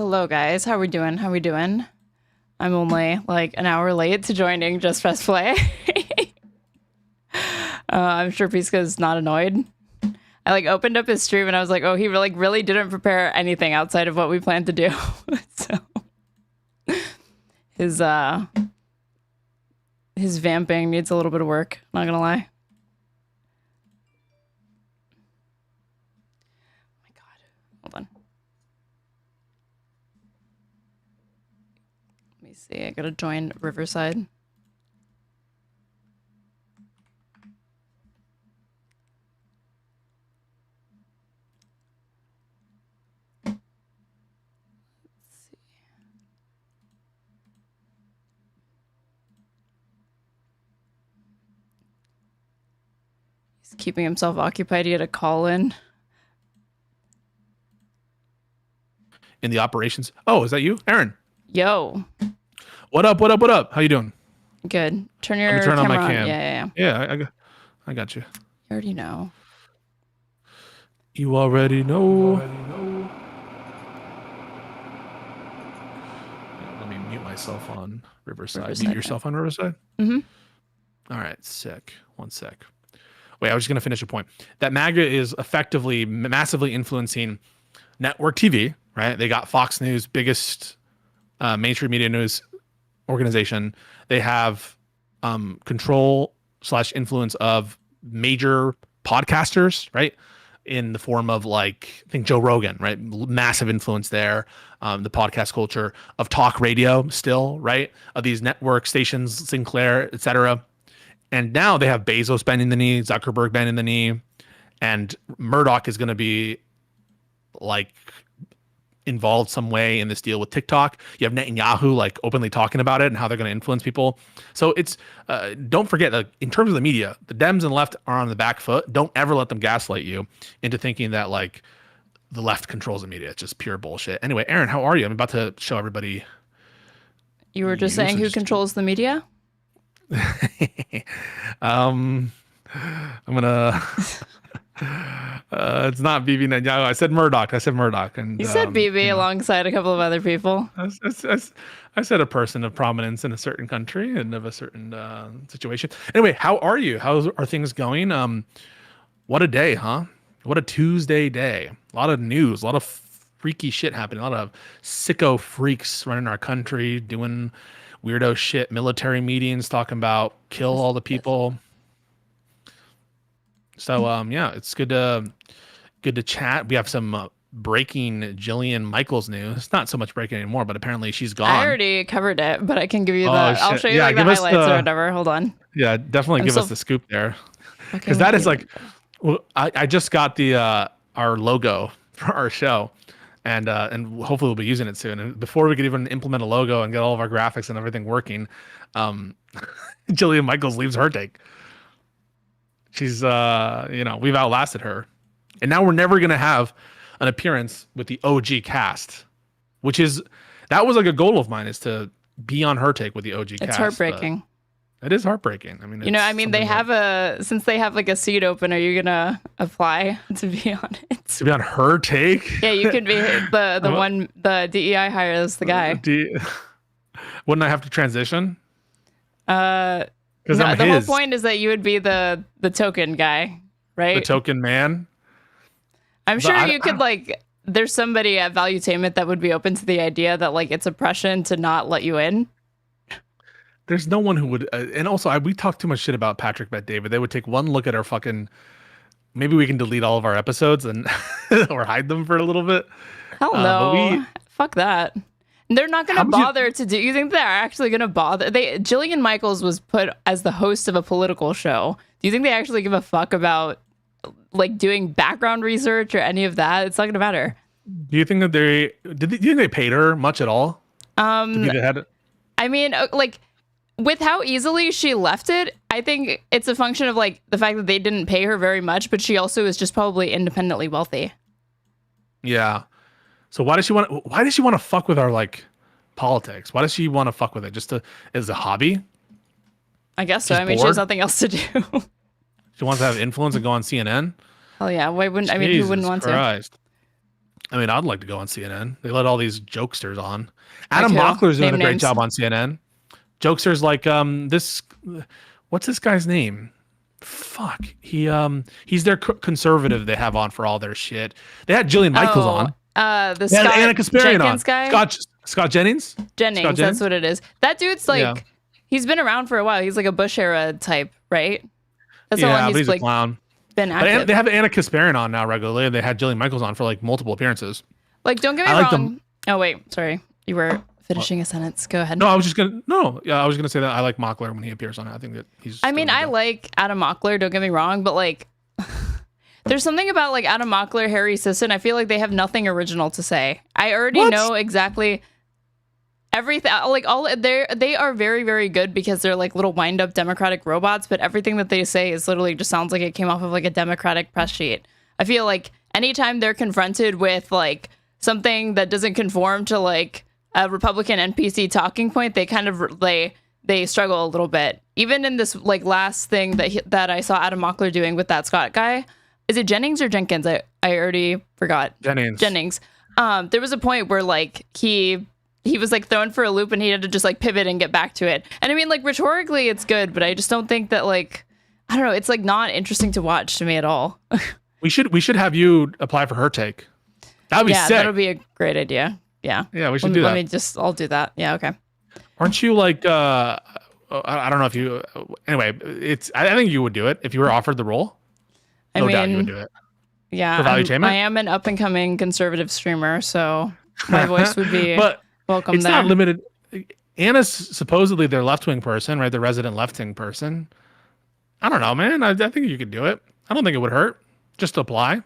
Hello, guys. How we doing? How we doing? I'm only like an hour late to joining Just Press Play. I'm sure Pisco's not annoyed. I like opened up his stream and I was like, oh, he really didn't prepare anything outside of what we planned to do. So his vamping needs a little bit of work, not gonna lie. Oh my god. Hold on. Let me see. I gotta join Riverside. Keeping himself occupied. He had a call in the operations. Oh, is that you, Aaron? Yo. What up? What up? What up? How you doing? Good. Turn your camera on my cam. Yeah, I got you. You already know. You already know. Let me mute myself on Riverside. Mute yourself on Riverside? Mm-hmm. All right, sick. One sec. Wait, I was just going to finish a point. That MAGA is effectively massively influencing network TV, right? They got Fox News, biggest mainstream media news organization. They have control/influence of major podcasters, right? In the form of like, I think Joe Rogan, right? Massive influence there. The podcast culture of talk radio still, right? Of these network stations, Sinclair, etc. And now they have Bezos bending the knee, Zuckerberg bending the knee, and Murdoch is going to be like involved some way in this deal with TikTok. You have Netanyahu like openly talking about it and how they're going to influence people. So it's don't forget that in terms of the media, the Dems and left are on the back foot. Don't ever let them gaslight you into thinking that like the left controls the media. It's just pure bullshit. Anyway, Aaron, how are you? I'm about to show everybody. You were just saying who controls the media? I'm gonna it's not Bibi Netanyahu. I said Murdoch. And you said Bibi alongside a couple of other people. I said a person of prominence in a certain country and of a certain situation. Anyway, how are you? How are things going? What a day, huh? What a Tuesday day. A lot of news, a lot of freaky shit happening, a lot of sicko freaks running our country, doing weirdo shit, military meetings talking about kill all the people. So yeah, it's good to chat. We have some breaking Jillian Michaels news. It's not so much breaking anymore, but apparently she's gone. I already covered it, but I can give you the I'll show you like the highlights or whatever. Hold on. Yeah, definitely give us the scoop there. Because that is like, well, I just got the our logo for our show. And hopefully we'll be using it soon. And before we could even implement a logo and get all of our graphics and everything working, Jillian Michaels leaves her take. She's, we've outlasted her. And now we're never going to have an appearance with the OG cast, that was like a goal of mine, is to be on her take with the OG cast. It's heartbreaking. It is heartbreaking. I mean, they have since they have like a seat open, are you gonna apply to be on it? To be on her take? Yeah, you can be the one, the DEI hires the guy. Wouldn't I have to transition? The whole point is that you would be the token guy, right? The token man? I'm sure you could there's somebody at Valuetainment that would be open to the idea that like it's oppression to not let you in. There's no one who would, and also we talk too much shit about Patrick Bet David. They would take one look at our fucking. Maybe we can delete all of our episodes and or hide them for a little bit. Hell no, fuck that. They're not going to bother to do. You think they're actually going to bother? Jillian Michaels was put as the host of a political show. Do you think they actually give a fuck about like doing background research or any of that? It's not going to matter. Do you think that do you think they paid her much at all? To be the head? I mean, like. With how easily she left it, I think it's a function of like the fact that they didn't pay her very much, but she also is just probably independently wealthy. Yeah. So why does she want to fuck with our like politics? Why does she want to fuck with it? Just as a hobby? I guess so. I mean, she has nothing else to do. She wants to have influence and go on CNN? Oh yeah. Why wouldn't, I mean, who wouldn't want to? I mean, I'd like to go on CNN. They let all these jokesters on. Adam Mockler's doing a great job on CNN. Jokesters like this. What's this guy's name? Fuck. He's their conservative they have on for all their shit. They had Jillian Michaels on. The Scott Anna Kasparian Jenkins on. guy? Scott Jennings? Jennings, that's what it is. That dude's like, he's been around for a while. He's like a Bush era type, right? That's yeah, but he's like, a clown. Been active. But they have Anna Kasparian on now regularly, and they had Jillian Michaels on for like multiple appearances. Like, don't get me wrong. Oh wait, sorry, you were finishing a sentence. Go ahead. No, I was just gonna say that I like Mockler when he appears on it. I think that he's. I mean, I like Adam Mockler. Don't get me wrong, but like, there's something about like Adam Mockler, Harry Sisson. I feel like they have nothing original to say. I already know exactly everything. Like they are very, very good because they're like little wind up Democratic robots. But everything that they say is literally just sounds like it came off of like a Democratic press sheet. I feel like anytime they're confronted with like something that doesn't conform to like a Republican NPC talking point, they kind of they struggle a little bit. Even in this like last thing that I saw Adam Mockler doing with that Scott guy, is it Jennings or Jenkins? I already forgot. Jennings. There was a point where like he was like thrown for a loop and he had to just like pivot and get back to it. And I mean, like rhetorically it's good, but I just don't think that like, I don't know, it's like not interesting to watch to me at all. We should have you apply for her take. That'd be sick. Yeah, that'll be a great idea. Yeah. Yeah, we should do that. I'll do that. Yeah, okay. Aren't you like, I don't know if you, anyway, I think you would do it if you were offered the role. No doubt you would do it. Yeah. I am an up and coming conservative streamer, so my voice would be welcome it's there. Not limited. Anna's supposedly their left-wing person, right? The resident left-wing person. I don't know, man. I think you could do it. I don't think it would hurt. Just to apply.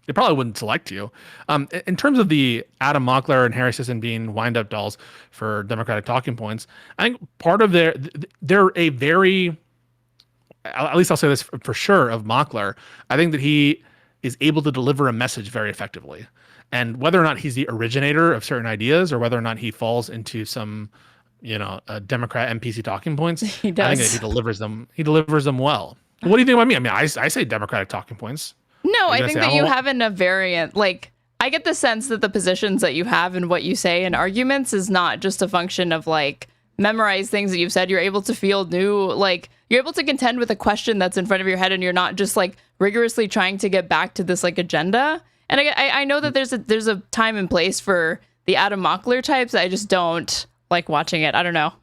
They probably wouldn't select you. In terms of the Adam Mockler and Harry Sisson being wind-up dolls for Democratic talking points, I think part of they're a very, at least I'll say this for sure, of Mockler. I think that he is able to deliver a message very effectively. And whether or not he's the originator of certain ideas or whether or not he falls into some, Democrat NPC talking points, he does. I think that he delivers them. He delivers them well. What do you think about me? I mean, I say Democratic talking points. No, I think that you have a variant. Like, I get the sense that the positions that you have and what you say in arguments is not just a function of like memorize things that you've said. You're able to field new, like you're able to contend with a question that's in front of your head, and you're not just like rigorously trying to get back to this like agenda. And I know that there's a time and place for the Adam Mockler types. I just don't like watching it. I don't know.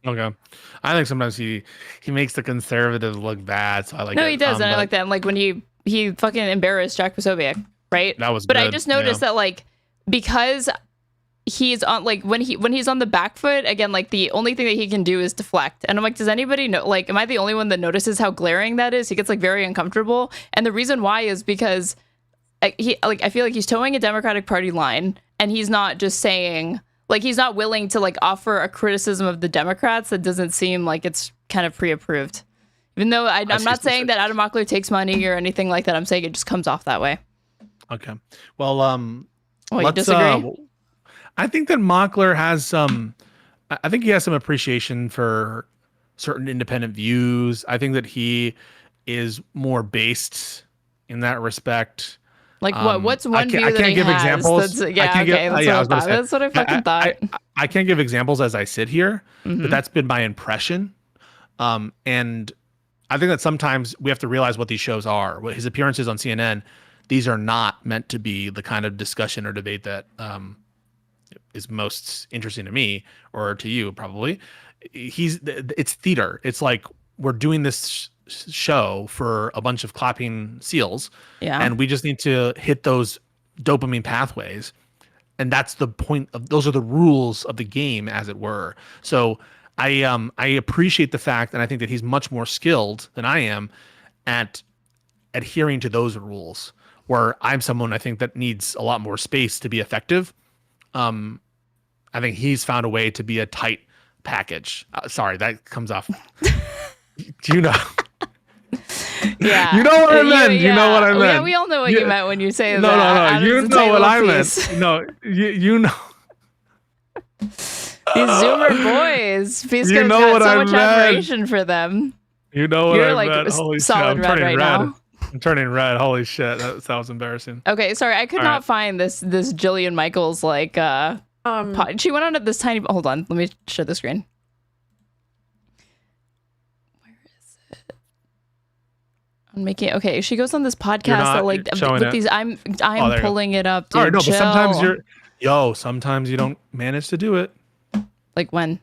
Okay. I think sometimes he makes the conservatives look bad, so I like it. No, he does, and I like that. And like when he fucking embarrassed Jack Posobiec, right? That was But good. I just noticed that like because he's on like when he's on the back foot again, like the only thing that he can do is deflect. And I'm like, does anybody know, like, am I the only one that notices how glaring that is? He gets like very uncomfortable. And the reason why is because I feel like he's towing a Democratic Party line, and he's not just saying, like, he's not willing to like offer a criticism of the Democrats that doesn't seem like it's kind of pre-approved. Even though I'm not saying that Adam Mockler takes money or anything like that. I'm saying it just comes off that way. Okay. Well, you disagree? I think that Mockler has I think he has some appreciation for certain independent views. I think that he is more based in that respect. Like what's one view that he has? I can't give examples. That's what I fucking thought. I can't give examples as I sit here, but that's been my impression. And I think that sometimes we have to realize what these shows are. What his appearances on CNN, these are not meant to be the kind of discussion or debate that is most interesting to me or to you probably. It's theater. It's like we're doing this show for a bunch of clapping seals, and we just need to hit those dopamine pathways, and that's the point of those are the rules of the game, as it were. So I appreciate the fact, and I think that he's much more skilled than I am at adhering to those rules, where I'm someone I think that needs a lot more space to be effective. I think he's found a way to be a tight package. Sorry, that comes off. Do you know? Yeah. You know what I meant. You know what I meant. Yeah, we all know what you meant when you say that. No. You know what I meant. No, you know. These Zoomer boys. Pisco's got so much admiration for them. You know what You're I like meant. Holy solid shit, red right now. I'm turning red. Holy shit. That was embarrassing. Okay, sorry. I could not find this Jillian Michaels, like, she went on at this tiny... Hold on. Let me share the screen. Where is it? I'm making... Okay, she goes on this podcast that, like, with these... I'm pulling it up, dude. All right, no, but sometimes sometimes you don't manage to do it. Like when?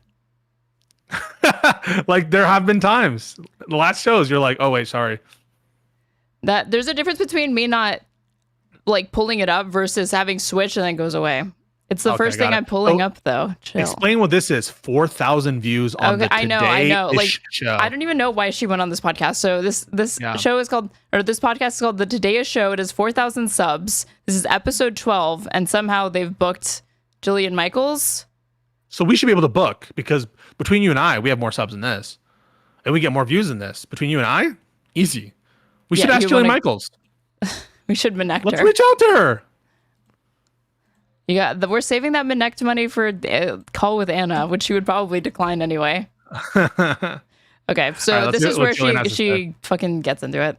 Like, there have been times. The last shows, you're like, oh, wait, sorry. That there's a difference between me not like pulling it up versus having switched and then it goes away. It's the first thing I'm pulling up though. Chill. Explain what this is. 4,000 views on the I know. Like, show. I don't even know why she went on this podcast. So this show is called, or this podcast is called The Today Show. It has 4,000 subs. This is episode 12, and somehow they've booked Jillian Michaels. So we should be able to book, because between you and I, we have more subs than this, and we get more views than this. Between you and I, easy. We should ask Jillian Michaels. We should Minect Let's her. reach out to her. We're saving that Minect money for call with Anna, which she would probably decline anyway. Okay, so this is where she fucking gets into it.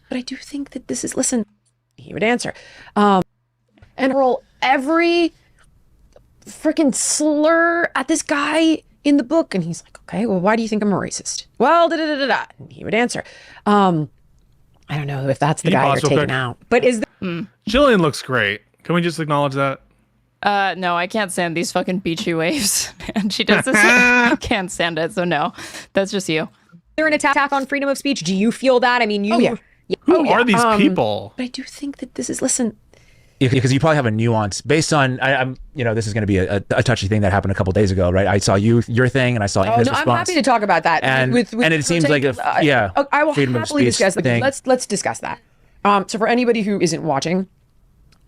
But I do think that this is, listen, he would answer. And roll every freaking slur at this guy in the book. And he's like, okay, well, why do you think I'm a racist? Well, da-da-da-da-da. And he would answer. I don't know if that's the guy you're taking out. But is Jillian looks great. Can we just acknowledge that? No, I can't stand these fucking beachy waves. And she does this. I can't stand it. So no, that's just you. there an attack on freedom of speech? Do you feel that? I mean, you... Who are these people? But I do think that this is, listen... Because you probably have a nuance based on, I'm, you know, this is going to be a touchy thing that happened a couple days ago, right? I saw your thing, and I saw his response. I'm happy to talk about that. And it seems like I will happily discuss that. Let's discuss that. So for anybody who isn't watching,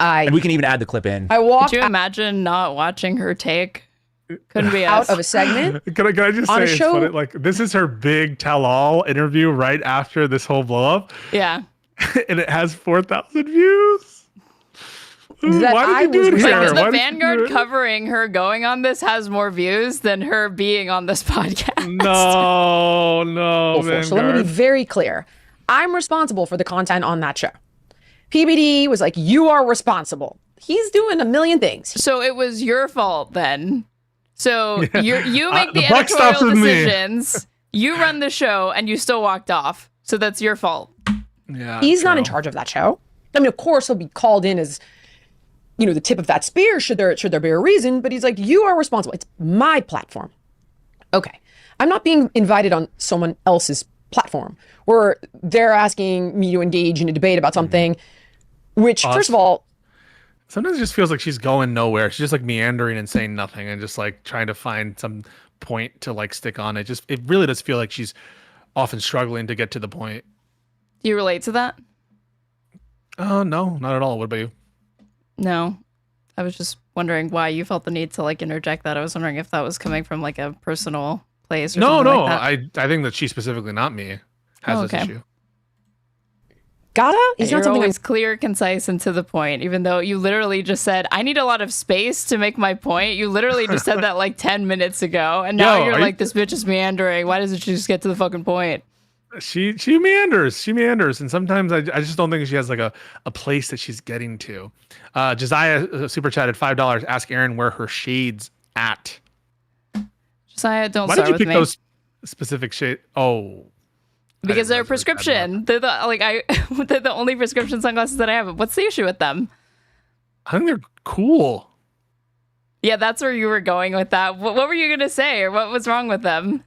and we can even add the clip in. Could you imagine not watching her take? Couldn't be out of a segment. Can I just say, it's funny, like, this is her big tell-all interview right after this whole blow-up. Yeah. And it has 4,000 views. Why did you do it here? The Vanguard covering her going on this has more views than her being on this podcast. No. So let me be very clear. I'm responsible for the content on that show. PBD was like, you are responsible. He's doing a million things. So it was your fault then. So you make the editorial decisions. You run the show, and you still walked off. So that's your fault. Yeah, he's not in charge of that show. I mean, of course, he'll be called in as, you know, the tip of that spear, should there be a reason, but he's like, you are responsible. It's my platform. Okay. I'm not being invited on someone else's platform where they're asking me to engage in a debate about something, which, first of all, sometimes it just feels like she's going nowhere. She's just like meandering and saying nothing and just like trying to find some point to like stick on. It really does feel like she's often struggling to get to the point. Do you relate to that? No, not at all. What about you? No, I was just wondering why you felt the need to like interject that. I was wondering if that was coming from like a personal place. Or something like that. I think that she specifically, not me, has this issue. You're always clear, concise, and to the point. Even though you literally just said, "I need a lot of space to make my point." You literally just said that like 10 minutes ago, and now you're like, "This bitch is meandering. Why doesn't she just get to the fucking point?" She meanders, and sometimes I just don't think she has like a place that she's getting to. Josiah super chatted $5. Ask Erin where her shades at. Josiah, don't Why start did you with pick me. those specific shades? Oh, because they're prescription. They're they're the only prescription sunglasses that I have. What's the issue with them? I think they're cool. Yeah, that's where you were going with that. What were you gonna say, or what was wrong with them?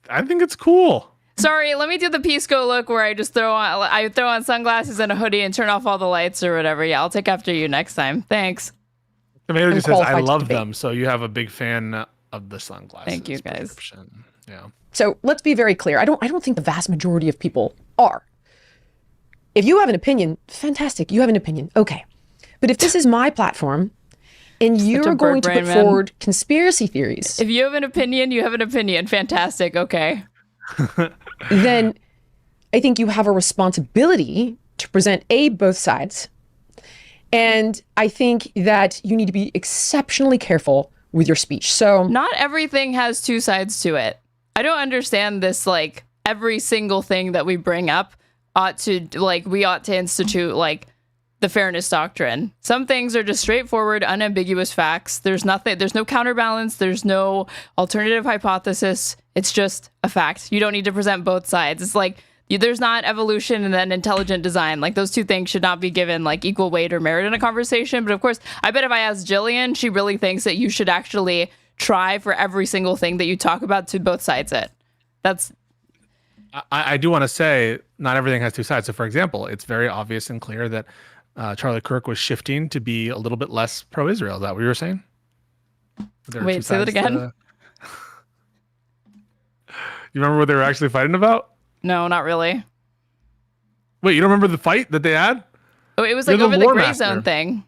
I think it's cool. Sorry, let me do the Pisco look where I just throw on sunglasses and a hoodie and turn off all the lights or whatever. Yeah, I'll take after you next time. Thanks. Amanda just says, I love them. So you have a big fan of the sunglasses. Thank you, guys. Yeah. So let's be very clear. I don't think the vast majority of people are. If you have an opinion, fantastic. You have an opinion. Okay. But if this is my platform and you're going to put forward conspiracy theories. If you have an opinion, you have an opinion. Fantastic. Okay. Then I think you have a responsibility to present both sides. And I think that you need to be exceptionally careful with your speech. So not everything has two sides to it. I don't understand this, like, every single thing that we bring up we ought to institute, like, the fairness doctrine. Some things are just straightforward, unambiguous facts. There's no counterbalance. There's no alternative hypothesis. It's just a fact. You don't need to present both sides. It's like, there's not evolution and then intelligent design. Like, those two things should not be given, like, equal weight or merit in a conversation. But of course, I bet if I asked Jillian, she really thinks that you should actually try for every single thing that you talk about to both sides it. I do want to say not everything has two sides. So, for example, it's very obvious and clear that Charlie Kirk was shifting to be a little bit less pro-Israel. Is that what you were saying? Wait, say that again? You remember what they were actually fighting about? No, not really. Wait, you don't remember the fight that they had? Oh, it was like over the gray zone thing.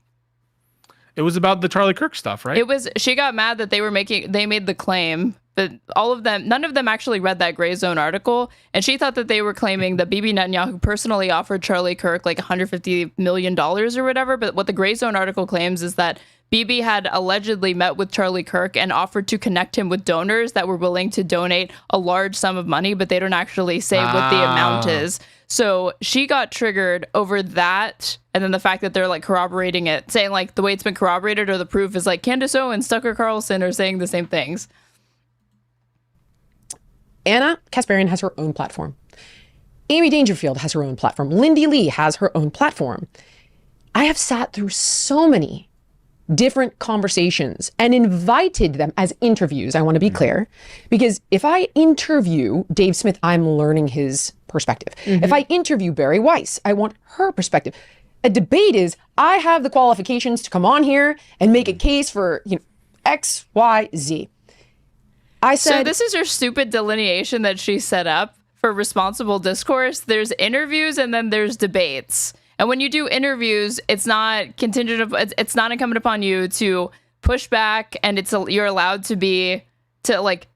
It was about the Charlie Kirk stuff, right? She got mad that they made the claim, but none of them actually read that gray zone article. And she thought that they were claiming that Bibi Netanyahu personally offered Charlie Kirk like $150 million or whatever. But what the gray zone article claims is that Bibi had allegedly met with Charlie Kirk and offered to connect him with donors that were willing to donate a large sum of money, but they don't actually say what the amount is. So she got triggered over that. And then the fact that they're like corroborating it, saying like the way it's been corroborated or the proof is like Candace Owens, Tucker Carlson are saying the same things. Anna Kasparian has her own platform. Amy Dangerfield has her own platform. Lindy Lee has her own platform. I have sat through so many different conversations and invited them as interviews. I want to be clear, because if I interview Dave Smith, I'm learning his perspective. If I interview Barry Weiss, I want her perspective. A debate is, I have the qualifications to come on here and make a case for, X, Y, Z. So this is your stupid delineation that she set up for responsible discourse. There's interviews and then there's debates. And when you do interviews, it's not it's not incumbent upon you to push back, and you're allowed to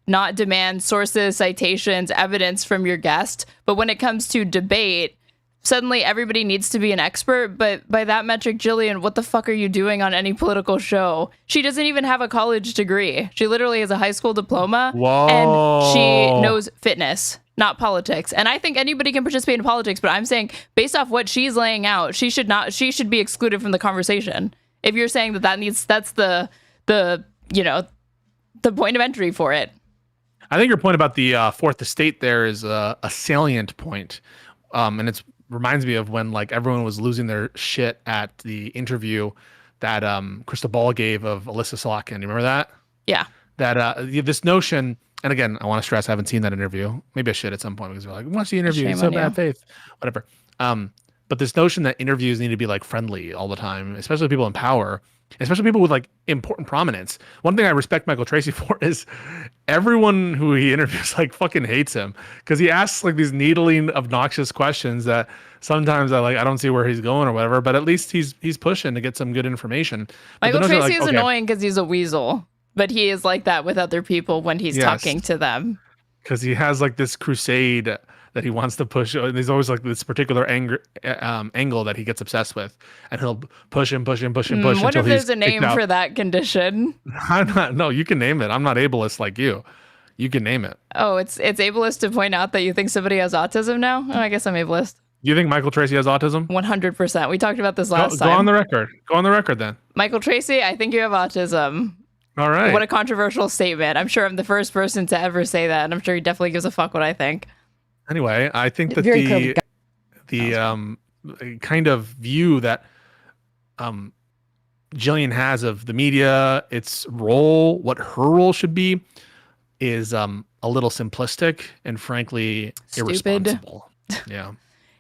not demand sources, citations, evidence from your guest. But when it comes to debate, suddenly everybody needs to be an expert. But by that metric, Jillian, what the fuck are you doing on any political show? She doesn't even have a college degree. She literally has a high school diploma. Whoa. And she knows fitness, not politics. And I think anybody can participate in politics, but I'm saying based off what she's laying out, she should be excluded from the conversation. If you're saying that's the point of entry for it. I think your point about the fourth estate there is a salient point. And it reminds me of when like everyone was losing their shit at the interview that Krista Ball gave of Alyssa Solokin. You remember that? Yeah. That this notion, and again, I want to stress I haven't seen that interview. Maybe I should at some point because we're like, watch the interview. It's so bad faith. Whatever. But this notion that interviews need to be like friendly all the time, especially people in power, especially people with like important prominence. One thing I respect Michael Tracy for is everyone who he interviews like fucking hates him because he asks like these needling, obnoxious questions that sometimes I don't see where he's going or whatever. But at least he's pushing to get some good information. Michael Tracy is annoying because he's a weasel, but he is like that with other people when he's talking to them. Because he has like this crusade that he wants to push. There's always like this particular angle that he gets obsessed with, and he'll push him. What if there's a name for that condition? No, you can name it. I'm not ableist like you. You can name it. Oh, it's ableist to point out that you think somebody has autism now? Oh, I guess I'm ableist. You think Michael Tracy has autism? 100%. We talked about this last time. Go on the record. Go on the record then. Michael Tracy, I think you have autism. All right. What a controversial statement. I'm sure I'm the first person to ever say that, and I'm sure he definitely gives a fuck what I think. Anyway, I think that the kind of view that Jillian has of the media, its role, what her role should be, is a little simplistic and frankly irresponsible. Yeah.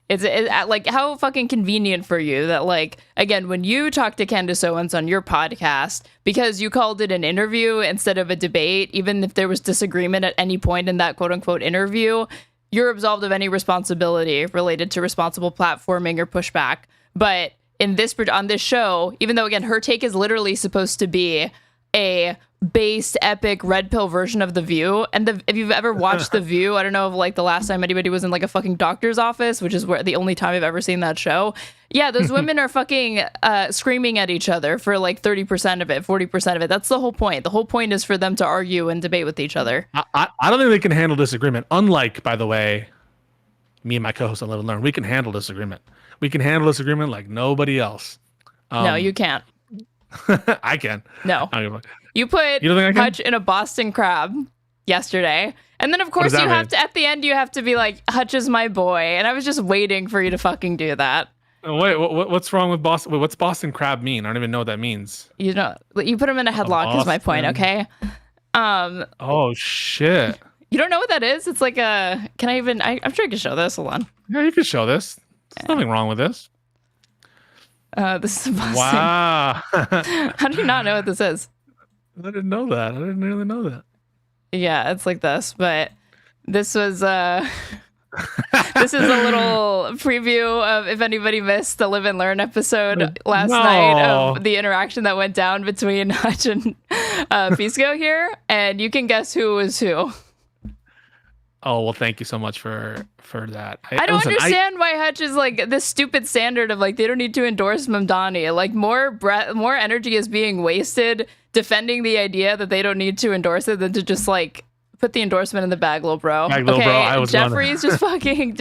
It's like how fucking convenient for you that, like, again, when you talk to Candace Owens on your podcast, because you called it an interview instead of a debate, even if there was disagreement at any point in that quote unquote interview, you're absolved of any responsibility related to responsible platforming or pushback. But on this show, even though, again, her take is literally supposed to be a based epic red pill version of The View. And if you've ever watched The View, I don't know if like the last time anybody was in like a fucking doctor's office, which is where the only time I've ever seen that show. Yeah, those women are fucking screaming at each other for like 30% of it, 40% of it. That's the whole point. The whole point is for them to argue and debate with each other. I don't think they can handle disagreement. Unlike, by the way, me and my co-host on Live and Learn, we can handle disagreement. We can handle disagreement like nobody else. No, you can't. I can. No. You put Hutch in a Boston Crab yesterday. And then, of course, you have to, at the end, you have to be like, Hutch is my boy. And I was just waiting for you to fucking do that. Wait, what's wrong with Boston? Wait, what's Boston Crab mean? I don't even know what that means. You know, you put him in a headlock is my point, okay? Oh, shit. You don't know what that is? It's like a, can I even, I'm sure I can show this. Hold on. Yeah, you can show this. There's nothing wrong with this. This is Boston. Wow. How do you not know what this is? I didn't know that. I didn't really know that. Yeah, it's like this, but this was this is a little preview of if anybody missed the Live and Learn episode last night of the interaction that went down between Hutch and Pisco here, and you can guess who was who. Oh, well, thank you so much for that. I don't understand why Hutch is like this stupid standard of like they don't need to endorse Mamdani. Like more energy is being wasted defending the idea that they don't need to endorse it than to just like put the endorsement in the bag, little bro. Okay, Jeffries, just fucking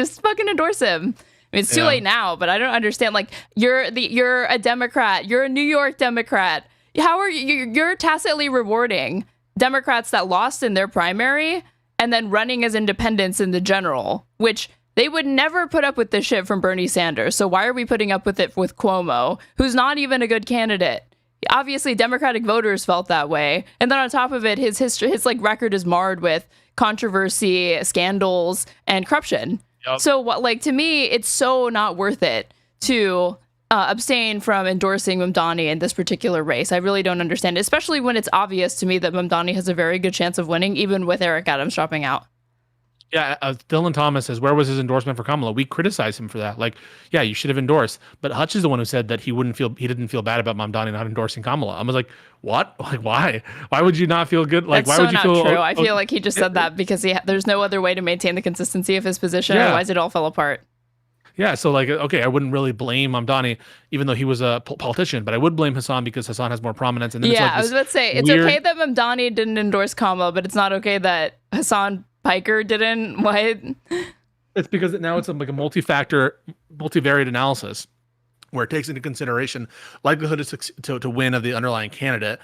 endorse him. I mean, it's too late now, but I don't understand. Like you're a Democrat. You're a New York Democrat. How are you're tacitly rewarding Democrats that lost in their primary and then running as independents in the general, which they would never put up with this shit from Bernie Sanders. So why are we putting up with it with Cuomo, who's not even a good candidate? Obviously, Democratic voters felt that way. And then on top of it, his like record is marred with controversy, scandals, and corruption. Yep. So what, like, to me, it's so not worth it to abstain from endorsing Mamdani in this particular race. I really don't understand it, especially when it's obvious to me that Mamdani has a very good chance of winning, even with Eric Adams dropping out. Yeah, Dylan Thomas says, where was his endorsement for Kamala? We criticize him for that. Like, yeah, you should have endorsed. But Hutch is the one who said that he didn't feel bad about Mamdani not endorsing Kamala. I was like, what? Like, why? Why would you not feel good? Like, That's why would you not feel true. I feel like he just said that because there's no other way to maintain the consistency of his position. Yeah. Otherwise, it all fell apart. Yeah, so like, okay, I wouldn't really blame Mamdani, even though he was a politician, but I would blame Hassan because Hassan has more prominence. And then yeah, I was about to say, it's okay that Mamdani didn't endorse Kamala, but it's not okay that Hassan Piker didn't. What? It's because now it's like a multivariate analysis where it takes into consideration likelihood to win of the underlying candidate,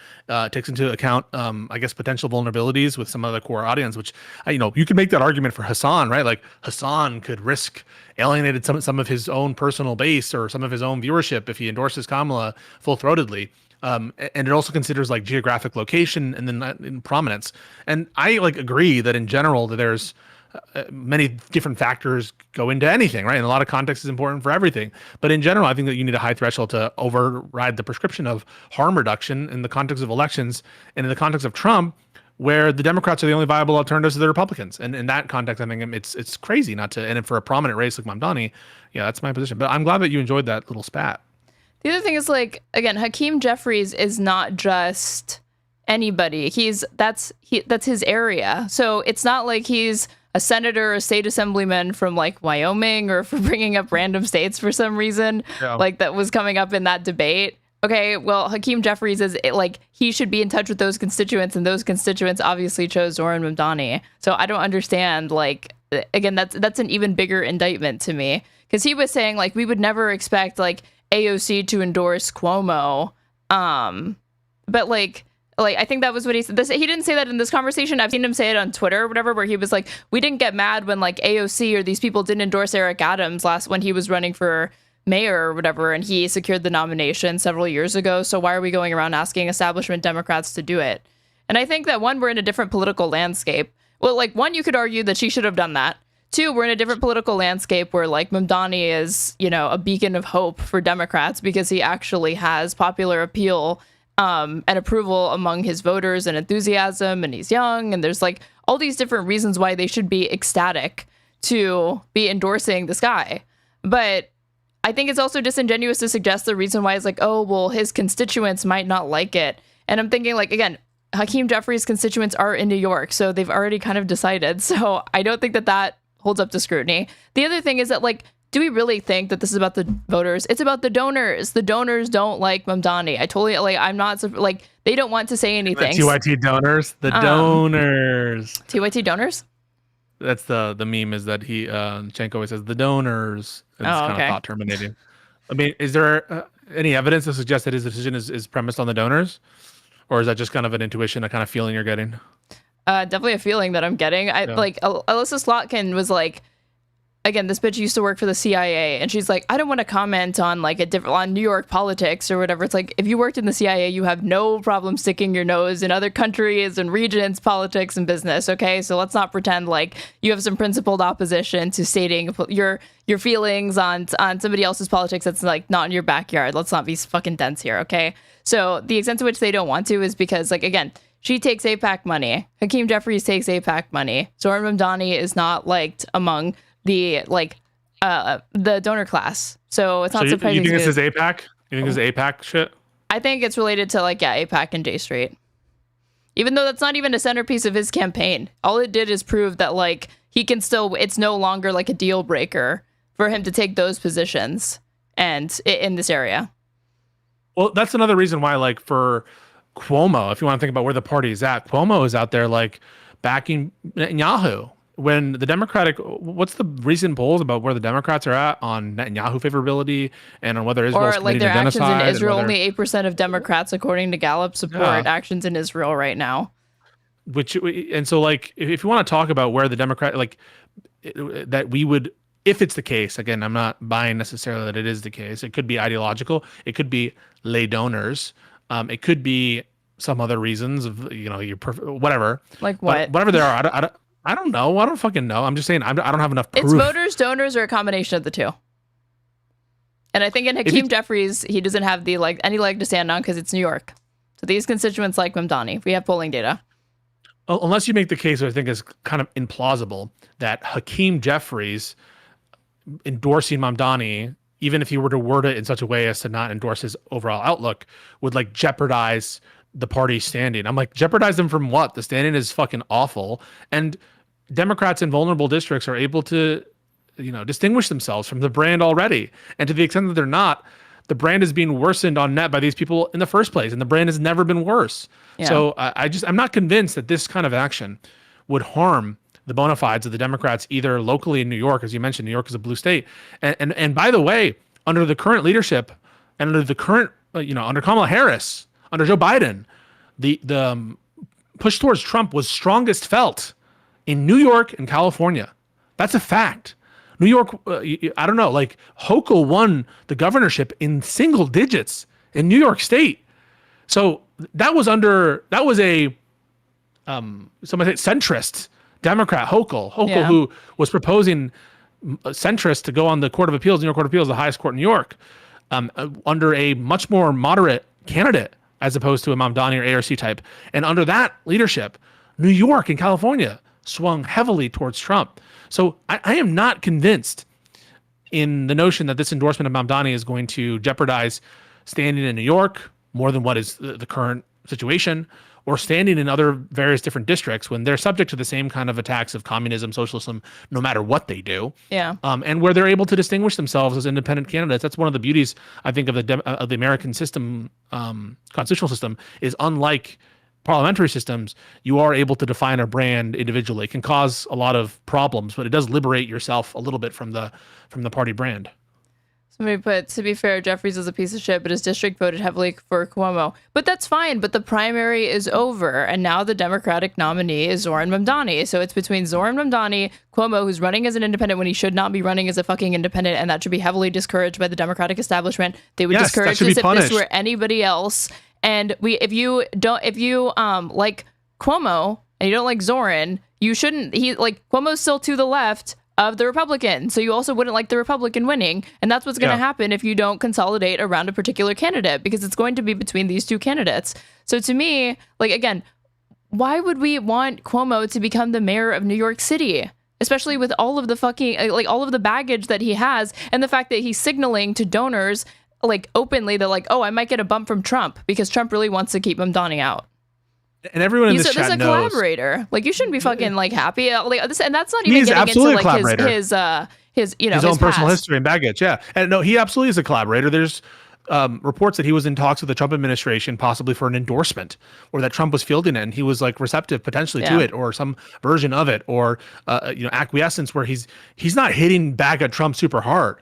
takes into account, I guess, potential vulnerabilities with some of the core audience, which, you could make that argument for Hassan, right? Like Hassan could risk alienated some of his own personal base or some of his own viewership if he endorses Kamala full-throatedly. And it also considers like geographic location and then in prominence. And I like agree that in general that there's many different factors go into anything, right? And a lot of context is important for everything. But in general, I think that you need a high threshold to override the prescription of harm reduction in the context of elections and in the context of Trump, where the Democrats are the only viable alternatives to the Republicans. And in that context, I think it's crazy not to, and for a prominent race like Mamdani, yeah, that's my position. But I'm glad that you enjoyed that little spat. The other thing is, like, again, Hakeem Jeffries is not just anybody. That's his area. So it's not like he's a senator or a state assemblyman from like Wyoming or for bringing up random states for some reason, like that was coming up in that debate. Okay, well, Hakeem Jeffries is like, he should be in touch with those constituents, and those constituents obviously chose Zohran Mamdani. So I don't understand, like, again, that's an even bigger indictment to me, because he was saying like we would never expect like AOC to endorse Cuomo, but like I think that was what he said. He didn't say that in this conversation. I've seen him say it on Twitter or whatever, where he was like, we didn't get mad when like AOC or these people didn't endorse Eric Adams when he was running for mayor or whatever, and he secured the nomination several years ago. So why are we going around asking establishment Democrats to do it? And I think that one, we're in a different political landscape. Well, like one, you could argue that she should have done that. Two, we're in a different political landscape where like Mamdani is, a beacon of hope for Democrats because he actually has popular appeal and approval among his voters and enthusiasm, and he's young, and there's like all these different reasons why they should be ecstatic to be endorsing this guy. But I think it's also disingenuous to suggest the reason why is like, oh, well, his constituents might not like it. And I'm thinking, like, again, Hakeem Jeffries' constituents are in New York, so they've already kind of decided. So I don't think that holds up to scrutiny. The other thing is that, like, do we really think that this is about the voters? It's about the donors. The donors don't like Mamdani. I totally, like, I'm not, like, they don't want to say anything. TYT donors? The donors. TYT donors? That's the meme, is that Cenk always says the donors. It's kind of thought terminating. I mean, is there any evidence to suggest that his decision is premised on the donors? Or is that just kind of an intuition, a kind of feeling you're getting? Definitely a feeling that I'm getting. Like, Alyssa Slotkin was like, again, this bitch used to work for the CIA, and she's like, I don't want to comment on like on New York politics or whatever. It's like, if you worked in the CIA, you have no problem sticking your nose in other countries and regions, politics and business. Okay, so let's not pretend like you have some principled opposition to stating your feelings on somebody else's politics that's like not in your backyard. Let's not be fucking dense here. Okay, so the extent to which they don't want to is because, like, again, she takes AIPAC money. Hakeem Jeffries takes AIPAC money. Zohran Mamdani is not liked among the donor class, so it's not surprising. You think this is AIPAC? You think this is AIPAC shit? I think it's related to AIPAC and J Street, even though that's not even a centerpiece of his campaign. All it did is prove that like he can still. It's no longer like a deal breaker for him to take those positions and in this area. Well, that's another reason why, like, for Cuomo, if you want to think about where the party is at, Cuomo is out there like backing Netanyahu. When the Democratic, what's the recent polls about where the Democrats are at on Netanyahu favorability and on whether Israel's committing their actions genocide? In Israel, only 8% of Democrats, according to Gallup, support actions in Israel right now. And so, like, if you want to talk about where the Democrat, like, that we would, if it's the case, again, I'm not buying necessarily that it is the case. It could be ideological. It could be lay donors. It could be some other reasons of, whatever. Like what? But whatever there are, I don't know. I don't fucking know. I'm just saying I don't have enough proof. It's voters, donors, or a combination of the two. And I think in Hakeem Jeffries, he doesn't have the any leg to stand on because it's New York. So these constituents like Mamdani. We have polling data. Well, unless you make the case, which I think is kind of implausible, that Hakeem Jeffries endorsing Mamdani, even if he were to word it in such a way as to not endorse his overall outlook, would like jeopardize the party's standing. I'm like, jeopardize them from what? The standing is fucking awful. And Democrats in vulnerable districts are able to, distinguish themselves from the brand already. And to the extent that they're not, the brand is being worsened on net by these people in the first place. And the brand has never been worse. Yeah. So I'm not convinced that this kind of action would harm the bona fides of the Democrats, either locally in New York, as you mentioned. New York is a blue state. And by the way, under the current leadership and under the current, under Kamala Harris, under Joe Biden, the push towards Trump was strongest felt in New York and California. That's a fact. New York, I don't know, like Hochul won the governorship in single digits in New York State. So that was a somebody say centrist Democrat, Hochul, who was proposing centrist to go on the Court of Appeals, New York Court of Appeals, the highest court in New York, under a much more moderate candidate as opposed to a Mamdani or ARC type. And under that leadership, New York and California swung heavily towards Trump. So I am not convinced in the notion that this endorsement of Mamdani is going to jeopardize standing in New York more than what is the current situation, or standing in other various different districts when they're subject to the same kind of attacks of communism, socialism, no matter what they do. Yeah. And where they're able to distinguish themselves as independent candidates. That's one of the beauties, I think, of the American system, constitutional system, is unlike parliamentary systems, you are able to define a brand individually. It can cause a lot of problems, but it does liberate yourself a little bit from the party brand. Somebody put, to be fair, Jeffries is a piece of shit, but his district voted heavily for Cuomo. But that's fine, but the primary is over, and now the Democratic nominee is Zohran Mamdani. So it's between Zohran Mamdani, Cuomo, who's running as an independent when he should not be running as a fucking independent, and that should be heavily discouraged by the Democratic establishment. They would discourage this if this were anybody else. And if you like Cuomo and you don't like Zohran, you shouldn't. Cuomo's still to the left of the Republican, so you also wouldn't like the Republican winning, and that's what's going to happen if you don't consolidate around a particular candidate, because it's going to be between these two candidates. So to me, again, why would we want Cuomo to become the mayor of New York City? Especially with all of the fucking all of the baggage that he has, and the fact that he's signaling to donors like openly, they're like, oh, I might get a bump from Trump because Trump really wants to keep Mamdani out. And everyone in this chat knows. He's a collaborator. Like, you shouldn't be fucking like happy. Like this, and that's not even getting into like his own personal history and baggage. Yeah, and no, he absolutely is a collaborator. There's reports that he was in talks with the Trump administration, possibly for an endorsement, or that Trump was fielding it, and he was like receptive potentially to it, or some version of it, or acquiescence, where he's not hitting back at Trump super hard.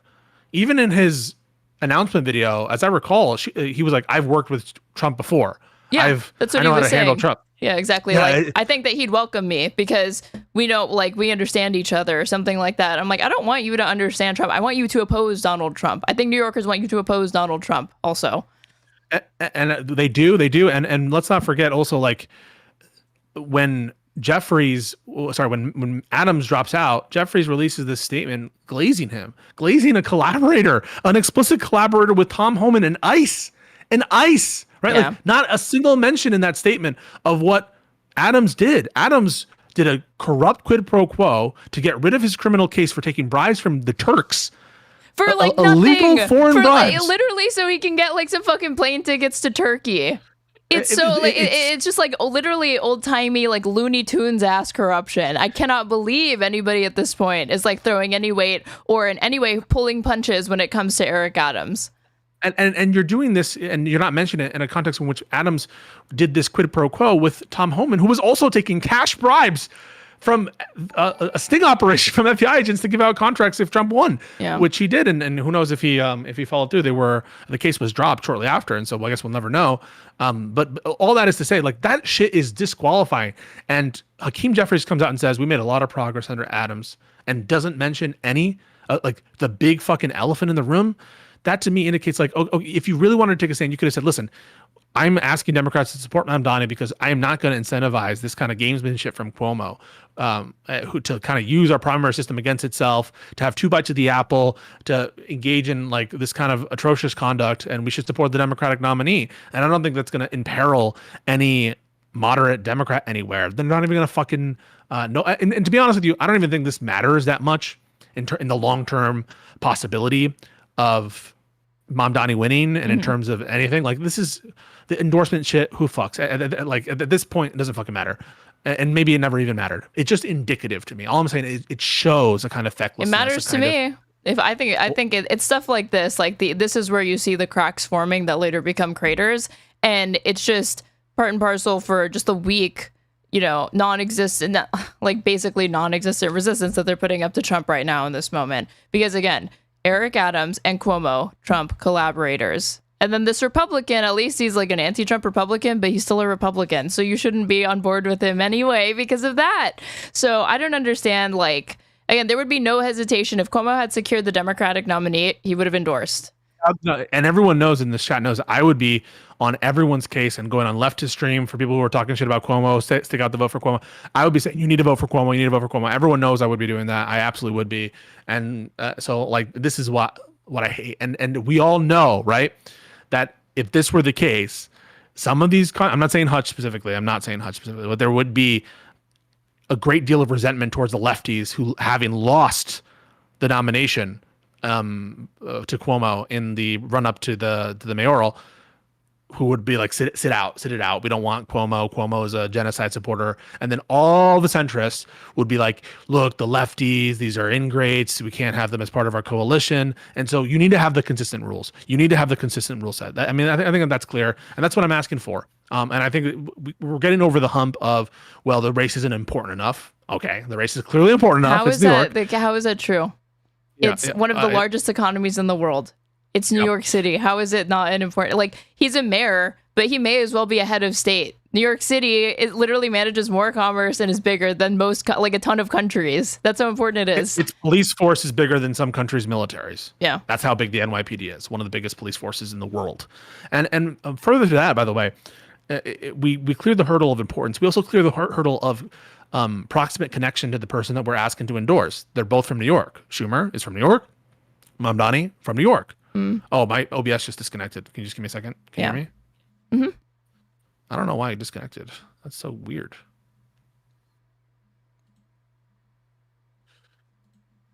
Even in his announcement video, as I recall, he was like, "I've worked with Trump before. Yeah, that's what I know he was saying. Handle Trump." Yeah, exactly. Yeah, like, I think that he'd welcome me because we know, like, we understand each other or something like that. I'm like, I don't want you to understand Trump. I want you to oppose Donald Trump. I think New Yorkers want you to oppose Donald Trump also. And they do. And let's not forget also, like, when when Adams drops out, Jeffries releases this statement glazing a collaborator, an explicit collaborator with Tom Homan and ICE. Right? Yeah. Like, not a single mention in that statement of what Adams did. Adams did a corrupt quid pro quo to get rid of his criminal case for taking bribes from the Turks. For like nothing. Illegal foreign bribes. Like, literally so he can get like some fucking plane tickets to Turkey. It's just like literally old-timey, like Looney Tunes ass corruption. I cannot believe anybody at this point is like throwing any weight or in any way pulling punches when it comes to Eric Adams. And you're doing this, and you're not mentioning it in a context in which Adams did this quid pro quo with Tom Homan, who was also taking cash bribes from a sting operation from FBI agents to give out contracts if Trump won, which he did, and who knows if he followed through. The case was dropped shortly after, and so I guess we'll never know. But all that is to say, like, that shit is disqualifying. And Hakeem Jeffries comes out and says we made a lot of progress under Adams, and doesn't mention any like the big fucking elephant in the room. That to me indicates like, oh, if you really wanted to take a stand, you could have said, listen, I'm asking Democrats to support Mamdani because I am not going to incentivize this kind of gamesmanship from Cuomo, who to kind of use our primary system against itself, to have two bites of the apple, to engage in like this kind of atrocious conduct, and we should support the Democratic nominee. And I don't think that's going to imperil any moderate Democrat anywhere. They're not even going to fucking no. And to be honest with you, I don't even think this matters that much in the long-term possibility of Mamdani winning, and in terms of anything, like, this is the endorsement shit. Who fucks? Like, at this point, it doesn't fucking matter, and maybe it never even mattered. It's just indicative to me. All I'm saying is it shows a kind of fecklessness. It matters to me. If I think it's stuff like this, like this is where you see the cracks forming that later become craters, and it's just part and parcel for just a week, non-existent, like basically non-existent resistance that they're putting up to Trump right now in this moment. Because again, Eric Adams and Cuomo, Trump collaborators. And then this Republican, at least he's like an anti-Trump Republican, but he's still a Republican. So you shouldn't be on board with him anyway because of that. So I don't understand, like, again, there would be no hesitation. If Cuomo had secured the Democratic nominee, he would have endorsed. And everyone knows in this chat knows I would be on everyone's case and going on leftist stream for people who are talking shit about Cuomo, stick out the vote for Cuomo. I would be saying, you need to vote for Cuomo, you need to vote for Cuomo. Everyone knows I would be doing that. I absolutely would be. And so, like, this is what I hate. And we all know, right, that if this were the case, some of these, I'm not saying Hutch specifically, but there would be a great deal of resentment towards the lefties who, having lost the nomination to Cuomo in the run up to the mayoral, who would be like, sit it out. We don't want Cuomo. Cuomo is a genocide supporter. And then all the centrists would be like, look, the lefties, these are ingrates. We can't have them as part of our coalition. And so you need to have the consistent rules. You need to have the consistent rule set. I think that's clear. And that's what I'm asking for. And I think we're getting over the hump of, well, the race isn't important enough. Okay, the race is clearly important enough. How is that true? It's one of the largest economies in the world. It's New York City. How is it not an important? Like, he's a mayor, but he may as well be a head of state. New York City, it literally manages more commerce and is bigger than most, like a ton of countries. That's how important it is. Its police force is bigger than some countries' militaries. Yeah. That's how big the NYPD is. One of the biggest police forces in the world. And further to that, by the way, we cleared the hurdle of importance. We also cleared the hurdle of proximate connection to the person that we're asking to endorse. They're both from New York. Schumer is from New York. Mamdani from New York. Oh, my OBS just disconnected. Can you just give me a second? Can you hear me? Mm-hmm. I don't know why it disconnected. That's so weird.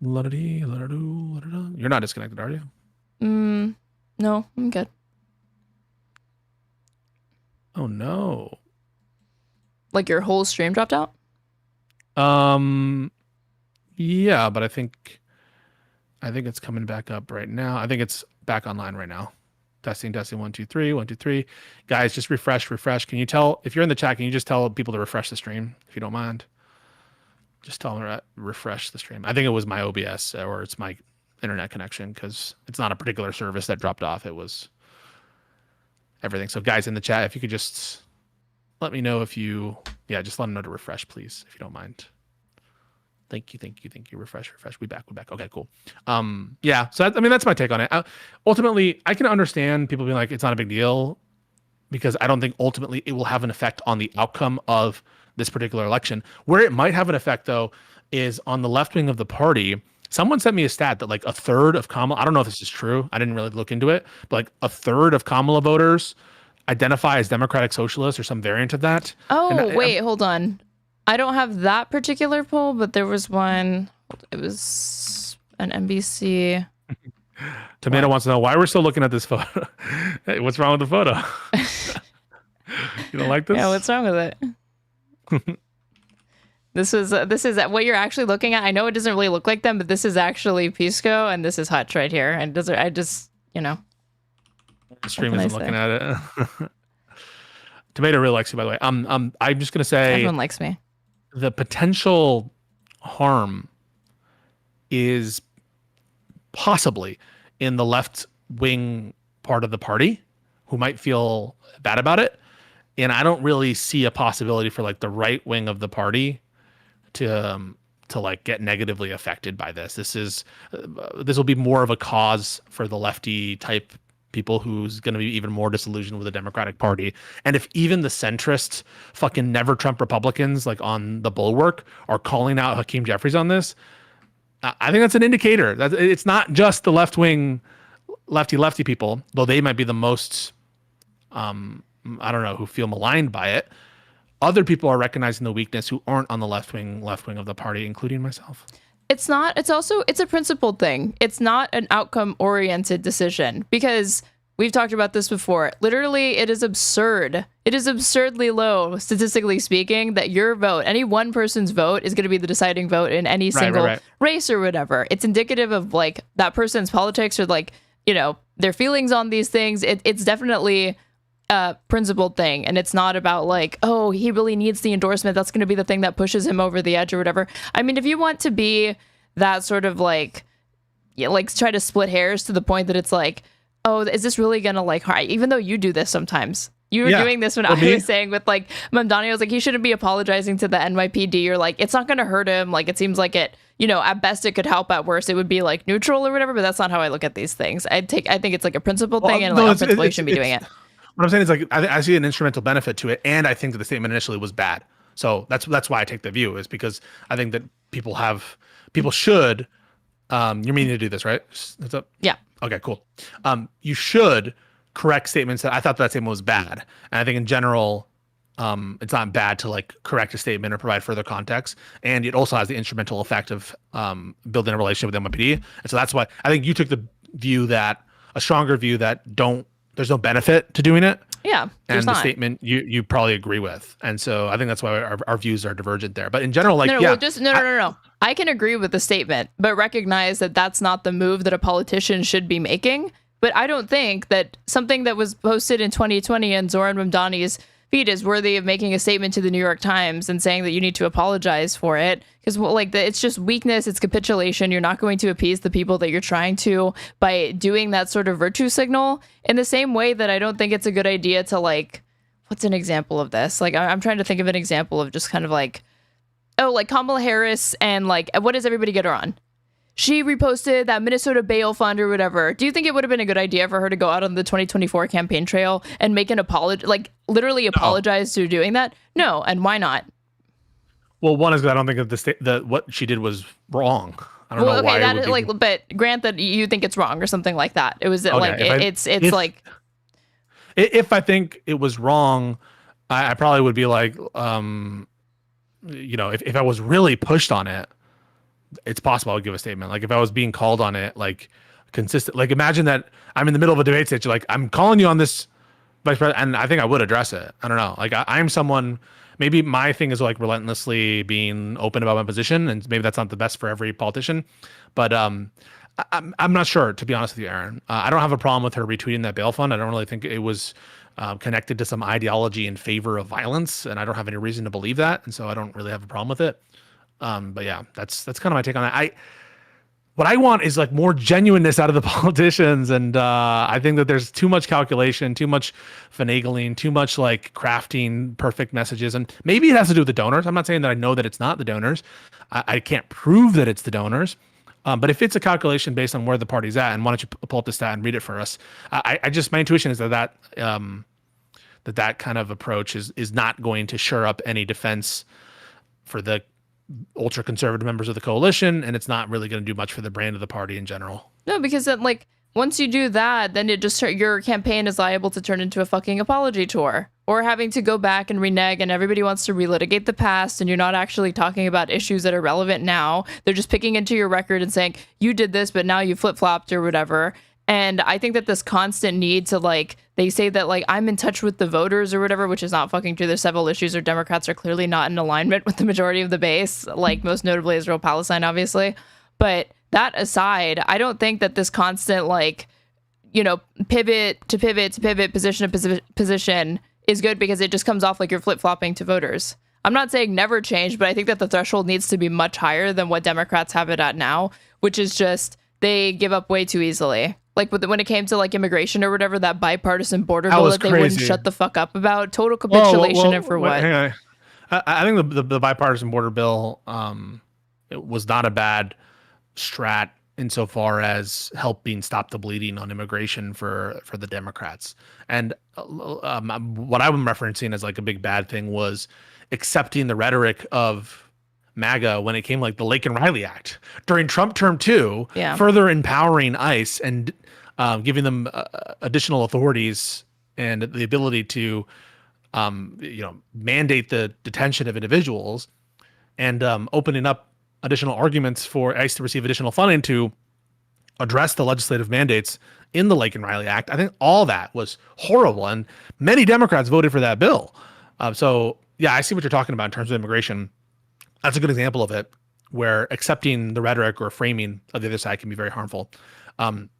You're not disconnected, are you? No, I'm good. Oh no. Like your whole stream dropped out? Yeah, but I think it's coming back up right now. I think it's back online right now. Testing 1 2 3 1 2 3. Guys, just refresh. Can you tell, if you're in the chat, can you just tell people to refresh the stream if you don't mind? Just tell them to refresh the stream. I think it was my OBS or it's my internet connection, because it's not a particular service that dropped off. It was everything. So guys in the chat, if you could just let me know if you, just let them know to refresh, please, if you don't mind. Thank you. Refresh. We're back. Okay, cool. So that's my take on it. Ultimately, I can understand people being like, it's not a big deal, because I don't think ultimately it will have an effect on the outcome of this particular election. Where it might have an effect, though, is on the left wing of the party. Someone sent me a stat that like a third of Kamala, I don't know if this is true, I didn't really look into it, but like a third of Kamala voters identify as Democratic Socialists or some variant of that. Oh, wait, hold on. I don't have that particular poll, but there was one. It was an NBC. Tomato wants to know why we're still looking at this photo. Hey, what's wrong with the photo? You don't like this? Yeah, what's wrong with it? This is what you're actually looking at. I know it doesn't really look like them, but this is actually Pisco, and this is Hutch right here. And the stream isn't looking at it. Tomato really likes you, by the way. I'm just gonna say everyone likes me. The potential harm is possibly in the left wing part of the party, who might feel bad about it, and I don't really see a possibility for like the right wing of the party to like get negatively affected by this. This will be more of a cause for the lefty type people who's going to be even more disillusioned with the Democratic Party. And if even the centrist fucking never Trump Republicans like on the bulwark are calling out Hakeem Jeffries on this, I think that's an indicator that it's not just the left wing lefty people, though they might be the most I don't know, who feel maligned by it. Other people are recognizing the weakness who aren't on the left wing of the party, including myself. It's a principled thing. It's not an outcome oriented decision, because we've talked about this before. Literally, it is absurd. It is absurdly low, statistically speaking, that your vote, any one person's vote, is going to be the deciding vote in any single race or whatever. It's indicative of like that person's politics or like, their feelings on these things. It's definitely a principled thing, and it's not about like, oh, he really needs the endorsement, that's going to be the thing that pushes him over the edge or whatever. I mean, if you want to be that sort of like try to split hairs to the point that it's like, oh, is this really gonna like harm? Even though you do this sometimes. You were doing this when I was saying with like Mamdani, I was like, he shouldn't be apologizing to the NYPD, or like it's not gonna hurt him, like it seems like it, at best it could help, at worst it would be like neutral or whatever. But that's not how I look at these things. I think it's like a principled thing, and like on principle you shouldn't be doing it. What I'm saying is like I see an instrumental benefit to it, and I think that the statement initially was bad. So that's why I take the view, is because I think that people should. You're meaning to do this, right? What's up? Yeah. Okay, cool. You should correct statements that I thought that statement was bad, and I think in general, it's not bad to like correct a statement or provide further context, and it also has the instrumental effect of building a relationship with NYPD. And so that's why I think you took the view that a stronger view that there's no benefit to doing it. Yeah, and the statement you probably agree with, and so I think that's why our views are divergent there. But in general, like no. I can agree with the statement, but recognize that that's not the move that a politician should be making. But I don't think that something that was posted in 2020 in Zohran Mamdani's feed is worthy of making a statement to the New York Times and saying that you need to apologize for it, because it's just weakness, it's capitulation. You're not going to appease the people that you're trying to by doing that sort of virtue signal, in the same way that I don't think it's a good idea to like, what's an example of this? Like I'm trying to think of an example of just kind of like, oh, like Kamala Harris, and like, what does everybody get her on? She reposted that Minnesota bail fund or whatever. Do you think it would have been a good idea for her to go out on the 2024 campaign trail and make an apology, like literally apologize to doing that? No. And why not? Well, one is that I don't think that what she did was wrong. I don't know why. That is like, but grant that you think it's wrong or something like that. It was like, it's like, if I think it was wrong, I probably would be like, if I was really pushed on it, it's possible I would give a statement. Like if I was being called on it, like consistent. Like imagine that I'm in the middle of a debate stage, like I'm calling you on this, vice president, and I think I would address it. I don't know. Like I'm someone. Maybe my thing is like relentlessly being open about my position, and maybe that's not the best for every politician. But I'm not sure, to be honest with you, Aaron. I don't have a problem with her retweeting that bail fund. I don't really think it was connected to some ideology in favor of violence, and I don't have any reason to believe that, and so I don't really have a problem with it. But yeah, that's kind of my take on that. What I want is like more genuineness out of the politicians, and I think that there's too much calculation, too much finagling, too much like crafting perfect messages, and maybe it has to do with the donors. I'm not saying that I know that it's not the donors. I can't prove that it's the donors, but if it's a calculation based on where the party's at, and why don't you pull up the stat and read it for us? I just, my intuition is that kind of approach is not going to shore up any defense for the ultra conservative members of the coalition, and it's not really going to do much for the brand of the party in general. No, because then, like, once you do that, then it just your campaign is liable to turn into a fucking apology tour, or having to go back and renege, and everybody wants to relitigate the past, and you're not actually talking about issues that are relevant now. They're just picking into your record and saying you did this, but now you flip-flopped or whatever. And I think that this constant need to, like, they say that, like, I'm in touch with the voters or whatever, which is not fucking true. There's several issues where Democrats are clearly not in alignment with the majority of the base, like most notably Israel-Palestine, obviously. But that aside, I don't think that this constant, like, you know, pivot to pivot, position to position is good, because it just comes off like you're flip-flopping to voters. I'm not saying never change, but I think that the threshold needs to be much higher than what Democrats have it at now, which is just they give up way too easily. Like when it came to like immigration or whatever, that bipartisan border bill that they wouldn't shut the fuck up about, total capitulation. And for what? Hang on. I think the bipartisan border bill it was not a bad strat insofar as helping stop the bleeding on immigration for the Democrats. And what I'm referencing as like a big bad thing was accepting the rhetoric of MAGA when it came like the Lake and Riley Act during Trump term 2, further empowering ICE and giving them additional authorities and the ability to mandate the detention of individuals, and opening up additional arguments for ICE to receive additional funding to address the legislative mandates in the Lake and Riley Act. I think all that was horrible, and many Democrats voted for that bill. So yeah, I see what you're talking about in terms of immigration. That's a good example of it, where accepting the rhetoric or framing of the other side can be very harmful. No,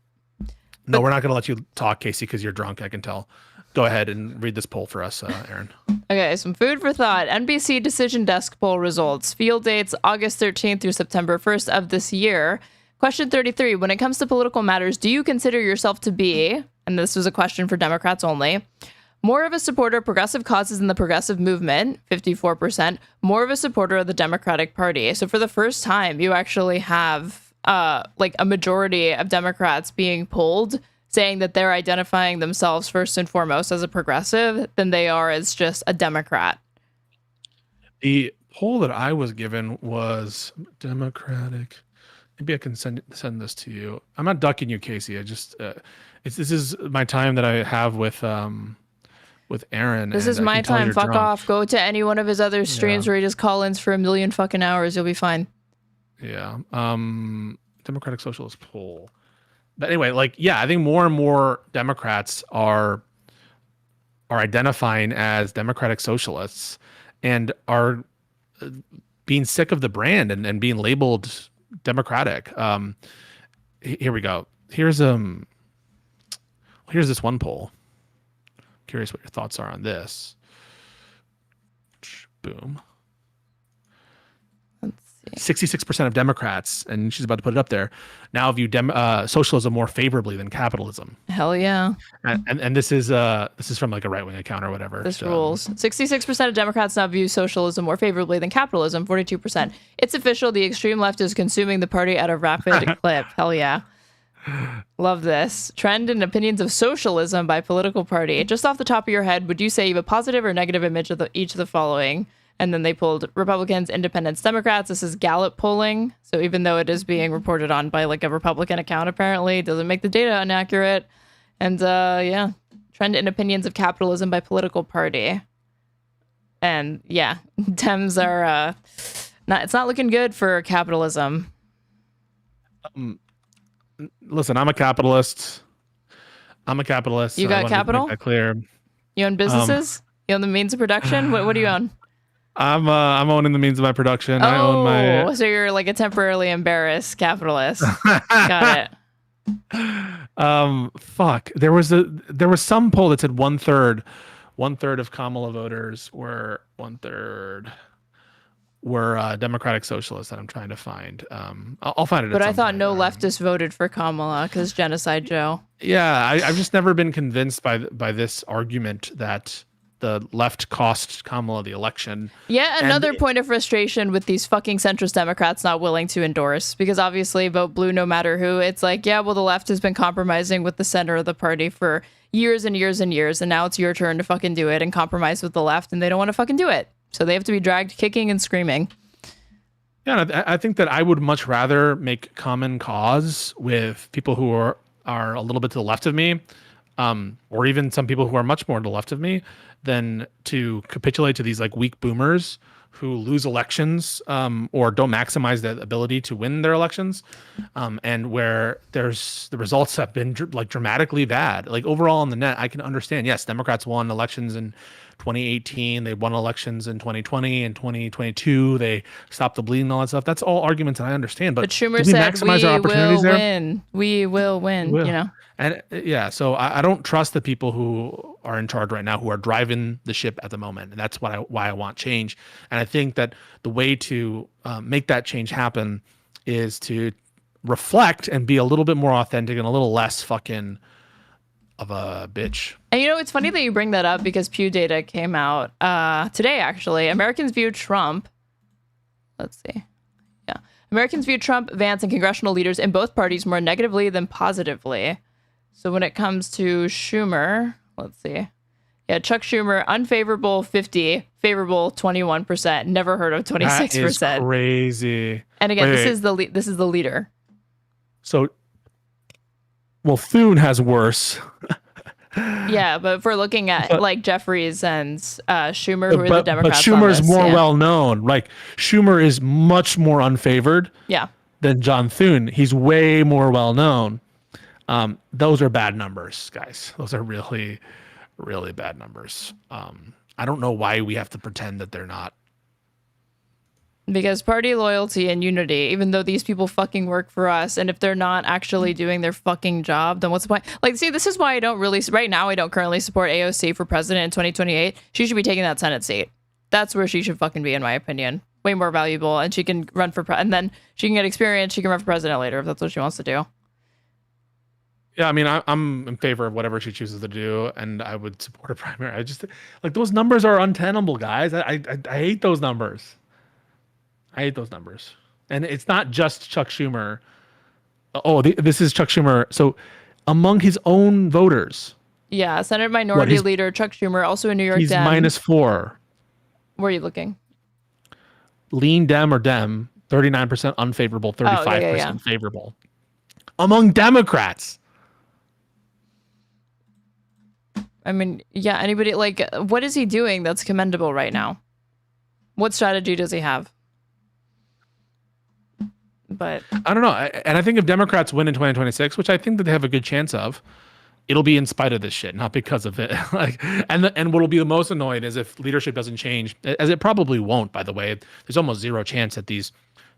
we're not going to let you talk, Casey, because you're drunk, I can tell. Go ahead and read this poll for us, Aaron. Okay, some food for thought. NBC Decision Desk poll results. Field dates August 13th through September 1st of this year. Question 33. When it comes to political matters, do you consider yourself to be, and this was a question for Democrats only, more of a supporter of progressive causes in the progressive movement, 54%, more of a supporter of the Democratic Party? So for the first time, you actually have like a majority of Democrats being polled saying that they're identifying themselves first and foremost as a progressive than they are as just a Democrat. The poll that I was given was Democratic. Maybe I can send this to you. I'm not ducking you, Casey. I just this is my time that I have with Aaron. This is my time. Fuck off. Go to any one of his other streams where he just call-ins for 1 million fucking hours. You'll be fine. Yeah. Democratic Socialist poll. But anyway, like, yeah, I think more and more Democrats are identifying as Democratic Socialists and are being sick of the brand and being labeled Democratic. Here we go. Here's this one poll. Curious what your thoughts are on this. Boom. 66% of Democrats, and she's about to put it up there, now view socialism more favorably than capitalism. Hell yeah. And this is from like a right-wing account or whatever. This rules. 66% of Democrats now view socialism more favorably than capitalism, 42%. It's official. The extreme left is consuming the party at a rapid clip. Hell yeah. Love this. Trend and opinions of socialism by political party. Just off the top of your head, would you say you have a positive or negative image of each of the following? And then they pulled Republicans, Independents, Democrats. This is Gallup polling. So even though it is being reported on by like a Republican account, apparently, it doesn't make the data inaccurate. And yeah, trend and opinions of capitalism by political party. And yeah, Dems are it's not looking good for capitalism. Listen, I'm a capitalist. You got capital? Make that clear. You own businesses? You own the means of production? What do you own? I'm owning the means of my production. I own my. So you're like a temporarily embarrassed capitalist. Got it. Fuck. There was some poll that said one third of Kamala voters were Democratic Socialists that I'm trying to find. I'll find it. But I thought no leftists voted for Kamala because Genocide Joe. Yeah, I've just never been convinced by this argument that the left cost Kamala the election. Yeah, another point of frustration with these fucking centrist Democrats not willing to endorse, because obviously vote blue no matter who. It's like, yeah, well, the left has been compromising with the center of the party for years and years and years, and now it's your turn to fucking do it and compromise with the left, and they don't want to fucking do it. So they have to be dragged kicking and screaming. Yeah, I think that I would much rather make common cause with people who are a little bit to the left of me, or even some people who are much more to the left of me, than to capitulate to these like weak boomers who lose elections or don't maximize the ability to win their elections, and where the results have been like dramatically bad. Like overall on the net, I can understand. Yes, Democrats won elections in 2018. They won elections in 2020 and 2022. They stopped the bleeding and all that stuff. That's all arguments that I understand. But Schumer said, we will win. You know. And yeah, so I don't trust the people who are in charge right now, who are driving the ship at the moment. And that's why I want change. And I think that the way to make that change happen is to reflect and be a little bit more authentic and a little less fucking of a bitch. And you know, it's funny that you bring that up, because Pew data came out today, actually. Americans view Trump. Let's see. Yeah. Americans view Trump, Vance, and congressional leaders in both parties more negatively than positively. So when it comes to Schumer, let's see. Yeah, Chuck Schumer, unfavorable 50, favorable 21%. Never heard of 26%. That is crazy. And again, this is the leader. So, well, Thune has worse. Yeah, but if we're looking at like Jeffries and Schumer, who are the Democrats, but Schumer's more well known. Like Schumer is much more unfavored. Yeah. Than John Thune. He's way more well known. Those are bad numbers, guys. Those are really, really bad numbers. I don't know why we have to pretend that they're not. Because party loyalty and unity, even though these people fucking work for us, and if they're not actually doing their fucking job, then what's the point? Like, see, this is why I don't really, right now, I don't currently support AOC for president in 2028. She should be taking that Senate seat. That's where she should fucking be, in my opinion. Way more valuable, and she can run for, and then she can get experience, she can run for president later if that's what she wants to do. Yeah, I mean, I'm in favor of whatever she chooses to do, and I would support a primary. I just, like, those numbers are untenable, guys. I hate those numbers. I hate those numbers. And it's not just Chuck Schumer. Oh, this is Chuck Schumer. So among his own voters. Yeah, Senate Minority Leader Chuck Schumer, also a New York Dem. He's -4. Where are you looking? Lean Dem or Dem, 39% unfavorable, 35% favorable. Among Democrats. I mean, yeah, anybody, like, what is he doing that's commendable right now? What strategy does he have? But I don't know. And I think if Democrats win in 2026, which I think that they have a good chance of, it'll be in spite of this shit, not because of it. Like, and what'll be the most annoying is if leadership doesn't change, as it probably won't, by the way. There's almost zero chance that these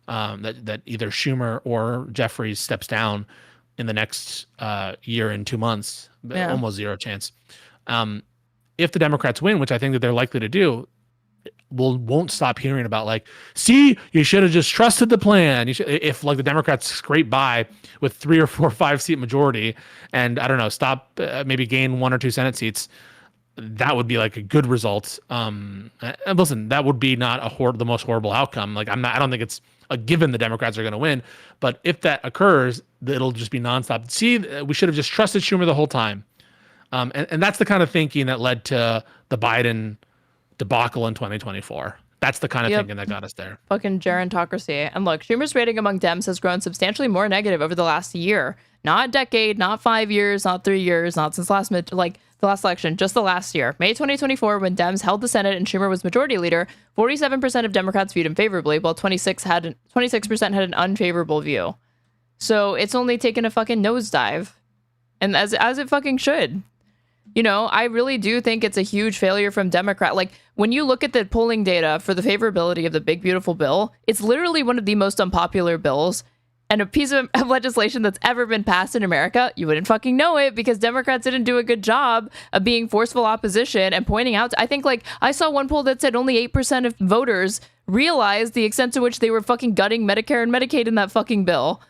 that either Schumer or Jeffries steps down in the next year and 2 months. Yeah. Almost zero chance. If the Democrats win, which I think that they're likely to do, won't stop hearing about, like, see, you should have just trusted the plan. If like the Democrats scrape by with 3 or 4 or 5 seat majority, and I don't know, stop maybe gain 1 or 2 Senate seats, that would be like a good result. And listen, that would be not the most horrible outcome. Like, I don't think it's a given the Democrats are going to win, but if that occurs, it'll just be nonstop. See, we should have just trusted Schumer the whole time. And that's the kind of thinking that led to the Biden debacle in 2024. That's the kind of thinking that got us there. Fucking gerontocracy. And look, Schumer's rating among Dems has grown substantially more negative over the last year. Not a decade, not 5 years, not 3 years, not since the last election, just the last year. May 2024, when Dems held the Senate and Schumer was majority leader, 47% of Democrats viewed him favorably, while 26% had an unfavorable view. So it's only taken a fucking nosedive. And as it fucking should. You know, I really do think it's a huge failure from Democrat. Like, when you look at the polling data for the favorability of the big, beautiful bill, it's literally one of the most unpopular bills and a piece of legislation that's ever been passed in America. You wouldn't fucking know it because Democrats didn't do a good job of being forceful opposition and pointing out. I think, like, I saw one poll that said only 8% of voters realized the extent to which they were fucking gutting Medicare and Medicaid in that fucking bill.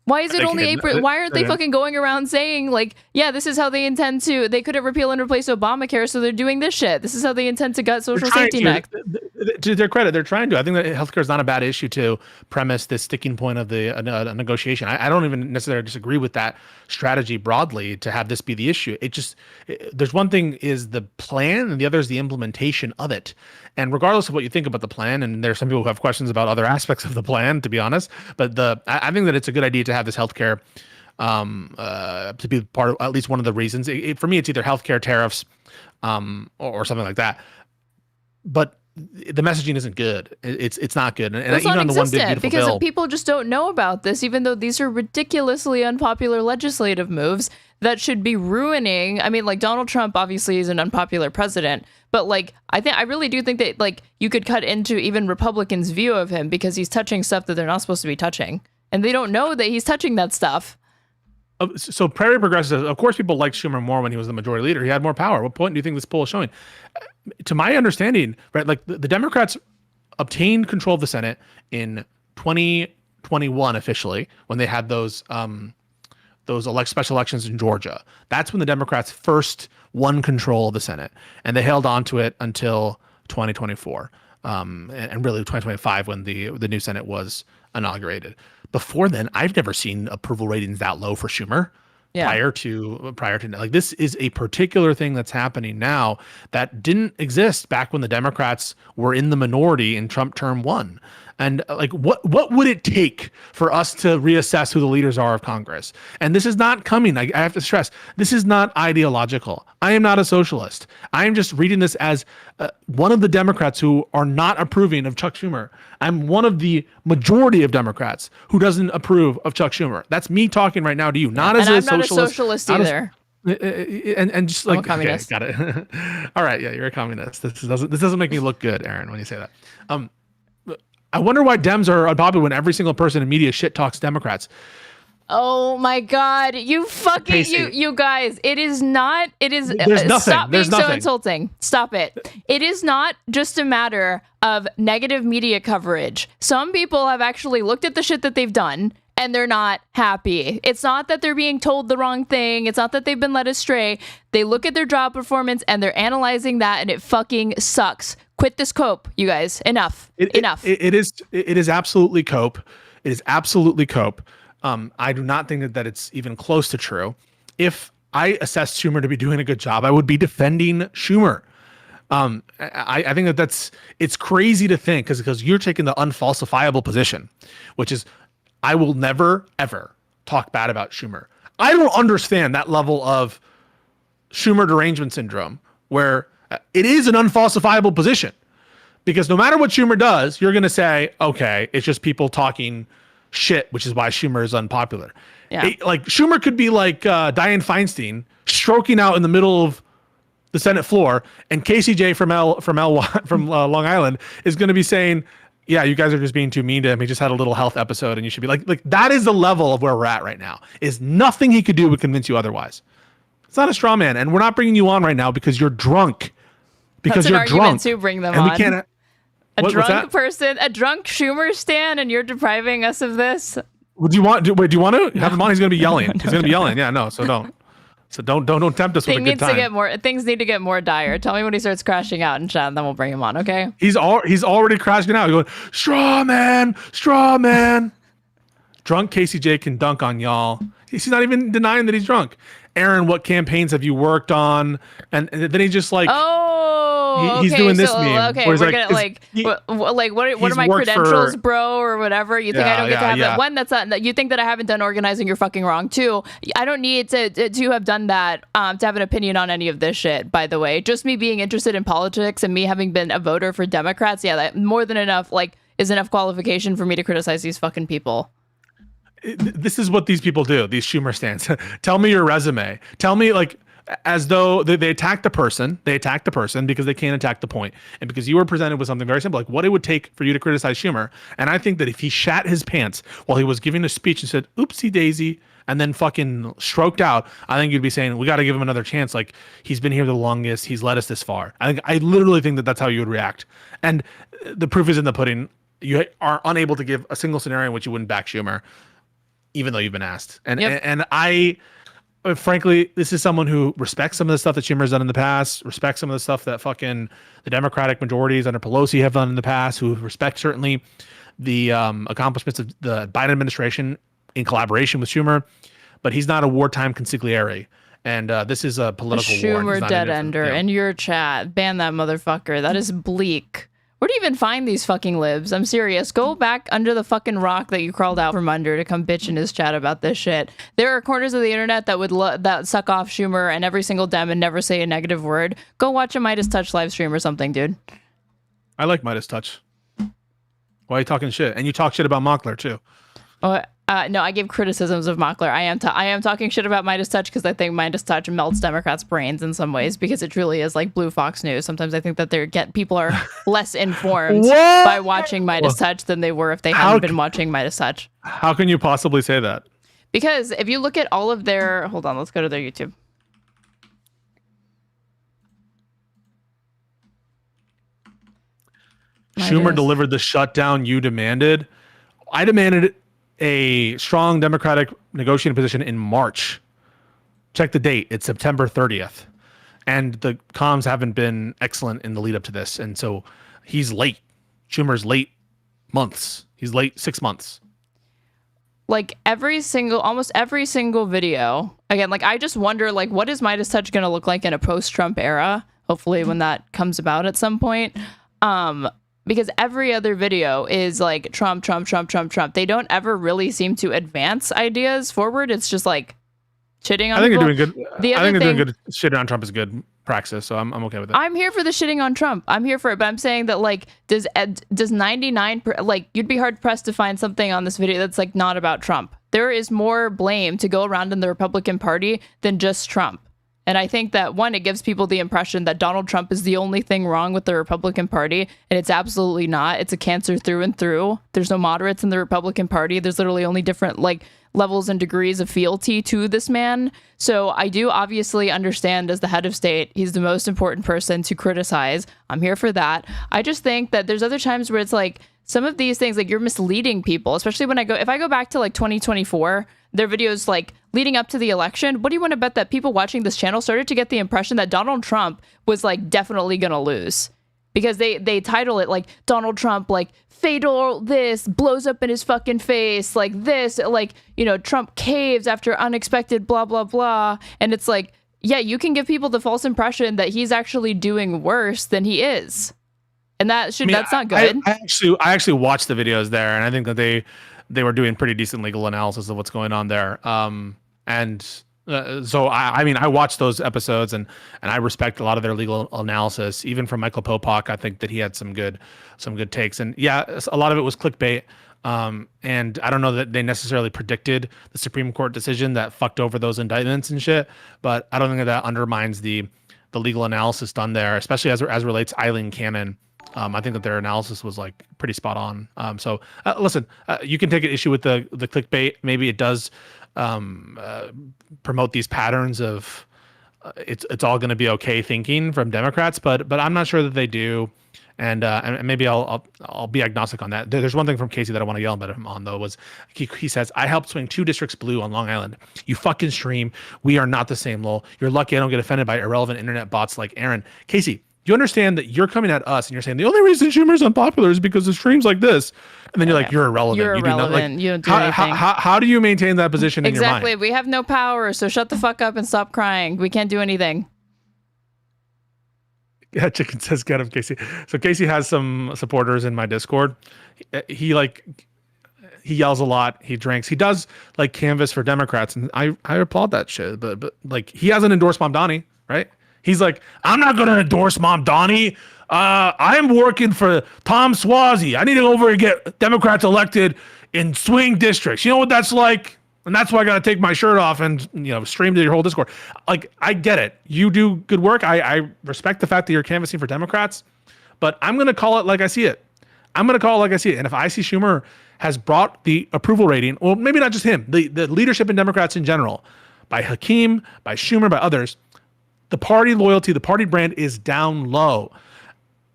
Why is it only 8%? Why aren't they fucking going around saying, like, yeah, this is how they intend to, they couldn't repeal and replace Obamacare, so they're doing this shit. This is how they intend to gut social safety net. To their credit, they're trying to. I think that healthcare is not a bad issue to premise this sticking point of the negotiation. I don't even necessarily disagree with that strategy broadly to have this be the issue. There's one thing is the plan and the other is the implementation of it. And regardless of what you think about the plan, and there's some people who have questions about other aspects of the plan, to be honest, but I think that it's a good idea to have this healthcare to be part of at least one of the reasons. For me, it's either healthcare tariffs or something like that. But the messaging isn't good. It's not good. And it's even on the one big beautiful because bill, people just don't know about this, even though these are ridiculously unpopular legislative moves that should be ruining. I mean, like, Donald Trump obviously is an unpopular president, but like, I really do think that, like, you could cut into even Republicans' view of him because he's touching stuff that they're not supposed to be touching, and they don't know that he's touching that stuff. So prairie progressives, of course, people liked Schumer more when he was the majority leader. He had more power. What point do you think this poll is showing? To my understanding, right, like the Democrats obtained control of the Senate in 2021 officially when they had those special elections in Georgia. That's when the Democrats first won control of the Senate, and they held on to it until 2024, and really 2025 when the new Senate was inaugurated. Before then, I've never seen approval ratings that low for Schumer. Yeah. Prior to like, this is a particular thing that's happening now that didn't exist back when the Democrats were in the minority in Trump term 1. And like, what would it take for us to reassess who the leaders are of Congress? And this is not coming. I have to stress, this is not ideological. I am not a socialist. I am just reading this as one of the Democrats who are not approving of Chuck Schumer. I'm one of the majority of Democrats who doesn't approve of Chuck Schumer. That's me talking right now to you, not as a socialist. I'm not a socialist either. And just like, I'm a communist. Okay, got it. All right, yeah, you're a communist. This doesn't make me look good, Aaron, when you say that. I wonder why Dems are unpopular when every single person in media shit talks Democrats. Oh my God, you fucking, you guys, it is not, it is, there's nothing. Stop being so insulting. Stop it. It is not just a matter of negative media coverage. Some people have actually looked at the shit that they've done and they're not happy. It's not that they're being told the wrong thing. It's not that they've been led astray. They look at their job performance and they're analyzing that and it fucking sucks. Quit this cope, you guys. Enough. Enough. It is absolutely cope. It is absolutely cope. I do not think that it's even close to true. If I assessed Schumer to be doing a good job, I would be defending Schumer. I think it's crazy to think because you're taking the unfalsifiable position, which is I will never, ever talk bad about Schumer. I don't understand that level of Schumer derangement syndrome where it is an unfalsifiable position because no matter what Schumer does, you're going to say, okay, it's just people talking shit, which is why Schumer is unpopular. Yeah. Like Schumer could be like Dianne Feinstein stroking out in the middle of the Senate floor, and KCJ from Long Island is going to be saying, yeah, you guys are just being too mean to him. He just had a little health episode, and you should be like that is the level of where we're at right now. Is nothing he could do would convince you otherwise. It's not a straw man, and we're not bringing you on right now because you're drunk. Because you're drunk. To bring them and on. We can't. A drunk person, a drunk Schumer stan, and you're depriving us of this. Well, do you want to have him on? He's going to be yelling. He's going to be yelling. Yeah, no. So don't. So don't tempt us with a good time. Things need to get more dire. Tell me when he starts crashing out in chat, and then we'll bring him on. Okay. He's already crashing out. He's going straw man. Drunk KCJ can dunk on y'all. He's not even denying that he's drunk. Aaron, what campaigns have you worked on? And then he's just like, he's doing this meme. Okay, we're gonna what are my credentials, bro, or whatever? You think I don't get to have that? One, that's not. You think that I haven't done organizing? You're fucking wrong. Two, I don't need to have done that to have an opinion on any of this shit. By the way, just me being interested in politics and me having been a voter for Democrats, that more than enough is enough qualification for me to criticize these fucking people. this is what these people do. These Schumer stands. Tell me your resume. Tell me like as though they attack the person. They attack the person because they can't attack the point. And because you were presented with something very simple, like what it would take for you to criticize Schumer. And I think that if he shat his pants while he was giving a speech and said, oopsie daisy, and then fucking stroked out, I think you'd be saying, we got to give him another chance. Like he's been here the longest. He's led us this far. I literally think that that's how you would react. And the proof is in the pudding. You are unable to give a single scenario in which you wouldn't back Schumer, even though you've been asked. And I, frankly, this is someone who respects some of the stuff that Schumer's done in the past, respects some of the stuff that fucking the Democratic majorities under Pelosi have done in the past, who respect certainly the accomplishments of the Biden administration in collaboration with Schumer, but he's not a wartime consigliere. And this is a political war. Schumer dead ender in your chat. Ban that motherfucker. That is bleak. Where do you even find these fucking libs? I'm serious. Go back under the fucking rock that you crawled out from under to come bitch in his chat about this shit. There are corners of the internet that would that suck off Schumer and every single Dem and never say a negative word. Go watch a MeidasTouch live stream or something, dude. I like MeidasTouch. Why are you talking shit? And you talk shit about Mockler too. No, I give criticisms of Mockler. I am talking shit about MeidasTouch because I think MeidasTouch melts Democrats' brains in some ways because it truly is like blue Fox News. Sometimes I think that people are less informed by watching MeidasTouch than they were if they hadn't been watching MeidasTouch. How can you possibly say that? Because if you look at all of their, hold on, let's go to their YouTube. Schumer delivered the shutdown you demanded. I demanded a strong Democratic negotiating position in March. Check the date. It's September 30th. And the comms haven't been excellent in the lead up to this. And so he's late. Schumer's late months. He's late 6 months. Like almost every single video. Again, like I just wonder, like, what is MeidasTouch going to look like in a post-Trump era? Hopefully when that comes about at some point. Because every other video is like Trump, Trump, Trump, Trump, Trump. They don't ever really seem to advance ideas forward. It's just like shitting on people. I think they're doing good. I think they're doing good. Shitting on Trump is good praxis, so I'm okay with it. I'm here for the shitting on Trump. I'm here for it, but I'm saying that like does 99 like you'd be hard pressed to find something on this video that's like not about Trump. There is more blame to go around in the Republican Party than just Trump. And I think that, one, it gives people the impression that Donald Trump is the only thing wrong with the Republican Party, and it's absolutely not. It's a cancer through and through. There's no moderates in the Republican Party. There's literally only different like levels and degrees of fealty to this man. So I do obviously understand as the head of state, he's the most important person to criticize. I'm here for that. I just think that there's other times where it's like some of these things, like you're misleading people, especially if I go back to like 2024, their videos like leading up to the election. What do you want to bet that people watching this channel started to get the impression that Donald Trump was like definitely going to lose? Because they title it like Donald Trump, like fatal this, blows up in his fucking face, like this, like, you know, Trump caves after unexpected blah, blah, blah. And it's like, yeah, you can give people the false impression that he's actually doing worse than he is. And that's not good. I actually watched the videos there, and I think that they were doing pretty decent legal analysis of what's going on there. So I watched those episodes and I respect a lot of their legal analysis, even from Michael Popak. I think that he had some good takes, and yeah, a lot of it was clickbait. And I don't know that they necessarily predicted the Supreme Court decision that fucked over those indictments and shit, but I don't think that undermines the legal analysis done there, especially as relates Eileen Cannon. I think that their analysis was like pretty spot on. So listen, you can take an issue with the clickbait. Maybe it does promote these patterns of it's all going to be okay thinking from Democrats, but I'm not sure that they do. And maybe I'll be agnostic on that. There's one thing from Casey that I want to yell at him on though, was he says, I helped swing 2 districts blue on Long Island. You fucking stream. We are not the same, lol. You're lucky I don't get offended by irrelevant internet bots like Aaron. Casey, you understand that you're coming at us and you're saying the only reason Schumer's unpopular is because of streams like this, and then you're like, you're irrelevant. You're irrelevant. You don't do anything. How do you maintain that position in your mind? Exactly. We have no power, so shut the fuck up and stop crying. We can't do anything. Yeah, Chicken says get him, Casey. So Casey has some supporters in my Discord. He yells a lot. He drinks. He does like canvas for Democrats, and I applaud that shit. But like he hasn't endorsed Mamdani, right? He's like, I'm not going to endorse Mamdani. I'm working for Tom Suozzi. I need to go over and get Democrats elected in swing districts. You know what that's like? And that's why I got to take my shirt off and, stream to your whole Discord. Like, I get it. You do good work. I respect the fact that you're canvassing for Democrats, but I'm going to call it like I see it. And if I see Schumer has brought the approval rating, well, maybe not just him, the leadership in Democrats in general, by Hakeem, by Schumer, by others, the party loyalty, the party brand is down low.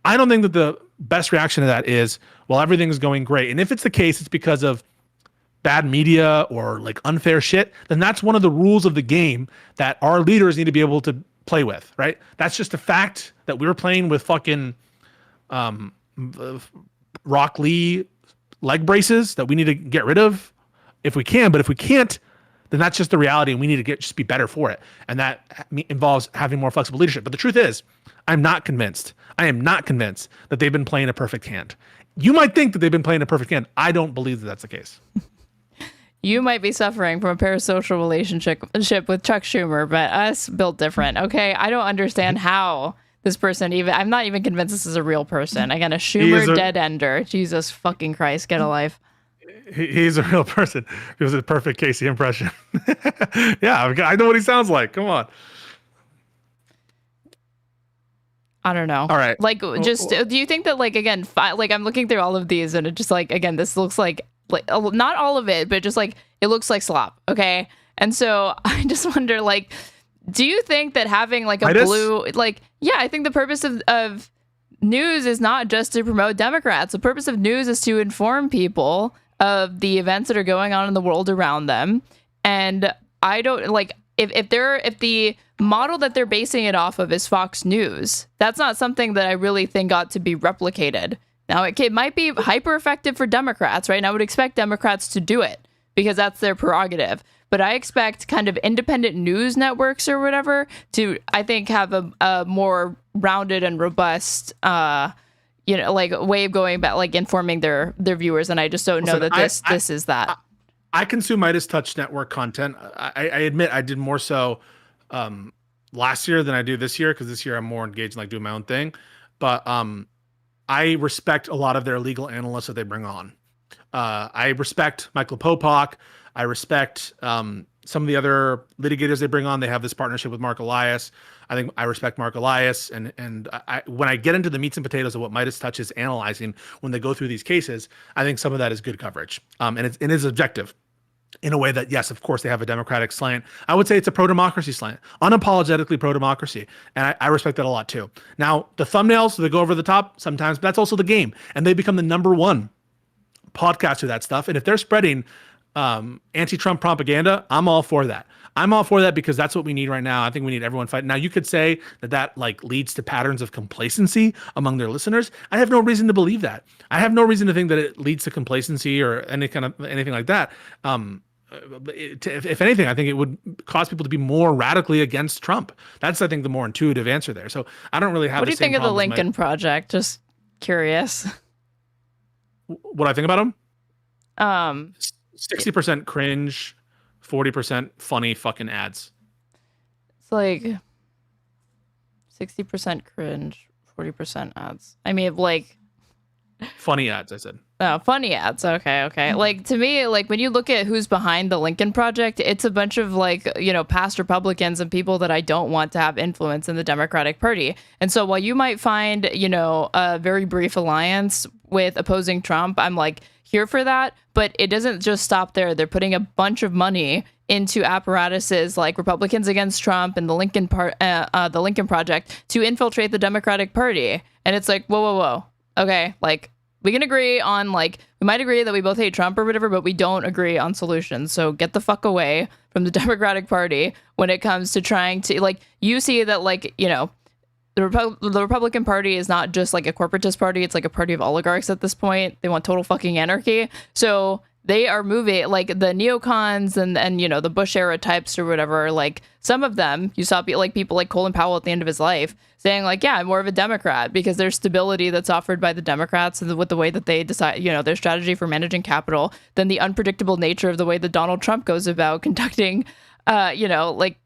I don't think that the best reaction to that is, well, everything's going great. And if it's the case, it's because of bad media or like unfair shit, then that's one of the rules of the game that our leaders need to be able to play with, right? That's just a fact that we're playing with fucking Rock Lee leg braces that we need to get rid of if we can. But if we can't, then that's just the reality, and we need to just be better for it. And that involves having more flexible leadership. But the truth is, I am not convinced that they've been playing a perfect hand. You might think that they've been playing a perfect hand. I don't believe that that's the case. You might be suffering from a parasocial relationship with Chuck Schumer, but us built different. Okay, I don't understand how this person I'm not even convinced this is a real person. Again, a Schumer dead ender. Jesus fucking Christ, get a life. He's a real person. He was a perfect Casey impression. Yeah, I know what he sounds like. Come on. I don't know. All right. Like, just do you think that, like, again, like, I'm looking through all of these and it just, like, again, this looks like not all of it, but just like it looks like slop. Okay. And so I just wonder, like, do you think that having like a blue, like, yeah, I think the purpose of news is not just to promote Democrats. The purpose of news is to inform people of the events that are going on in the world around them. And I don't like if the model that they're basing it off of is Fox News, that's not something that I really think ought to be replicated. Now, it might be hyper effective for Democrats, right? And I would expect Democrats to do it because that's their prerogative. But I expect kind of independent news networks or whatever to, I think, have a more rounded and robust, like way of going about like informing their viewers. And I just don't know that this is that. I consume MeidasTouch network content. I admit I did more so last year than I do this year, because this year I'm more engaged in like doing my own thing. But I respect a lot of their legal analysts that they bring on. I respect Michael Popak. I respect some of the other litigators they bring on. They have this partnership with Mark Elias. I think I respect Mark Elias. And when I get into the meats and potatoes of what MeidasTouch is analyzing when they go through these cases, I think some of that is good coverage. And it is objective in a way that, yes, of course, they have a Democratic slant. I would say it's a pro-democracy slant, unapologetically pro-democracy. And I respect that a lot, too. Now, the thumbnails, they go over the top sometimes, but that's also the game. And they become the number one podcast of that stuff. And if they're spreading anti-Trump propaganda, I'm all for that. I'm all for that because that's what we need right now. I think we need everyone fighting. Now, you could say that like leads to patterns of complacency among their listeners. I have no reason to believe that. I have no reason to think that it leads to complacency or anything like that. If anything, I think it would cause people to be more radically against Trump. That's, I think, the more intuitive answer there. So I don't really have. What do you think of the Lincoln Project? Just curious. What I think about them? 60% cringe, 40% funny fucking ads. It's like 60% cringe, 40% ads. I mean, like funny ads, I said. Oh, funny ads. Okay. Like, to me, like, when you look at who's behind the Lincoln Project, it's a bunch of, like, past Republicans and people that I don't want to have influence in the Democratic Party. And so while you might find, a very brief alliance with opposing Trump, I'm like here for that. But it doesn't just stop there. They're putting a bunch of money into apparatuses like Republicans Against Trump and the Lincoln Project to infiltrate the Democratic Party. And it's like, whoa. Okay, like, we can agree on, like, we might agree that we both hate Trump or whatever, but we don't agree on solutions. So get the fuck away from the Democratic Party when it comes to trying to, like, you see that, like, the Republican Party is not just like a corporatist party. It's like a party of oligarchs at this point. They want total fucking anarchy. So they are moving, like, the neocons and the Bush era types or whatever. Like, some of them, you saw people like Colin Powell at the end of his life saying, like, yeah, I'm more of a Democrat because there's stability that's offered by the Democrats and with the way that they decide, their strategy for managing capital, than the unpredictable nature of the way that Donald Trump goes about conducting, like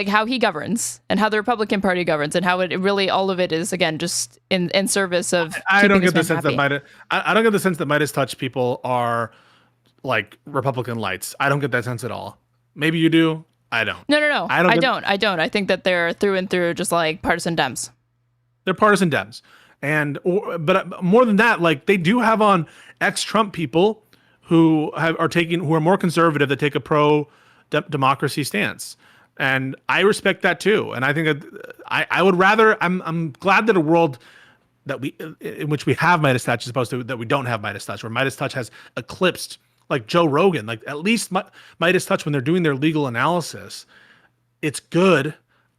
how he governs and how the Republican Party governs and how it really, all of it is, again, just in service of. I don't get the sense that I don't get the sense that MeidasTouch people are like Republican lights. I don't get that sense at all. Maybe you do. I don't. No. I don't. I think that they're through and through just like partisan Dems. They're partisan Dems. But more than that, like they do have on ex-Trump people who are more conservative, that take a pro-democracy stance. And I respect that too. And I think that I would rather, I'm glad that a world that in which we have MeidasTouch as opposed to that we don't have MeidasTouch, where MeidasTouch has eclipsed like Joe Rogan. Like at least MeidasTouch, when they're doing their legal analysis, it's good.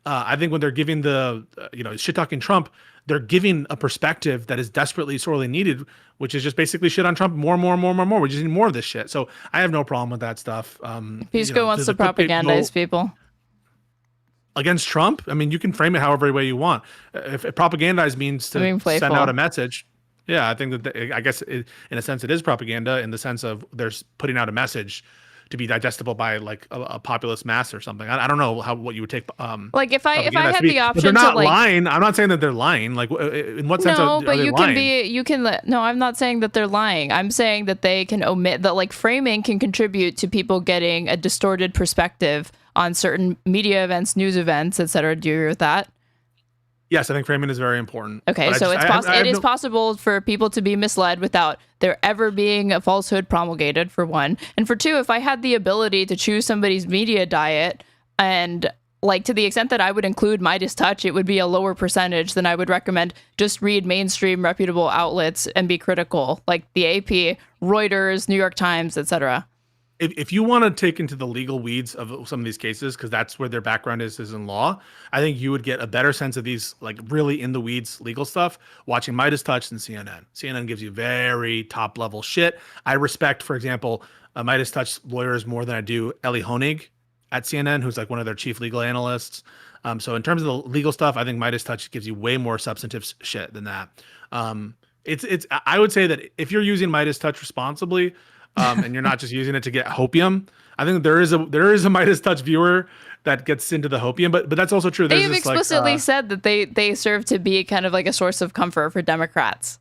I think when they're giving the shit talking Trump, they're giving a perspective that is desperately, sorely needed, which is just basically shit on Trump more. We just need more of this shit. So I have no problem with that stuff. Pisco wants to propagandize people against Trump. I mean, you can frame it however way you want. If propagandize means to send out a message, yeah, I think that I guess in a sense it is propaganda, in the sense of there's putting out a message to be digestible by like a populist mass or something. I don't know what you would take. Like if I had the option, they're not to, like, lying. I'm not saying that they're lying. Like in what sense? No, but you No, I'm not saying that they're lying. I'm saying that they can omit that. Like framing can contribute to people getting a distorted perspective on certain media events, news events, etc. Do you agree with that? Yes, I think framing is very important. Okay, so it is possible for people to be misled without there ever being a falsehood promulgated, for one. And for two, if I had the ability to choose somebody's media diet, and like to the extent that I would include MeidasTouch, it would be a lower percentage than I would recommend just read mainstream reputable outlets and be critical, like the AP, Reuters, New York Times, etc. If you want to take into the legal weeds of some of these cases, because that's where their background is in law, I think you would get a better sense of these like really in the weeds legal stuff watching MeidasTouch than CNN. CNN gives you very top level shit. I respect, for example, MeidasTouch lawyers more than I do Ellie Honig at CNN, who's like one of their chief legal analysts. So in terms of the legal stuff, I think MeidasTouch gives you way more substantive shit than that. I would say that if you're using MeidasTouch responsibly, and you're not just using it to get hopium, I think there is a MeidasTouch viewer that gets into the hopium, but that's also true. They've explicitly said that they serve to be kind of like a source of comfort for Democrats.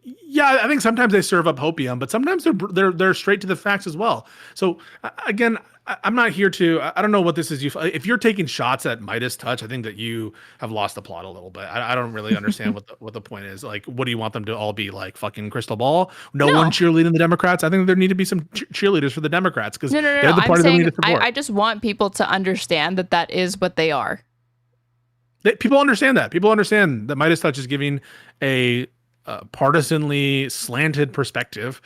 Yeah, I think sometimes they serve up hopium, but sometimes they're straight to the facts as well. So again, I'm not here to. I don't know what this is. If you're taking shots at MeidasTouch, I think that you have lost the plot a little bit. I don't really understand what the point is. Like, what do you want them to all be like? Fucking crystal ball? No one cheerleading the Democrats. I think there need to be some cheerleaders for the Democrats, because they're the party that we need to support. I just want people to understand that is what they are. People understand that. People understand that MeidasTouch is giving a partisanly slanted perspective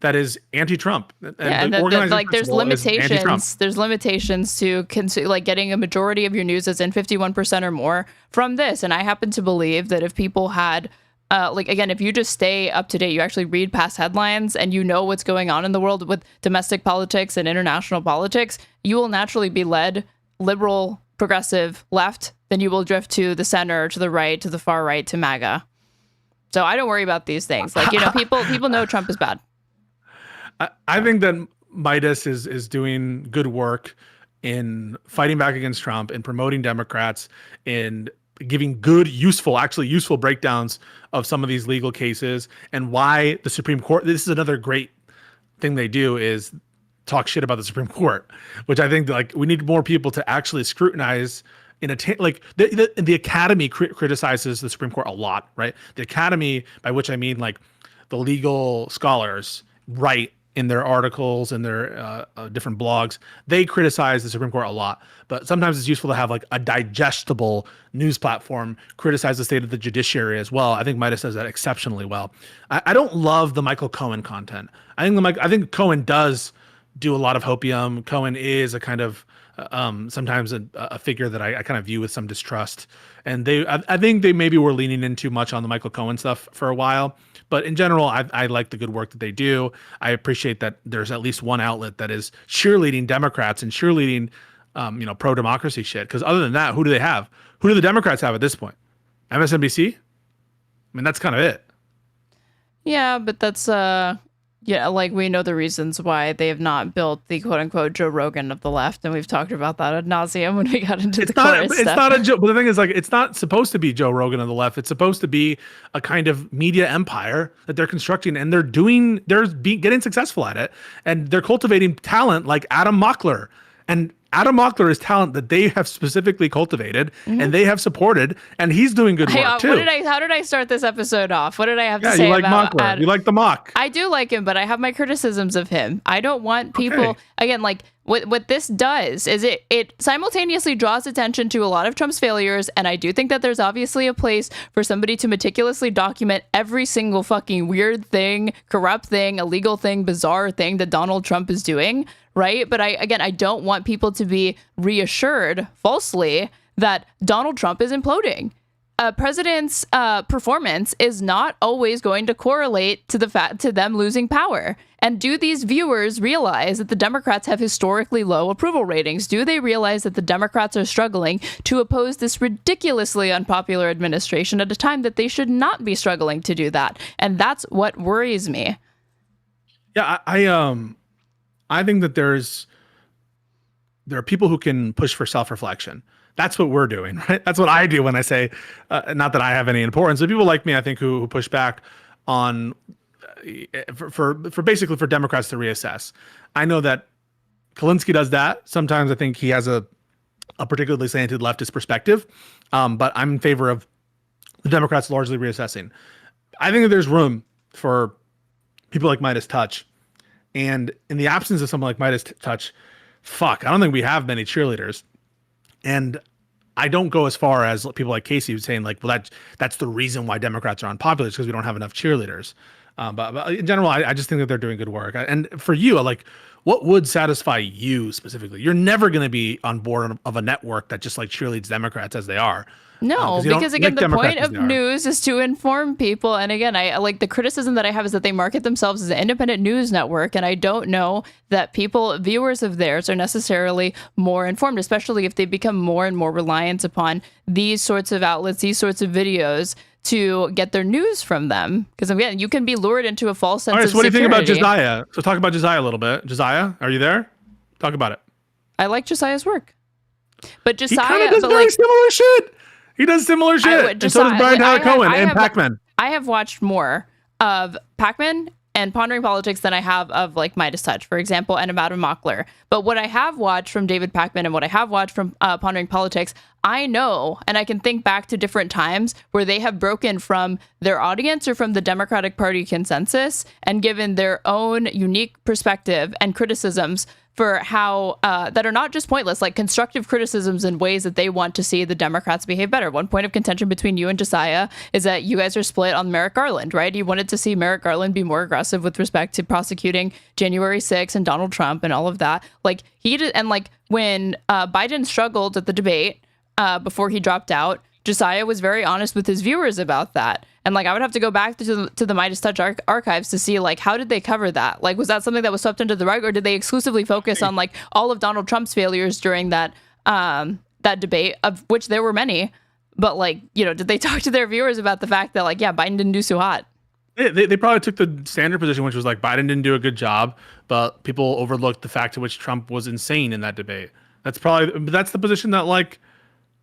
that is anti-Trump. And like there's limitations. There's limitations to like getting a majority of your news as in 51% or more from this. And I happen to believe that if people had like, again, if you just stay up to date, you actually read past headlines and you know what's going on in the world with domestic politics and international politics, you will naturally be led liberal, progressive, left, then you will drift to the center, to the right, to the far right, to MAGA. So I don't worry about these things. Like, people know Trump is bad. I think that Meidas is doing good work in fighting back against Trump and promoting Democrats and giving good, useful breakdowns of some of these legal cases and why the Supreme Court. This is another great thing they do, is talk shit about the Supreme Court, which I think like we need more people to actually scrutinize. Like the Academy criticizes the Supreme Court a lot, right? The Academy, by which I mean like the legal scholars, write in their articles and their different blogs, they criticize the Supreme Court a lot. But sometimes it's useful to have like a digestible news platform criticize the state of the judiciary as well. I think Meidas does that exceptionally well. I don't love the Michael Cohen content. I think Cohen does do a lot of hopium. Cohen is a kind of sometimes a figure that I kind of view with some distrust. And I think they maybe were leaning in too much on the Michael Cohen stuff for a while. But in general, I like the good work that they do. I appreciate that there's at least one outlet that is cheerleading Democrats and cheerleading, pro-democracy shit. Because other than that, who do they have? Who do the Democrats have at this point? MSNBC? I mean, that's kind of it. Yeah, but that's Yeah, like we know the reasons why they have not built the quote unquote Joe Rogan of the left, and we've talked about that ad nauseum when we got into the chorus It's stuff. not a joke, but the thing is, like, it's not supposed to be Joe Rogan of the left. It's supposed to be a kind of media empire that they're constructing, and they're getting successful at it, and they're cultivating talent like Adam Mockler. And Adam Mockler is talent that they have specifically cultivated and they have supported, and he's doing good work too. How did I start this episode off? What did I have to say you like about Mockler? You like the mock? I do like him, but I have my criticisms of him. I don't want people again, like what this does is it simultaneously draws attention to a lot of Trump's failures, and I do think that there's obviously a place for somebody to meticulously document every single fucking weird thing, corrupt thing, illegal thing, bizarre thing that Donald Trump is doing, right? But I don't want people to be reassured falsely that Donald Trump is imploding. A president's performance is not always going to correlate to them losing power. And do these viewers realize that the Democrats have historically low approval ratings? Do they realize that the Democrats are struggling to oppose this ridiculously unpopular administration at a time that they should not be struggling to do that? And that's what worries me. Yeah, I think that there are people who can push for self-reflection. That's what we're doing, right? That's what I do when I say, not that I have any importance, but people like me, I think, who push back on for basically for Democrats to reassess. I know that Kalinske does that. Sometimes I think he has a particularly slanted leftist perspective, but I'm in favor of the Democrats largely reassessing. I think that there's room for people like MeidasTouch. And in the absence of someone like MeidasTouch, I don't think we have many cheerleaders. And I don't go as far as people like Casey who's saying, like, well, that's the reason why Democrats are unpopular, because we don't have enough cheerleaders. But in general, I just think that they're doing good work. And for you, like, what would satisfy you specifically? You're never going to be on board of a network that just like cheerleads Democrats as they are. No, because again, the point of news is to inform people. And again, I like the criticism that I have is that they market themselves as an independent news network. And I don't know that viewers of theirs are necessarily more informed, especially if they become more and more reliant upon these sorts of outlets, these sorts of videos to get their news from them. Because again, you can be lured into a false sense of security. So what do you think about Josiah? So talk about Josiah a little bit. Josiah, are you there? Talk about it. I like Josiah's work. But Josiah... He kind of does very similar shit. He does similar shit. And so does Brian Tyler Cohen and Pakman. I have watched more of Pakman and Pondering Politics than I have of like MeidasTouch, for example, and about a Mockler. But what I have watched from David Pakman and what I have watched from Pondering Politics, I know, and I can think back to different times where they have broken from their audience or from the Democratic Party consensus and given their own unique perspective and criticisms for how that are not just pointless, like constructive criticisms in ways that they want to see the Democrats behave better. One point of contention between you and Josiah is that you guys are split on Merrick Garland, right? You wanted to see Merrick Garland be more aggressive with respect to prosecuting January 6th and Donald Trump and all of that. Like he did, and like when Biden struggled at the debate before he dropped out, Josiah was very honest with his viewers about that. And like I would have to go back to the MeidasTouch archives to see like how did they cover that? Like was that something that was swept under the rug, or did they exclusively focus on like all of Donald Trump's failures during that that debate, of which there were many? But like, you know, did they talk to their viewers about the fact that like, yeah, Biden didn't do so hot? They probably took the standard position, which was like Biden didn't do a good job, but people overlooked the fact to which Trump was insane in that debate. That's the position that like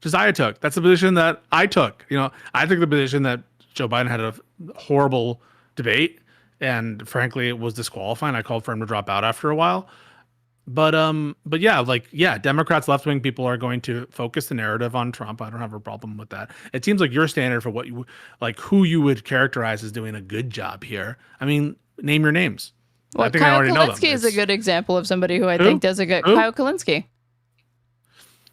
Josiah took. That's the position that I took. You know, I took the position that Joe Biden had a horrible debate, and frankly, it was disqualifying. I called for him to drop out after a while. But yeah, Democrats, left-wing people are going to focus the narrative on Trump. I don't have a problem with that. It seems like your standard for what you like, who you would characterize as doing a good job here. I mean, name your names. Well, I think Kyle I already know them. Kalinske is a good example of somebody who I think does a good. Kyle Kalinske.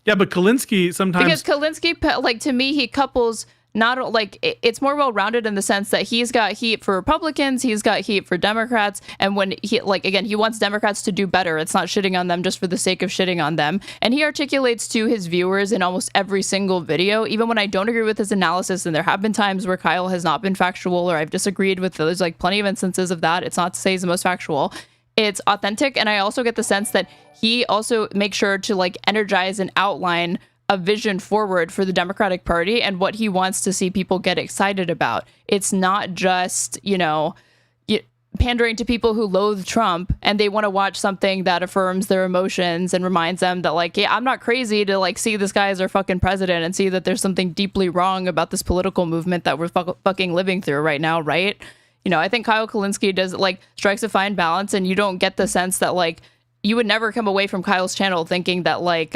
Yeah, but Kalinske sometimes, because Kalinske, like to me, he couples not like it's more well-rounded in the sense that he's got heat for Republicans, he's got heat for Democrats, and when he like again he wants Democrats to do better. It's not shitting on them just for the sake of shitting on them, and he articulates to his viewers in almost every single video, even when I don't agree with his analysis. And there have been times where Kyle has not been factual, or I've disagreed with. There's like plenty of instances of that. It's not to say he's the most factual. It's authentic, and I also get the sense that he also makes sure to like energize and outline a vision forward for the Democratic Party and what he wants to see people get excited about. It's not just, you know, pandering to people who loathe Trump and they want to watch something that affirms their emotions and reminds them that like, yeah, I'm not crazy to like see this guy as our fucking president and see that there's something deeply wrong about this political movement that we're fucking living through right now, right? You know, I think Kyle Kalinske does like strikes a fine balance, and you don't get the sense that like you would never come away from Kyle's channel thinking that like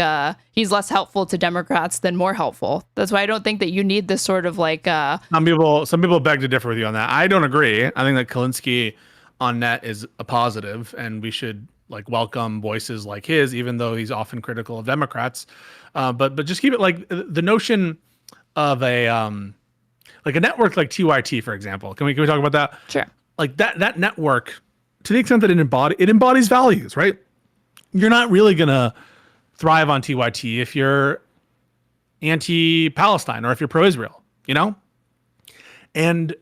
he's less helpful to Democrats than more helpful. That's why I don't think that you need this sort of like some people beg to differ with you on that. I don't agree. I think that Kalinske on net is a positive, and we should like welcome voices like his, even though he's often critical of Democrats. But just keep it like the notion of a like a network like TYT, for example. Can we talk about that? Sure. Like that network, to the extent that it embodies values, right? You're not really gonna thrive on TYT if you're anti-Palestine or if you're pro-Israel, you know? And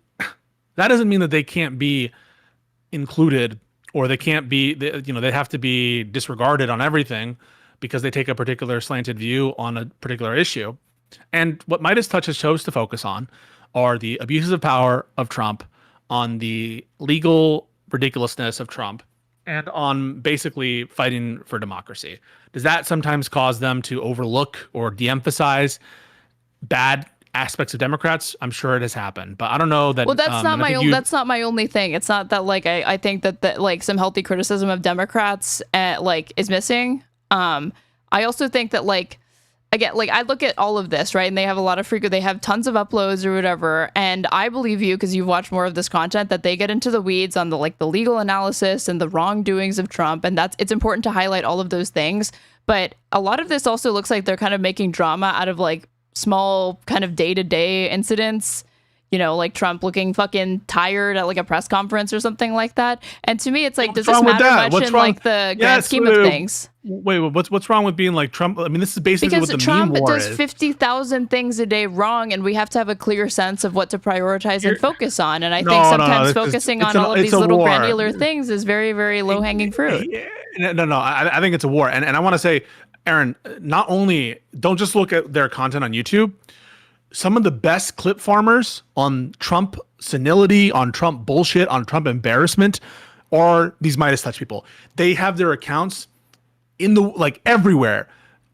that doesn't mean that they can't be included, or they can't be, they have to be disregarded on everything because they take a particular slanted view on a particular issue. And what MeidasTouch has chose to focus on are the abuses of power of Trump, on the legal ridiculousness of Trump, and on basically fighting for democracy. Does that sometimes cause them to overlook or de-emphasize bad aspects of Democrats? I'm sure it has happened, but I don't know that. Well, that's not my only thing. It's not that like I think that like some healthy criticism of Democrats like is missing. I also think that like again, like I look at all of this, right? And they have a lot of they have tons of uploads or whatever. And I believe you, because you've watched more of this content, that they get into the weeds on the like the legal analysis and the wrongdoings of Trump. And it's important to highlight all of those things. But a lot of this also looks like they're kind of making drama out of like small kind of day-to-day incidents, you know, like Trump looking fucking tired at like a press conference or something like that. And to me, it's like, does this matter much in like the grand scheme of things? Wait, what's wrong with being like Trump? I mean, this is basically because what the Trump meme war does is. 50,000 things a day wrong, and we have to have a clear sense of what to prioritize and focus on. And I think sometimes focusing on all of these little granular things is very, very low-hanging fruit. No. I think it's a war. And I want to say, Aaron, not only don't just look at their content on YouTube. Some of the best clip farmers on Trump senility, on Trump bullshit, on Trump embarrassment are these MeidasTouch people. They have their accounts in the like everywhere,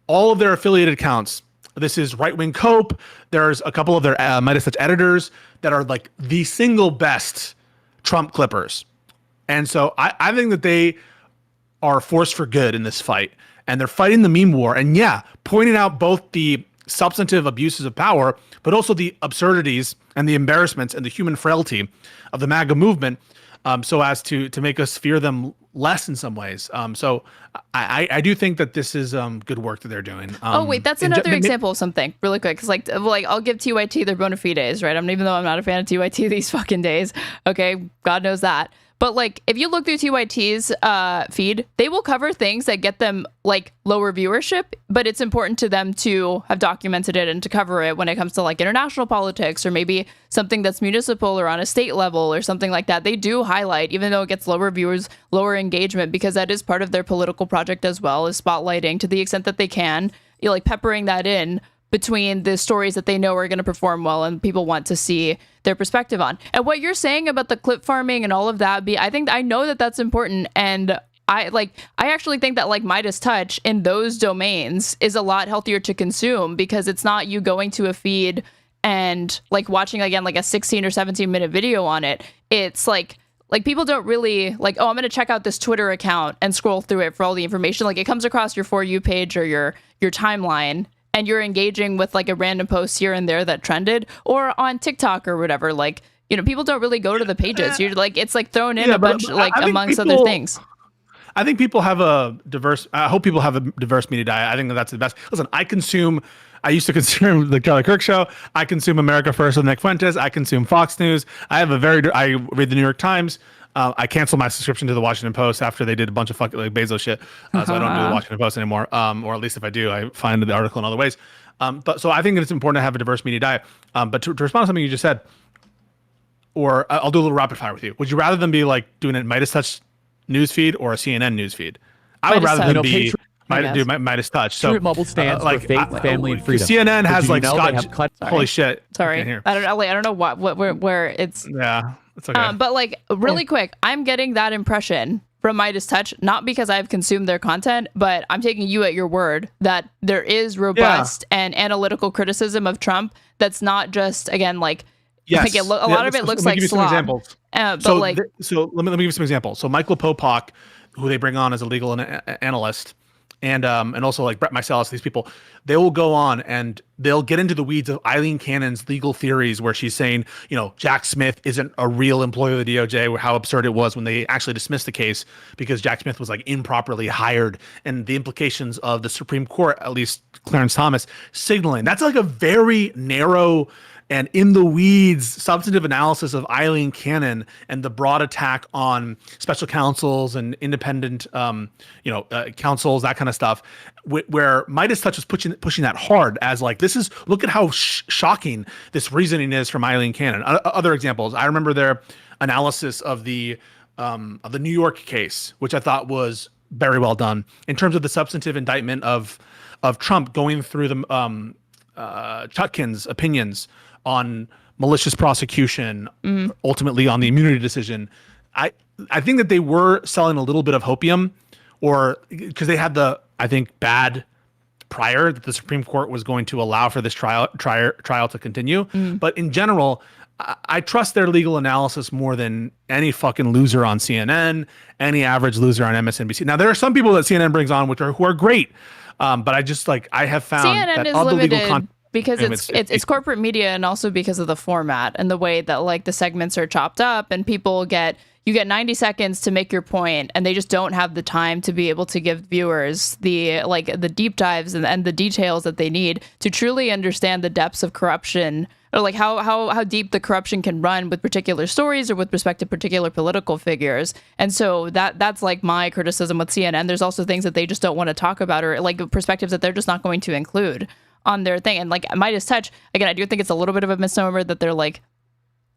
all of their affiliated accounts. This is Right Wing Cope. There's a couple of their MeidasTouch editors that are like the single best Trump clippers. And so I think that they are a force for good in this fight, and they're fighting the meme war. And yeah, pointing out both the substantive abuses of power, but also the absurdities and the embarrassments and the human frailty of the MAGA movement, so as to make us fear them less in some ways. So I do think that this is good work that they're doing. Wait, that's another example of something really quick. Cause like I'll give TYT their bona fides, right? Even though I'm not a fan of TYT these fucking days. Okay. God knows that. But like, if you look through TYT's feed, they will cover things that get them like lower viewership, but it's important to them to have documented it and to cover it when it comes to like international politics or maybe something that's municipal or on a state level or something like that. They do highlight, even though it gets lower viewers, lower engagement, because that is part of their political project as well, is spotlighting to the extent that they can, you know, like peppering that in between the stories that they know are going to perform well and people want to see their perspective on. And what you're saying about the clip farming and all of that, I know that that's important. And I actually think that like MeidasTouch in those domains is a lot healthier to consume, because it's not you going to a feed and like watching again like a 16 or 17 minute video on it. It's like people don't really like, oh, I'm going to check out this Twitter account and scroll through it for all the information. Like it comes across your For You page or your timeline, and you're engaging with like a random post here and there that trended, or on TikTok or whatever. Like, you know, people don't really go to the pages. You're like, it's like thrown in a bunch, like amongst other things. I think people have a diverse, I hope people have a diverse media diet. I think that's the best. Listen, I used to consume the Charlie Kirk Show. I consume America First with Nick Fuentes. I consume Fox News. I read the New York Times. I canceled my subscription to the Washington Post after they did a bunch of fucking like Bezos shit. So I don't do the Washington Post anymore. Or at least if I do, I find the article in other ways. But so I think that it's important to have a diverse media diet. But to respond to something you just said, or I'll do a little rapid fire with you. Would you rather than be like doing a MeidasTouch news feed or a CNN news feed? I would rather than be MeidasTouch. So Mobile stands like for faith, family, and freedom. CNN has like Scott. Holy shit! Sorry, I don't know. I don't know where it's. Yeah. It's okay. But like really quick, I'm getting that impression from MeidasTouch, not because I've consumed their content, but I'm taking you at your word that there is robust and analytical criticism of Trump. That's not just, again, like, yes. a lot of it looks like slop. Examples. But so, like, so let me give you some examples. So Michael Popak, who they bring on as a legal analyst, and also like Brett Meiselas, these people, they will go on and they'll get into the weeds of Eileen Cannon's legal theories, where she's saying, Jack Smith isn't a real employee of the DOJ, or how absurd it was when they actually dismissed the case because Jack Smith was like improperly hired, and the implications of the Supreme Court, at least Clarence Thomas, signaling. That's like a very narrow and in the weeds substantive analysis of Eileen Cannon and the broad attack on special counsels and independent, counsels, that kind of stuff, where MeidasTouch is pushing that hard as like, look at how shocking this reasoning is from Eileen Cannon. Other examples, I remember their analysis of the New York case, which I thought was very well done in terms of the substantive indictment of Trump going through the Chutkin's opinions on malicious prosecution, ultimately on the immunity decision. I think that they were selling a little bit of hopium, or because they had the, I think, bad prior that the Supreme Court was going to allow for this trial to continue. But in general, I trust their legal analysis more than any fucking loser on CNN, any average loser on MSNBC. Now, there are some people that CNN brings on who are great, but I have found CNN that is all the legal limited content, because it's corporate media, and also because of the format and the way that like the segments are chopped up, and you get 90 seconds to make your point, and they just don't have the time to be able to give viewers the deep dives and the details that they need to truly understand the depths of corruption, or like how deep the corruption can run with particular stories or with respect to particular political figures. And so that's like my criticism with CNN. There's also things that they just don't want to talk about, or like perspectives that they're just not going to include on their thing. And like MeidasTouch, again, I do think it's a little bit of a misnomer that they're like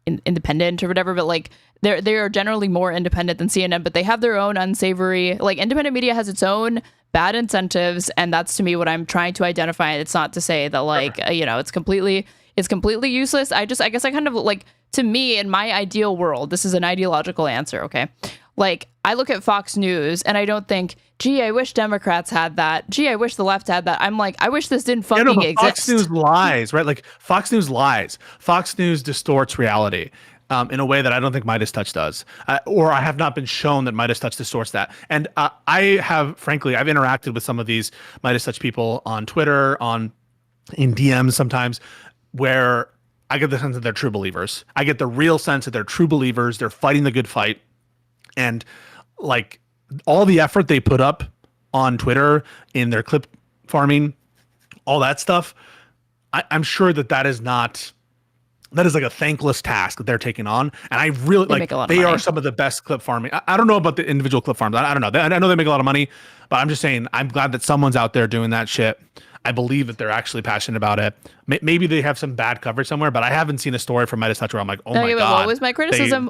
independent or whatever, but like they are generally more independent than CNN, but they have their own unsavory, like independent media has its own bad incentives, and that's to me what I'm trying to identify. It's not to say that like it's completely useless. I guess I kind of like, to me, in my ideal world, this is an ideological answer, okay? Like, I look at Fox News and I don't think, gee, I wish Democrats had that. Gee, I wish the left had that. I'm like, I wish this didn't fucking exist. Fox News lies, right? Like, Fox News lies. Fox News distorts reality in a way that I don't think MeidasTouch does. Or I have not been shown that MeidasTouch distorts that. And I've interacted with some of these MeidasTouch people on Twitter, in DMs sometimes, where I get the sense that they're true believers. I get the real sense that they're true believers. They're fighting the good fight. And like all the effort they put up on Twitter in their clip farming, all that stuff, I'm sure that is like a thankless task that they're taking on. And I really they are some of the best clip farming. I don't know about the individual clip farms. I don't know. I know they make a lot of money, but I'm just saying, I'm glad that someone's out there doing that shit. I believe that they're actually passionate about it. Maybe they have some bad coverage somewhere, but I haven't seen a story from MeidasTouch where I'm like, my God. What was my criticism?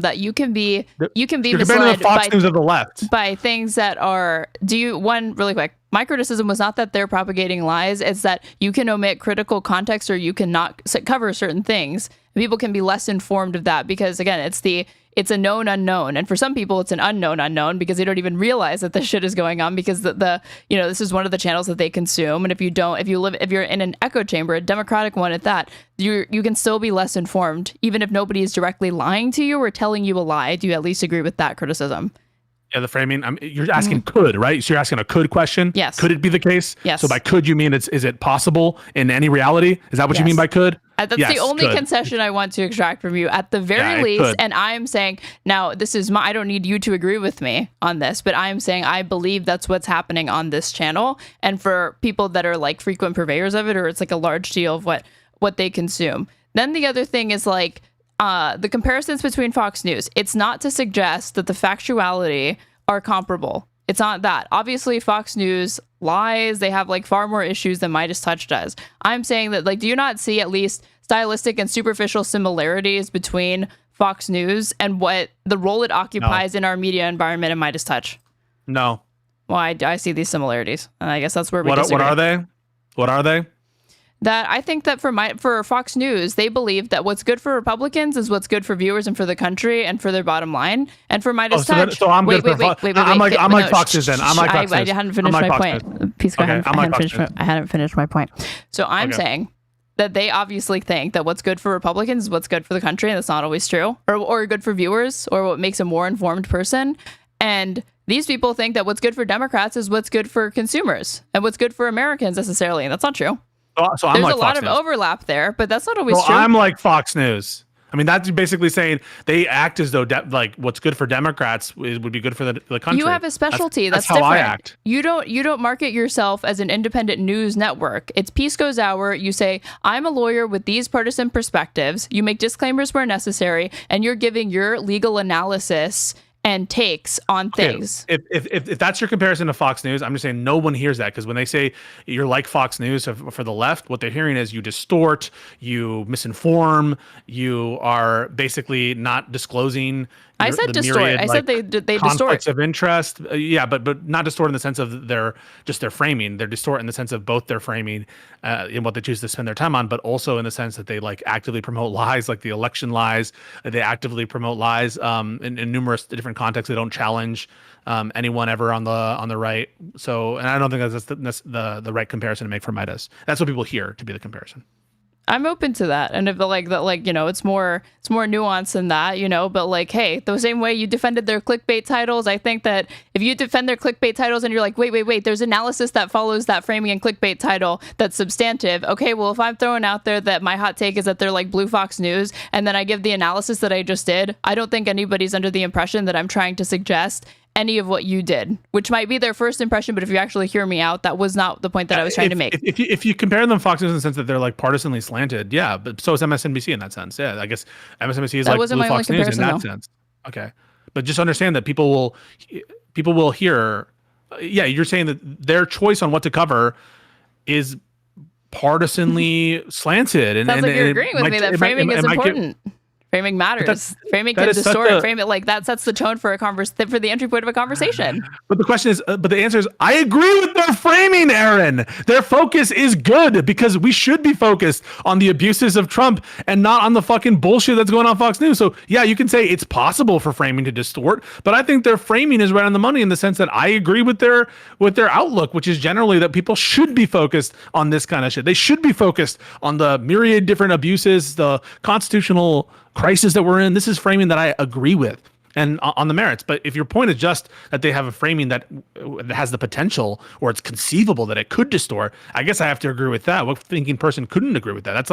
That you can be misled the Fox News of the left by things that are. Really quick. My criticism was not that they're propagating lies. It's that you can omit critical context, or you cannot cover certain things. People can be less informed of that because, again, it's a known unknown, and for some people it's an unknown unknown because they don't even realize that this shit is going on, because this is one of the channels that they consume. And if you're in an echo chamber, a democratic one at that, you can still be less informed, even if nobody is directly lying to you or telling you a lie. Do you at least agree with that criticism? Yeah, the framing. You're asking could, right? So you're asking a could question. Yes. Could it be the case? Yes. So by could you mean is it possible in any reality? Is that what you mean by could? That's the only concession I want to extract from you at the very least. And I'm saying, now this is I don't need you to agree with me on this, but I'm saying I believe that's what's happening on this channel. And for people that are like frequent purveyors of it, or it's like a large deal of what they consume. Then the other thing is like, the comparisons between Fox News. It's not to suggest that the factuality are comparable. It's not that. Obviously, Fox News lies. They have like far more issues than MeidasTouch does. I'm saying that, like, do you not see at least stylistic and superficial similarities between Fox News and what the role it occupies in our media environment in MeidasTouch? No. Well, I see these similarities, and I guess that's where we disagree. What are they? that I think that for Fox News, they believe that what's good for Republicans is what's good for viewers and for the country and for their bottom line. And for MeidasTouch, so I'm good wait. I'm like Fox News then. I'm like Fox News. I hadn't finished my point. Pisco, I hadn't finished my point. So I'm saying that they obviously think that what's good for Republicans is what's good for the country, and that's not always true, or good for viewers, or what makes a more informed person. And these people think that what's good for Democrats is what's good for consumers and what's good for Americans necessarily, and that's not true. So I'm There's like a lot Fox of News. overlap there, but that's not always true. I'm like Fox News. I mean, that's basically saying they act as though like what's good for Democrats would be good for the country. You have a specialty. That's how different. I act. You don't market yourself as an independent news network. It's Pisco's Hour. You say, I'm a lawyer with these partisan perspectives. You make disclaimers where necessary, and you're giving your legal analysis and takes on things. If that's your comparison to Fox News, I'm just saying no one hears that, because when they say you're like Fox News for the left, what they're hearing is you distort, you misinform, you are basically not disclosing. I said distort. Myriad, I said they distort. Conflicts of interest. But not distort in the sense of their framing. They're distort in the sense of both their framing in what they choose to spend their time on, but also in the sense that they like actively promote lies, like the election lies. They actively promote lies in numerous different contexts. They don't challenge anyone ever on the right. So, and I don't think that's the right comparison to make for Meidas. That's what people hear to be the comparison. I'm open to that. And if it's more nuanced than that, but like, hey, the same way you defended their clickbait titles, I think that if you defend their clickbait titles and you're like, wait, there's analysis that follows that framing and clickbait title that's substantive. Okay, well, if I'm throwing out there that my hot take is that they're like Blue Fox News, and then I give the analysis that I just did, I don't think anybody's under the impression that I'm trying to suggest any of what you did, which might be their first impression, but if you actually hear me out, that was not the point that I was trying to make. If you compare them Fox News in the sense that they're like partisanly slanted, yeah, but so is MSNBC in that sense. Yeah, I guess MSNBC is like Blue Fox News in that sense. Okay, but just understand that people will hear. Yeah, you're saying that their choice on what to cover is partisanly slanted, and sounds like you're agreeing with me that framing is important. Framing matters. Framing can distort. Frame it like that sets the tone for for the entry point of a conversation. But the question is, but the answer is, I agree with their framing, Aaron. Their focus is good, because we should be focused on the abuses of Trump and not on the fucking bullshit that's going on Fox News. So yeah, you can say it's possible for framing to distort, but I think their framing is right on the money in the sense that I agree with their outlook, which is generally that people should be focused on this kind of shit. They should be focused on the myriad different abuses, the constitutional crisis that we're in. This is framing that I agree with and on the merits. But if your point is just that they have a framing that has the potential, or it's conceivable that it could distort, I guess I have to agree with that. What thinking person couldn't agree with that?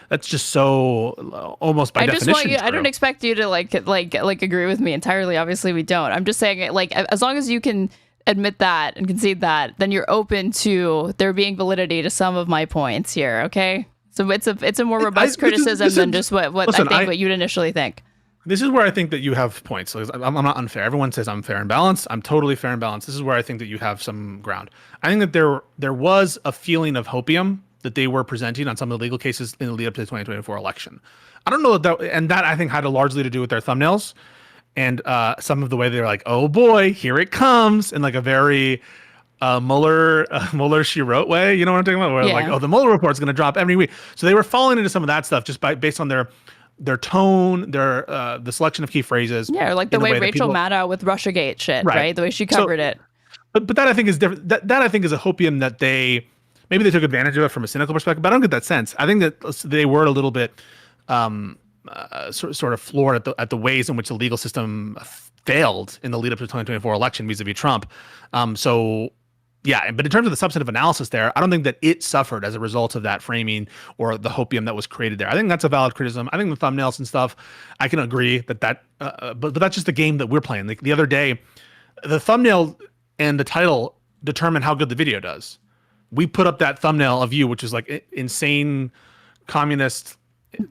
That's just so almost by definition. I don't expect you to like agree with me entirely. Obviously we don't. I'm just saying, like, as long as you can admit that and concede that, then you're open to there being validity to some of my points here. Okay. So it's a more robust criticism than just what you'd initially think. This is where I think that you have points. I'm not unfair. Everyone says I'm fair and balanced. I'm totally fair and balanced. This is where I think that you have some ground. I think that there was a feeling of hopium that they were presenting on some of the legal cases in the lead up to the 2024 election. I don't know that I think had largely to do with their thumbnails and some of the way they're like, oh boy, here it comes, in like a very Mueller she wrote way, you know what I'm talking about? Where like, oh, the Mueller report's going to drop every week. So they were falling into some of that stuff just based on their tone, the selection of key phrases. Yeah, or like the way Rachel Maddow with Russiagate shit, right? The way she covered it. But that I think is different. That I think is a hopium that maybe they took advantage of it from a cynical perspective, but I don't get that sense. I think that they were a little bit sort of floored at the ways in which the legal system failed in the lead up to the 2024 election vis-a-vis Trump. Yeah, but in terms of the substantive analysis there, I don't think that it suffered as a result of that framing or the hopium that was created there. I think that's a valid criticism. I think the thumbnails and stuff, I can agree that but that's just the game that we're playing. Like the other day, the thumbnail and the title determine how good the video does. We put up that thumbnail of you, which is like insane communist,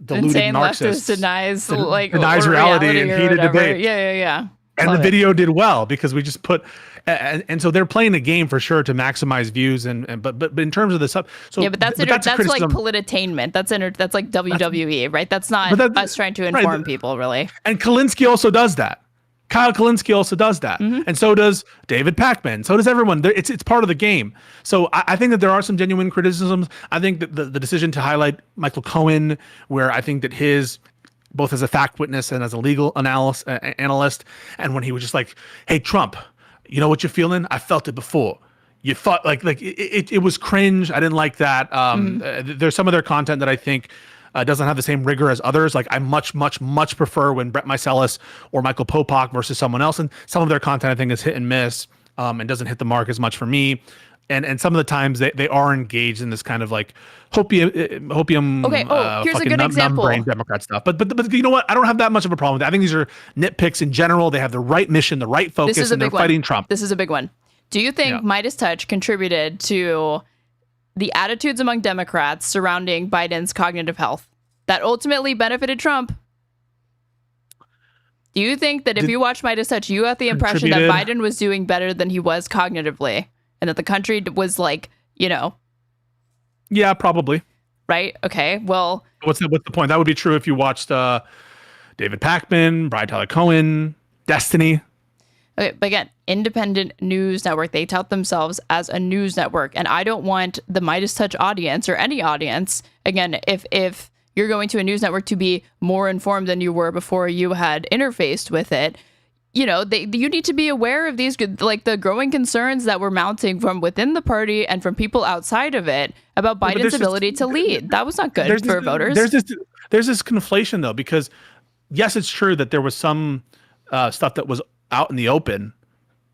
deluded insane Marxist, denies reality and heated debate. Yeah. And the video did well because we just put, and so they're playing the game for sure to maximize views but in terms of the sub, so yeah, but that's like politainment. That's like WWE, right? That's not us trying to inform people, really. And Kalinske also does that. Kyle Kalinske also does that. And so does David Pakman. So does everyone. It's part of the game. So I think that there are some genuine criticisms. I think that the decision to highlight Michael Cohen, where I think that his, both as a fact witness and as a legal analyst, and when he was just like, hey, Trump, you know what you're feeling? I felt it before. You thought it was cringe. I didn't like that. There's some of their content that I think doesn't have the same rigor as others. Like I much prefer when Brett Meiselas or Michael Popak versus someone else, and some of their content I think is hit and miss and doesn't hit the mark as much for me. And some of the times they are engaged in this kind of like hopium. Okay. Here's a good example. Brain Democrat stuff. But you know what? I don't have that much of a problem with that. I think these are nitpicks in general. They have the right mission, the right focus, and they're fighting Trump. This is a big one. Do you think MeidasTouch contributed to the attitudes among Democrats surrounding Biden's cognitive health that ultimately benefited Trump? Do you think that if you watch MeidasTouch, you got the impression that Biden was doing better than he was cognitively, and that the country was like, Yeah, probably. Right? Okay. Well, what's the point? That would be true if you watched David Pakman, Brian Tyler Cohen, Destiny. Okay, but again, independent news network. They tout themselves as a news network, and I don't want the MeidasTouch audience or any audience. Again, if you're going to a news network to be more informed than you were before you had interfaced with it, you need to be aware of these, like the growing concerns that were mounting from within the party and from people outside of it about Biden's ability to lead. That was not good for voters. There's this conflation though, because yes, it's true that there was some stuff that was out in the open,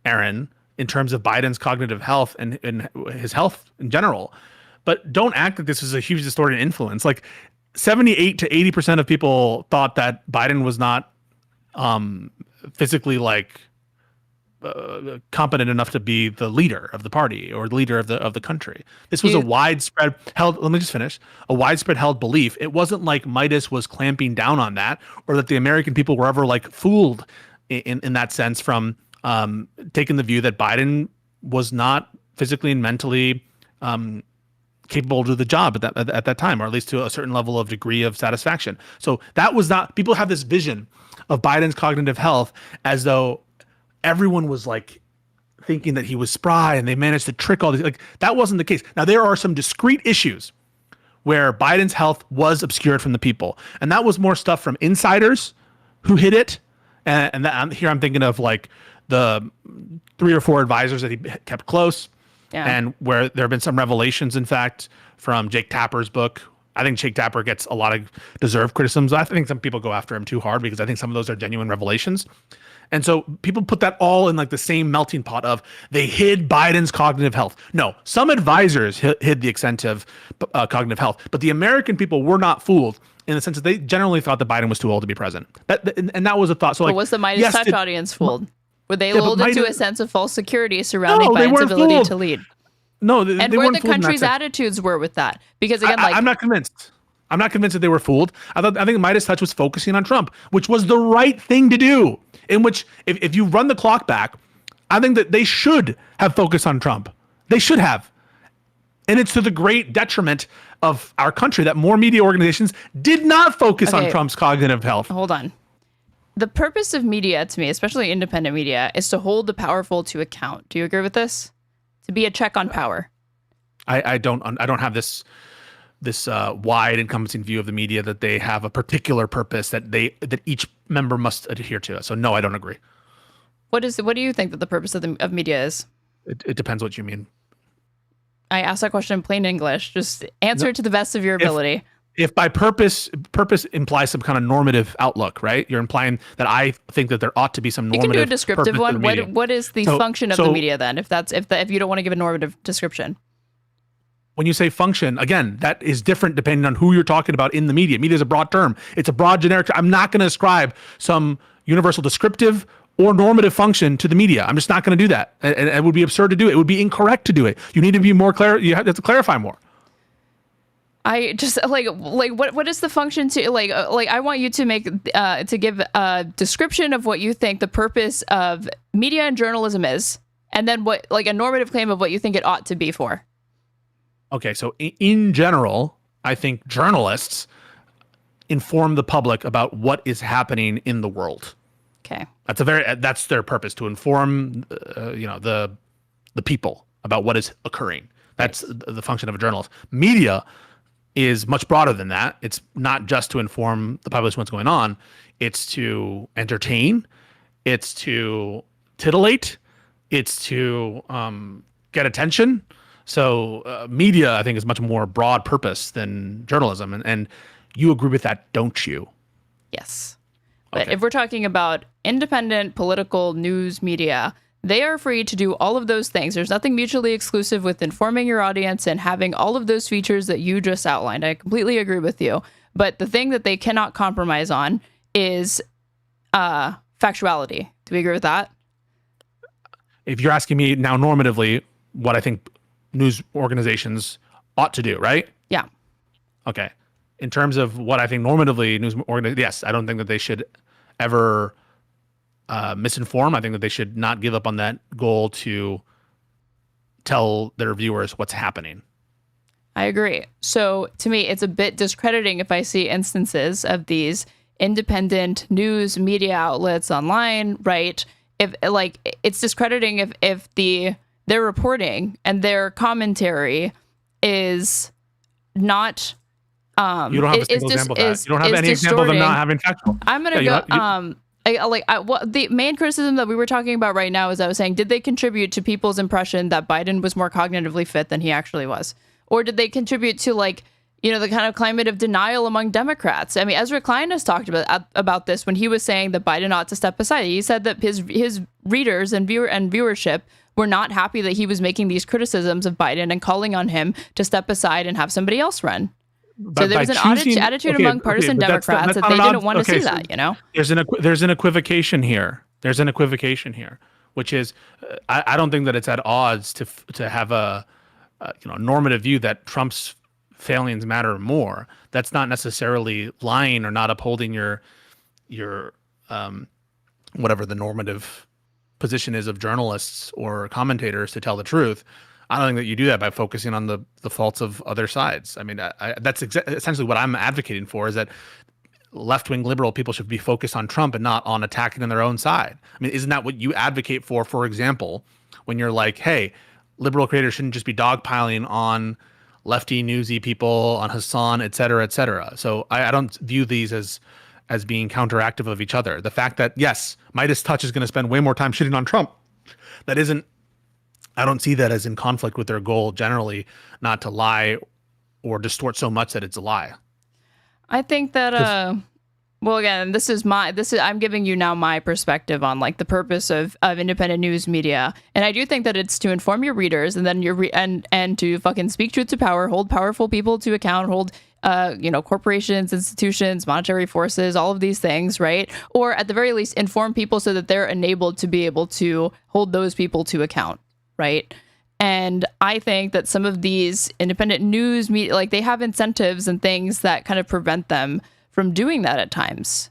Aaron, in terms of Biden's cognitive health and his health in general. But don't act like this is a huge distorted influence. Like 78 to 80% of people thought that Biden was not physically competent enough to be the leader of the party or the leader of the country. This was a widespread held. Let me just finish. A widespread held belief. It wasn't like Meidas was clamping down on that, or that the American people were ever fooled in that sense from taking the view that Biden was not physically and mentally capable to do the job at that time, or at least to a certain level of degree of satisfaction. So that was not, people have this vision of Biden's cognitive health as though everyone was thinking that he was spry and they managed to trick all these, that wasn't the case. Now there are some discrete issues where Biden's health was obscured from the people. And that was more stuff from insiders who hid it. And here I'm thinking of the 3 or 4 advisors that he kept close. Yeah. And where there have been some revelations, in fact, from Jake Tapper's book. I think Jake Tapper gets a lot of deserved criticisms. I think some people go after him too hard because I think some of those are genuine revelations. And so people put that all in the same melting pot of they hid Biden's cognitive health. No, some advisors hid the extent of cognitive health, but the American people were not fooled in the sense that they generally thought that Biden was too old to be president. And that was a thought. So was the MeidasTouch audience fooled? Were they lulled into a sense of false security surrounding Biden's ability to lead? No, and where the country's attitudes were with that, because again, I'm not convinced. I'm not convinced that they were fooled. I think MeidasTouch was focusing on Trump, which was the right thing to do. In which, if you run the clock back, I think that they should have focused on Trump. They should have, and it's to the great detriment of our country that more media organizations did not focus on Trump's cognitive health. Hold on. The purpose of media, to me, especially independent media, is to hold the powerful to account. Do you agree with this? To be a check on power. I don't have this wide encompassing view of the media that they have a particular purpose that each member must adhere to. So no, I don't agree. What do you think that the purpose of media is? It depends what you mean. I asked that question in plain English. Just answer it to the best of your ability. If by purpose implies some kind of normative outlook, right? You're implying that I think that there ought to be some normative. You can do a descriptive one. What is the function of the media then? If you don't want to give a normative description. When you say function, again, that is different depending on who you're talking about in the media. Media is a broad term. It's a broad generic term. I'm not going to ascribe some universal descriptive or normative function to the media. I'm just not going to do that. And it would be absurd to do it. It would be incorrect to do it. You need to be more clear. You have to clarify more. I just what is the function to I want you to make to give a description of what you think the purpose of media and journalism is, and then what a normative claim of what you think it ought to be for. Okay, so in general, I think journalists inform the public about what is happening in the world. Okay. That's their purpose, to inform, the people about what is occurring. That's the function of a journalist. Media is much broader than that. It's not just to inform the populace what's going on. It's to entertain. It's to titillate. It's to get attention. So media, I think, is much more broad purpose than journalism. And you agree with that, don't you? Yes. But if we're talking about independent political news media, they are free to do all of those things. There's nothing mutually exclusive with informing your audience and having all of those features that you just outlined. I completely agree with you. But the thing that they cannot compromise on is factuality. Do we agree with that? If you're asking me now normatively what I think news organizations ought to do, right? Yeah. Okay. In terms of what I think normatively news organizations, yes, I don't think that they should ever misinform. I think that they should not give up on that goal to tell their viewers what's happening. I agree. So to me, it's a bit discrediting if I see instances of these independent news media outlets online, right? If it's discrediting if their reporting and their commentary is not. You don't have a single example of that. You don't have any example of them not having factual. I'm gonna the main criticism that we were talking about right now is I was saying, did they contribute to people's impression that Biden was more cognitively fit than he actually was? Or did they contribute to the kind of climate of denial among Democrats? I mean, Ezra Klein has talked about this when he was saying that Biden ought to step aside. He said that his readers and viewership were not happy that he was making these criticisms of Biden and calling on him to step aside and have somebody else run. So there was an attitude among partisan Democrats that they didn't want to see that, There's an equivocation here. Which is, I don't think that it's at odds to have a normative view that Trump's failings matter more. That's not necessarily lying or not upholding your whatever the normative position is of journalists or commentators to tell the truth. I don't think that you do that by focusing on the faults of other sides. I mean, that's essentially what I'm advocating for, is that left-wing liberal people should be focused on Trump and not on attacking on their own side. I mean, isn't that what you advocate for example, when you're like, hey, liberal creators shouldn't just be dogpiling on lefty newsy people, on Hassan, et cetera, et cetera. So I don't view these as being counteractive of each other. The fact that, yes, MeidasTouch is going to spend way more time shitting on Trump, I don't see that as in conflict with their goal generally not to lie or distort so much that it's a lie. I think that well, again, I'm giving you now my perspective on the purpose of independent news media, and I do think that it's to inform your readers, and then and to fucking speak truth to power, hold powerful people to account, hold corporations, institutions, monetary forces, all of these things, right? Or at the very least, inform people so that they're enabled to be able to hold those people to account. Right. And I think that some of these independent news media, they have incentives and things that kind of prevent them from doing that at times.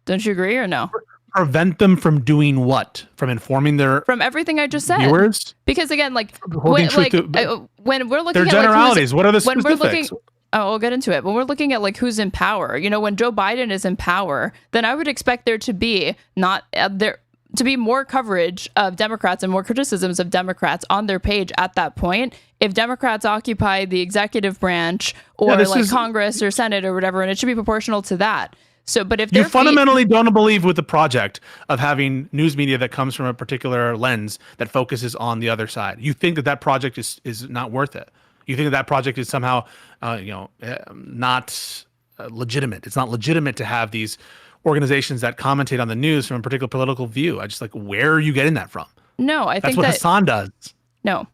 Don't you agree or no? Prevent them from doing what? From informing from everything I just said. Viewers? Because again, when we're looking at generalities, what are the specifics? We'll get into it. When we're looking at who's in power, when Joe Biden is in power, then I would expect there to be to be more coverage of Democrats and more criticisms of Democrats on their page at that point. If Democrats occupy the executive branch or Congress or Senate or whatever, and it should be proportional to that. So, but if you fundamentally don't believe with the project of having news media that comes from a particular lens that focuses on the other side, you think that project is not worth it. You think that project is somehow, not legitimate. It's not legitimate to have these organizations that commentate on the news from a particular political view. I just where are you getting that from? No, I think that's what Hassan does. No,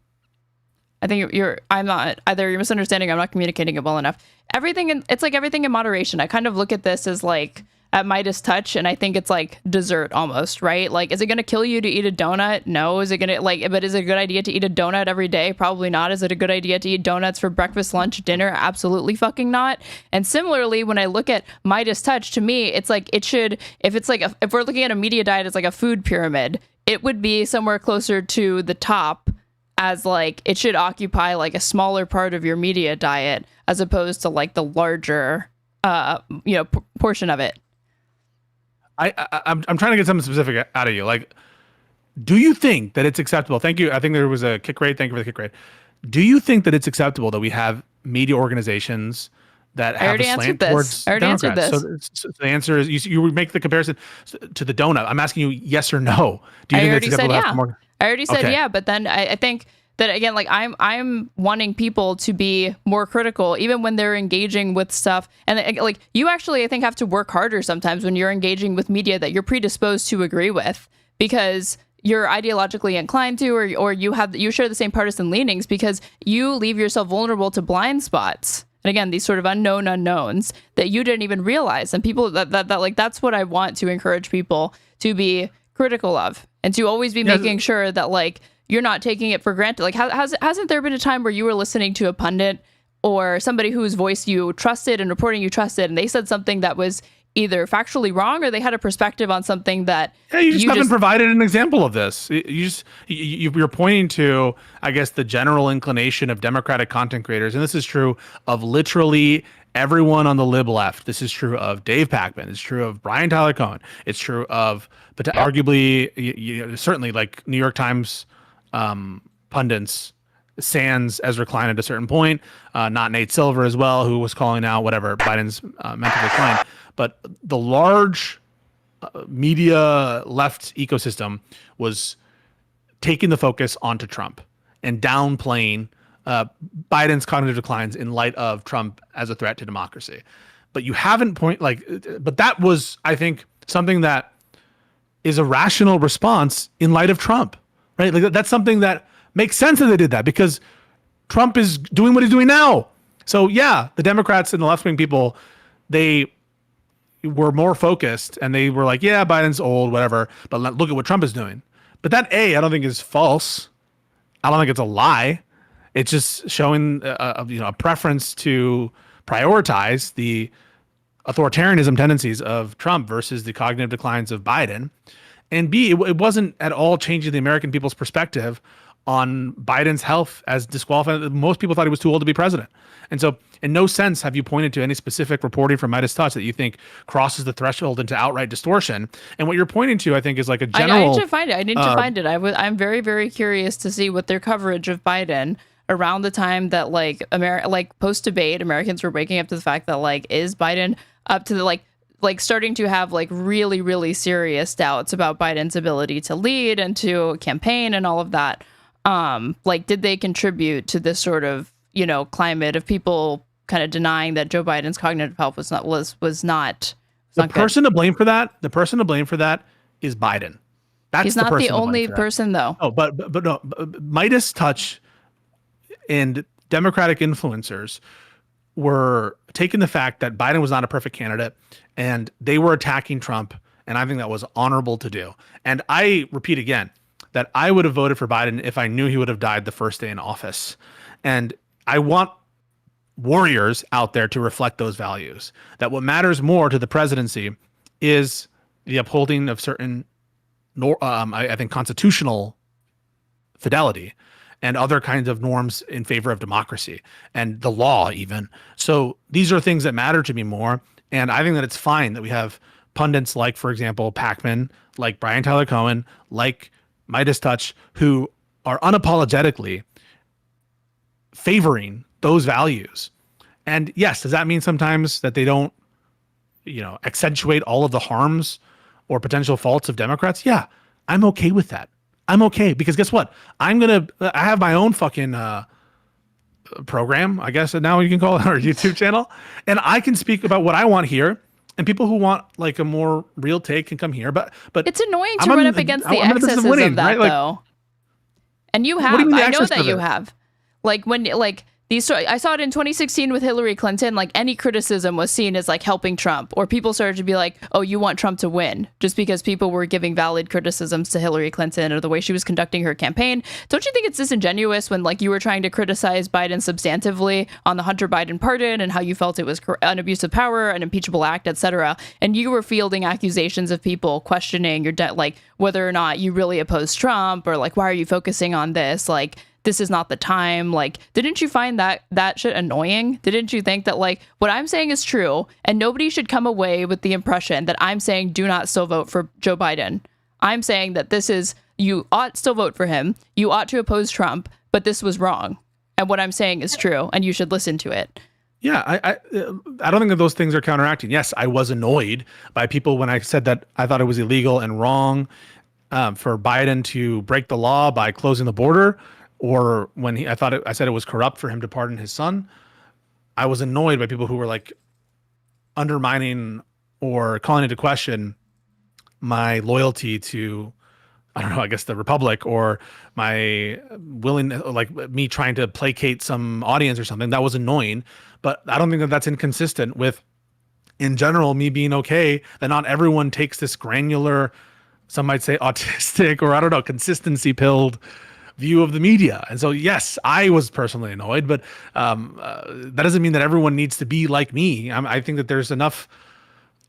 I think I'm not either. You're misunderstanding. I'm not communicating it well enough. It's everything in moderation. I kind of look at this as at MeidasTouch, and I think it's dessert almost, right? Is it going to kill you to eat a donut? No. Is it going to but is it a good idea to eat a donut every day? Probably not. Is it a good idea to eat donuts for breakfast, lunch, dinner? Absolutely fucking not. And similarly, when I look at MeidasTouch, to me, it's it should, if we're looking at a media diet as a food pyramid, it would be somewhere closer to the top, as it should occupy a smaller part of your media diet as opposed to the larger portion of it. I'm trying to get something specific out of you. Like, do you think that it's acceptable? Thank you. I think there was a kick rate. Thank you for the kick rate. Do you think that it's acceptable that we have media organizations that have a slant towards Democrats? So the answer is you make the comparison to the donut. I'm asking you yes or no. Do you think it's acceptable? I already said yeah, but then I think that again, like I'm wanting people to be more critical, even when they're engaging with stuff. And like you actually, I think, have to work harder sometimes when you're engaging with media that you're predisposed to agree with, because you're ideologically inclined to, or you share the same partisan leanings, because you leave yourself vulnerable to blind spots. And again, these sort of unknown unknowns that you didn't even realize. And people that like, that's what I want to encourage people to be critical of, and to always be making sure that like you're not taking it for granted. Like, hasn't there been a time where you were listening to a pundit or somebody whose voice you trusted and reporting you trusted, and they said something that was either factually wrong or they had a perspective on something that you just haven't provided an example of this. You're pointing to, I guess, the general inclination of Democratic content creators, and this is true of literally everyone on the lib left. This is true of Dave Pakman. It's true of Brian Tyler Cohen. It's true of, but arguably, certainly like New York Times pundits, sans Ezra Klein at a certain point, not Nate Silver as well, who was calling out whatever Biden's mental decline. But the large media left ecosystem was taking the focus onto Trump and downplaying Biden's cognitive declines in light of Trump as a threat to democracy. But you haven't but that was, I think, something that is a rational response in light of Trump, right? Like that's something that makes sense that they did that, because Trump is doing what he's doing now. So yeah, the Democrats and the left-wing people, they were more focused and they were like, yeah, Biden's old, whatever, but look at what Trump is doing. But that I don't think is false. I don't think it's a lie. It's just showing a preference to prioritize the authoritarianism tendencies of Trump versus the cognitive declines of Biden. And B, it wasn't at all changing the American people's perspective on Biden's health as disqualified. Most people thought he was too old to be president. And so in no sense have you pointed to any specific reporting from MeidasTouch that you think crosses the threshold into outright distortion. And what you're pointing to, I think, is like a general... I need to find it. I'm very, very curious to see what their coverage of Biden around the time that like post-debate, Americans were waking up to the fact that like, is Biden up to the like starting to have like really, really serious doubts about Biden's ability to lead and to campaign and all of that. Like, did they contribute to this sort of, climate of people kind of denying that Joe Biden's cognitive health was not the person to blame for that? The person to blame for that is Biden. He's not the only person though. Oh, but no, MeidasTouch and Democratic influencers were taking the fact that Biden was not a perfect candidate and they were attacking Trump. And I think that was honorable to do. And I repeat again that I would have voted for Biden if I knew he would have died the first day in office. And I want warriors out there to reflect those values, that what matters more to the presidency is the upholding of certain, I think, constitutional fidelity and other kinds of norms in favor of democracy and the law even. So these are things that matter to me more. And I think that it's fine that we have pundits like, for example, Pakman, like Brian Tyler Cohen, like MeidasTouch, who are unapologetically favoring those values. And yes, does that mean sometimes that they don't, accentuate all of the harms or potential faults of Democrats? Yeah, I'm okay with that. I'm okay, because guess what? I have my own fucking program, I guess now you can call it, our YouTube channel, and I can speak about what I want here. And people who want like a more real take can come here, but it's annoying to run up against the excesses of that, right? Though. And you have, I know that you have. Like when I saw it in 2016 with Hillary Clinton, like any criticism was seen as like helping Trump, or people started to be like, oh, you want Trump to win, just because people were giving valid criticisms to Hillary Clinton or the way she was conducting her campaign. Don't you think it's disingenuous when like you were trying to criticize Biden substantively on the Hunter Biden pardon and how you felt it was an abuse of power, an impeachable act, etc., and you were fielding accusations of people questioning your like whether or not you really oppose Trump, or like, why are you focusing on this? Like, this is not the time. Like, didn't you find that shit annoying? Didn't you think that, like, what I'm saying is true and nobody should come away with the impression that I'm saying do not still vote for Joe Biden? I'm saying that this is, you ought still vote for him. You ought to oppose Trump, but this was wrong. And what I'm saying is true, and you should listen to it. Yeah, I don't think that those things are counteracting. Yes, I was annoyed by people when I said that I thought it was illegal and wrong for Biden to break the law by closing the border, or when I said it was corrupt for him to pardon his son. I was annoyed by people who were like undermining or calling into question my loyalty to, I don't know, I guess the Republic, or my like me trying to placate some audience or something. That was annoying, but I don't think that that's inconsistent with, in general, me being okay that not everyone takes this granular, some might say autistic, or I don't know, consistency pilled view of the media. And so, yes, I was personally annoyed, but that doesn't mean that everyone needs to be like me. I think that there's enough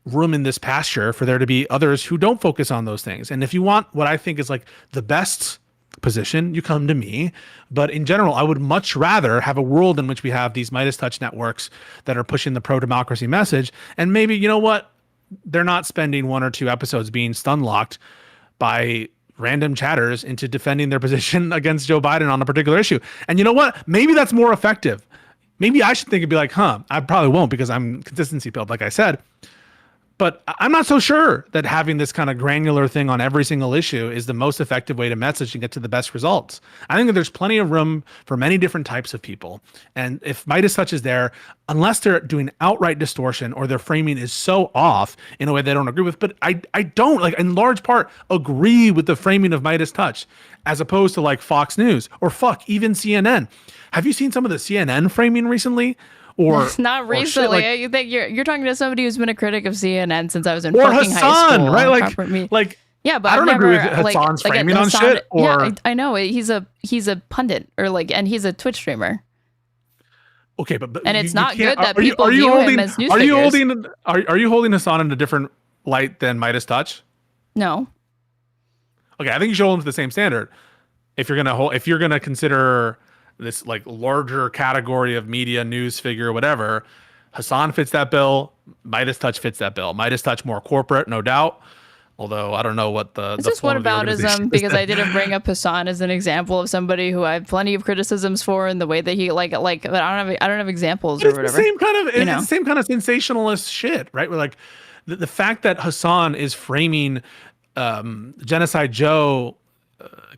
room in this pasture for there to be others who don't focus on those things. And if you want what I think is like the best position, you come to me. But in general, I would much rather have a world in which we have these MeidasTouch networks that are pushing the pro-democracy message. And maybe, you know what? They're not spending 1 or 2 episodes being stun-locked by random chatters into defending their position against Joe Biden on a particular issue. And you know what? Maybe that's more effective. Maybe I should think and be like, I probably won't because I'm consistency pilled, like I said. But I'm not so sure that having this kind of granular thing on every single issue is the most effective way to message and get to the best results. I think that there's plenty of room for many different types of people. And if MeidasTouch is there, unless they're doing outright distortion or their framing is so off in a way they don't agree with, but I don't, like, in large part, agree with the framing of MeidasTouch as opposed to like Fox News or even CNN. Have you seen some of the CNN framing recently? Or not recently. Like, you think you're talking to somebody who's been a critic of CNN since I was in or fucking Hassan, high school, right? Like yeah, but I don't agree with Hassan's framing on shit. Or yeah, I know he's a pundit, or like, and he's a Twitch streamer. Okay, but and it's not good that people view him as news figures. Are you holding Hassan in a different light than MeidasTouch? No. Okay, I think you should hold him to the same standard. If you're gonna consider this like larger category of media, news figure, whatever, Hassan fits that bill. MeidasTouch fits that bill. MeidasTouch more corporate, no doubt. Although I don't know what the this is whataboutism, because I didn't bring up Hassan as an example of somebody who I have plenty of criticisms for in the way that he like. But I don't have examples or whatever. It's the same kind of sensationalist shit, right? Where like the fact that Hassan is framing Genocide Joe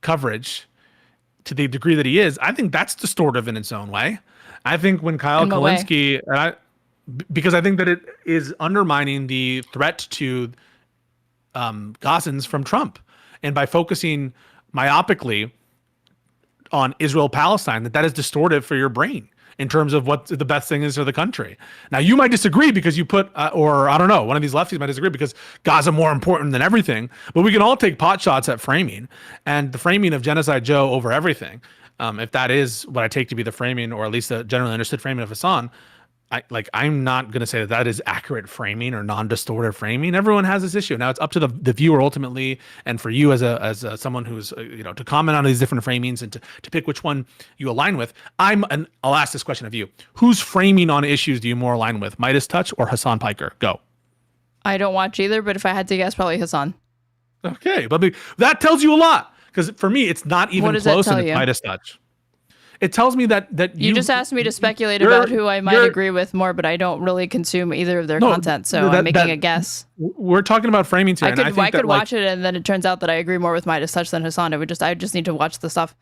coverage to the degree that he is, I think that's distortive in its own way. I think when Kyle Kulinski, because I think that it is undermining the threat to Gazans from Trump, and by focusing myopically on Israel-Palestine, that is distortive for your brain in terms of what the best thing is for the country. Now, you might disagree because you put, or I don't know, one of these lefties might disagree because Gaza more important than everything, but we can all take pot shots at framing, and the framing of Genocide Joe over everything. If that is what I take to be the framing, or at least the generally understood framing of Hassan, I'm not going to say that is accurate framing or non-distorted framing. Everyone has this issue. Now it's up to the viewer ultimately, and for you as someone who's to comment on these different framings and to pick which one you align with. I'll ask this question of you: whose framing on issues do you more align with, MeidasTouch or Hassan Piker? Go. I don't watch either, but if I had to guess, probably Hassan. Okay, but that tells you a lot, because for me it's not even close, and it's MeidasTouch. It tells me that you just asked me to speculate about who I might agree with more, but I don't really consume either of their content, so I'm making a guess. We're talking about framing today. I could watch it, and then it turns out that I agree more with MeidasTouch than Hassan. I just need to watch the stuff.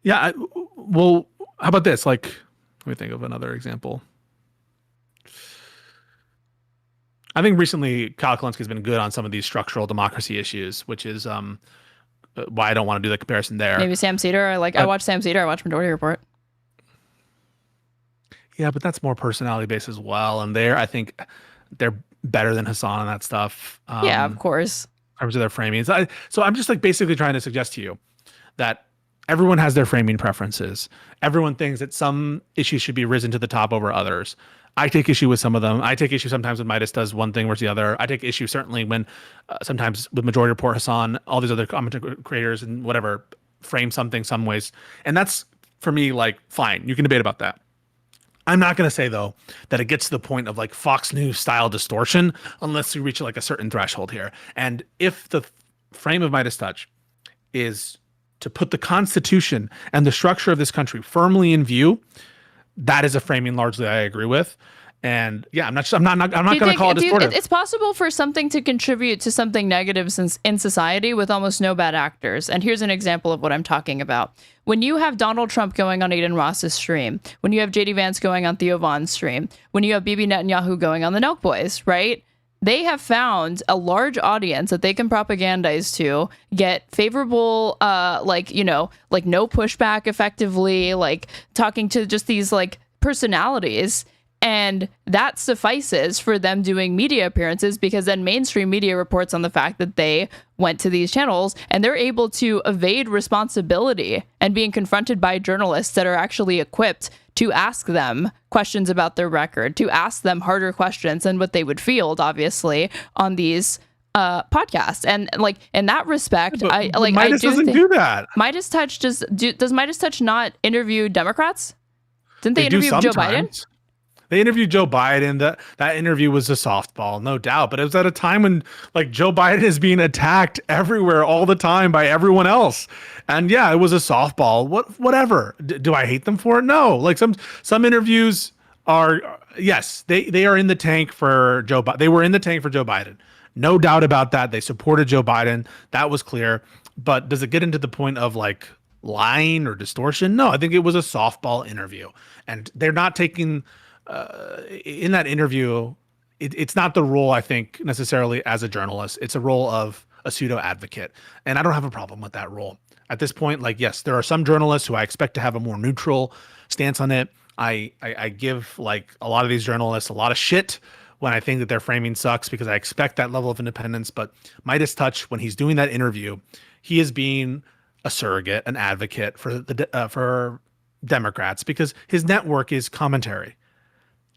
Yeah. Well, how about this? Like, let me think of another example. I think recently Kyle Kulinski has been good on some of these structural democracy issues, which is why I don't want to do the comparison there. Maybe Sam Cedar. I watch Sam Cedar. I watch Minority Report. Yeah, but that's more personality based as well. And I think they're better than Hassan on that stuff. Yeah, of course. In terms of their framing. So I'm just like basically trying to suggest to you that everyone has their framing preferences. Everyone thinks that some issues should be risen to the top over others. I take issue with some of them. I take issue sometimes when Meidas does one thing versus the other. I take issue certainly when sometimes with Majority Report, Hassan, all these other content creators and whatever frame something some ways. And that's, for me, like, fine. You can debate about that. I'm not going to say, though, that it gets to the point of like Fox News style distortion unless you reach like a certain threshold here. And if the frame of MeidasTouch is to put the Constitution and the structure of this country firmly in view, that is a framing largely I agree with. And yeah, I'm not going to call it distortive. It's possible for something to contribute to something negative in society with almost no bad actors. And here's an example of what I'm talking about. When you have Donald Trump going on Aiden Ross's stream, when you have JD Vance going on Theo Von's stream, when you have Bibi Netanyahu going on the Nelk Boys, right? They have found a large audience that they can propagandize to, get favorable, no pushback effectively, like talking to just these like personalities. And that suffices for them doing media appearances, because then mainstream media reports on the fact that they went to these channels and they're able to evade responsibility and being confronted by journalists that are actually equipped to ask them questions about their record, to ask them harder questions than what they would field, obviously, on these podcasts. And like in that respect, Meidas doesn't do that. MeidasTouch does MeidasTouch not interview Democrats? Didn't they interview Joe Biden? They interviewed Joe Biden. That interview was a softball, no doubt. But it was at a time when like Joe Biden is being attacked everywhere all the time by everyone else. And yeah, it was a softball. Whatever. Do I hate them for it? No. Like some interviews are, yes, they are in the tank for Joe Biden. They were in the tank for Joe Biden. No doubt about that. They supported Joe Biden. That was clear. But does it get into the point of like lying or distortion? No, I think it was a softball interview. And they're not taking... in that interview, it's not the role, I think, necessarily as a journalist. It's a role of a pseudo advocate. And I don't have a problem with that role. At this point, like, yes, there are some journalists who I expect to have a more neutral stance on it. I give like a lot of these journalists a lot of shit when I think that their framing sucks, because I expect that level of independence. But MeidasTouch, when he's doing that interview, he is being a surrogate, an advocate for Democrats, because his network is commentary.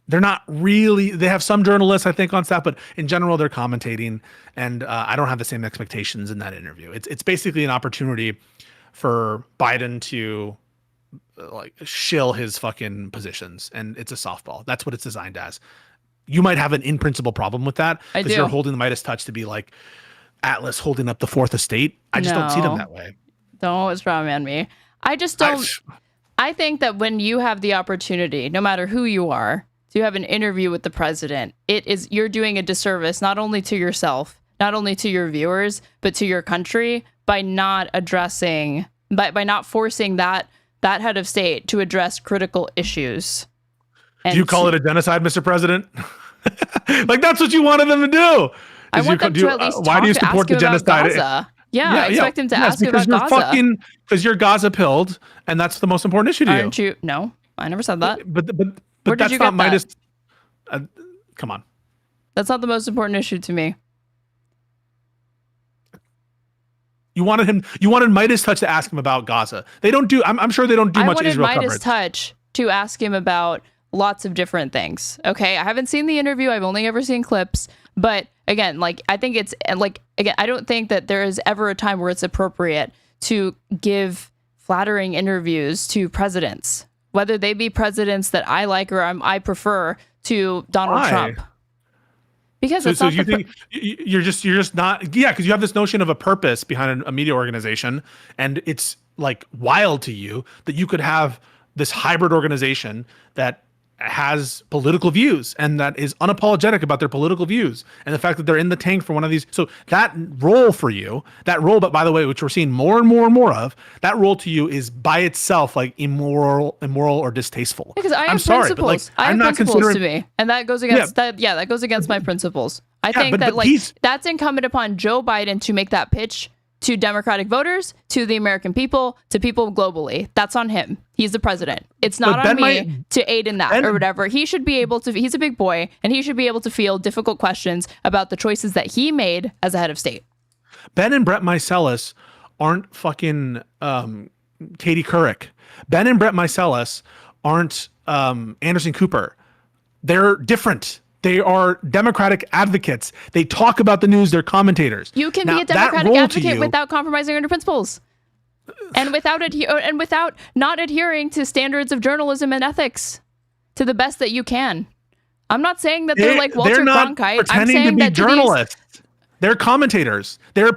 They're not really, they have some journalists, I think, on staff, but in general, they're commentating. And I don't have the same expectations in that interview. It's basically an opportunity for Biden to like shill his fucking positions. And it's a softball. That's what it's designed as. You might have an in principle problem with that, because you're holding the MeidasTouch to be like Atlas holding up the fourth estate. I just don't see them that way. Don't always strawman me. I just don't. I think that when you have the opportunity, no matter who you are, to have an interview with the president, you're doing a disservice not only to yourself, not only to your viewers, but to your country by not addressing, by not forcing that head of state to address critical issues. Do you call it a genocide, Mr. President? Like that's what you wanted them to do. I want them to at least why do you support the genocide? Yeah, I expect him to ask about Gaza. Because you're Gaza pilled, and that's the most important issue to you. Aren't you? No, I never said that. But that's not Meidas. Come on. That's not the most important issue to me. You wanted MeidasTouch to ask him about Gaza. They don't do. I'm sure they don't do much Israel coverage. I wanted MeidasTouch to ask him about lots of different things. Okay, I haven't seen the interview. I've only ever seen clips. But again, like I think it's like again, I don't think that there is ever a time where it's appropriate to give flattering interviews to presidents, whether they be presidents that I like or I prefer to Donald Trump. Because so you think you're just not, because you have this notion of a purpose behind a media organization, and it's like wild to you that you could have this hybrid organization that has political views and that is unapologetic about their political views, and the fact that they're in the tank for one of these. So that role for you, but by the way, which we're seeing more and more and more of, that role to you is by itself like immoral or distasteful. Because I'm sorry, principles. But like, I'm not considering to me, and that goes against that. Yeah, that goes against my principles. I think that that's incumbent upon Joe Biden to make that pitch to Democratic voters, to the American people, to people globally. That's on him. He's the president. It's not on me to aid in that or whatever. He should be able to, he's a big boy, and he should be able to field difficult questions about the choices that he made as a head of state. Ben and Brett Meiselas aren't fucking Katie Couric. Ben and Brett Meiselas aren't Anderson Cooper. They're different. They are Democratic advocates. They talk about the news. They're commentators. You can be a Democratic advocate without compromising on your principles. and without not adhering to standards of journalism and ethics to the best that you can. I'm not saying that they're like Walter Cronkite. I'm saying to be that journalists. They're commentators. They're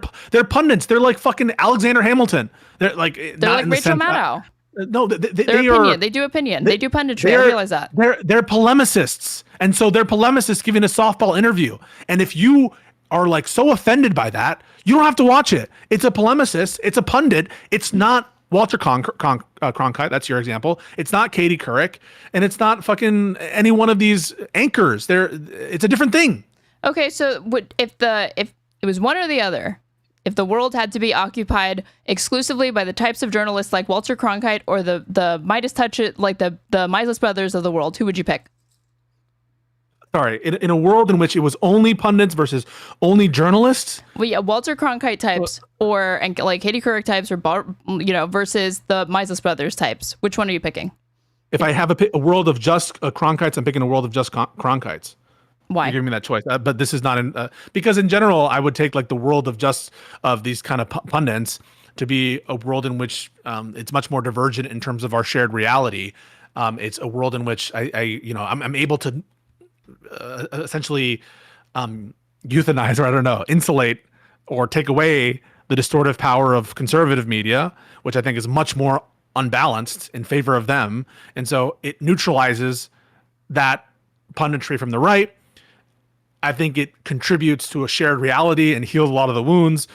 pundits. They're like fucking Alexander Hamilton. They're like Rachel Maddow. No, they do opinion. They do punditry. I realize that. They're polemicists. And so they're polemicists giving a softball interview. And if you are like so offended by that, you don't have to watch it. It's a polemicist. It's a pundit. It's not Walter Cronkite. That's your example. It's not Katie Couric. And it's not fucking any one of these anchors. It's a different thing. Okay, so if it was one or the other, if the world had to be occupied exclusively by the types of journalists like Walter Cronkite or the MeidasTouch, like the Midas brothers of the world, who would you pick? Sorry, in a world in which it was only pundits versus only journalists? Well, yeah, Walter Cronkite types and like Katie Couric types versus the Midas brothers types. Which one are you picking? If I have a world of just Cronkites, I'm picking a world of just Cronkites. Why? You're giving me that choice, but this is not because in general, I would take like the world of these kind of pundits to be a world in which it's much more divergent in terms of our shared reality. It's a world in which I'm able to essentially euthanize, or I don't know, insulate or take away the distortive power of conservative media, which I think is much more unbalanced in favor of them, and so it neutralizes that punditry from the right. I think it contributes to a shared reality and heals a lot of the wounds,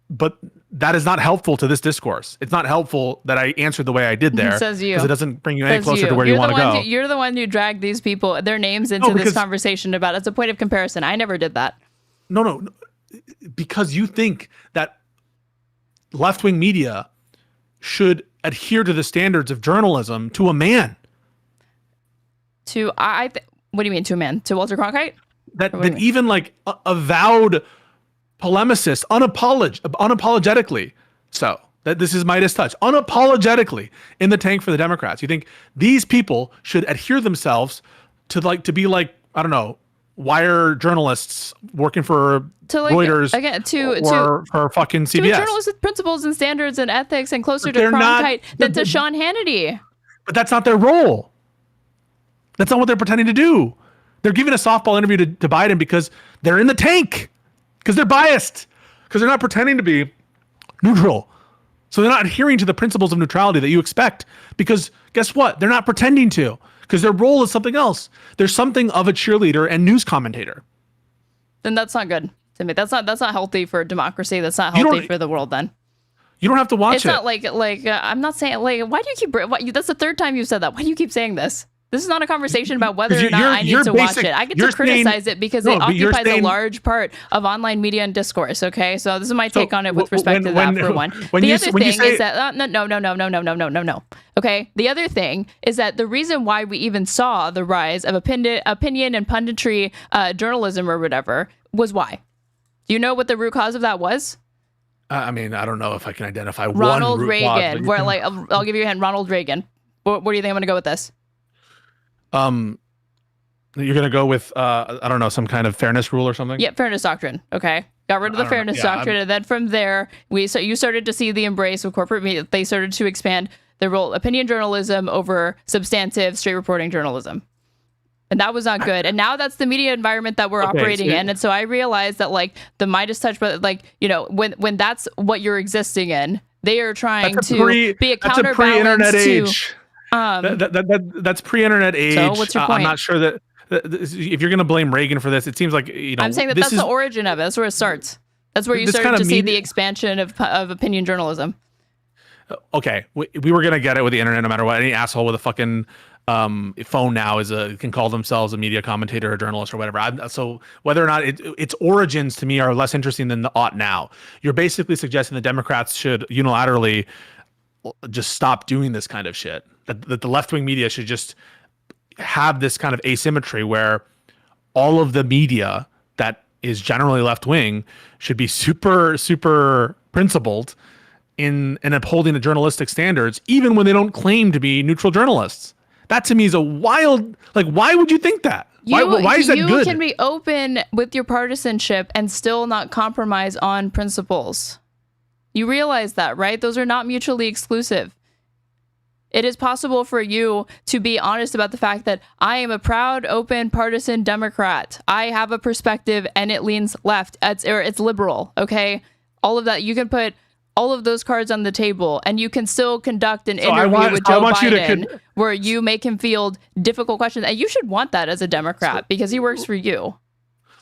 but that is not helpful to this discourse. It's not helpful that I answered the way I did there, because it doesn't bring you any closer to where you want to go. You're the one who dragged these people, their names into this conversation about it. It's a point of comparison. I never did that. No, because you think that left-wing media should adhere to the standards of journalism to a man. What do you mean to a man? To Walter Cronkite? That even like avowed polemicists, unapologetically, so that this is MeidasTouch, unapologetically in the tank for the Democrats. You think these people should adhere themselves to be like, I don't know, wire journalists working for Reuters or for fucking CBS. To journalists with principles and standards and ethics and closer to Cronkite than to Sean Hannity. But that's not their role. That's not what they're pretending to do. They're giving a softball interview to Biden because they're in the tank, because they're biased, because they're not pretending to be neutral. So they're not adhering to the principles of neutrality that you expect, because guess what? They're not pretending to, because their role is something else. They're something of a cheerleader and news commentator. Then that's not good to me. That's not healthy for democracy. That's not healthy for the world then. You don't have to watch it. It's not like I'm not saying like, why do you keep, that's the third time you've said that. Why do you keep saying this? This is not a conversation about whether or not I need to watch it. I get to criticize it because it occupies a large part of online media and discourse. Okay, so this is my take on it with respect to that. For one, the other thing is that no. Okay, the other thing is that the reason why we even saw the rise of opinion and punditry journalism or whatever was why. Do you know what the root cause of that was? I mean, I don't know if I can identify Ronald one root Reagan. cause, Where like I'll give you a hint. Ronald Reagan. Where do you think I'm going to go with this? You're gonna go with I don't know, some kind of fairness rule or something. Yeah, fairness doctrine. Okay, got rid of the fairness doctrine, and then from there you started to see the embrace of corporate media. They started to expand their role, opinion journalism over substantive straight reporting journalism, and that was not good. And now that's the media environment that we're operating in. And so I realized that like the MeidasTouch, but like when that's what you're existing in, they are trying to be a counterbalance pre-internet to. Age. That's pre-internet age. So what's your point? I'm not sure that if you're going to blame Reagan for this, it seems like I'm saying that's the origin of it. That's where it starts. That's where you started to see the expansion of opinion journalism. Okay, we were going to get it with the internet no matter what. Any asshole with a fucking phone now can call themselves a media commentator or journalist or whatever. So whether or not its origins to me are less interesting than the ought now. You're basically suggesting the Democrats should unilaterally just stop doing this kind of shit. That the left-wing media should just have this kind of asymmetry where all of the media that is generally left-wing should be super, super principled in upholding the journalistic standards, even when they don't claim to be neutral journalists. That to me is a wild, like, why would you think that? Why is that good? You can be open with your partisanship and still not compromise on principles. You realize that, right? Those are not mutually exclusive. It is possible for you to be honest about the fact that I am a proud, open, partisan Democrat. I have a perspective and it leans left. It's liberal, okay? All of that. You can put all of those cards on the table and you can still conduct an interview with Joe Biden where you make him field difficult questions. And you should want that as a Democrat because he works for you.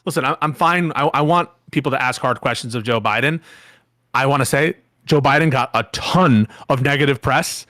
Listen, I'm fine. I want people to ask hard questions of Joe Biden. I want to say Joe Biden got a ton of negative press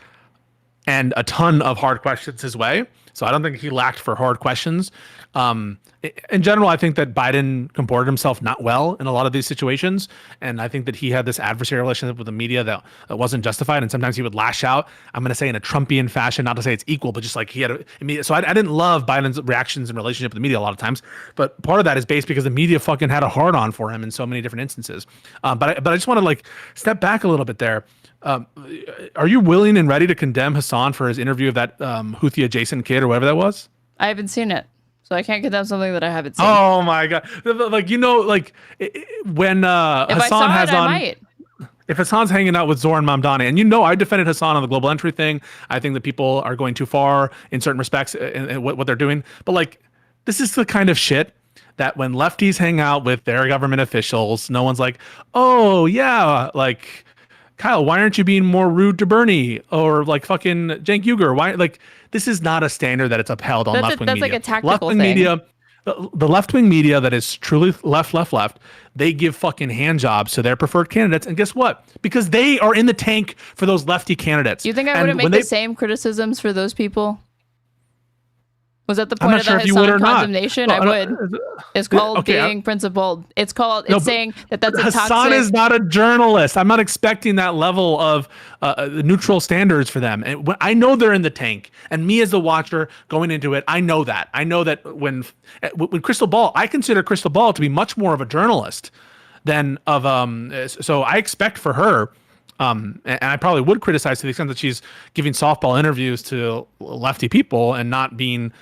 and a ton of hard questions his way. So I don't think he lacked for hard questions. In general, I think that Biden comported himself not well in a lot of these situations. And I think that he had this adversarial relationship with the media that wasn't justified. And sometimes he would lash out, I'm going to say in a Trumpian fashion, not to say it's equal, but just like he had so I didn't love Biden's reactions and relationship with the media a lot of times. But part of that is based because the media fucking had a hard on for him in so many different instances. But I just want to like step back a little bit there. Are you willing and ready to condemn Hassan for his interview of that Houthi adjacent kid or whatever that was? I haven't seen it, so I can't condemn something that I haven't seen. Oh my God. Like, you know, like when Hassan has on, I might. If Hassan's hanging out with Zohran Mamdani, and you know, I defended Hassan on the global entry thing. I think that people are going too far in certain respects in what they're doing. But like, this is the kind of shit that when lefties hang out with their government officials, no one's like, oh yeah, like, Kyle, why aren't you being more rude to Bernie or like fucking Cenk Uygur? Why, like, this is not a standard that it's upheld on left-wing media. That's like a tactical left-wing thing. Media, the left-wing media that is truly left, they give fucking hand jobs to their preferred candidates. And guess what? Because they are in the tank for those lefty candidates. You think I wouldn't make the same criticisms for those people? Was that the point of the Hassan condemnation? I would. It's called being principled. It's saying that that's a toxic... Hassan is not a journalist. I'm not expecting that level of neutral standards for them. And I know they're in the tank. And me as the watcher going into it, I know that. I know that when Crystal Ball, I consider Crystal Ball to be much more of a journalist than of... So I expect for her... and I probably would criticize to the extent that she's giving softball interviews to lefty people and not being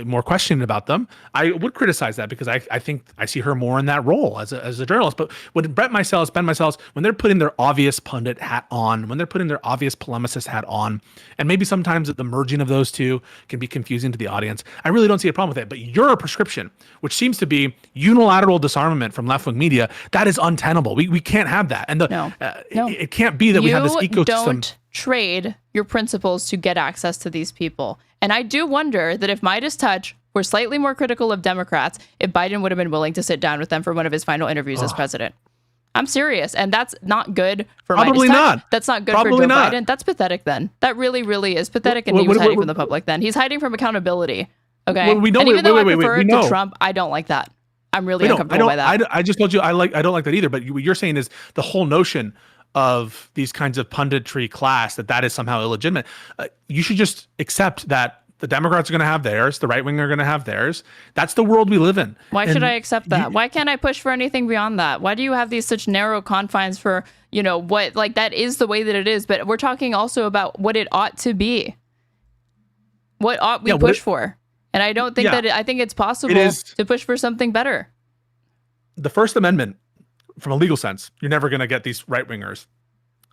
more questioning about them. I would criticize that because I think I see her more in that role as a journalist. But when Ben Meiseles, when they're putting their obvious pundit hat on, when they're putting their obvious polemicist hat on, and maybe sometimes the merging of those two can be confusing to the audience, I really don't see a problem with it. But your prescription, which seems to be unilateral disarmament from left-wing media, that is untenable. We can't have that. And no. It can't be that we have this ecosystem. You don't trade your principles to get access to these people. And I do wonder that if MeidasTouch were slightly more critical of Democrats, if Biden would have been willing to sit down with them for one of his final interviews as president. I'm serious. And that's not good for Probably MeidasTouch. not. That's not good Probably for Joe not. Biden. That's pathetic then. That really, really is pathetic. And he was hiding from the public then. He's hiding from accountability. Okay. Well, we know, and even though I prefer it to Trump, I don't like that. I'm really uncomfortable by that. I just told you I don't like that either. But what you're saying is the whole notion of these kinds of punditry class that is somehow illegitimate. You should just accept that the Democrats are going to have theirs, the right wing are going to have theirs. That's the world we live in. Why should I accept that? Why can't I push for anything beyond that? Why do you have these such narrow confines for, you know, what, like, that is the way that it is, but we're talking also about what it ought to be. What ought we push for? And I don't think I think it's possible to push for something better. The First Amendment, from a legal sense, you're never going to get these right-wingers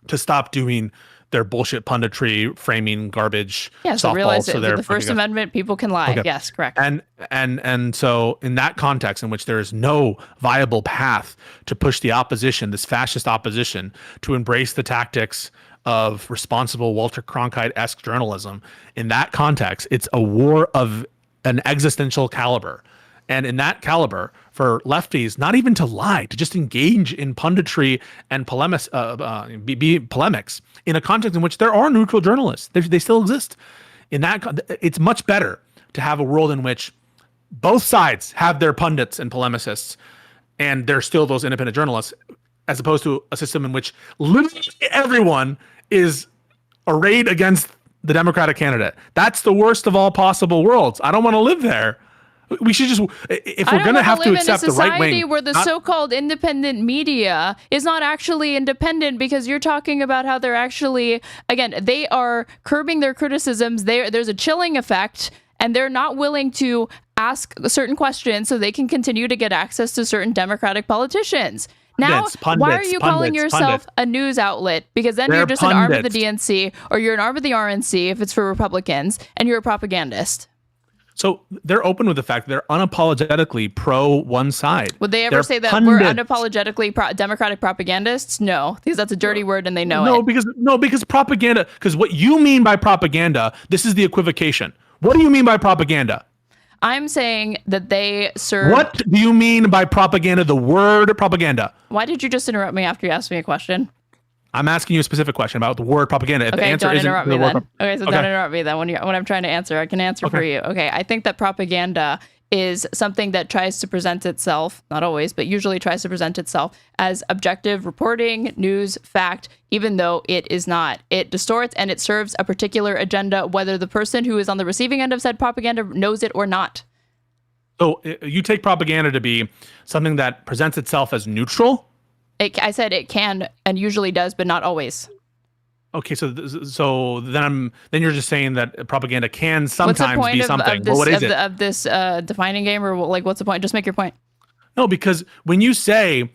to stop doing their bullshit punditry, framing garbage. Yeah, so realize that the First Amendment, people can lie. Okay. Yes, correct. And so in that context in which there is no viable path to push the opposition, this fascist opposition, to embrace the tactics of responsible Walter Cronkite-esque journalism, in that context, it's a war of an existential caliber. And in that caliber, for lefties, not even to lie, to just engage in punditry and polemics in a context in which there are neutral journalists. They still exist. In that, it's much better to have a world in which both sides have their pundits and polemicists, and there's still those independent journalists, as opposed to a system in which literally everyone is arrayed against the Democratic candidate. That's the worst of all possible worlds. I don't want to live there. We should just, if we're going to have to accept the right wing, where the so-called independent media is not actually independent, because you're talking about how they're actually, again, they are curbing their criticisms. There's a chilling effect, and they're not willing to ask certain questions so they can continue to get access to certain Democratic politicians. Now, why are you calling yourself a news outlet? Because then you're just an arm of the DNC, or you're an arm of the RNC if it's for Republicans, and you're a propagandist. So they're open with the fact that they're unapologetically pro one side. Would they ever say that we're unapologetically Democratic propagandists? No, because that's a dirty word and they know it. Because propaganda, because what you mean by propaganda, this is the equivocation. What do you mean by propaganda? I'm saying that they serve. What do you mean by propaganda? The word propaganda. Why did you just interrupt me after you asked me a question? I'm asking you a specific question about the word propaganda. If the answer don't isn't interrupt me the then. word Don't interrupt me then when I'm trying to answer. I can answer for you. Okay, I think that propaganda is something that tries to present itself, not always, but usually tries to present itself as objective reporting, news, fact, even though it is not. It distorts and it serves a particular agenda, whether the person who is on the receiving end of said propaganda knows it or not. So you take propaganda to be something that presents itself as neutral? I said it can and usually does, but not always. Okay, so then you're just saying that propaganda can sometimes be something. What's the point what is it? Of this defining game, or like, what's the point? Just make your point. No, because when you say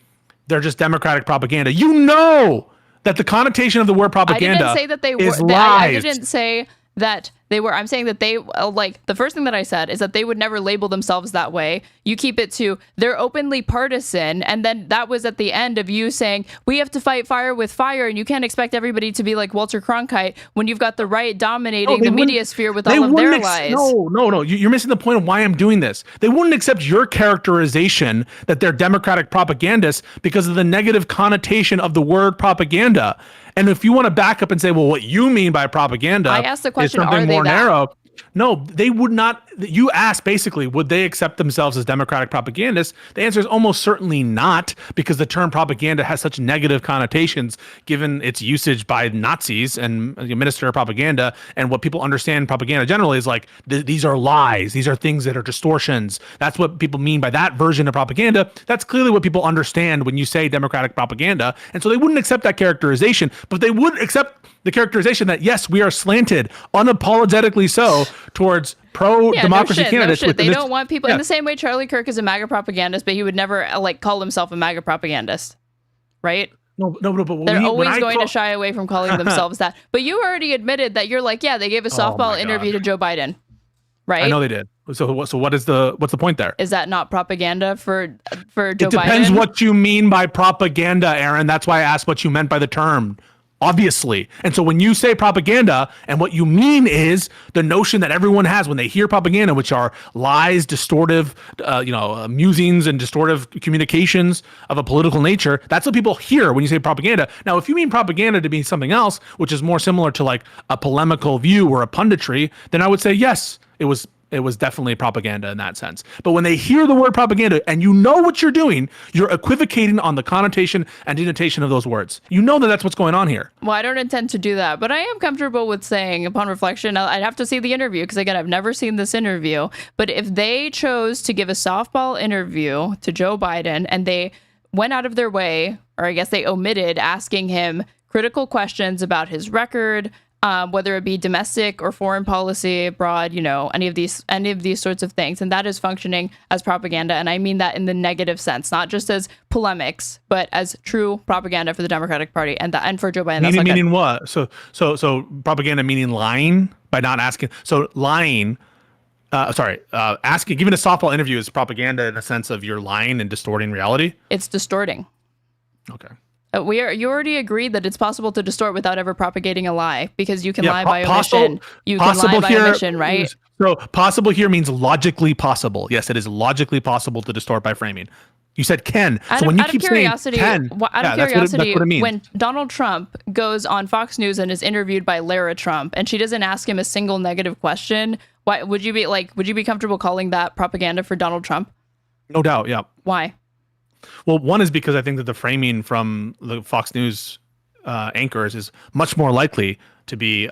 they're just Democratic propaganda, you know that the connotation of the word propaganda I didn't say that they were. I didn't say that they were. I'm saying that they, like, the first thing that I said is that they would never label themselves that way. You keep it to they're openly partisan, and then that was at the end of you saying we have to fight fire with fire, and you can't expect everybody to be like Walter Cronkite when you've got the right dominating the media sphere with all of their lies. No, you're missing the point of why I'm doing this. They wouldn't accept your characterization that they're Democratic propagandists because of the negative connotation of the word propaganda. And if you want to back up and say, well, what you mean by propaganda I asked the question, is something are they more that? narrow. No, they would not. You asked basically, would they accept themselves as Democratic propagandists? The answer is almost certainly not, because the term propaganda has such negative connotations given its usage by Nazis and Minister of Propaganda. And what people understand propaganda generally is like, these are lies. These are things that are distortions. That's what people mean by that version of propaganda. That's clearly what people understand when you say Democratic propaganda. And so they wouldn't accept that characterization, but they would accept the characterization that, yes, we are slanted, unapologetically so, towards pro-democracy candidates. They don't want people in the same way Charlie Kirk is a MAGA propagandist, but he would never call himself a MAGA propagandist, right? No, but they're always going to shy away from calling themselves that. But you already admitted that you're like, yeah, they gave a softball interview to Joe Biden, right? I know they did. So what's the point there? Is that not propaganda for Joe Biden? It depends what you mean by propaganda, Aaron. That's why I asked what you meant by the term. Obviously. And so when you say propaganda, and what you mean is the notion that everyone has when they hear propaganda, which are lies, distortive, musings and distortive communications of a political nature, that's what people hear when you say propaganda. Now, if you mean propaganda to be something else, which is more similar to like a polemical view or a punditry, then I would say, yes, it was definitely propaganda in that sense. But when they hear the word propaganda and you know what you're doing, you're equivocating on the connotation and denotation of those words. You know that that's what's going on here. Well, I don't intend to do that, but I am comfortable with saying, upon reflection, I'd have to see the interview because, again, I've never seen this interview. But if they chose to give a softball interview to Joe Biden and they went out of their way, or I guess they omitted asking him critical questions about his record, whether it be domestic or foreign policy, abroad, any of these sorts of things. And that is functioning as propaganda. And I mean that in the negative sense, not just as polemics, but as true propaganda for the Democratic Party and for Joe Biden. Meaning what? So propaganda meaning lying by not asking. So lying, giving a softball interview is propaganda in the sense of you're lying and distorting reality? It's distorting. Okay. You already agreed that it's possible to distort without ever propagating a lie, because you can lie by omission. You can lie by omission, right? So possible here means logically possible. Yes, it is logically possible to distort by framing. You said can. So when you keep saying can, that's what it means. When Donald Trump goes on Fox News and is interviewed by Lara Trump, and she doesn't ask him a single negative question, why would you be comfortable calling that propaganda for Donald Trump? No doubt, yeah. Why? Well, one is because I think that the framing from the Fox News anchors is much more likely to be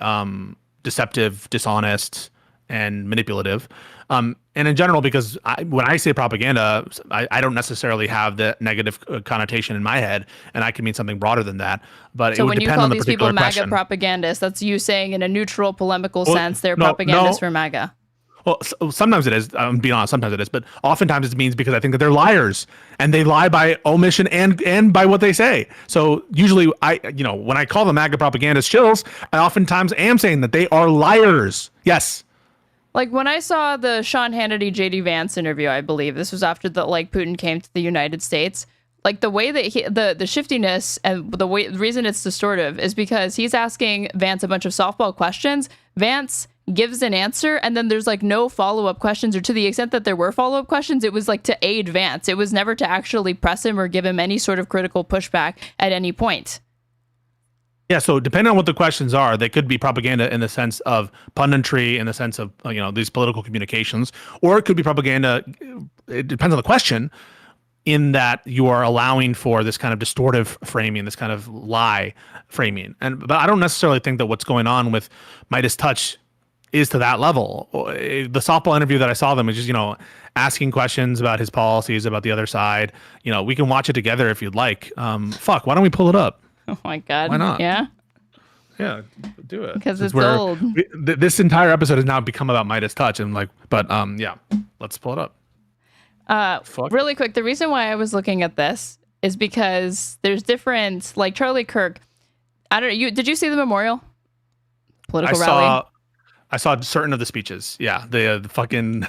deceptive, dishonest, and manipulative. And in general, because when I say propaganda, I don't necessarily have the negative connotation in my head, and I can mean something broader than that. But it would depend on the particular question. So when you call these people MAGA propagandists, that's you saying in a neutral, polemical sense they're propagandists for MAGA. Well, sometimes it is. I'm being honest. Sometimes it is, but oftentimes it means because I think that they're liars and they lie by omission and by what they say. So usually, when I call them MAGA propagandist chills, I oftentimes am saying that they are liars. Yes. Like when I saw the Sean Hannity JD Vance interview, I believe this was after Putin came to the United States. Like the way that the shiftiness and the reason it's distortive is because he's asking Vance a bunch of softball questions. Vance gives an answer and then there's like no follow-up questions, or to the extent that there were follow-up questions, it was like to aid Vance. It was never to actually press him or give him any sort of critical pushback at any point. Yeah, so depending on what the questions are, they could be propaganda in the sense of punditry, in the sense of these political communications, or it could be propaganda. It depends on the question, in that you are allowing for this kind of distortive framing, this kind of lie framing. But I don't necessarily think that what's going on with MeidasTouch is to that level. The softball interview that I saw them was just, asking questions about his policies, about the other side. We can watch it together if you'd like. Why don't we pull it up? Oh my God. Why not? Yeah. Yeah, do it. Because it's old. This entire episode has now become about MeidasTouch, and yeah, let's pull it up. Really quick, the reason why I was looking at this is because there's different, like Charlie Kirk. I don't know. Did you see the memorial? Political rally? I saw certain of the speeches. Yeah, the fucking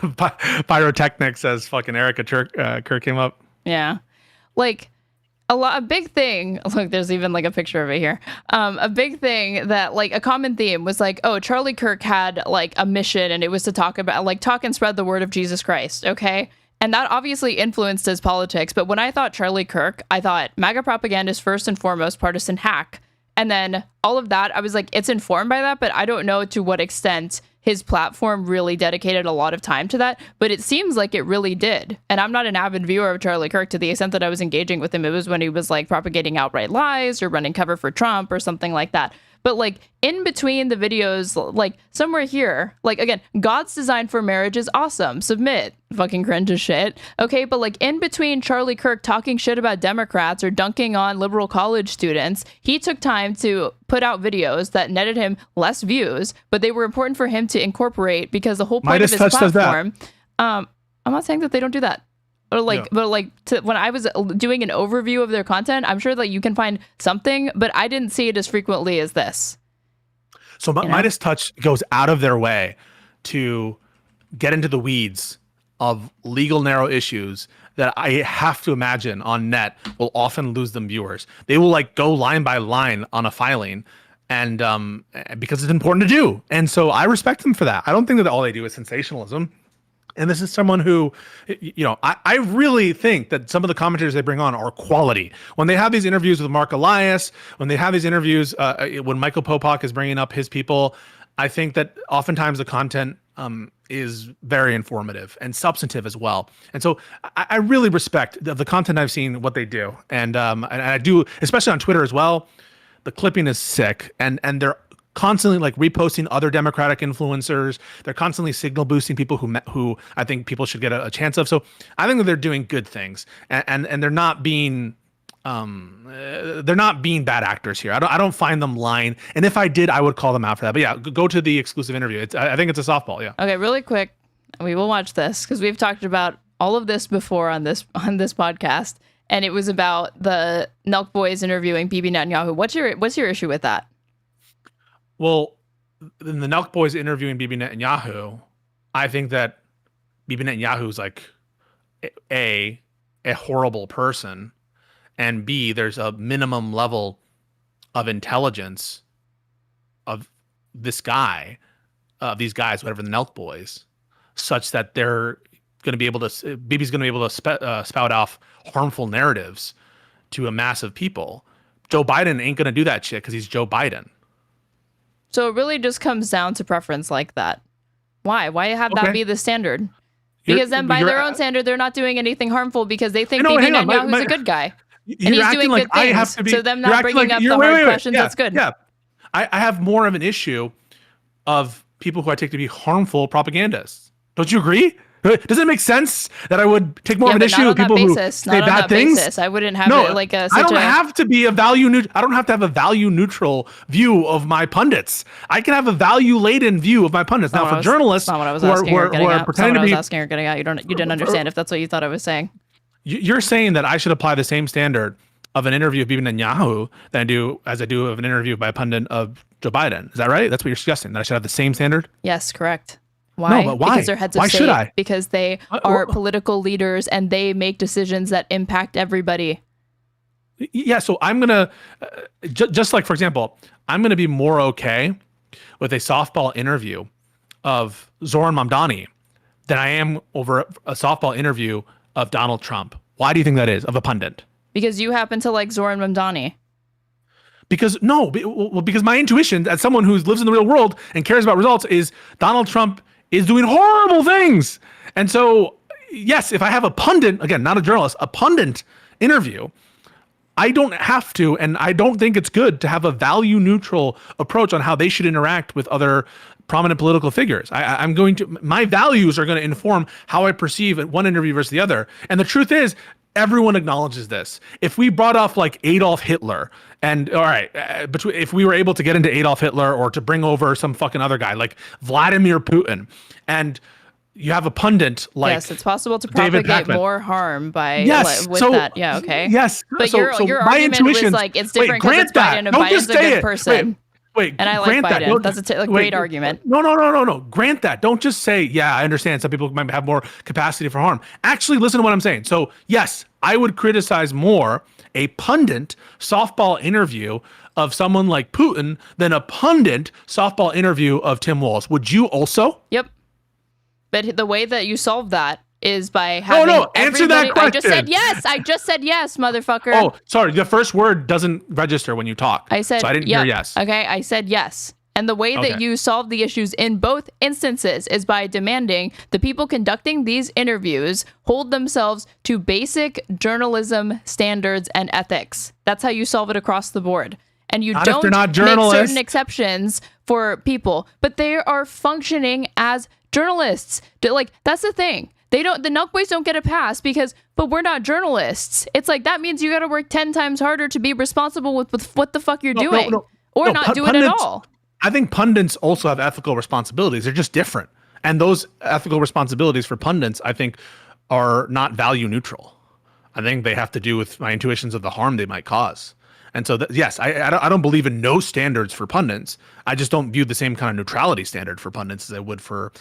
pyrotechnics as fucking Erica Kirk came up. Yeah, like a big thing. Look, there's even like a picture of it here. A big thing that like a common theme was like, oh, Charlie Kirk had like a mission, and it was to talk and spread the word of Jesus Christ. Okay. And that obviously influenced his politics. But when I thought Charlie Kirk, I thought MAGA propaganda is first and foremost partisan hack. And then all of that, I was like, it's informed by that, but I don't know to what extent his platform really dedicated a lot of time to that. But it seems like it really did. And I'm not an avid viewer of Charlie Kirk to the extent that I was engaging with him. It was when he was like propagating outright lies or running cover for Trump or something like that. But like in between the videos, like somewhere here, like again, God's design for marriage is awesome. Submit. Fucking cringe as shit. Okay, but like in between Charlie Kirk talking shit about Democrats or dunking on liberal college students, he took time to put out videos that netted him less views, but they were important for him to incorporate because the whole point of his platform. I'm not saying that they don't do that. Or like, but like when I was doing an overview of their content, I'm sure that you can find something, but I didn't see it as frequently as this. So MeidasTouch goes out of their way to get into the weeds of legal narrow issues that I have to imagine on net will often lose them viewers. They will like go line by line on a filing, and because it's important to do. And so I respect them for that. I don't think that all they do is sensationalism. And this is someone who, I really think that some of the commentators they bring on are quality. When they have these interviews with Mark Elias, when they have these interviews, when Michael Popak is bringing up his people, I think that oftentimes the content is very informative and substantive as well. And so I really respect the content I've seen, what they do. And I do, especially on Twitter as well. The clipping is sick, and they're constantly like reposting other Democratic influencers. They're constantly signal boosting people who I think people should get a chance of. So I think that they're doing good things, and they're not being bad actors here. I don't find them lying, and if I did, I would call them out for that. But yeah, go to the exclusive interview. I think it's a softball. Yeah. Okay, really quick, we will watch this because we've talked about all of this before on this podcast, and it was about the Nelk Boys interviewing Bibi Netanyahu. What's your issue with that? Well, in the Nelk Boys interviewing Bibi Netanyahu, I think that Bibi Netanyahu is like a horrible person, and B, there's a minimum level of intelligence of this guy, these guys, whatever, the Nelk Boys, such that they're going to be able to, Bibi's going to be able to spout off harmful narratives to a mass of people. Joe Biden ain't going to do that shit because he's Joe Biden. So it really just comes down to preference like that. Why? Why have that be the standard? Because then by their own standard, they're not doing anything harmful because they think Bibi Netanyahu's a good guy. And he's doing good things. So them not bringing up the hard questions, that's good. Yeah. I have more of an issue of people who I take to be harmful propagandists. Don't you agree? Does it make sense that I would take more of an but issue not with on that people basis, who say not on bad that things? basis. I wouldn't have No, it like a. I don't have to be a I don't have to have a value neutral view of my pundits. I can have a value laden view of my pundits. Now, for journalists not what I was who asking or getting at. pretending to be, asking or getting at. You didn't understand if that's what you thought I was saying. You're saying that I should apply the same standard of an interview of Bibi Netanyahu than I do of an interview by a pundit of Joe Biden. Is that right? That's what you're suggesting, that I should have the same standard? Yes, correct. Why? No, but why? Because they're heads of Why state. should I? Because they are political leaders and they make decisions that impact everybody. Yeah, so I'm gonna just like, for example, I'm gonna be more okay with a softball interview of Zohran Mamdani than I am over a softball interview of Donald Trump. Why do you think that is, of a pundit? Because you happen to like Zohran Mamdani. Because my intuition as someone who lives in the real world and cares about results is Donald Trump is doing horrible things. And so, yes, if I have a pundit, again, not a journalist, a pundit interview, I don't have to, and I don't think it's good to have a value neutral approach on how they should interact with other prominent political figures. My values are going to inform how I perceive one interview versus the other. And the truth is, everyone acknowledges this. If we brought off like Adolf Hitler, and all right, if we were able to get into Adolf Hitler or to bring over some fucking other guy like Vladimir Putin, and you have a pundit like yes, it's possible to propagate more harm by with that. Yeah, okay. Yes, but your argument was like it's different because it's Biden and Biden's a good person. Wait, and I like Biden. That's a great argument. No. Grant that. Don't just say, yeah, I understand some people might have more capacity for harm. Actually, listen to what I'm saying. So, yes, I would criticize more a pundit softball interview of someone like Putin than a pundit softball interview of Tim Walz. Would you also? Yep. But the way that you solve that is by having answer that question. I just said yes, motherfucker. Oh, sorry. The first word doesn't register when you talk. I said, so I didn't hear yes. Okay, I said yes. And the way that you solve the issues in both instances is by demanding the people conducting these interviews hold themselves to basic journalism standards and ethics. That's how you solve it across the board. And you don't make certain exceptions for people, but they are functioning as journalists. Like, that's the thing. The Nelk Boys don't get a pass but we're not journalists. It's like, that means you got to work 10 times harder to be responsible with what the fuck you're doing or not do it at all. I think pundits also have ethical responsibilities. They're just different. And those ethical responsibilities for pundits, I think, are not value neutral. I think they have to do with my intuitions of the harm they might cause. And so, yes, I don't believe in no standards for pundits. I just don't view the same kind of neutrality standard for pundits as I would for,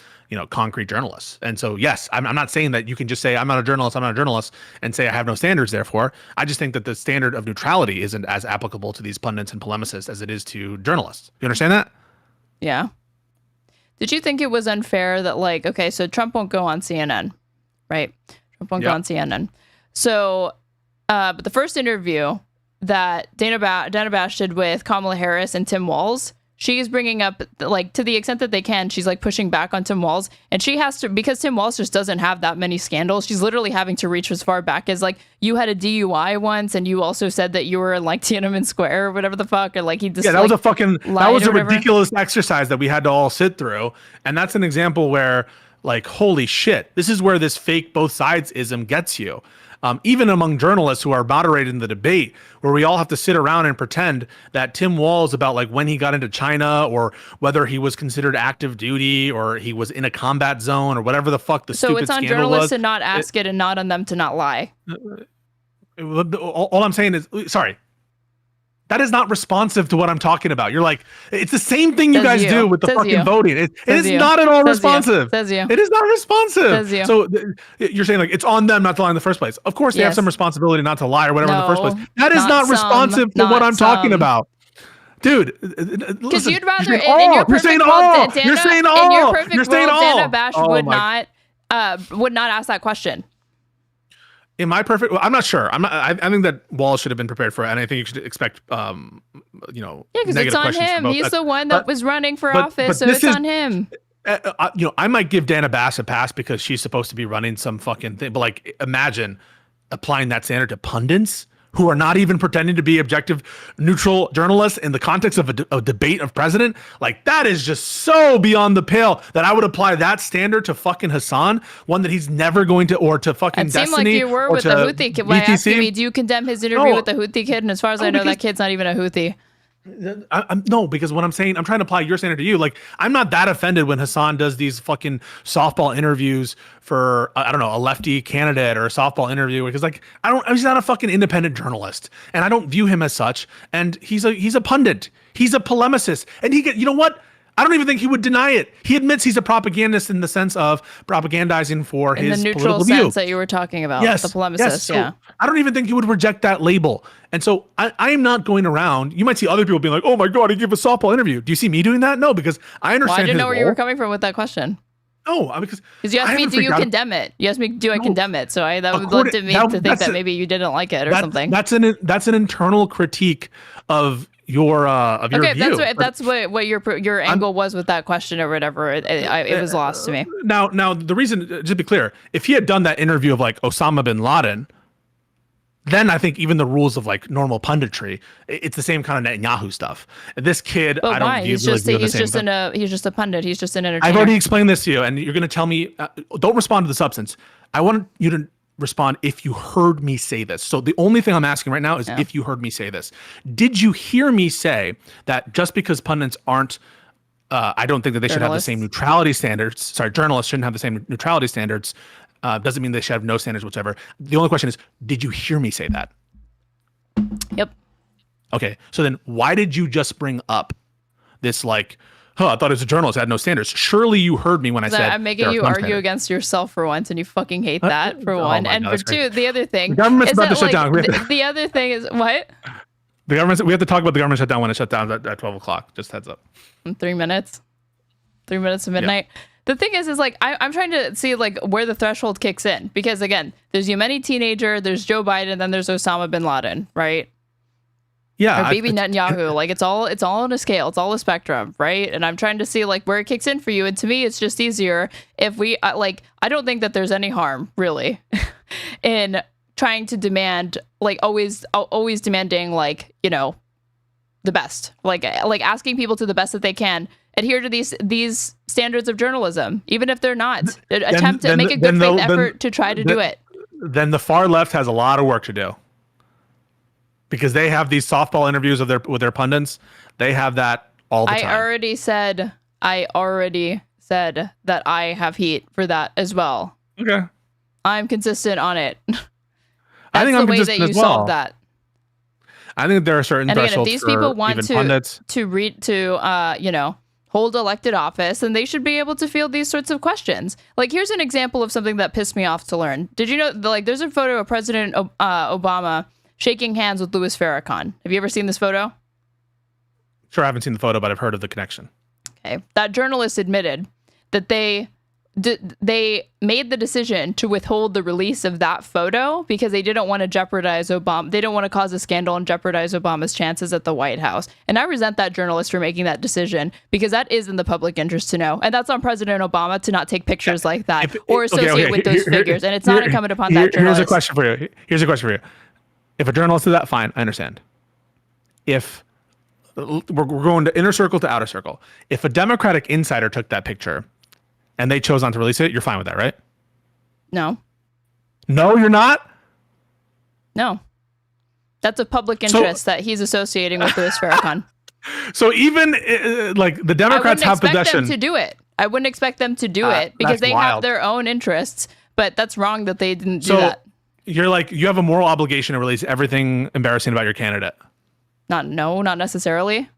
concrete journalists. And so, yes, I'm not saying that you can just say, I'm not a journalist, and say I have no standards, therefore. I just think that the standard of neutrality isn't as applicable to these pundits and polemicists as it is to journalists. You understand that? Yeah. Did you think it was unfair that, so Trump won't go on CNN, right? Trump won't go on CNN. So, but the first interview that Dana Bash did with Kamala Harris and Tim Walz, she's bringing up, to the extent that they can, she's pushing back on Tim Walz, and she has to, because Tim Walz just doesn't have that many scandals, she's literally having to reach as far back as you had a DUI once, and you also said that you were in Tiananmen Square or whatever the fuck, or he just that was a ridiculous exercise that we had to all sit through, and that's an example where holy shit, this is where this fake both sides-ism gets you. Even among journalists who are moderating the debate, where we all have to sit around and pretend that Tim Walz about when he got into China or whether he was considered active duty or he was in a combat zone or whatever the fuck the stupid scandal was. So it's on journalists to not ask it and not on them to not lie. All I'm saying is, sorry, that is not responsive to what I'm talking about. You're it's the same thing you guys do with the fucking voting. It is not at all responsive. It is not responsive. So you're saying it's on them not to lie in the first place. Of course, they have some responsibility not to lie or whatever in the first place. That is not responsive to what I'm talking about. Dude, because you'd rather in your perfect world, Dana Bash would not ask that question. In my perfect, I'm not sure. I think that Walz should have been prepared for it, and I think you should expect, because it's on him. He's the one that was running for office, so it's on him. I might give Dana Bash a pass because she's supposed to be running some fucking thing, but imagine applying that standard to pundits, who are not even pretending to be objective, neutral journalists in the context of a debate of president. Like, that is just so beyond the pale that I would apply that standard to fucking Hassan, one that he's never going to, or to fucking Destiny. It seemed like you were with the Houthi kid. By asking me, do you condemn his interview with the Houthi kid? And as far as I know, that kid's not even a Houthi. No, because what I'm saying, I'm trying to apply your standard to you. Like, I'm not that offended when Hassan does these fucking softball interviews for, I don't know, a lefty candidate or a softball interview, because like, he's not a fucking independent journalist, and I don't view him as such. And he's a pundit. He's a polemicist, and you know what? I don't even think he would deny it. He admits he's a propagandist in the sense of propagandizing for his the political neutral view. sense that you were talking about. Yes, the polemicist. yes. So yeah. I don't even think he would reject that label. And so I am not going around. You might see other people being like, "Oh my God, he gave a softball interview." Do you see me doing that? No, because I understand. Well, I didn't know where you were role. coming from with that question. No, because you asked me, do you condemn it? You asked me, do I condemn it? So that would lead me to think that maybe you didn't like it or something. That's an internal critique of your okay, view. That's what your angle was with that question or whatever. It was lost to me. Now the reason, just to be clear, if he had done that interview of like Osama bin Laden, then I think even the rules of like normal punditry, it's the same kind of Netanyahu stuff. This kid, but I don't why? view He's just a pundit. He's just an entertainer. I've already explained this to you, and you're going to tell me, don't respond to the substance. I want you to respond if you heard me say this. So the only thing I'm asking right now is if you heard me say this. Did you hear me say that just because pundits aren't, I don't think that they should have the same neutrality standards. Sorry, journalists shouldn't have the same neutrality standards. Doesn't mean they should have no standards whatsoever. The only question is, did you hear me say that? Yep. Okay, so then why did you just bring up this like, I thought as a journalist I had no standards. Surely you heard me when I said I'm making you argue against yourself for once, and you fucking hate that for one. And for two, the other thing, the government's about to shut down. The other thing is what? The government. We have to talk about the government shutdown when it shut down at 12 o'clock. Just heads up. 3 minutes. 3 minutes to midnight. Yeah. The thing is like I'm trying to see like where the threshold kicks in, because again, there's Yemeni teenager, there's Joe Biden, then there's Osama bin Laden, right? Yeah, or Bibi Netanyahu. Like it's all on a scale, it's all a spectrum, right? And I'm trying to see like where it kicks in for you. And to me, it's just easier if we I don't think that there's any harm really in trying to demand like always demanding like, you know, the best, like asking people to the best that they can adhere to these standards of journalism, even if they're not. Attempt to make a good faith effort to try to do it. Then the far left has a lot of work to do, because they have these softball interviews with their pundits. They have that all the time. I already said that I have heat for that as well. Okay. I'm consistent on it. I think the I'm way consistent that you as well. solve that. I think there are certain and again, thresholds if these people want pundits. to hold elected office, then they should be able to field these sorts of questions. Like, here's an example of something that pissed me off to learn. Did you know, like, there's a photo of President Obama shaking hands with Louis Farrakhan. Have you ever seen this photo? Sure, I haven't seen the photo, but I've heard of the connection. Okay. That journalist admitted that they made the decision to withhold the release of that photo because they didn't want to jeopardize Obama. They don't want to cause a scandal and jeopardize Obama's chances at the White House. And I resent that journalist for making that decision, because that is in the public interest to know. And that's on President Obama to not take pictures like that or associate with those figures. And it's not incumbent upon that journalist. Here's a question for you. If a journalist did that, fine, I understand. If we're going to inner circle to outer circle, if a Democratic insider took that picture and they chose not to release it, you're fine with that, right? No. No, you're not? No. That's a public interest that he's associating with Louis Farrakhan. So even like the Democrats have possession. I wouldn't expect them to do it. I wouldn't expect them to do it because they have their own interests, but that's wrong that they didn't do that. You're like, you have a moral obligation to release everything embarrassing about your candidate. Not necessarily.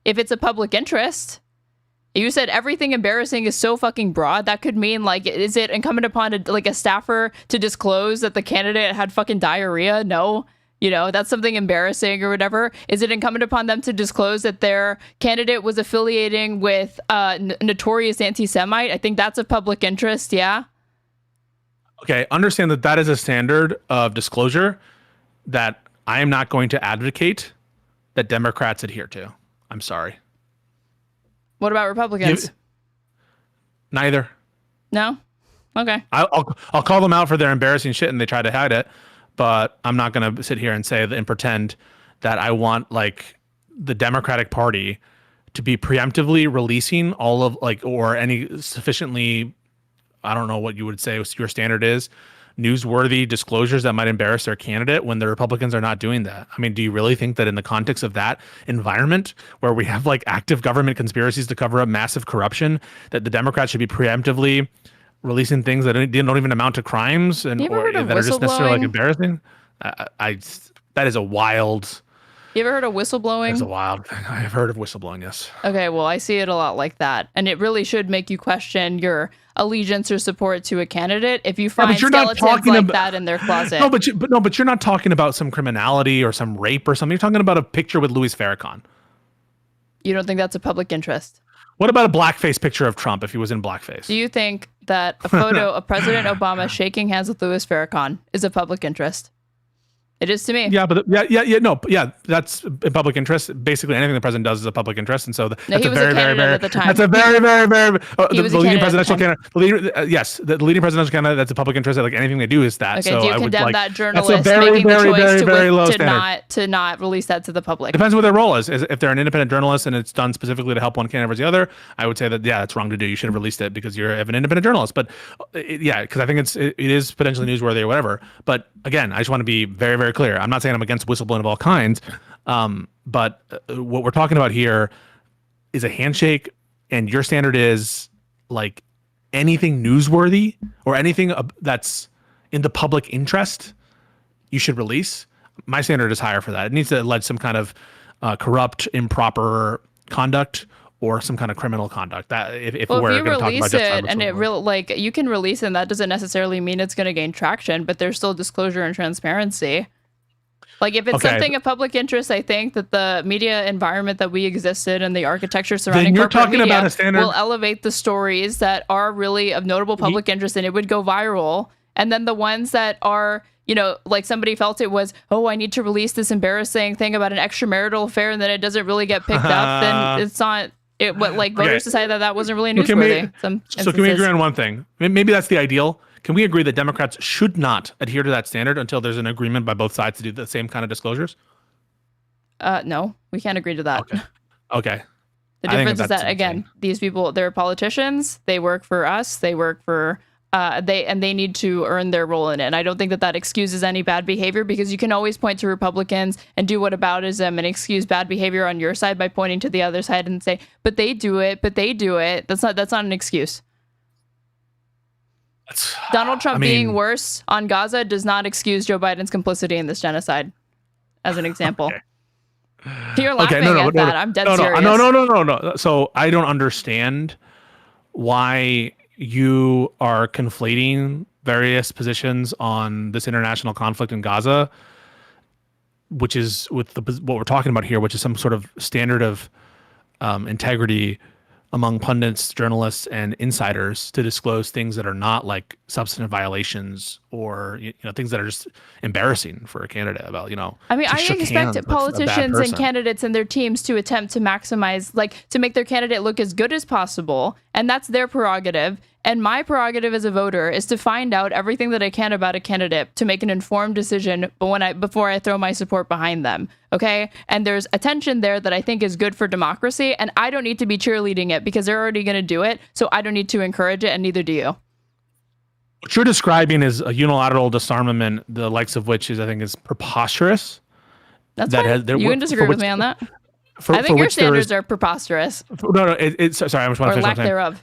If it's a public interest. You said everything embarrassing is so fucking broad. That could mean, like, is it incumbent upon a staffer to disclose that the candidate had fucking diarrhea? No. You know, that's something embarrassing or whatever. Is it incumbent upon them to disclose that their candidate was affiliating with notorious anti-Semite? I think that's a public interest, yeah. Okay, understand that is a standard of disclosure that I am not going to advocate that Democrats adhere to. I'm sorry. What about Republicans? Neither. No? Okay. I'll call them out for their embarrassing shit and they try to hide it. but I'm not going to sit here and say that and pretend that I want like the Democratic Party to be preemptively releasing all of like, or any sufficiently, I don't know what you would say your standard is, newsworthy disclosures that might embarrass their candidate when the Republicans are not doing that. I mean, do you really think that in the context of that environment where we have like active government conspiracies to cover up massive corruption, that the Democrats should be preemptively releasing things that don't even amount to crimes and or that are just necessarily like embarrassing? That is a wild. You ever heard of whistleblowing? It's a wild thing. I've heard of whistleblowing, yes. Okay, well, I see it a lot like that. And it really should make you question your allegiance or support to a candidate if you find skeletons like that in their closet. But you're not talking about some criminality or some rape or something. You're talking about a picture with Louis Farrakhan. You don't think that's a public interest? What about a blackface picture of Trump if he was in blackface? Do you think that a photo of President Obama shaking hands with Louis Farrakhan is a public interest? It is to me. Yeah, but that's in public interest. Basically, anything the president does is a public interest, and so that's a very, very, very. That's a very, very, very. The leading presidential candidate. Yes, the leading presidential candidate. That's a public interest. Like anything they do is that. Okay, so do you I would condemn like that journalist that's a very, making very, the choice very, very low to not release that to the public? Depends what their role is. If they're an independent journalist and it's done specifically to help one candidate versus the other, I would say that that's wrong to do. You should have released it because you're an independent journalist. But because I think it is potentially newsworthy or whatever. But again, I just want to be very, very clear. I'm not saying I'm against whistleblowing of all kinds, but what we're talking about here is a handshake, and your standard is like anything newsworthy or anything that's in the public interest, you should release. My standard is higher for that. It needs to allege some kind of corrupt, improper conduct or some kind of criminal conduct. That if we're going to talk about it and it real like you can release it, and that doesn't necessarily mean it's going to gain traction, but there's still disclosure and transparency. Like if it's something of public interest, I think that the media environment that we existed and the architecture surrounding corporate media will elevate the stories that are really of notable public interest, and it would go viral. And then the ones that are, like somebody felt it was, I need to release this embarrassing thing about an extramarital affair, and then it doesn't really get picked up, then it's not. Voters decided that wasn't really newsworthy. So can we agree on one thing? Maybe that's the ideal. Can we agree that Democrats should not adhere to that standard until there's an agreement by both sides to do the same kind of disclosures? No, we can't agree to that. Okay. The difference is that, again, these people, they're politicians. They work for us. They work for they need to earn their role in it. And I don't think that excuses any bad behavior, because you can always point to Republicans and do whataboutism and excuse bad behavior on your side by pointing to the other side and say, but they do it. That's not an excuse. Donald Trump being worse on Gaza does not excuse Joe Biden's complicity in this genocide, as an example. You're laughing at that. I'm dead serious. No. So I don't understand why you are conflating various positions on this international conflict in Gaza, which is with what we're talking about here, which is some sort of standard of integrity among pundits, journalists, and insiders to disclose things that are not like substantive violations or things that are just embarrassing for a candidate about I mean, I expect politicians and candidates and their teams to attempt to maximize, to make their candidate look as good as possible, and that's their prerogative. And my prerogative as a voter is to find out everything that I can about a candidate to make an informed decision before I throw my support behind them. Okay? And there's a tension there that I think is good for democracy, and I don't need to be cheerleading it because they're already going to do it. So I don't need to encourage it, and neither do you. What you're describing is a unilateral disarmament, the likes of which I think is preposterous. That's fine. You can disagree with me on that. I think your standards are preposterous. No, sorry, I just want to finish lack thereof.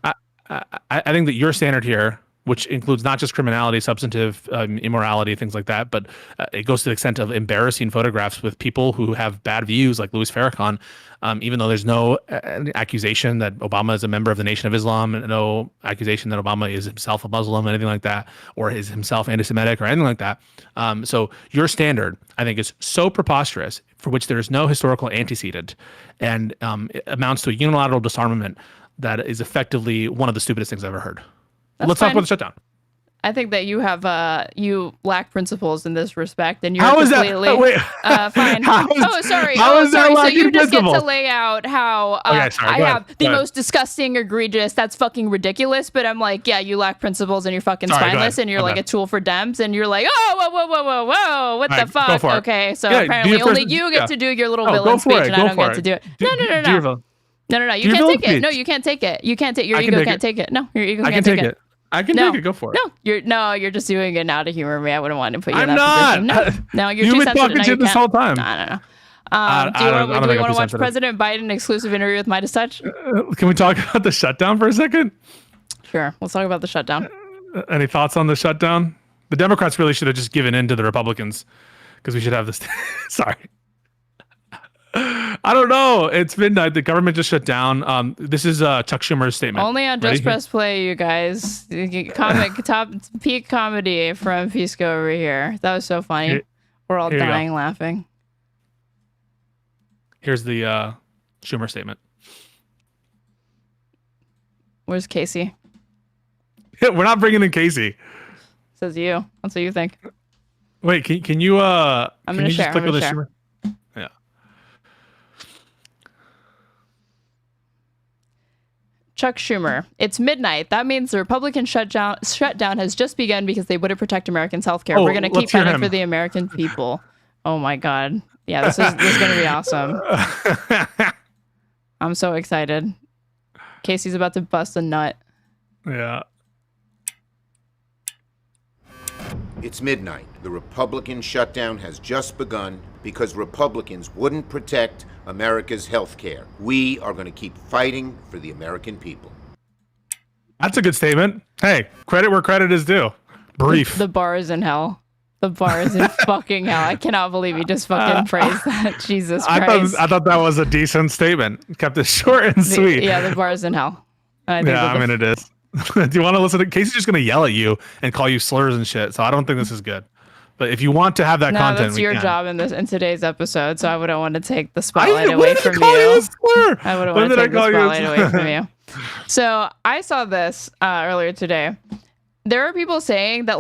I think that your standard here, which includes not just criminality, substantive immorality, things like that, but it goes to the extent of embarrassing photographs with people who have bad views, like Louis Farrakhan, even though there's no accusation that Obama is a member of the Nation of Islam, and no accusation that Obama is himself a Muslim, anything like that, or is himself anti-Semitic or anything like that. So your standard, I think, is so preposterous, for which there is no historical antecedent, and it amounts to a unilateral disarmament that is effectively one of the stupidest things I've ever heard. Let's talk about the shutdown. I think that you have you lack principles in this respect, and you're How is completely that? Wait. fine. Sorry. Sorry. So you just get to principles? lay out how I have the most disgusting, egregious. That's fucking ridiculous. But I'm like, yeah, you lack principles, and you're fucking spineless, and you're like a tool for Dems, and you're like, oh, whoa, what the fuck? Okay, so apparently only you get to do your little villain speech, and I don't get to do it. No. You can't take it. No, you can't take it. You can't take your ego. Can't take it. No, your ego can't take it. I can take it. Go for it. You're just doing it now to humor me. I wouldn't want to put you in I'm that not. position. No, you're You've too been sensitive. talking shit this whole time. No. Do we want to watch sensitive. President Biden exclusive interview with MeidasTouch? Can we talk about the shutdown for a second? Sure. Let's talk about the shutdown. Any thoughts on the shutdown? The Democrats really should have just given in to the Republicans because we should have this. Sorry. I don't know. It's midnight. The government just shut down. This is Chuck Schumer's statement. Only on Just Press Play, you guys. Top peak comedy from Pisco over here. That was so funny. We're all dying laughing. Here's the Schumer statement. Where's Casey? We're not bringing in Casey. Says you. That's what you think. Wait, can you? I'm gonna share. Click with Schumer? Yeah. Chuck Schumer. It's midnight. That means the Republican shutdown has just begun because they wouldn't protect Americans' health care. We're going to keep fighting for the American people. Oh my God. Yeah, this is going to be awesome. I'm so excited. Casey's about to bust a nut. Yeah. It's midnight. The Republican shutdown has just begun because Republicans wouldn't protect America's health care. We are going to keep fighting for the American people. That's a good statement. Hey, credit where credit is due. Brief. The bar is in hell. The bar is in fucking hell. I cannot believe you just fucking praised that. Jesus Christ. I thought that was a decent statement. Kept it short and sweet. The bar is in hell. It is. Do you want to listen to Casey's just going to yell at you and call you slurs and shit. So I don't think this is good. But if you want to have that content, that's your job in today's episode. So I wouldn't want to take the spotlight away from you. I wouldn't want to take the spotlight away from you. So I saw this earlier today. There are people saying that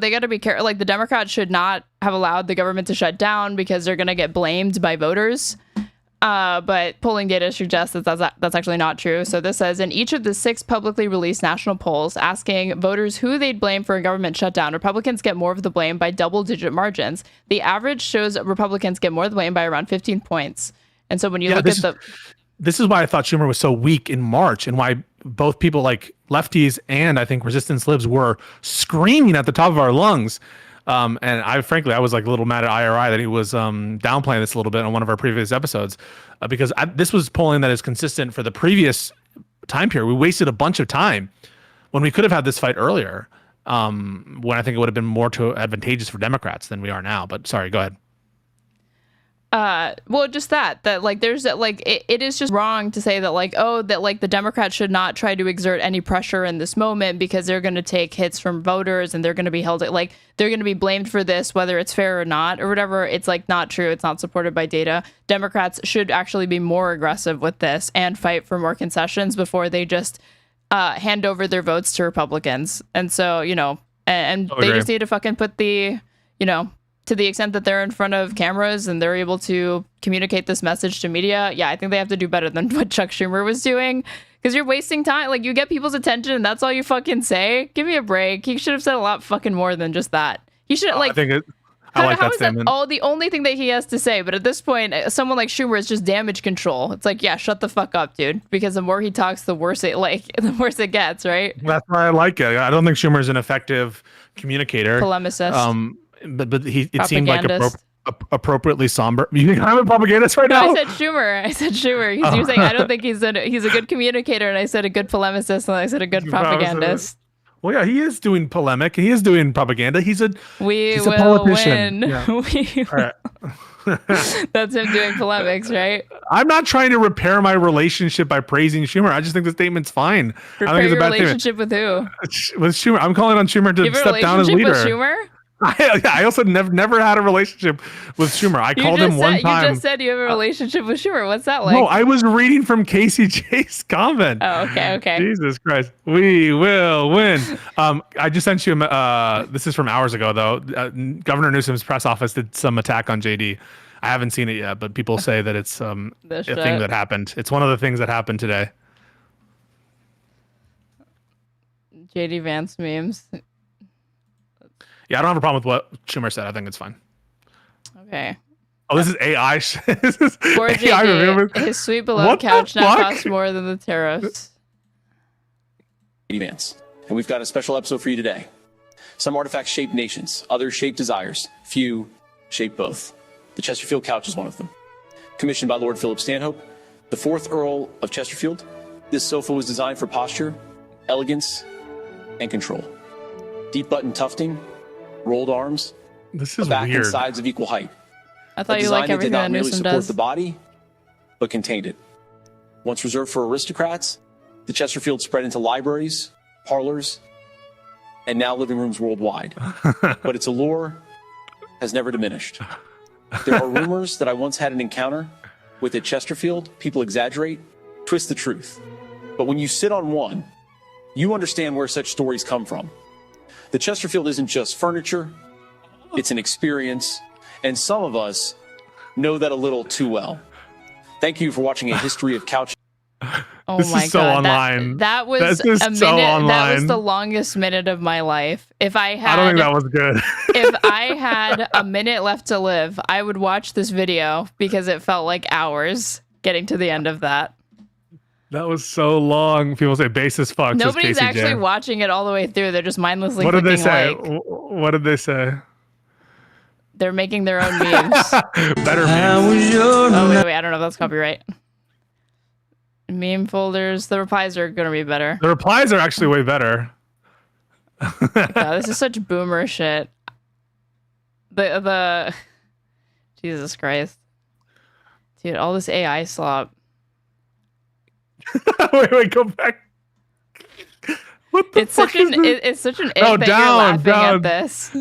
they got to be careful. Like the Democrats should not have allowed the government to shut down because they're going to get blamed by voters. But polling data suggests that that's actually not true. So this says, in each of the 6 publicly released national polls asking voters who they'd blame for a government shutdown, Republicans get more of the blame by double-digit margins. The average shows Republicans get more of the blame by around 15 points. And so when you look at this is why I thought Schumer was so weak in March and why both people like lefties and I think resistance libs were screaming at the top of our lungs. And I was like a little mad at IRI that he was downplaying this a little bit on one of our previous episodes because this was polling that is consistent for the previous time period. We wasted a bunch of time when we could have had this fight earlier when I think it would have been more advantageous for Democrats than we are now. But sorry, go ahead. Well, just that there's it is just wrong to say that the Democrats should not try to exert any pressure in this moment because they're going to take hits from voters and they're going to be held they're going to be blamed for this, whether it's fair or not or whatever. It's not true. It's not supported by data. Democrats should actually be more aggressive with this and fight for more concessions before they just hand over their votes to Republicans. And so, and they just need to fucking put to the extent that they're in front of cameras and they're able to communicate this message to media, I think they have to do better than what Chuck Schumer was doing. Because you're wasting time. You get people's attention and that's all you fucking say. Give me a break. He should have said a lot fucking more than just that. He should I think I like that statement. That the only thing that he has to say? But at this point, someone like Schumer is just damage control. It's shut the fuck up, dude. Because the more he talks, the worse it gets, right? That's why I like it. I don't think Schumer is an effective communicator. Polemicist. But it seemed like appropriately somber. You think I'm a propagandist right now? I said Schumer. You were saying I don't think he's a good communicator, and I said a good polemicist, and I said a good propagandist. Well, yeah, he is doing polemic. He is doing propaganda. He's a will politician. Win. Yeah. All right. That's him doing polemics, right? I'm not trying to repair my relationship by praising Schumer. I just think the statement's fine. Repair your relationship with who? With Schumer. I'm calling on Schumer to step down as leader. With Schumer? I also never had a relationship with Schumer. I called him one time. You just said you have a relationship with Schumer. What's that like? No, I was reading from Casey J's comment. Oh, okay. Jesus Christ. We will win. I just sent you, this is from hours ago, though. Governor Newsom's press office did some attack on JD. I haven't seen it yet, but people say that it's a thing that happened. It's one of the things that happened today. JD Vance memes. Yeah, I don't have a problem with what Schumer said. I think it's fine. Okay. Oh, this is AI. This is Poor AI JD, his sweet beloved couch now costs more than the tariffs. JD Vance, and we've got a special episode for you today. Some artifacts shape nations, others shape desires, few shape both. The Chesterfield couch is one of them. Commissioned by Lord Philip Stanhope, the 4th Earl of Chesterfield, this sofa was designed for posture, elegance, and control. Deep button tufting, rolled arms, this is back weird. and sides of equal height. I thought you like everything that Newsom does. The body, but contained it. Once reserved for aristocrats, the Chesterfield spread into libraries, parlors, and now living rooms worldwide. But its allure has never diminished. There are rumors that I once had an encounter with a Chesterfield. People exaggerate, twist the truth. But when you sit on one, you understand where such stories come from. The Chesterfield isn't just furniture, it's an experience, and some of us know that a little too well. Thank you for watching A History of Couch. Oh this my is so God. online. That was a minute. So that was the longest minute of my life. If I had, I don't think that was good. If I had a minute left to live, I would watch this video because it felt like hours getting to the end of that. That was so long. People say basis fucks. Nobody's actually watching it all the way through. They're just mindlessly What did they clicking say? like. What did they say? They're making their own memes. Better memes. Oh, wait. I don't know if that's copyright. Meme folders. The replies are going to be better. The replies are actually way better. God, this is such boomer shit. The Jesus Christ. Dude, all this AI slop. wait, go back. What the fuck is this? It's such an ick that you're laughing at this.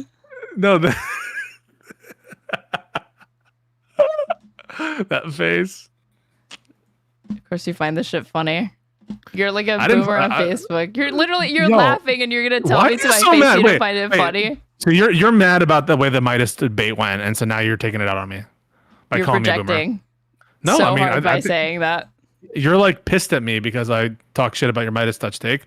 No, that face. Of course, you find this shit funny. You're like a boomer on Facebook. You're laughing and you're gonna tell me to my face you don't find it funny. So you're mad about the way the Midas debate went, and so now you're taking it out on me by you're calling projecting me a boomer. No, so I mean hard by saying that. You're like pissed at me because I talk shit about your MeidasTouch take,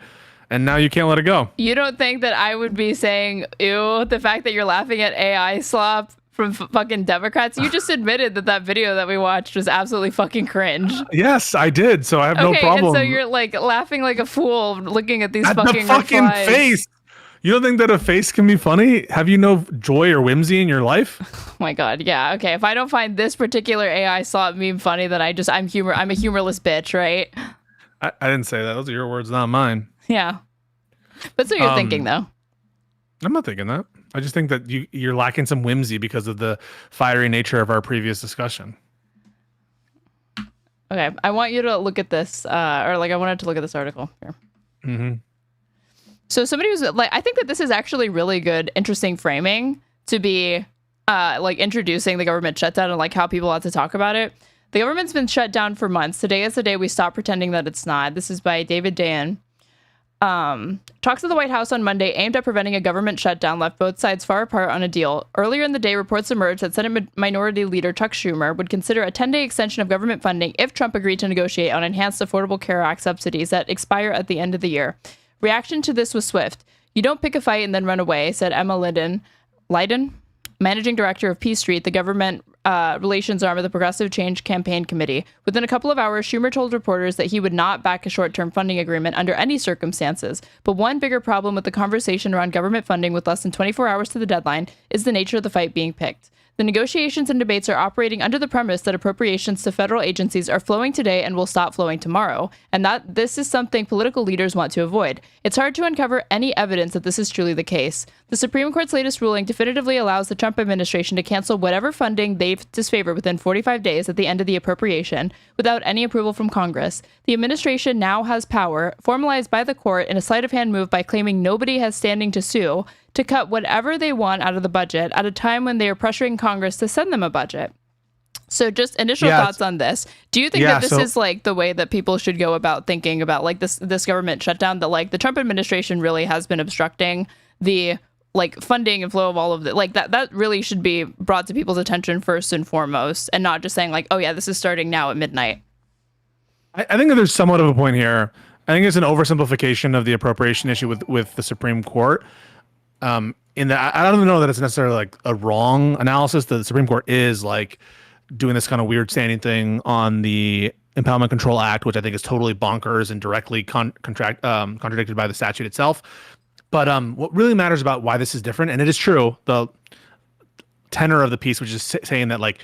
and now you can't let it go. You don't think that I would be saying, ew, the fact that you're laughing at AI slop from fucking Democrats? You just admitted that video that we watched was absolutely fucking cringe. Yes, I did. So I have no problem. And so you're like laughing like a fool looking at these fucking replies. Face. You don't think that a face can be funny? Have you no joy or whimsy in your life? Oh my God. Yeah. Okay. If I don't find this particular AI slop meme funny, then I'm a humorless bitch, right? I didn't say that. Those are your words, not mine. Yeah. But so you're thinking though. I'm not thinking that. I just think that you're lacking some whimsy because of the fiery nature of our previous discussion. Okay. I want you to look at this, I wanted to look at this article here. Mm-hmm. So somebody was like, I think that this is actually really good, interesting framing to be like introducing the government shutdown and like how people ought to talk about it. The government's been shut down for months. Today is the day we stop pretending that it's not. This is by David Dayan. Talks at the White House on Monday aimed at preventing a government shutdown left both sides far apart on a deal. Earlier in the day, reports emerged that Senate Minority Leader Chuck Schumer would consider a 10-day extension of government funding if Trump agreed to negotiate on enhanced Affordable Care Act subsidies that expire at the end of the year. Reaction to this was swift. You don't pick a fight and then run away, said Emma Leiden, managing director of P Street, the government relations arm of the Progressive Change Campaign Committee. Within a couple of hours, Schumer told reporters that he would not back a short-term funding agreement under any circumstances. But one bigger problem with the conversation around government funding with less than 24 hours to the deadline is the nature of the fight being picked. The negotiations and debates are operating under the premise that appropriations to federal agencies are flowing today and will stop flowing tomorrow, and that this is something political leaders want to avoid. It's hard to uncover any evidence that this is truly the case. The Supreme Court's latest ruling definitively allows the Trump administration to cancel whatever funding they've disfavored within 45 days at the end of the appropriation without any approval from Congress. The administration now has power, formalized by the court in a sleight of hand move by claiming nobody has standing to sue, to cut whatever they want out of the budget at a time when they are pressuring Congress to send them a budget. So just initial thoughts on this. Do you think that this is like the way that people should go about thinking about like this government shutdown, that like the Trump administration really has been obstructing the like funding and flow of all of it? Like that really should be brought to people's attention first and foremost, and not just saying like, oh yeah, this is starting now at midnight. I think that there's somewhat of a point here. I think it's an oversimplification of the appropriation issue with the Supreme Court. In that, I don't even know that it's necessarily like a wrong analysis. The Supreme Court is like doing this kind of weird standing thing on the Impoundment Control Act, which I think is totally bonkers and directly contradicted by the statute itself. But what really matters about why this is different, and it is true, the tenor of the piece, which is saying that like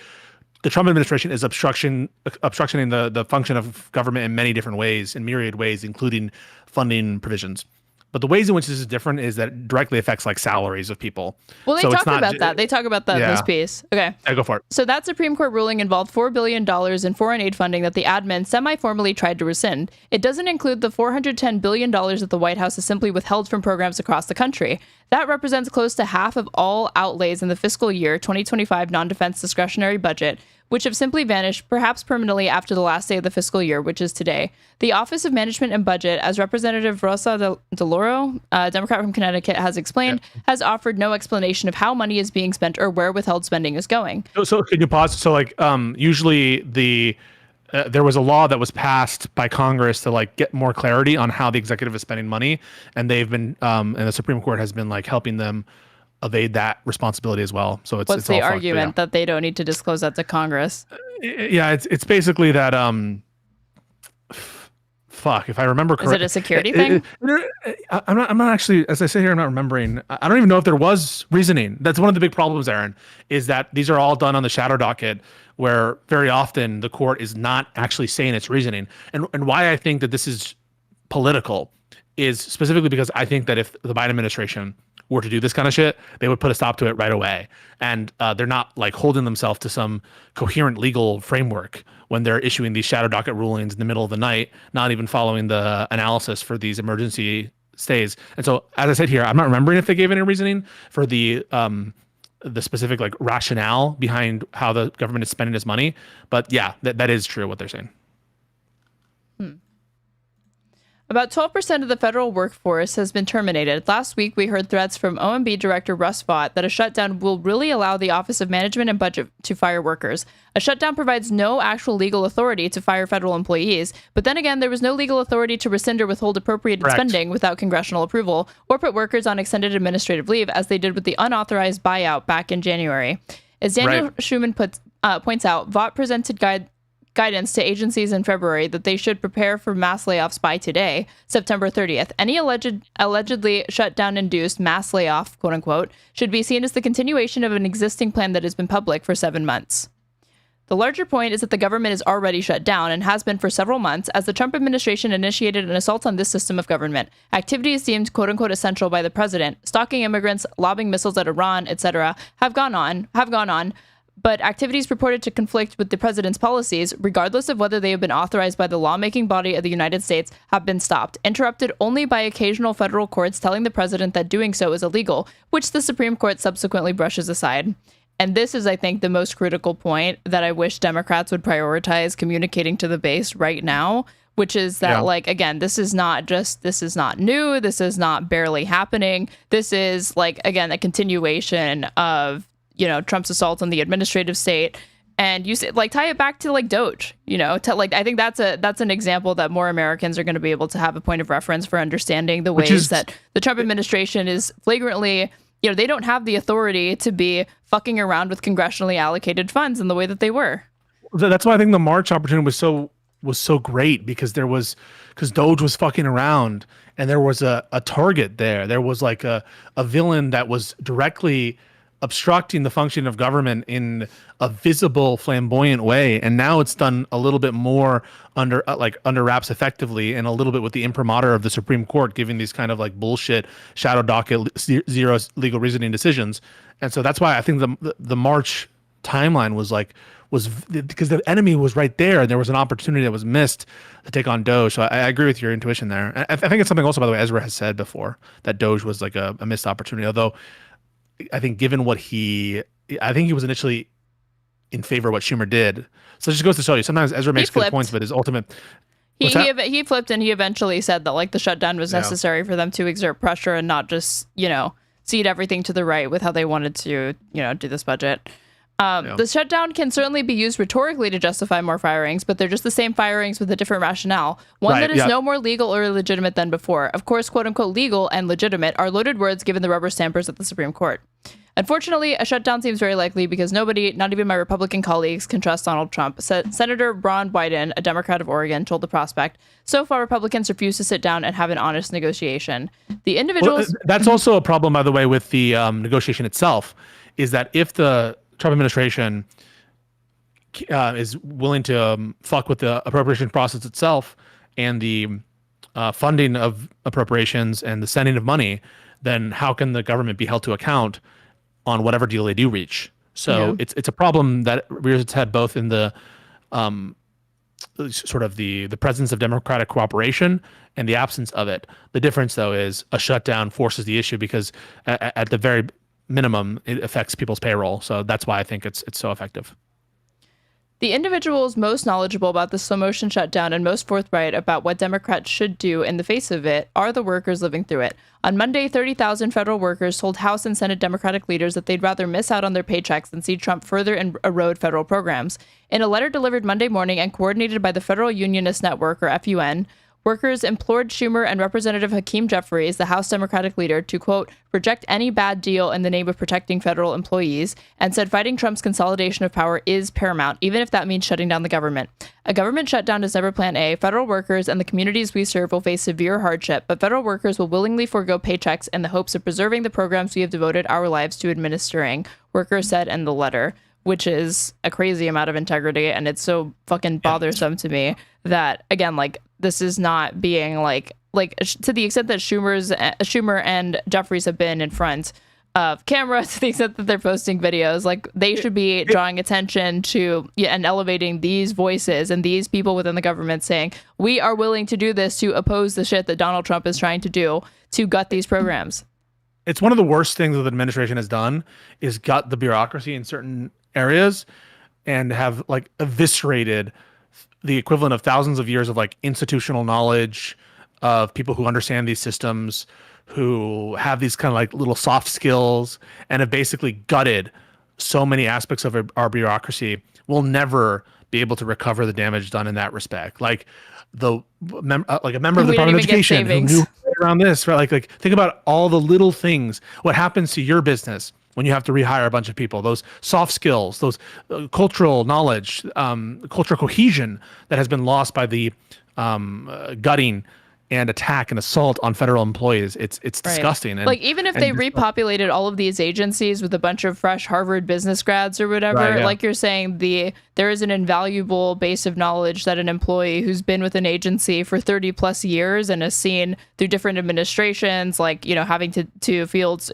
the Trump administration is obstructioning the function of government in many different ways, in myriad ways, including funding provisions. But the ways in which this is different is that it directly affects like salaries of people. Well, they talk about that. They talk about that in this piece. Okay. Yeah, go for it. So that Supreme Court ruling involved $4 billion in foreign aid funding that the admin semi-formally tried to rescind. It doesn't include the $410 billion that the White House has simply withheld from programs across the country. That represents close to half of all outlays in the fiscal year 2025 non-defense discretionary budget, which have simply vanished, perhaps permanently, after the last day of the fiscal year, which is today. The Office of Management and Budget, as Representative Rosa DeLauro, a Democrat from Connecticut, has explained, has offered no explanation of how money is being spent or where withheld spending is going. So can you pause? So like usually there was a law that was passed by Congress to like get more clarity on how the executive is spending money, and they've been and the Supreme Court has been like helping them evade that responsibility as well. So it's what's the all argument that they don't need to disclose that to Congress? Yeah, it's basically that fuck, if I remember correctly. Is it a security thing? I'm not actually, as I sit here, I'm not remembering. I don't even know if there was reasoning. That's one of the big problems, Aaron, is that these are all done on the shadow docket, where very often the court is not actually saying its reasoning. And why I think that this is political is specifically because I think that if the Biden administration were to do this kind of shit, they would put a stop to it right away. And they're not like holding themselves to some coherent legal framework when they're issuing these shadow docket rulings in the middle of the night, not even following the analysis for these emergency stays. And so, as I said here, I'm not remembering if they gave any reasoning for the specific like rationale behind how the government is spending its money. But yeah, that is true what they're saying. About 12% of the federal workforce has been terminated. Last week, we heard threats from OMB Director Russ Vought that a shutdown will really allow the Office of Management and Budget to fire workers. A shutdown provides no actual legal authority to fire federal employees, but then again, there was no legal authority to rescind or withhold appropriated spending without congressional approval, or put workers on extended administrative leave, as they did with the unauthorized buyout back in January. As Daniel Schuman points out, Vought presented guidance to agencies in February that they should prepare for mass layoffs by today, September 30th. Any allegedly shutdown-induced mass layoff, quote unquote, should be seen as the continuation of an existing plan that has been public for 7 months. The larger point is that the government is already shut down and has been for several months, as the Trump administration initiated an assault on this system of government. Activities deemed quote unquote essential by the president, stalking immigrants, lobbing missiles at Iran, etc., have gone on, but activities purported to conflict with the president's policies, regardless of whether they have been authorized by the lawmaking body of the United States, have been stopped, interrupted only by occasional federal courts telling the president that doing so is illegal, which the Supreme Court subsequently brushes aside. And this is, I think, the most critical point that I wish Democrats would prioritize communicating to the base right now, which is that, like, again, this is not new. This is not barely happening. This is, like, again, a continuation of, you know, Trump's assault on the administrative state. And you say, like, tie it back to like Doge, you know, I think that's an example that more Americans are going to be able to have a point of reference for understanding the ways that the Trump administration is flagrantly, you know, they don't have the authority to be fucking around with congressionally allocated funds in the way that they were. That's why I think the March opportunity was so great, because Doge was fucking around, and there was a target there. There was like a villain that was directly obstructing the function of government in a visible, flamboyant way. And now it's done a little bit more under wraps effectively, and a little bit with the imprimatur of the Supreme Court giving these kind of like bullshit shadow docket zero legal reasoning decisions. And so that's why I think the March timeline was like was because the enemy was right there, and there was an opportunity that was missed to take on Doge. So I agree with your intuition there. I think it's something also, by the way, Ezra has said before, that Doge was like a missed opportunity. Although I think given what I think he was initially in favor of what Schumer did. So it just goes to show you, sometimes Ezra makes good points, but his ultimate... He flipped, and he eventually said that like the shutdown was necessary for them to exert pressure and not just, cede everything to the right with how they wanted to, do this budget. The shutdown can certainly be used rhetorically to justify more firings, but they're just the same firings with a different rationale. One that is no more legal or legitimate than before. Of course, quote unquote legal and legitimate are loaded words given the rubber stampers at the Supreme Court. Unfortunately, a shutdown seems very likely because nobody, not even my Republican colleagues, can trust Donald Trump. Senator Ron Wyden, a Democrat of Oregon, told The Prospect, so far Republicans refuse to sit down and have an honest negotiation. The individuals... Well, that's also a problem, by the way, with the negotiation itself, is that if the Trump administration is willing to fuck with the appropriation process itself and the funding of appropriations and the sending of money, then how can the government be held to account on whatever deal they do reach? So it's a problem that rears its head both in the sort of the presence of democratic cooperation and the absence of it. The difference, though, is a shutdown forces the issue because at the very minimum, it affects people's payroll. So that's why I think it's so effective. The individuals most knowledgeable about the slow motion shutdown and most forthright about what Democrats should do in the face of it are the workers living through it. On Monday, 30,000 federal workers told House and Senate Democratic leaders that they'd rather miss out on their paychecks than see Trump further erode federal programs. In a letter delivered Monday morning and coordinated by the Federal Unionist Network, or FUN, workers implored Schumer and Representative Hakeem Jeffries, the House Democratic leader, to, quote, reject any bad deal in the name of protecting federal employees, and said fighting Trump's consolidation of power is paramount, even if that means shutting down the government. A government shutdown is never plan A. Federal workers and the communities we serve will face severe hardship, but federal workers will willingly forego paychecks in the hopes of preserving the programs we have devoted our lives to administering, workers said in the letter, which is a crazy amount of integrity, and it's so fucking bothersome to me that, again, like, this is not being like to the extent that Schumer and Jeffries have been in front of camera, to the extent that they're posting videos, like they should be drawing attention to and elevating these voices and these people within the government saying, we are willing to do this to oppose the shit that Donald Trump is trying to do to gut these programs. It's one of the worst things that the administration has done is gut the bureaucracy in certain areas and have like eviscerated the equivalent of thousands of years of like institutional knowledge of people who understand these systems, who have these kind of like little soft skills, and have basically gutted so many aspects of our bureaucracy. We'll never be able to recover the damage done in that respect. Like a member of the Department of Education who knew around this, right? Like think about all the little things. What happens to your business when you have to rehire a bunch of people, those soft skills, those cultural knowledge, cultural cohesion that has been lost by the gutting and attack and assault on federal employees. It's disgusting. And, like, even if they repopulated all of these agencies with a bunch of fresh Harvard business grads or whatever, like you're saying, there is an invaluable base of knowledge that an employee who's been with an agency for 30 plus years and has seen through different administrations, like, having to field,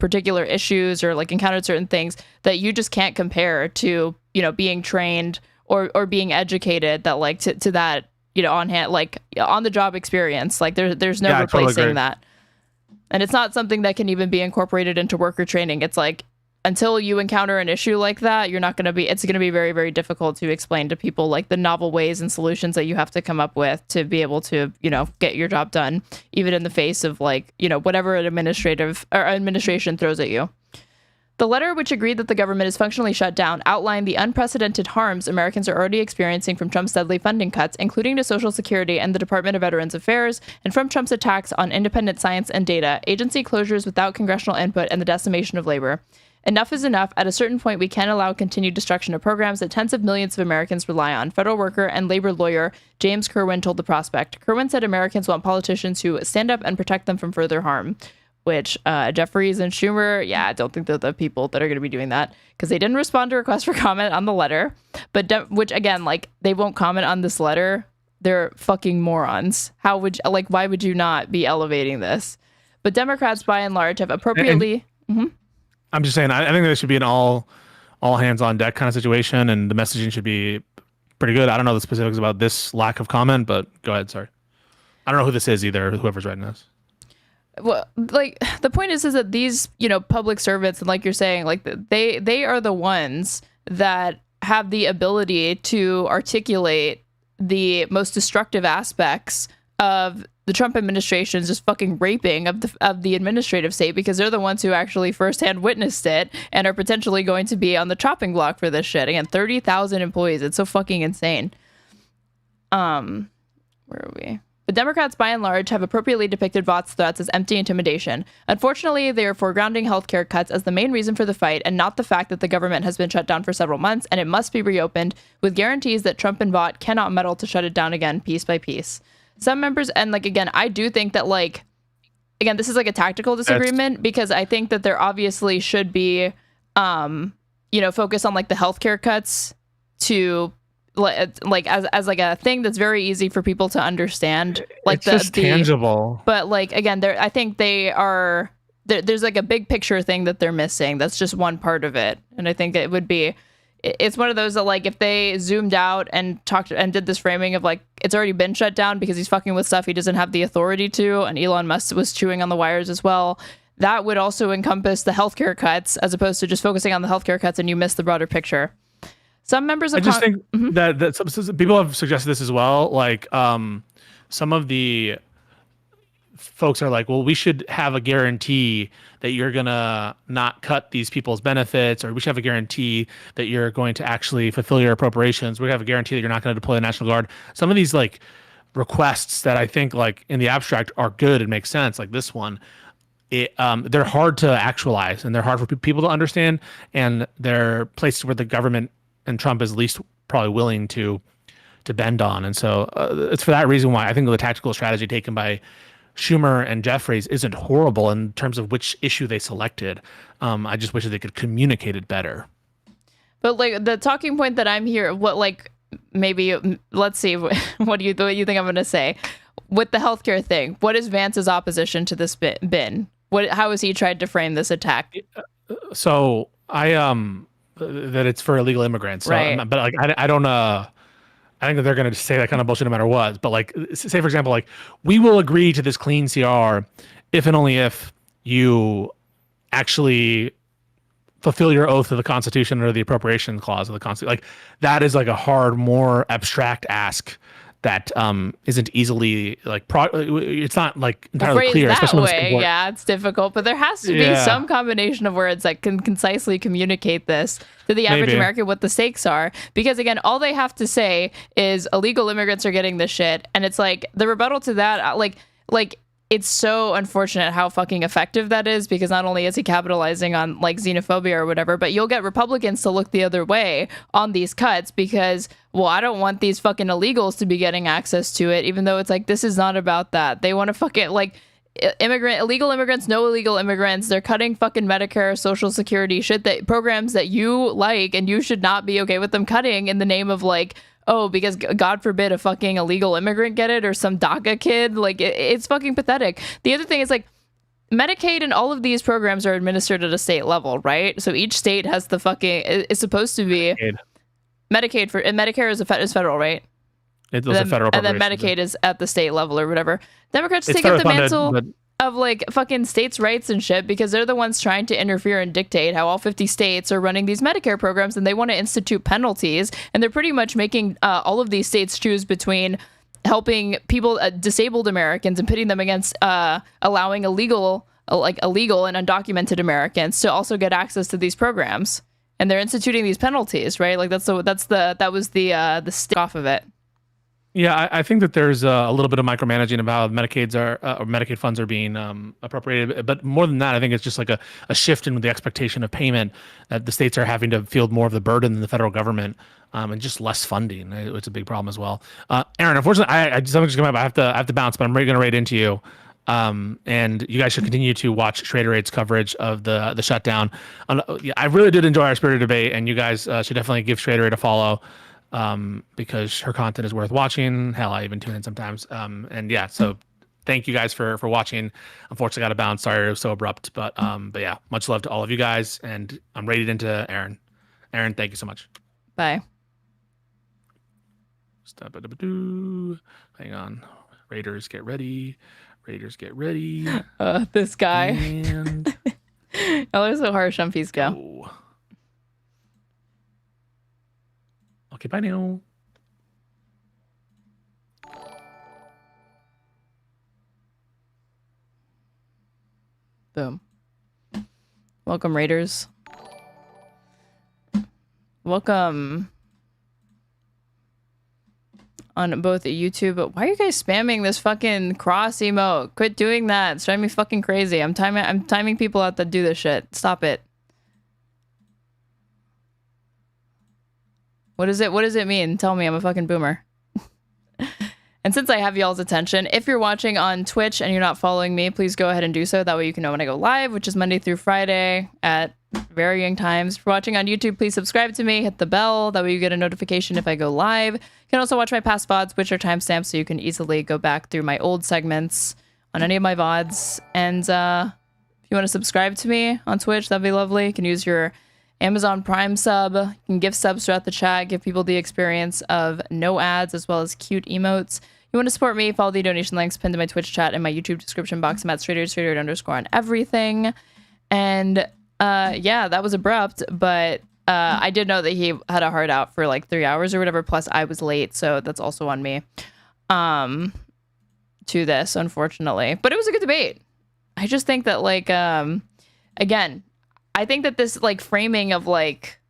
particular issues or like encountered certain things that you just can't compare to, being trained or being educated, that like to that, on hand, like on the job experience, like there's no replacing totally that. And it's not something that can even be incorporated into worker training. It's like, until you encounter an issue like that, it's going to be very, very difficult to explain to people like the novel ways and solutions that you have to come up with to be able to, get your job done, even in the face of like, whatever an administration throws at you. The letter, which agreed that the government is functionally shut down, outlined the unprecedented harms Americans are already experiencing from Trump's deadly funding cuts, including to Social Security and the Department of Veterans Affairs, and from Trump's attacks on independent science and data, agency closures without congressional input, and the decimation of labor. Enough is enough. At a certain point, we can't allow continued destruction of programs that tens of millions of Americans rely on. Federal worker and labor lawyer James Kerwin told The Prospect. Kerwin said Americans want politicians who stand up and protect them from further harm, which Jeffries and Schumer, I don't think they're the people that are going to be doing that, because they didn't respond to requests for comment on the letter. But which, again, like, they won't comment on this letter. They're fucking morons. Why would you not be elevating this? But Democrats, by and large, have appropriately... I'm just saying, I think there should be an all all hands on deck kind of situation, and the messaging should be pretty good. I don't know the specifics about this lack of comment, but go ahead. Sorry. I don't know who this is either, whoever's writing this. Well, like the point is that these, public servants, and like you're saying, like they are the ones that have the ability to articulate the most destructive aspects of the Trump administration's just fucking raping of the administrative state, because they're the ones who actually firsthand witnessed it and are potentially going to be on the chopping block for this shit. Again, 30,000 employees. It's so fucking insane. Where are we? The Democrats, by and large, have appropriately depicted Vought's threats as empty intimidation. Unfortunately, they are foregrounding healthcare cuts as the main reason for the fight, and not the fact that the government has been shut down for several months and it must be reopened, with guarantees that Trump and Vaught cannot meddle to shut it down again, piece by piece. Some members, and like, again, I do think that, like, again, this is like a tactical disagreement, because I think that there obviously should be, focus on like the healthcare cuts to like as like a thing that's very easy for people to understand, like it's just tangible. But like, again, I think they are there's like a big picture thing that they're missing. That's just one part of it, and I think it's one of those that, like, if they zoomed out and talked and did this framing of like it's already been shut down because he's fucking with stuff he doesn't have the authority to, and Elon Musk was chewing on the wires as well, that would also encompass the healthcare cuts, as opposed to just focusing on the healthcare cuts and you miss the broader picture. Some members of I just think that some people have suggested this as well. Like, some of the folks are like, well, we should have a guarantee that you're gonna not cut these people's benefits, or we should have a guarantee that you're going to actually fulfill your appropriations. We have a guarantee that you're not going to deploy the National Guard. Some of these like requests that I think like in the abstract are good and make sense, like this one, they're hard to actualize and they're hard for people to understand, and they're places where the government and Trump is least probably willing to bend on. And so it's for that reason why I think the tactical strategy taken by Schumer and Jeffries isn't horrible in terms of which issue they selected. I just wish that they could communicate it better. But like the talking point that I'm here, let's see, what do you think I'm going to say with the healthcare thing? What is Vance's opposition to this been? How has he tried to frame this attack? So that it's for illegal immigrants. So right. But like, I don't I think that they're going to say that kind of bullshit no matter what. But like, say for example, like, we will agree to this clean CR if and only if you actually fulfill your oath to the Constitution or the appropriation clause of the Constitution. Like, that is like a hard, more abstract ask that isn't easily like it's not like entirely clear, especially when it's yeah, it's difficult, but there has to be some combination of words that can concisely communicate this to the average American, what the stakes are. Because again, all they have to say is illegal immigrants are getting this shit, and it's like the rebuttal to that, like it's so unfortunate how fucking effective that is, because not only is he capitalizing on like xenophobia or whatever, but you'll get Republicans to look the other way on these cuts because, well, I don't want these fucking illegals to be getting access to it, even though it's like, this is not about that. They want to fucking like illegal immigrants, no illegal immigrants. They're cutting fucking Medicare, Social Security shit, that programs that you like, and you should not be okay with them cutting in the name of like, oh, because God forbid a fucking illegal immigrant get it, or some DACA kid. Like, it's fucking pathetic. The other thing is, like, Medicaid and all of these programs are administered at a state level, right? So each state has the fucking, it's supposed to be Medicaid for, and Medicare is federal, right? It's a federal, and then Medicaid is at the state level or whatever. Democrats take up the mantle of like fucking states' rights and shit, because they're the ones trying to interfere and dictate how all 50 states are running these Medicare programs, and they want to institute penalties, and they're pretty much making all of these states choose between helping people, disabled Americans, and pitting them against allowing illegal and undocumented Americans to also get access to these programs, and they're instituting these penalties, right? Like that was the stick off of it. Yeah, I think that there's a little bit of micromanaging of how Medicaid funds are being appropriated. But more than that, I think it's just like a shift in the expectation of payment, that the states are having to field more of the burden than the federal government, and just less funding. It's a big problem as well. Aaron, unfortunately, something just came up. I have to bounce, but I'm going to raid into you. And you guys should continue to watch Straighterade's coverage of the shutdown. I really did enjoy our spirited debate, and you guys should definitely give Straighterade a follow. Because her content is worth watching. Hell, I even tune in sometimes. And yeah, so thank you guys for watching. Unfortunately, got to bounce. Sorry it was so abrupt, but yeah, much love to all of you guys. And I'm rated into Aaron. Aaron, thank you so much. Bye. Hang on. Raiders, get ready. Raiders, get ready. This guy. And Y'all are so harsh on Pisco. go. Okay, bye now. Boom. Welcome, Raiders. Welcome on both YouTube. But why are you guys spamming this fucking cross emote? Quit doing that. It's driving me fucking crazy. I'm timing people out that do this shit. Stop it. What is it? What does it mean? Tell me. I'm a fucking boomer. And since I have y'all's attention, if you're watching on Twitch and you're not following me, please go ahead and do so. That way you can know when I go live, which is Monday through Friday at varying times. If you're watching on YouTube, please subscribe to me, hit the bell. That way you get a notification if I go live. You can also watch my past VODs, which are timestamps, so you can easily go back through my old segments on any of my VODs. And if you want to subscribe to me on Twitch, that'd be lovely. You can use your Amazon Prime sub. You can give subs throughout the chat, give people the experience of no ads as well as cute emotes. You want to support me, follow the donation links pinned to my Twitch chat and my YouTube description box. I'm at Straighterade _ on everything. And yeah, that was abrupt, but I did know that he had a hard out for like 3 hours or whatever, plus I was late, so that's also on me to this, unfortunately. But it was a good debate. I just think that, like, again, I think that this, like, framing of, like,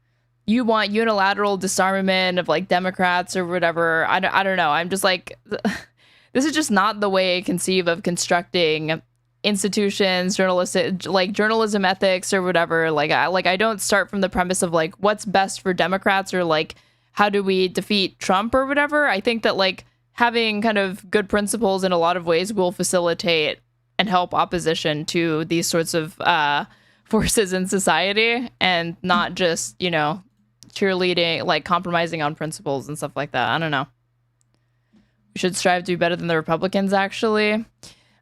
you want unilateral disarmament of, like, Democrats or whatever, I don't know. I'm just like, this is just not the way I conceive of constructing institutions, journalism ethics or whatever. Like I don't start from the premise of, like, what's best for Democrats or, like, how do we defeat Trump or whatever. I think that, like, having kind of good principles in a lot of ways will facilitate and help opposition to these sorts of forces in society, and not just, you know, cheerleading, like compromising on principles and stuff like that. I don't know. We should strive to be better than the Republicans, actually.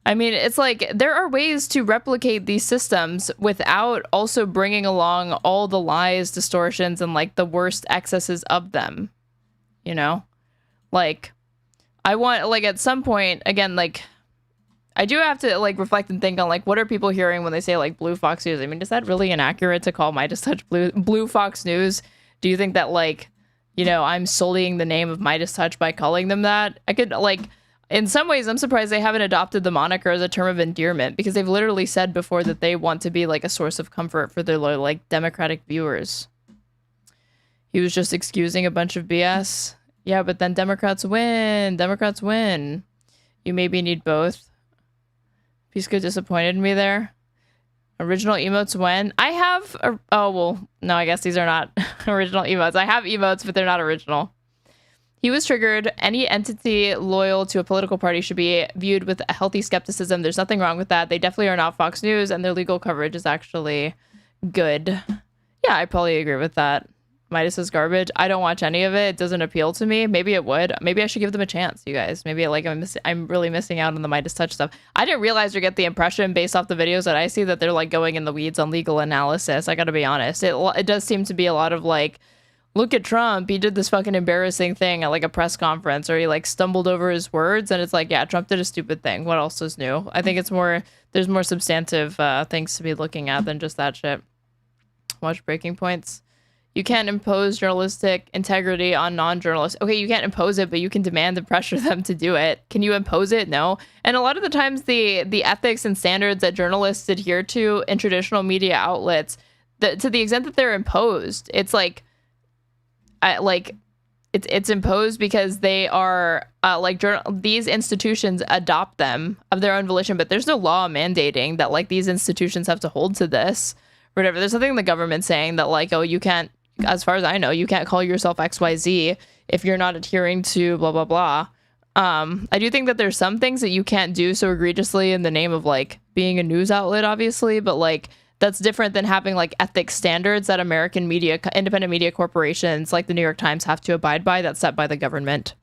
I mean, it's like there are ways to replicate these systems without also bringing along all the lies, distortions, and, like, the worst excesses of them. You know? Like, I want, like, at some point, again, like, I do have to, like, reflect and think on, like, what are people hearing when they say, like, Blue Fox News? I mean, is that really inaccurate to call MeidasTouch Blue Fox News? Do you think that, like, you know, I'm sullying the name of MeidasTouch by calling them that? I could, like, in some ways, I'm surprised they haven't adopted the moniker as a term of endearment, because they've literally said before that they want to be, like, a source of comfort for their, like, Democratic viewers. He was just excusing a bunch of BS. Yeah, but then Democrats win. Democrats win. You maybe need both. Pisco disappointed me there. Original emotes when? I have... oh, well, no, I guess these are not original emotes. I have emotes, but they're not original. He was triggered. Any entity loyal to a political party should be viewed with a healthy skepticism. There's nothing wrong with that. They definitely are not Fox News, and their legal coverage is actually good. Yeah, I probably agree with that. Meidas is garbage. I don't watch any of it. It doesn't appeal to me. Maybe it would. Maybe I should give them a chance, you guys. Maybe, like, I'm really missing out on the MeidasTouch stuff. I didn't realize or get the impression based off the videos that I see that they're, like, going in the weeds on legal analysis. I gotta be honest. It does seem to be a lot of, like, look at Trump. He did this fucking embarrassing thing at, like, a press conference, or he, like, stumbled over his words, and it's like, yeah, Trump did a stupid thing. What else is new? I think it's more, there's more substantive things to be looking at than just that shit. Watch Breaking Points. You can't impose journalistic integrity on non-journalists. Okay, you can't impose it, but you can demand and pressure them to do it. Can you impose it? No. And a lot of the times the ethics and standards that journalists adhere to in traditional media outlets, to the extent that they're imposed, it's like, it's imposed because they are these institutions adopt them of their own volition, but there's no law mandating that, like, these institutions have to hold to this or whatever. There's nothing in the government saying that, like, oh, you can't, as far as I know, you can't call yourself XYZ if you're not adhering to blah, blah, blah. I do think that there's some things that you can't do so egregiously in the name of, like, being a news outlet, obviously, but, like, that's different than having, like, ethics standards that American media, independent media corporations like the New York Times have to abide by, that's set by the government.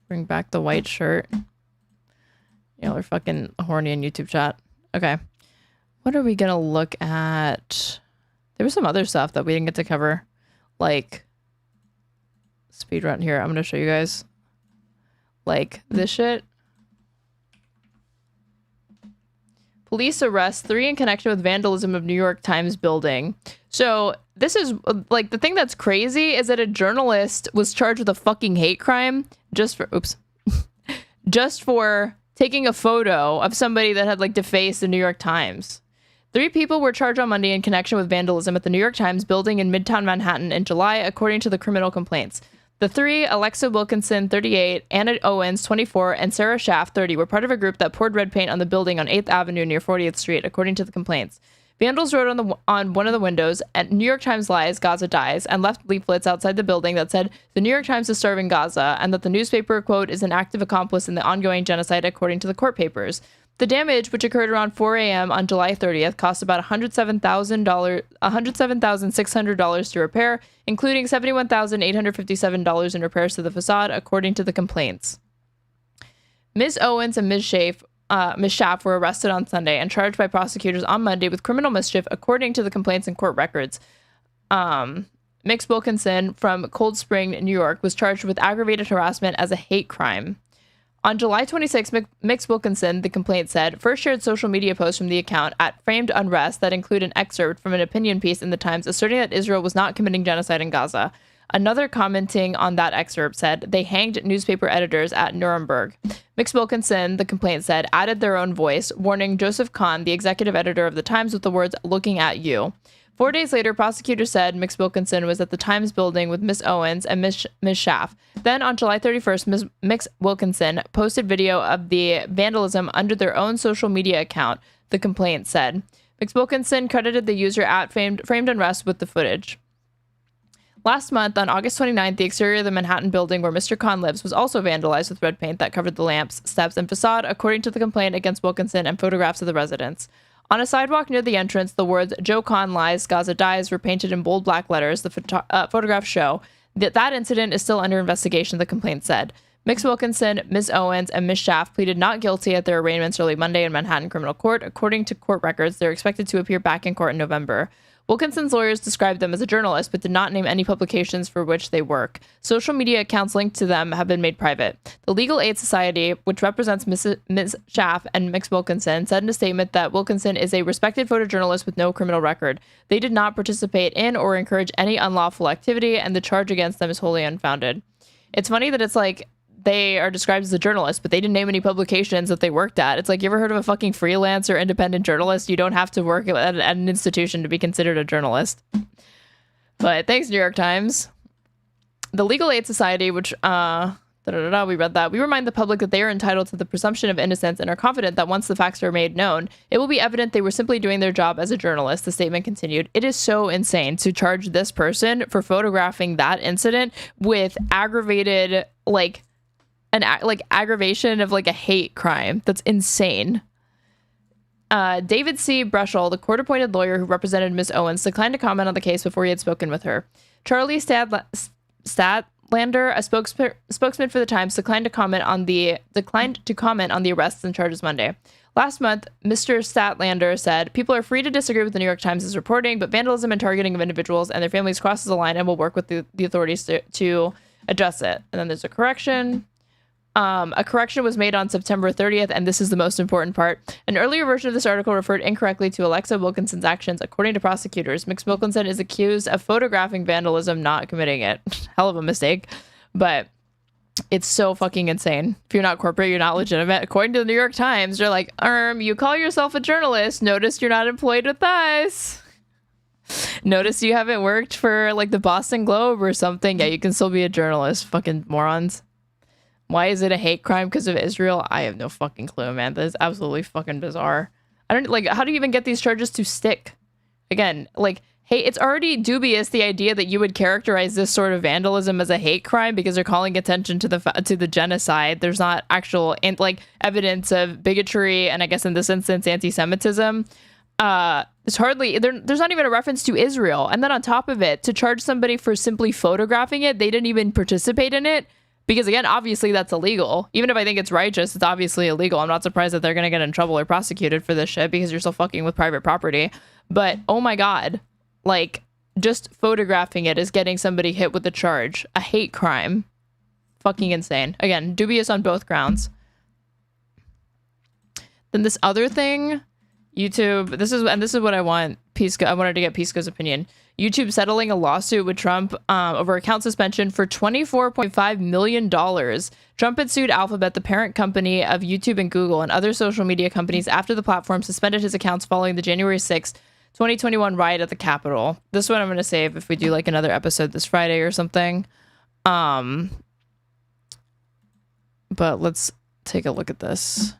Bring back the white shirt. Y'all are fucking horny in YouTube chat. Okay. what are we going to look at? There was some other stuff that we didn't get to cover. Like, speed run here. I'm going to show you guys. Like, this shit. Police arrest 3 in connection with vandalism of New York Times building. So this is like the thing that's crazy is that a journalist was charged with a fucking hate crime just for just for taking a photo of somebody that had like defaced the New York Times. 3 people were charged on Monday in connection with vandalism at the New York Times building in Midtown Manhattan in July, according to the criminal complaints. The 3, Alexa Wilkinson, 38, Anna Owens, 24, and Sarah Schaff, 30, were part of a group that poured red paint on the building on 8th Avenue near 40th Street, according to the complaints. Vandals wrote on one of the windows, "At New York Times lies, Gaza dies," and left leaflets outside the building that said, "The New York Times is starving Gaza," and that the newspaper, quote, "is an active accomplice in the ongoing genocide," according to the court papers. The damage, which occurred around 4 a.m. on July 30th, cost about $107,600 to repair, including $71,857 in repairs to the facade, according to the complaints. Ms. Owens and Ms. Schaff were arrested on Sunday and charged by prosecutors on Monday with criminal mischief, according to the complaints and court records. Mix Wilkinson from Cold Spring, New York, was charged with aggravated harassment as a hate crime. On July 26, Mix Wilkinson, the complaint said, first shared social media posts from the account at Framed Unrest that include an excerpt from an opinion piece in the Times asserting that Israel was not committing genocide in Gaza. Another commenting on that excerpt said, "They hanged newspaper editors at Nuremberg." Mix Wilkinson, the complaint said, added their own voice, warning Joseph Kahn, the executive editor of the Times, with the words, "looking at you." 4 days later, prosecutors said Mix Wilkinson was at the Times building with Miss Owens and Miss Schaff. Then on July 31st, Mix Wilkinson posted video of the vandalism under their own social media account, the complaint said. Mix Wilkinson credited the user at Framed Unrest with the footage. Last month, on August 29th, the exterior of the Manhattan building where Mr. Kahn lives was also vandalized with red paint that covered the lamps, steps, and facade, according to the complaint against Wilkinson and photographs of the residents. On a sidewalk near the entrance, the words "Joe Kahn lies, Gaza dies" were painted in bold black letters. The photographs show that incident is still under investigation, the complaint said. Mix Wilkinson, Ms. Owens, and Ms. Schaff pleaded not guilty at their arraignments early Monday in Manhattan Criminal Court. According to court records, they're expected to appear back in court in November. Wilkinson's lawyers described them as a journalist, but did not name any publications for which they work. Social media accounts linked to them have been made private. The Legal Aid Society, which represents Ms. Schaff and Mix Wilkinson, said in a statement that Wilkinson is a respected photojournalist with no criminal record. They did not participate in or encourage any unlawful activity, and the charge against them is wholly unfounded. It's funny that it's like they are described as a journalist, but they didn't name any publications that they worked at. It's like, you ever heard of a fucking freelance or independent journalist? You don't have to work at an institution to be considered a journalist. But thanks, New York Times. The Legal Aid Society, which, we read that. We remind the public that they are entitled to the presumption of innocence and are confident that once the facts are made known, it will be evident they were simply doing their job as a journalist, the statement continued. It is so insane to charge this person for photographing that incident with aggravated, aggravation of a hate crime. That's insane. David C. Breschel, the court-appointed lawyer who represented Ms. Owens, declined to comment on the case before he had spoken with her. Charlie Statlander, a spokesman for the Times, declined to comment on the arrests and charges Monday. Last month, Mr. Statlander said, "People are free to disagree with the New York Times' reporting, but vandalism and targeting of individuals and their families crosses the line and will work with the authorities to address it." And then there's a correction. A correction was made on September 30th, and this is the most important part. An earlier version of this article referred incorrectly to Alexa Wilkinson's actions. According to prosecutors, Mix Wilkinson is accused of photographing vandalism, not committing it. Hell of a mistake. But it's so fucking insane. If you're not corporate, you're not legitimate. According to the New York Times, you're like, you call yourself a journalist. Notice you're not employed with us. Notice you haven't worked for the Boston Globe or something. Yeah, you can still be a journalist. Fucking morons. Why is it a hate crime because of Israel? I have no fucking clue, man. That is absolutely fucking bizarre. How do you even get these charges to stick? Again, hey, it's already dubious, the idea that you would characterize this sort of vandalism as a hate crime because they're calling attention to the genocide. There's not actual evidence of bigotry and, I guess in this instance, anti-Semitism. There's not even a reference to Israel. And then on top of it, to charge somebody for simply photographing it, they didn't even participate in it. Because again, obviously that's illegal. Even if I think it's righteous, it's obviously illegal. I'm not surprised that they're going to get in trouble or prosecuted for this shit because you're still fucking with private property. But oh my God, like just photographing it is getting somebody hit with a charge, a hate crime. Fucking insane. Again, dubious on both grounds. Then this other thing, YouTube, this is what I want Pisco, I wanted to get Pisco's opinion. YouTube settling a lawsuit with Trump over account suspension for $24.5 million. Trump had sued Alphabet, the parent company of YouTube and Google, and other social media companies after the platform suspended his accounts following the January 6th, 2021 riot at the Capitol. This one I'm going to save if we do like another episode this Friday or something. But let's take a look at this.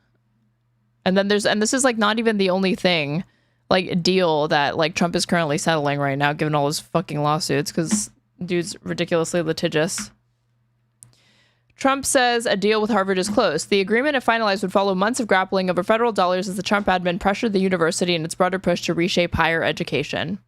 And then this is like not even the only thing, like deal that like Trump is currently settling right now, given all his fucking lawsuits, because dude's ridiculously litigious. Trump says a deal with Harvard is close. The agreement, if finalized, would follow months of grappling over federal dollars as the Trump admin pressured the university in its broader push to reshape higher education.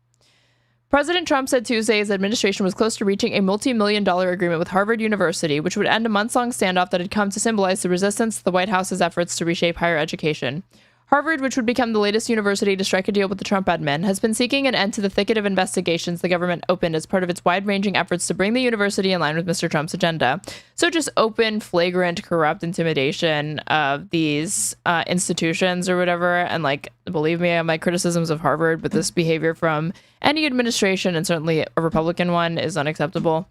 President Trump said Tuesday his administration was close to reaching a multi-million-dollar agreement with Harvard University, which would end a months-long standoff that had come to symbolize the resistance to the White House's efforts to reshape higher education. Harvard, which would become the latest university to strike a deal with the Trump admin, has been seeking an end to the thicket of investigations the government opened as part of its wide-ranging efforts to bring the university in line with Mr. Trump's agenda. So just open, flagrant, corrupt intimidation of these institutions or whatever. And like, believe me, I have my criticisms of Harvard, but this behavior from any administration, and certainly a Republican one, is unacceptable.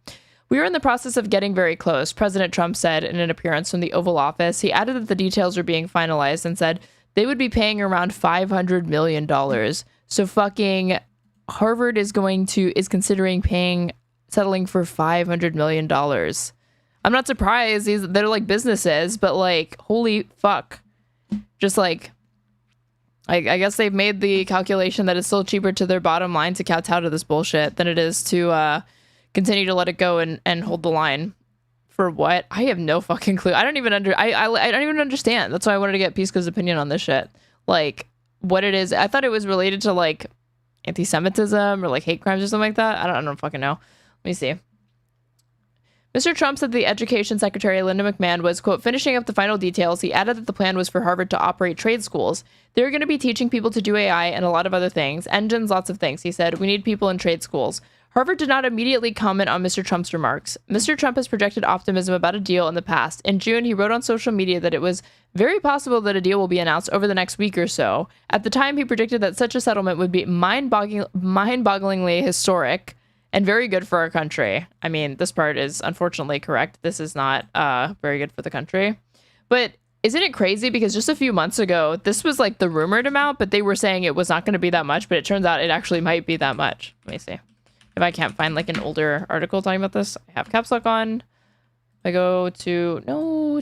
We are in the process of getting very close, President Trump said in an appearance from the Oval Office. He added that the details are being finalized and said they would be paying around $500 million. So fucking Harvard is considering settling for $500 million. I'm not surprised. They're like businesses, but like, holy fuck. Just like, I guess they've made the calculation that it's still cheaper to their bottom line to kowtow to this bullshit than it is to continue to let it go and hold the line. For what? I have no fucking clue. I don't even understand. That's why I wanted to get Pisco's opinion on this shit. Like, what it is. I thought it was related to like anti-Semitism or like hate crimes or something like that. I don't fucking know. Let me see. Mr. Trump said the Education Secretary, Linda McMahon, was, quote, finishing up the final details. He added that the plan was for Harvard to operate trade schools. They're going to be teaching people to do AI and a lot of other things. Engines, lots of things. He said, we need people in trade schools. Harvard did not immediately comment on Mr. Trump's remarks. Mr. Trump has projected optimism about a deal in the past. In June, he wrote on social media that it was very possible that a deal will be announced over the next week or so. At the time, he predicted that such a settlement would be mind-bogglingly historic and very good for our country. I mean, this part is unfortunately correct. This is not very good for the country. But isn't it crazy? Because just a few months ago, this was like the rumored amount, but they were saying it was not going to be that much, but it turns out it actually might be that much. Let me see. If I can't find like an older article talking about this, I have caps lock on. I go to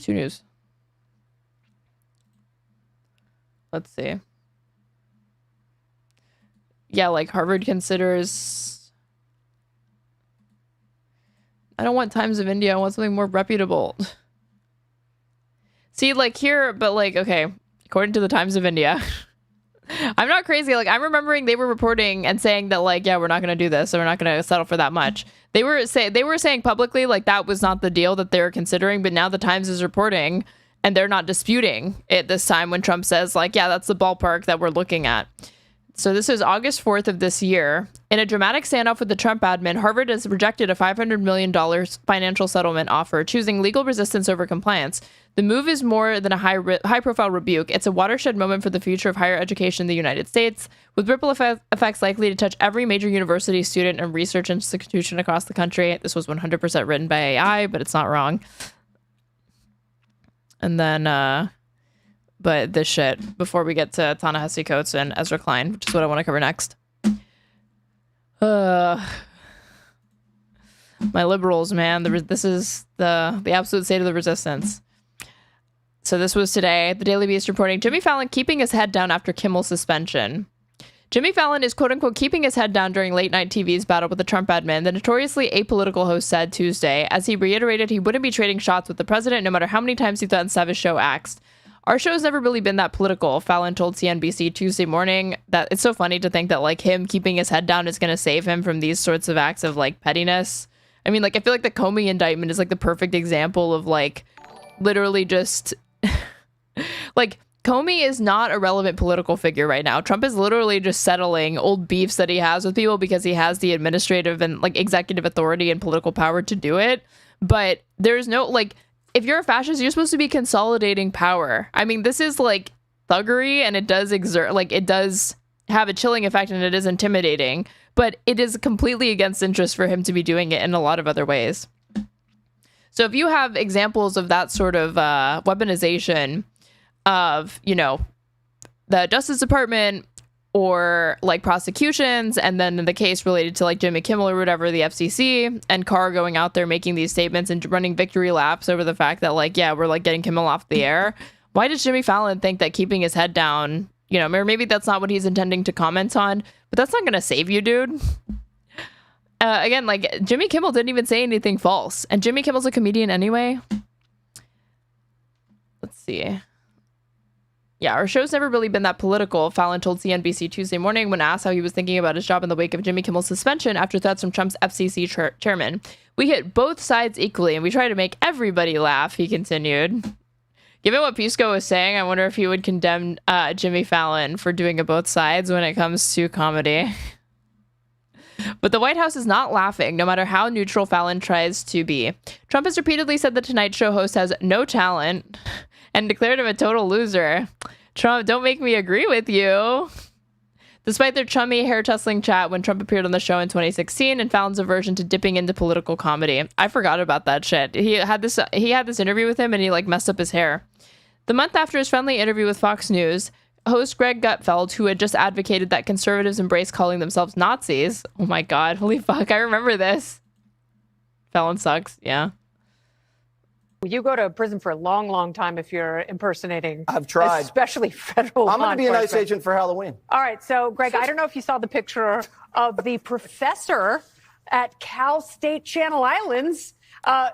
news. Let's see. Yeah, like Harvard considers. I don't want Times of India. I want something more reputable. See, like here, but like, okay, according to the Times of India. I'm not crazy. Like, I'm remembering they were reporting and saying that, like, yeah, we're not going to do this, so we're not going to settle for that much. They were saying publicly, like, that was not the deal that they were considering, but now the Times is reporting, and they're not disputing it this time when Trump says, like, yeah, that's the ballpark that we're looking at. So this is August 4th of this year. In a dramatic standoff with the Trump admin, Harvard has rejected a $500 million financial settlement offer, choosing legal resistance over compliance. The move is more than a high-profile rebuke. It's a watershed moment for the future of higher education in the United States, with ripple effects likely to touch every major university, student, and research institution across the country. This was 100% written by AI, but it's not wrong. And then, but this shit, before we get to Ta-Nehesi, COATES, and Ezra Klein, which is what I want to cover next. My liberals, man. This is the absolute state of the resistance. So this was today. The Daily Beast reporting Jimmy Fallon keeping his head down after Kimmel's suspension. Jimmy Fallon is quote-unquote keeping his head down during late-night TV's battle with the Trump admin, the notoriously apolitical host said Tuesday, as he reiterated he wouldn't be trading shots with the president no matter how many times he threatens to have his show axed. Our show's never really been that political, Fallon told CNBC Tuesday morning. That it's so funny to think that like him keeping his head down is going to save him from these sorts of acts of like pettiness I mean, like, I feel like the Comey indictment is like the perfect example of like literally just like Comey is not a relevant political figure right now. Trump is literally just settling old beefs that he has with people because he has the administrative and like executive authority and political power to do it. But there's no, like, if you're a fascist, you're supposed to be consolidating power. I mean, this is like thuggery, and it does exert, like, it does have a chilling effect, and it is intimidating, but it is completely against interest for him to be doing it in a lot of other ways. So if you have examples of that sort of weaponization of, you know, the Justice Department or like prosecutions, and then the case related to like Jimmy Kimmel or whatever, the FCC, and Carr going out there making these statements and running victory laps over the fact that like, yeah, we're like getting Kimmel off the air. Why does Jimmy Fallon think that keeping his head down, you know, or maybe that's not what he's intending to comment on, but that's not going to save you, dude. Again, like, Jimmy Kimmel didn't even say anything false, and Jimmy Kimmel's a comedian anyway. Let's see. Yeah, our show's never really been that political, Fallon told CNBC Tuesday morning when asked how he was thinking about his job in the wake of Jimmy Kimmel's suspension after threats from Trump's FCC chairman. We hit both sides equally, and we try to make everybody laugh, he continued. Given what Pisco was saying, I wonder if he would condemn Jimmy Fallon for doing it both sides when it comes to comedy. But the White House is not laughing, no matter how neutral Fallon tries to be. Trump has repeatedly said the Tonight Show host has no talent and declared him a total loser. Trump, don't make me agree with you. Despite their chummy, hair-tussling chat when Trump appeared on the show in 2016 and Fallon's aversion to dipping into political comedy. I forgot about that shit. He had this interview with him, and he like messed up his hair. The month after his friendly interview with Fox News, host Greg Gutfeld, who had just advocated that conservatives embrace calling themselves Nazis. Oh my God, holy fuck, I remember this. Fallon sucks, yeah. You go to prison for a long, long time if you're impersonating. I've tried. Especially federal. I'm going to be a nice agent for Halloween. All right. So, Greg, I don't know if you saw the picture of the professor at Cal State Channel Islands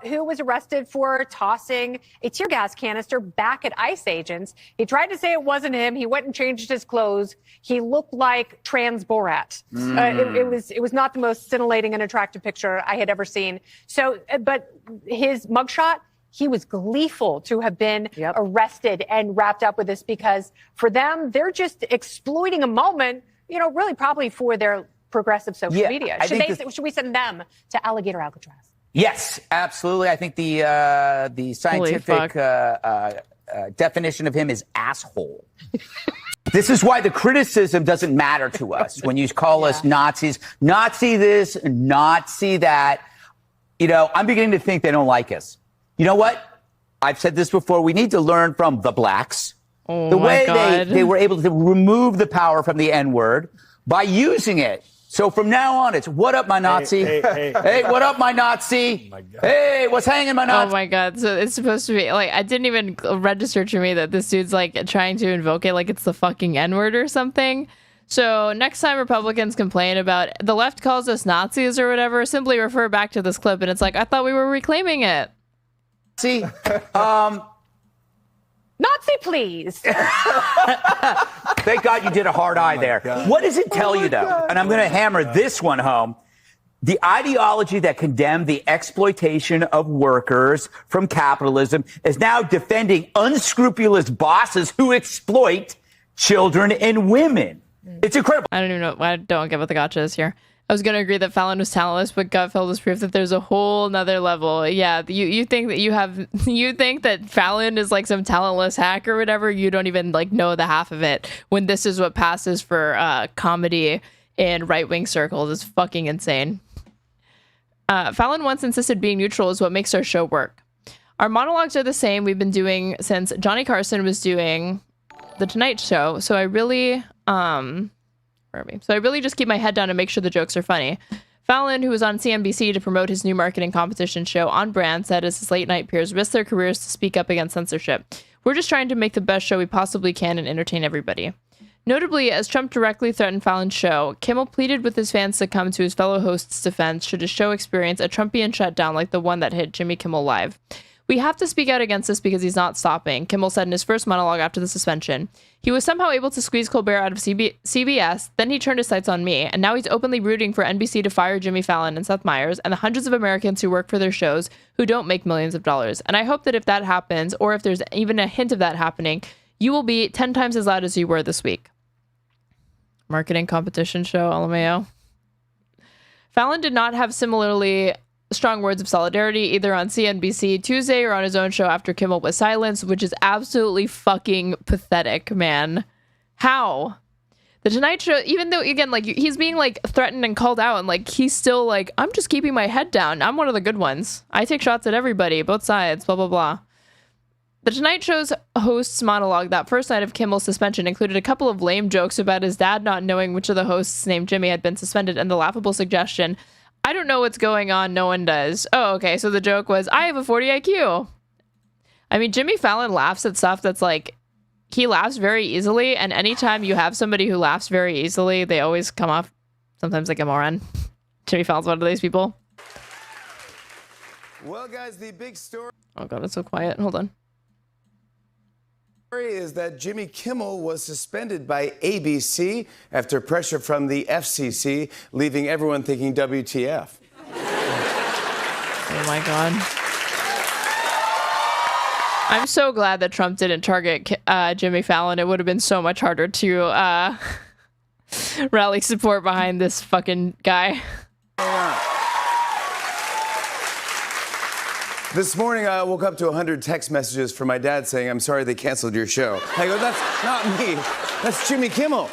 who was arrested for tossing a tear gas canister back at ICE agents. He tried to say it wasn't him. He went and changed his clothes. He looked like trans Borat. It was not the most scintillating and attractive picture I had ever seen. So, but his mugshot, he was gleeful to have been arrested and wrapped up with this, because for them, they're just exploiting a moment, you know, really probably for their progressive social media. Should we send them to Alligator Alcatraz? Yes, absolutely. I think the scientific definition of him is asshole. This is why the criticism doesn't matter to us when you call us Nazis, Nazi this, Nazi that. You know, I'm beginning to think they don't like us. You know what? I've said this before. We need to learn from the blacks. Oh, the way they were able to remove the power from the N-word by using it. So from now on, it's what up, my Nazi? Hey, what up, my Nazi? Oh my God. Hey, what's hanging, my Nazi? Oh my God. So it's supposed to be like, I didn't even register to me that this dude's like trying to invoke it like it's the fucking N-word or something. So next time Republicans complain about the left calls us Nazis or whatever, simply refer back to this clip, and it's like, I thought we were reclaiming it. See, Nazi, please. Thank God you did a hard eye there. What does it tell you, though? And I'm going to hammer this one home. The ideology that condemned the exploitation of workers from capitalism is now defending unscrupulous bosses who exploit children and women. It's incredible. I don't even know. I don't get what the gotcha is here. I was going to agree that Fallon was talentless, but Gutfeld is proof that there's a whole nother level. Yeah, you think that you think that Fallon is like some talentless hack or whatever. You don't even like know the half of it when this is what passes for comedy in right-wing circles. It's fucking insane. Fallon once insisted being neutral is what makes our show work. Our monologues are the same we've been doing since Johnny Carson was doing The Tonight Show. So I really just keep my head down and make sure the jokes are funny. Fallon, who was on CNBC to promote his new marketing competition show On Brand, said as his late night peers risk their careers to speak up against censorship. We're just trying to make the best show we possibly can and entertain everybody. Notably, as Trump directly threatened Fallon's show, Kimmel pleaded with his fans to come to his fellow host's defense should his show experience a Trumpian shutdown like the one that hit Jimmy Kimmel Live. We have to speak out against this because he's not stopping, Kimmel said in his first monologue after the suspension. He was somehow able to squeeze Colbert out of CBS, then he turned his sights on me, and now he's openly rooting for NBC to fire Jimmy Fallon and Seth Meyers and the hundreds of Americans who work for their shows who don't make millions of dollars. And I hope that if that happens, or if there's even a hint of that happening, you will be 10 times as loud as you were this week. Marketing competition show, LMAO. Fallon did not have similarly strong words of solidarity either on CNBC Tuesday or on his own show after Kimmel was silenced, which is absolutely fucking pathetic, man. How? The Tonight Show, even though, again, like, he's being, like, threatened and called out, and, like, he's still, like, I'm just keeping my head down. I'm one of the good ones. I take shots at everybody, both sides, blah, blah, blah. The Tonight Show's host's monologue that first night of Kimmel's suspension included a couple of lame jokes about his dad not knowing which of the hosts named Jimmy had been suspended and the laughable suggestion, I don't know what's going on, no one does. Oh, okay, so the joke was, I have a 40 IQ. I mean, Jimmy Fallon laughs at stuff that's like, he laughs very easily, and anytime you have somebody who laughs very easily, they always come off sometimes like a moron. Jimmy Fallon's one of these people. Well, guys, the big story... Oh god, it's so quiet. Hold on. ...is that Jimmy Kimmel was suspended by ABC after pressure from the FCC, leaving everyone thinking WTF. Oh my god. I'm so glad that Trump didn't target Jimmy Fallon. It would have been so much harder to rally support behind this fucking guy. This morning, I woke up to 100 text messages from my dad saying, I'm sorry they canceled your show. I go, that's not me. That's Jimmy Kimmel.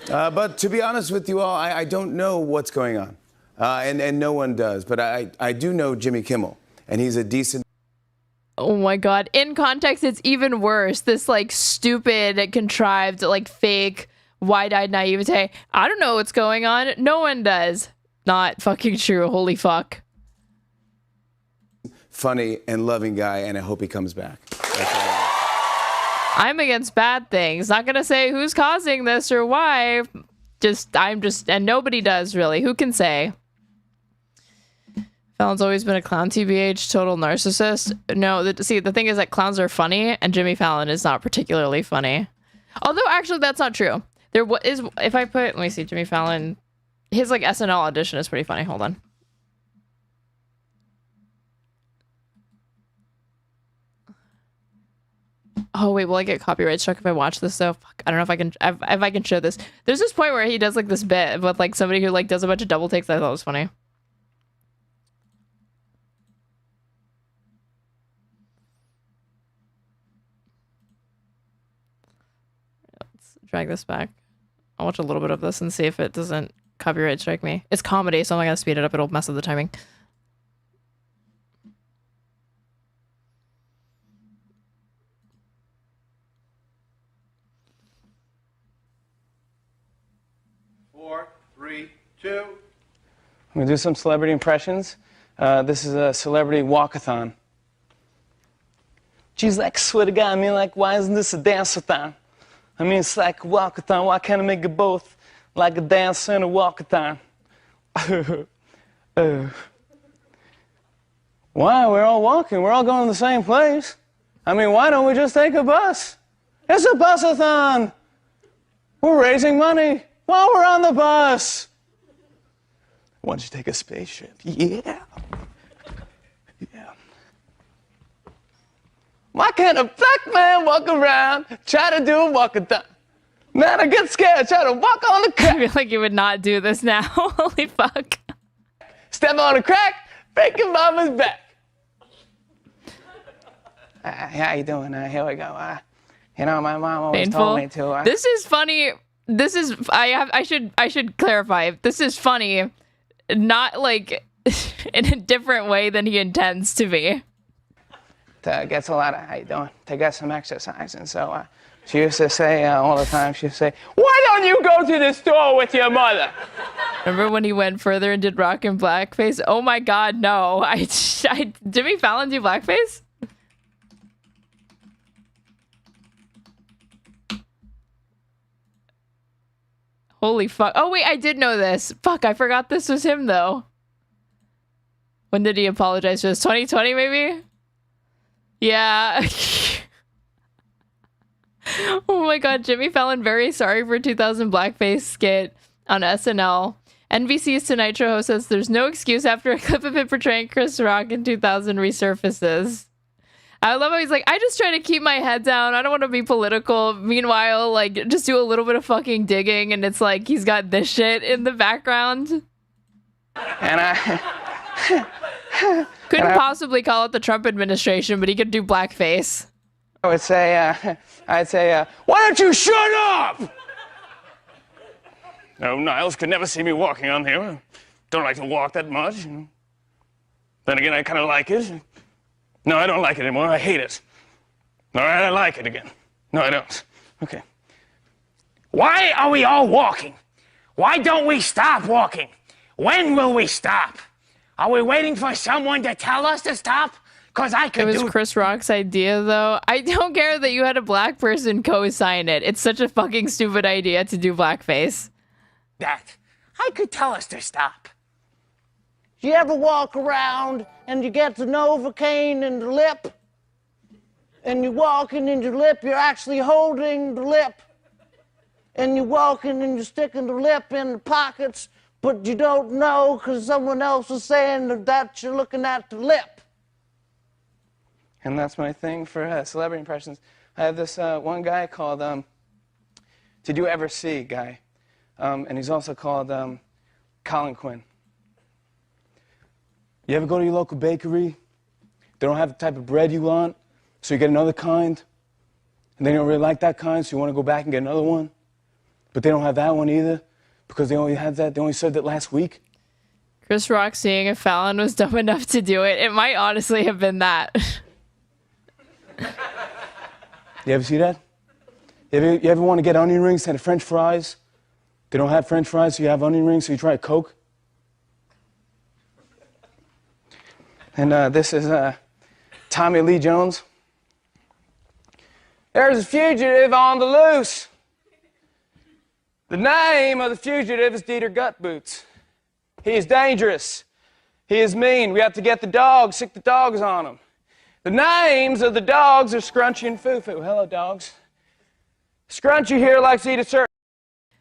But to be honest with you all, I don't know what's going on. And no one does. But I do know Jimmy Kimmel. And he's a decent... Oh my god. In context, it's even worse. This, like, stupid, contrived, like, fake, wide-eyed naivete. I don't know what's going on. No one does. Not fucking true. Holy fuck. Funny and loving guy, and I hope he comes back. I'm against bad things. Not gonna say who's causing this or why. And nobody does, really. Who can say? Fallon's always been a clown, TBH, total narcissist. No, the thing is that clowns are funny, and Jimmy Fallon is not particularly funny. Although, actually, that's not true. If I put, let me see, Jimmy Fallon, his, like, SNL audition is pretty funny. Hold on. Oh wait, will I get copyright struck if I watch this though? Fuck, I don't know if I can show this. There's this point where he does like this bit with like somebody who like does a bunch of double takes. I thought it was funny. Let's drag this back. I'll watch a little bit of this and see if it doesn't copyright strike me. It's comedy, so I'm not gonna speed it up. It'll mess up the timing. I'm gonna do some celebrity impressions. This is a celebrity walkathon. Geez, like, swear to God, I mean, like, why isn't this a dance-a-thon? I mean, it's like a walkathon. Why can't I make it both? Like a dance and a walkathon. Why? We're all walking. We're all going to the same place. I mean, why don't we just take a bus? It's a bus-a-thon. We're raising money while we're on the bus. Why don't you take a spaceship? Yeah. Yeah. Why can't a black man walk around, try to do a walkathon? Man, I get scared, try to walk on the crack. I feel like you would not do this now. Holy fuck. Step on a crack, break your mama's back. How you doing? Here we go. You know, my mom always told me to. This is funny. This is, I should clarify. This is funny. Not like in a different way than he intends to be. Gets a lot of, how you doing? To get some exercise. And so she used to say all the time, she'd say, why don't you go to the store with your mother? Remember when he went further and did rock and blackface? Oh my God, no. Jimmy Fallon do blackface? Holy fuck. Oh, wait, I did know this. Fuck, I forgot this was him, though. When did he apologize for this? 2020, maybe? Yeah. Oh my god, Jimmy Fallon very sorry for 2000 blackface skit on SNL. NBC's Tonight Show host says there's no excuse after a clip of it portraying Chris Rock in 2000 resurfaces. I love how he's like, I just try to keep my head down. I don't want to be political. Meanwhile, like, just do a little bit of fucking digging, and it's like he's got this shit in the background. And I couldn't possibly call it the Trump administration, but he could do blackface. I would say, why don't you shut up? No, Niles could never see me walking on here. Don't like to walk that much. Then again, I kind of like it. No, I don't like it anymore. I hate it. All right, I like it again. No, I don't. Okay. Why are we all walking? Why don't we stop walking? When will we stop? Are we waiting for someone to tell us to stop? Because I could do... It was Chris Rock's idea, though. I don't care that you had a black person co-sign it. It's such a fucking stupid idea to do blackface. That. I could tell us to stop. You ever walk around and you get the Novocaine in the lip? And you're walking in your lip, you're actually holding the lip. And you're walking and you're sticking the lip in the pockets, but you don't know because someone else is saying that you're looking at the lip. And that's my thing for celebrity impressions. I have this one guy called Did You Ever See guy. And he's also called Colin Quinn. You ever go to your local bakery? They don't have the type of bread you want, so you get another kind. And they don't really like that kind, so you want to go back and get another one. But they don't have that one either, because they only had that, they only served it last week. Chris Rock seeing if Fallon was dumb enough to do it. It might honestly have been that. You ever see that? You ever want to get onion rings instead of French fries? They don't have French fries, so you have onion rings, so you try a Coke. And this is Tommy Lee Jones. There's a fugitive on the loose. The name of the fugitive is Dieter Gutboots. He is dangerous. He is mean. We have to get the dogs, sick the dogs on him. The names of the dogs are Scrunchy and Foo-Foo. Hello, dogs. Scrunchy here likes to eat a certain...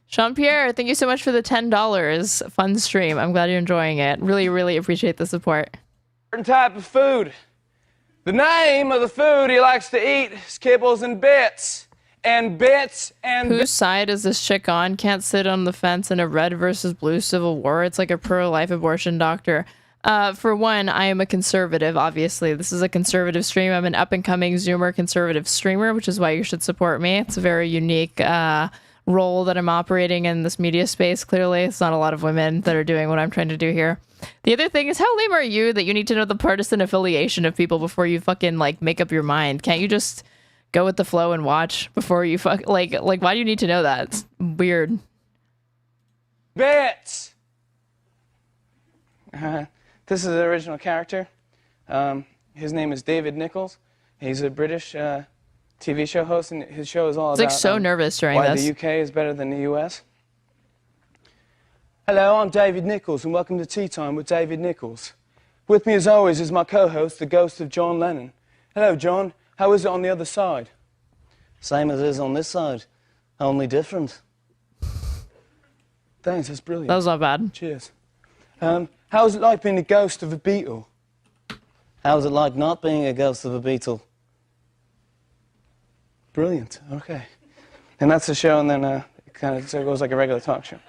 Jean-Pierre, thank you so much for the $10. Fun stream. I'm glad you're enjoying it. Really, really appreciate the support. Certain type of food. The name of the food he likes to eat is kibbles and bits. And bits and Whose side is this chick on? Can't sit on the fence in a red versus blue civil war. It's like a pro-life abortion doctor. For one, I am a conservative, obviously. This is a conservative stream. I'm an up-and-coming Zoomer conservative streamer, which is why you should support me. It's a very unique role that I'm operating in this media space, clearly. It's not a lot of women that are doing what I'm trying to do here. The other thing is, how lame are you that you need to know the partisan affiliation of people before you fucking, like, make up your mind? Can't you just go with the flow and watch before you fuck... Like, why do you need to know that? It's weird. Bits! This is the original character. His name is David Nichols. He's a British TV show host, and his show is all about... He's like so nervous during why this. The UK is better than the US. Hello, I'm David Nichols, and welcome to Tea Time with David Nichols. With me, as always, is my co-host, the ghost of John Lennon. Hello, John. How is it on the other side? Same as it is on this side, only different. Thanks, that's brilliant. That was not bad. Cheers. How is it like being the ghost of a Beatle? How is it like not being a ghost of a Beatle? Brilliant, okay. And that's the show, and then it kind of goes like a regular talk show.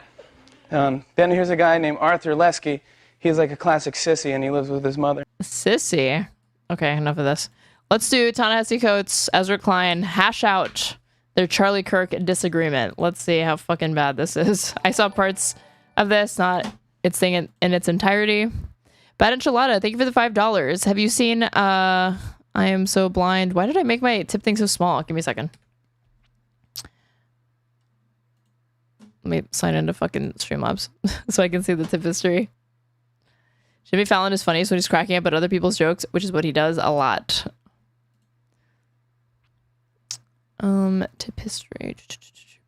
Then here's a guy named Arthur Lesky. He's like a classic sissy, and he lives with his mother. Sissy? Okay, enough of this. Let's do Ta-Nehesi Coates, Ezra Klein, hash out their Charlie Kirk disagreement. Let's see how fucking bad this is. I saw parts of this, not its thing in its entirety. Bad Enchilada, thank you for the $5. Have you seen I Am So Blind? Why did I make my tip thing so small? Give me a second. Let me sign into fucking Streamlabs so I can see the tip history. Jimmy Fallon is funny, so he's cracking up at other people's jokes, which is what he does a lot. Tip history.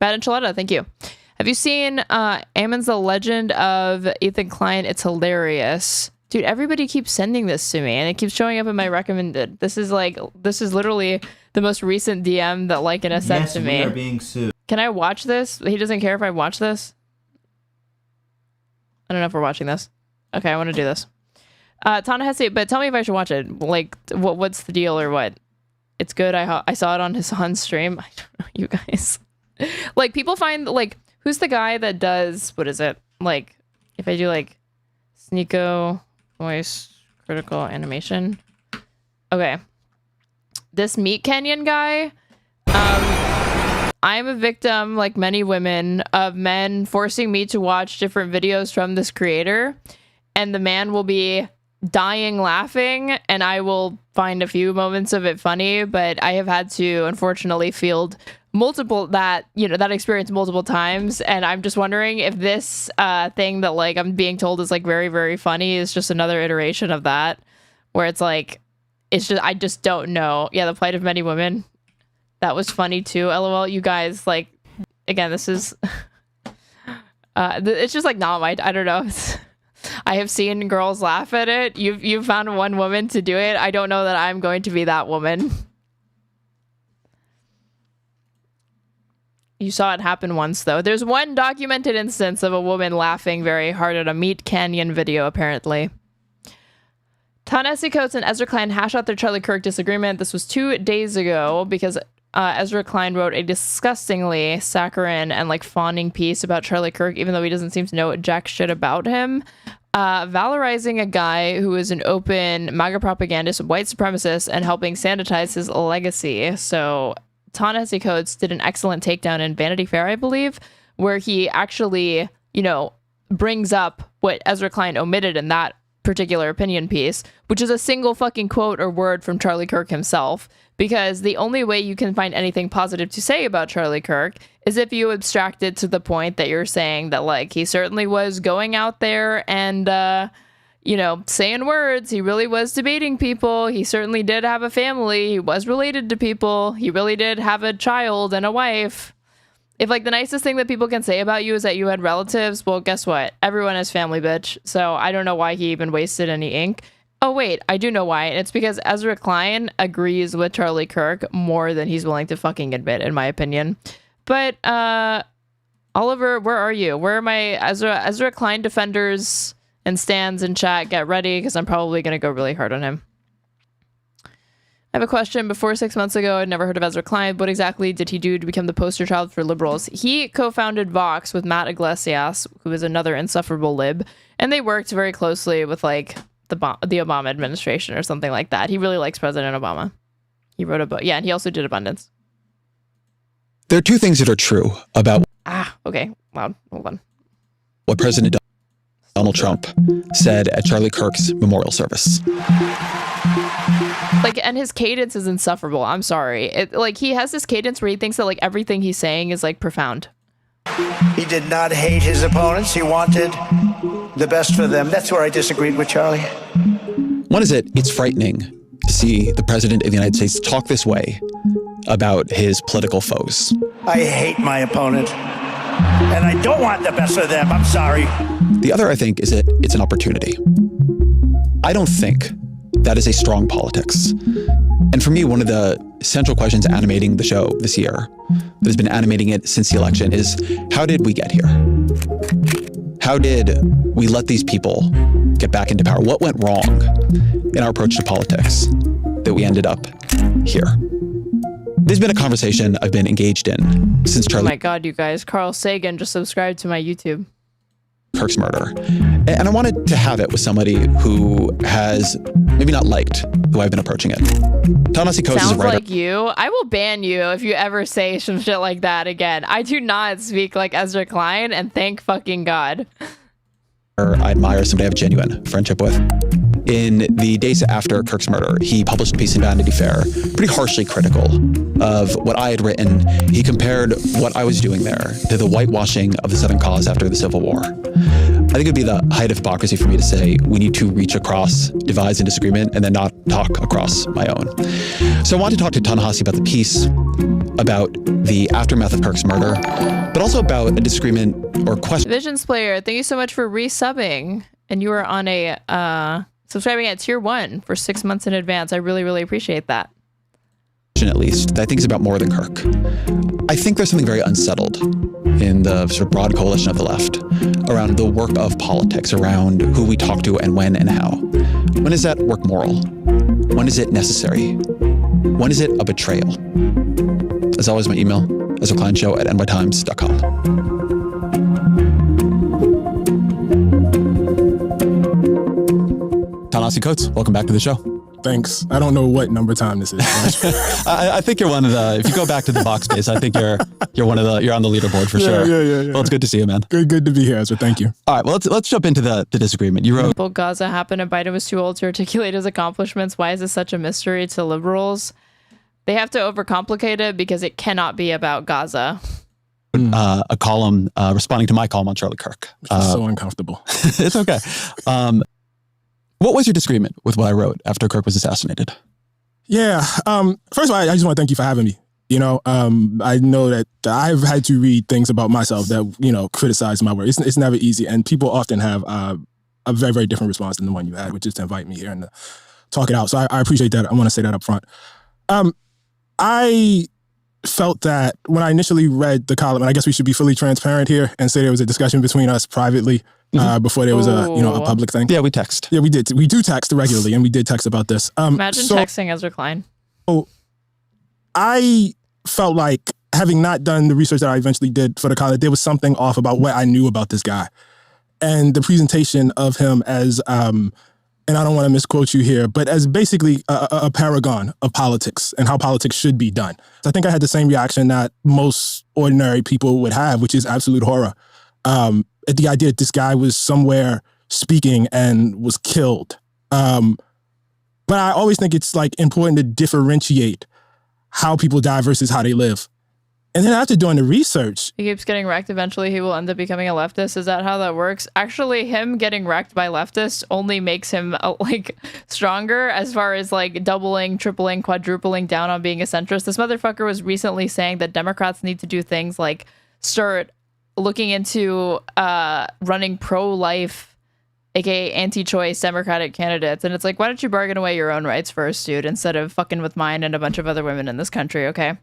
Bad Enchilada, thank you. Have you seen Ammon's The Legend of Ethan Klein? It's hilarious. Dude, everybody keeps sending this to me, and it keeps showing up in my recommended. This is literally the most recent DM that Lycan has sent to me. Yes, we are being sued. Can I watch this? He doesn't care if I watch this? I don't know if we're watching this. Okay, I want to do this. Ta-Nehesi, but tell me if I should watch it. Like, what's the deal or what? It's good. I saw it on his stream. I don't know, you guys. Like, people find, like, who's the guy that does, what is it? Like, if I do, like, Sneeko voice critical animation. Okay. This Meat Canyon guy, I'm a victim, like many women, of men forcing me to watch different videos from this creator, and the man will be dying laughing, and I will find a few moments of it funny, but I have had to, unfortunately, field that experience multiple times, and I'm just wondering if this thing that, like, I'm being told is, like, very, very funny is just another iteration of that, where it's like, I just don't know. Yeah, the plight of many women. That was funny too. LOL, you guys, like, again, this is, it's just like not my, I don't know. I have seen girls laugh at it. You've found one woman to do it. I don't know that I'm going to be that woman. You saw it happen once, though. There's one documented instance of a woman laughing very hard at a Meat Canyon video, apparently. Ta-Nehesi, COATES, and Ezra Klein hash out their Charlie Kirk disagreement. This was 2 days ago because Ezra Klein wrote a disgustingly saccharine and, like, fawning piece about Charlie Kirk, even though he doesn't seem to know jack shit about him. Valorizing a guy who is an open MAGA propagandist, white supremacist, and helping sanitize his legacy. So Ta-Nehesi, COATES did an excellent takedown in Vanity Fair, I believe, where he actually, brings up what Ezra Klein omitted in that particular opinion piece, which is a single fucking quote or word from Charlie Kirk himself, because the only way you can find anything positive to say about Charlie Kirk is if you abstract it to the point that you're saying that, like, he certainly was going out there and saying words. He really was debating people. He certainly did have a family. He was related to people. He really did have a child and a wife. If, like, the nicest thing that people can say about you is that you had relatives, well, guess what? Everyone has family, bitch. So I don't know why he even wasted any ink. Oh, wait, I do know why. It's because Ezra Klein agrees with Charlie Kirk more than he's willing to fucking admit, in my opinion. But, Oliver, where are you? Where are my Ezra Klein defenders and stands in chat? Get ready, because I'm probably going to go really hard on him. I have a question. Before 6 months ago, I'd never heard of Ezra Klein. What exactly did he do to become the poster child for liberals? He co-founded Vox with Matt Iglesias, who is another insufferable lib, and they worked very closely with, like, the Obama administration or something like that. He really likes President Obama. He wrote a book. Yeah, and he also did Abundance. There are two things that are true about okay. Loud. Hold on. what President Donald Trump said at Charlie Kirk's memorial service. Like, and his cadence is insufferable. I'm sorry. He has this cadence where he thinks that, like, everything he's saying is, like, profound. He did not hate his opponents. He wanted the best for them. That's where I disagreed with Charlie. One is that it's frightening to see the president of the United States talk this way about his political foes. I hate my opponent, and I don't want the best for them. I'm sorry. The other, I think, is that it's an opportunity. I don't think that is a strong politics. And for me, one of the central questions animating the show this year, that has been animating it since the election, is how did we get here? How did we let these people get back into power? What went wrong in our approach to politics that we ended up here? This has been a conversation I've been engaged in since Charlie. Oh my God, you guys. Carl Sagan just subscribed to my YouTube. Kirk's murder. And I wanted to have it with somebody who has maybe not liked the way I've been approaching it. Ta-Nehesi, COATES is a writer. Sounds like you. I will ban you if you ever say some shit like that again. I do not speak like Ezra Klein, and thank fucking God. I admire, somebody I have a genuine friendship with. In the days after Kirk's murder, he published a piece in Vanity Fair, pretty harshly critical of what I had written. He compared what I was doing there to the whitewashing of the Southern cause after the Civil War. I think it would be the height of hypocrisy for me to say we need to reach across divides and disagreement and then not talk across my own. So I wanted to talk to Ta-Nehesi about the piece, about the aftermath of Kirk's murder, but also about a disagreement or question. Visions Player, thank you so much for resubbing. And you are on a subscribing at tier 1 for 6 months in advance. I really, really appreciate that. At least, that I think is about more than Kirk. I think there's something very unsettled in the sort of broad coalition of the left around the work of politics, around who we talk to and when and how. When is that work moral? When is it necessary? When is it a betrayal? As always, my email, EzraKleinShow@nytimes.com. Ta-Nehesi Coates, welcome back to the show. Thanks. I don't know what number time this is. I think you're one of the, if you go back to the box space, I think you're one of the, you're on the leaderboard for sure. Yeah. Well, it's good to see you, man. Good to be here, Ezra. Thank you. All right, well, let's jump into the disagreement. You wrote, Gaza happened and Biden was too old to articulate his accomplishments. Why is this such a mystery to liberals? They have to overcomplicate it because it cannot be about Gaza. A column responding to my column on Charlie Kirk. So uncomfortable. It's okay. What was your disagreement with what I wrote after Kirk was assassinated? Yeah. First of all, I just want to thank you for having me. I know that I've had to read things about myself that, criticize my work. It's never easy. And people often have a very, very different response than the one you had, which is to invite me here and to talk it out. So I appreciate that. I want to say that up front. I felt that when I initially read the column, and I guess we should be fully transparent here and say there was a discussion between us privately before there was a public thing. Yeah, we text. Yeah, we did. We do text regularly, and we did text about this. Imagine texting Ezra Klein. So I felt like, having not done the research that I eventually did for the college, there was something off about what I knew about this guy. And the presentation of him as, and I don't want to misquote you here, but as basically a paragon of politics and how politics should be done. So I think I had the same reaction that most ordinary people would have, which is absolute horror. At the idea that this guy was somewhere speaking and was killed. But I always think it's important to differentiate how people die versus how they live. And then after doing the research, he keeps getting wrecked. Eventually he will end up becoming a leftist. Is that how that works? Actually, him getting wrecked by leftists only makes him stronger as far as doubling, tripling, quadrupling down on being a centrist. This motherfucker was recently saying that Democrats need to do things like start looking into running pro-life, aka anti-choice Democratic candidates. And it's why don't you bargain away your own rights first, dude, instead of fucking with mine and a bunch of other women in this country, okay?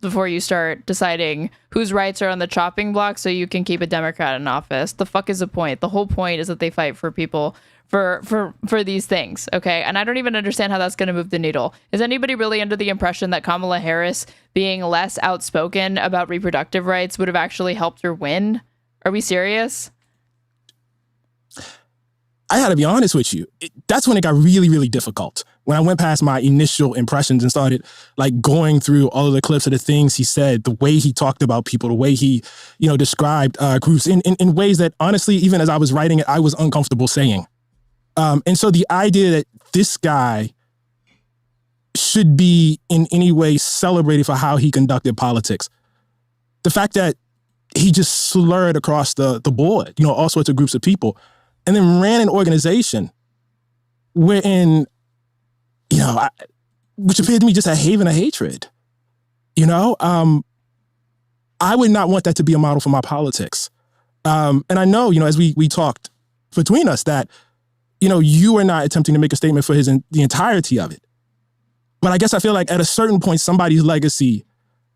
Before you start deciding whose rights are on the chopping block so you can keep a Democrat in office. The fuck is the point? The whole point is that they fight for people for these things, okay? And I don't even understand how that's going to move the needle. Is anybody really under the impression that Kamala Harris being less outspoken about reproductive rights would have actually helped her win? Are we serious? I got to be honest with you. That's when it got really, really difficult. When I went past my initial impressions and started going through all of the clips of the things he said, the way he talked about people, the way he, described groups in ways that honestly, even as I was writing it, I was uncomfortable saying. And so the idea that this guy should be in any way celebrated for how he conducted politics, the fact that he just slurred across the board, all sorts of groups of people, and then ran an organization wherein, which appeared to me just a haven of hatred. I would not want that to be a model for my politics. And I know, as we talked between us that, you are not attempting to make a statement for the entirety of it. But I guess I feel like at a certain point, somebody's legacy,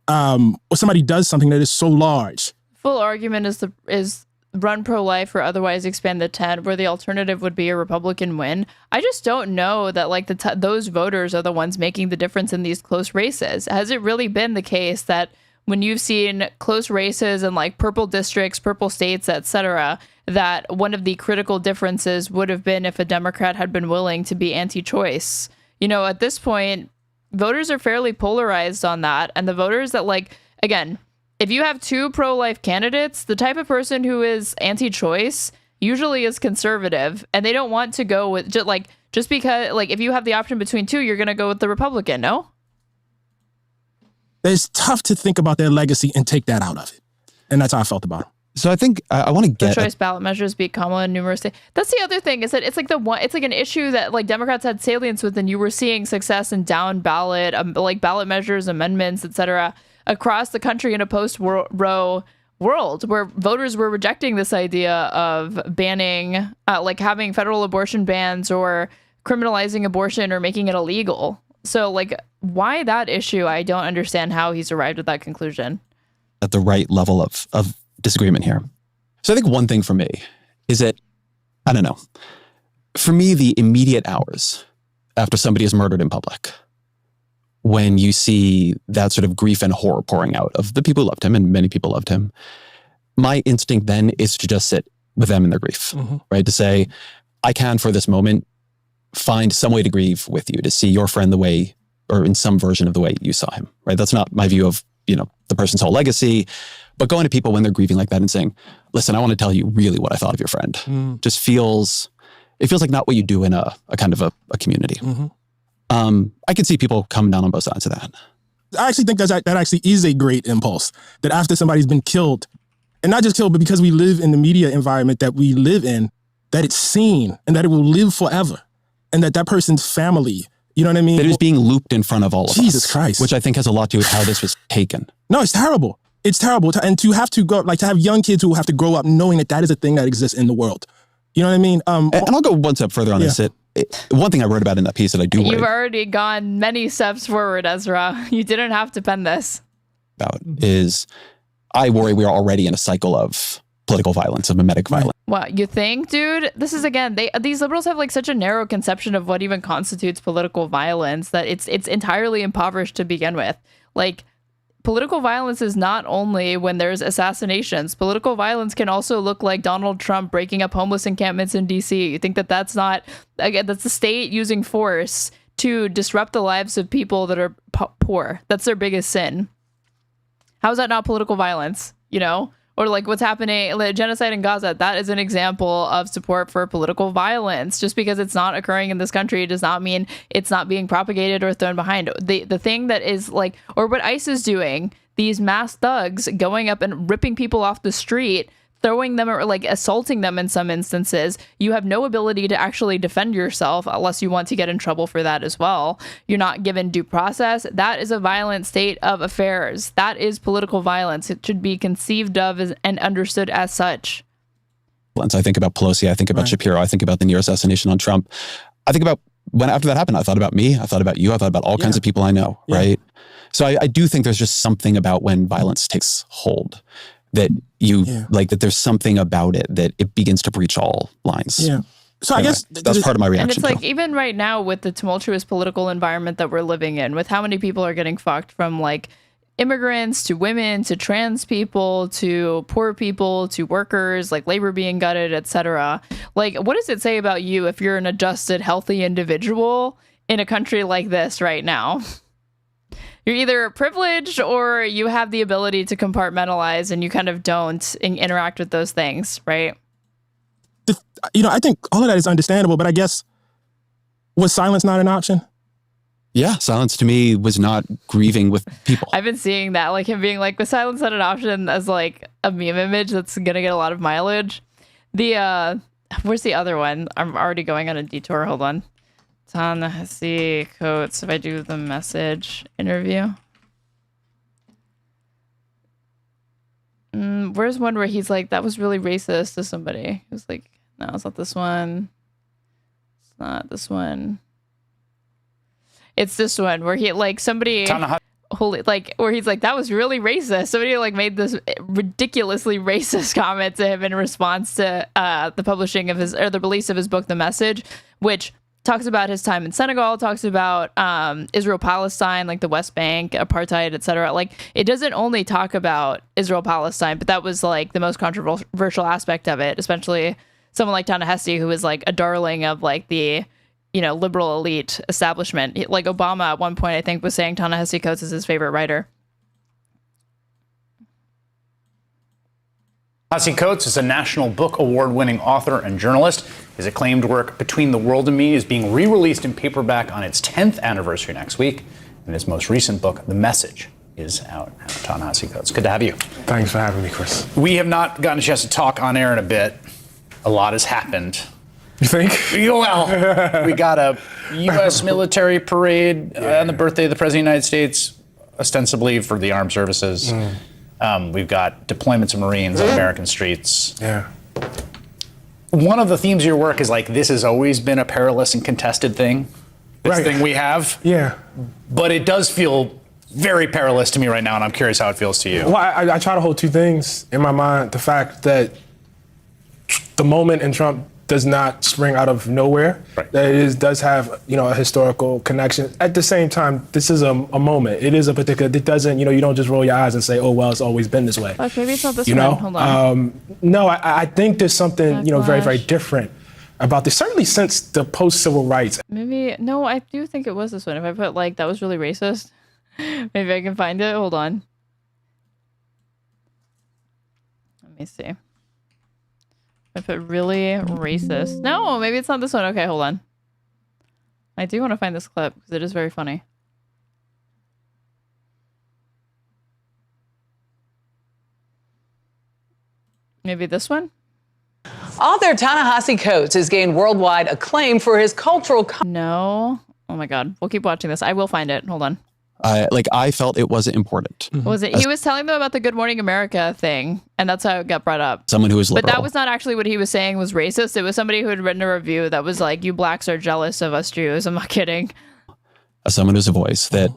or somebody does something that is so large. Full argument is run pro-life or otherwise expand the tent, where the alternative would be a Republican win. I just don't know that those voters are the ones making the difference in these close races. Has it really been the case that when you've seen close races in purple districts, purple states, etc., that one of the critical differences would have been if a Democrat had been willing to be anti-choice? At this point, voters are fairly polarized on that. And the voters that again, if you have two pro-life candidates, the type of person who is anti-choice usually is conservative, and they don't want to go with just because if you have the option between two, you're going to go with the Republican, no? It's tough to think about their legacy and take that out of it. And that's how I felt about it. So I think I want to get choice ballot measures beat Kamala in numerous states. That's the other thing, is that it's an issue that Democrats had salience with, and you were seeing success in down ballot, ballot measures, amendments, etc., across the country in a post-Roe world where voters were rejecting this idea of banning, like having federal abortion bans or criminalizing abortion or making it illegal. So like, why that issue? I don't understand how he's arrived at that conclusion. At the right level of disagreement here. So I think one thing for me is that, I don't know, for me, the immediate hours after somebody is murdered in public, when you see that sort of grief and horror pouring out of the people who loved him, and many people loved him, my instinct then is to just sit with them in their grief, right? To say, I can, for this moment, find some way to grieve with you, to see your friend the way, or in some version of the way you saw him, right? That's not my view of, the person's whole legacy, but going to people when they're grieving like that and saying, listen, I want to tell you really what I thought of your friend. Just feels like not what you do in a kind of a community. I could see people coming down on both sides of that. I actually think that actually is a great impulse, that after somebody's been killed, and not just killed, but because we live in the media environment that we live in, that it's seen and that it will live forever. And that person's family, you know what I mean? That is being looped in front of all of us. Jesus Christ. Which I think has a lot to do with how this was taken. No, it's terrible. It's terrible. And to have to go, like to have young kids who have to grow up knowing that is a thing that exists in the world. You know what I mean? And I'll go one step further on this. One thing I wrote about in that piece that I do You've already gone many steps forward, Ezra. You didn't have to pen this. About is I worry we are already in a cycle of political violence, of mimetic violence. What, you think, dude? This is, again, these liberals have like such a narrow conception of what even constitutes political violence that it's entirely impoverished to begin with. Like, political violence is not only when there's assassinations. Political violence can also look like Donald Trump breaking up homeless encampments in DC. You think that's not, again, that's the state using force to disrupt the lives of people that are poor. That's their biggest sin. How is that not political violence, Or like what's happening, like genocide in Gaza, that is an example of support for political violence. Just because it's not occurring in this country does not mean it's not being propagated or thrown behind. The thing that is like, or what ICE is doing, these mass thugs going up and ripping people off the street, throwing them or like assaulting them in some instances, you have no ability to actually defend yourself unless you want to get in trouble for that as well. You're not given due process. That is a violent state of affairs. That is political violence. It should be conceived of and understood as such. I think about Pelosi. I think about Shapiro. I think about the near assassination on Trump. I think about when after that happened, I thought about me. I thought about you. I thought about all kinds of people I know, right? So I do think there's just something about when violence takes hold that that there's something about it that it begins to breach all lines. Yeah. So anyway, I guess that's part of my reaction. And it's like, even right now with the tumultuous political environment that we're living in, with how many people are getting fucked, from like immigrants to women to trans people to poor people to workers, like labor being gutted, etc. Like, what does it say about you if you're an adjusted, healthy individual in a country like this right now? You're either privileged or you have the ability to compartmentalize, and you kind of don't interact with those things, right? I think all of that is understandable, but I guess, was silence not an option? Yeah, silence to me was not grieving with people. I've been seeing that, like him being like, was silence not an option, as like a meme image that's going to get a lot of mileage. Where's the other one? I'm already going on a detour. Hold on. Ta-Nehesi COATES, if I do the message interview. Where's one where he's like, that was really racist to somebody? He was like, no, it's not this one. It's not this one. It's this one where he like somebody where he's like, that was really racist. Somebody like made this ridiculously racist comment to him in response to the publishing of the release of his book, The Message, which talks about his time in Senegal, talks about Israel-Palestine, like the West Bank, apartheid, etc. Like, it doesn't only talk about Israel-Palestine, but that was like the most controversial aspect of it, especially someone like Ta-Nehesi, who is like a darling of like the, liberal elite establishment. Like Obama at one point, I think, was saying Ta-Nehesi Coates is his favorite writer. Ta-Nehesi Coates is a National Book Award-winning author and journalist. His acclaimed work, Between the World and Me, is being re-released in paperback on its 10th anniversary next week. And his most recent book, The Message, is out now. Ta-Nehesi Coates, good to have you. Thanks for having me, Chris. We have not gotten a chance to talk on air in a bit. A lot has happened. You think? Well, we got a U.S. military parade on the birthday of the President of the United States, ostensibly for the armed services. We've got deployments of Marines on American streets. Yeah. One of the themes of your work is like, this has always been a perilous and contested thing. This thing we have. Yeah. But it does feel very perilous to me right now, and I'm curious how it feels to you. Well, I try to hold two things in my mind. The fact that the moment in Trump does not spring out of nowhere. Right. That it does have, a historical connection. At the same time, this is a moment. It is a particular, it doesn't, you don't just roll your eyes and say, oh, well, it's always been this way. Fuck, maybe it's not this one. Hold on. No, I think there's something, very, very different about this. Certainly since the post-civil rights. Maybe, no, I do think it was this one. If I put like, that was really racist, maybe I can find it. Hold on. Let me see. I put really racist. No, maybe it's not this one. Okay, hold on. I do want to find this clip because it is very funny. Maybe this one? Author Ta-Nehesi Coates has gained worldwide acclaim for his cultural... No. Oh my God. We'll keep watching this. I will find it. Hold on. I felt it wasn't important. What was it? He was telling them about the Good Morning America thing, and that's how it got brought up. Someone who was liberal. But that was not actually what he was saying was racist. It was somebody who had written a review that was like, you blacks are jealous of us Jews. I'm not kidding. As someone who's a voice, that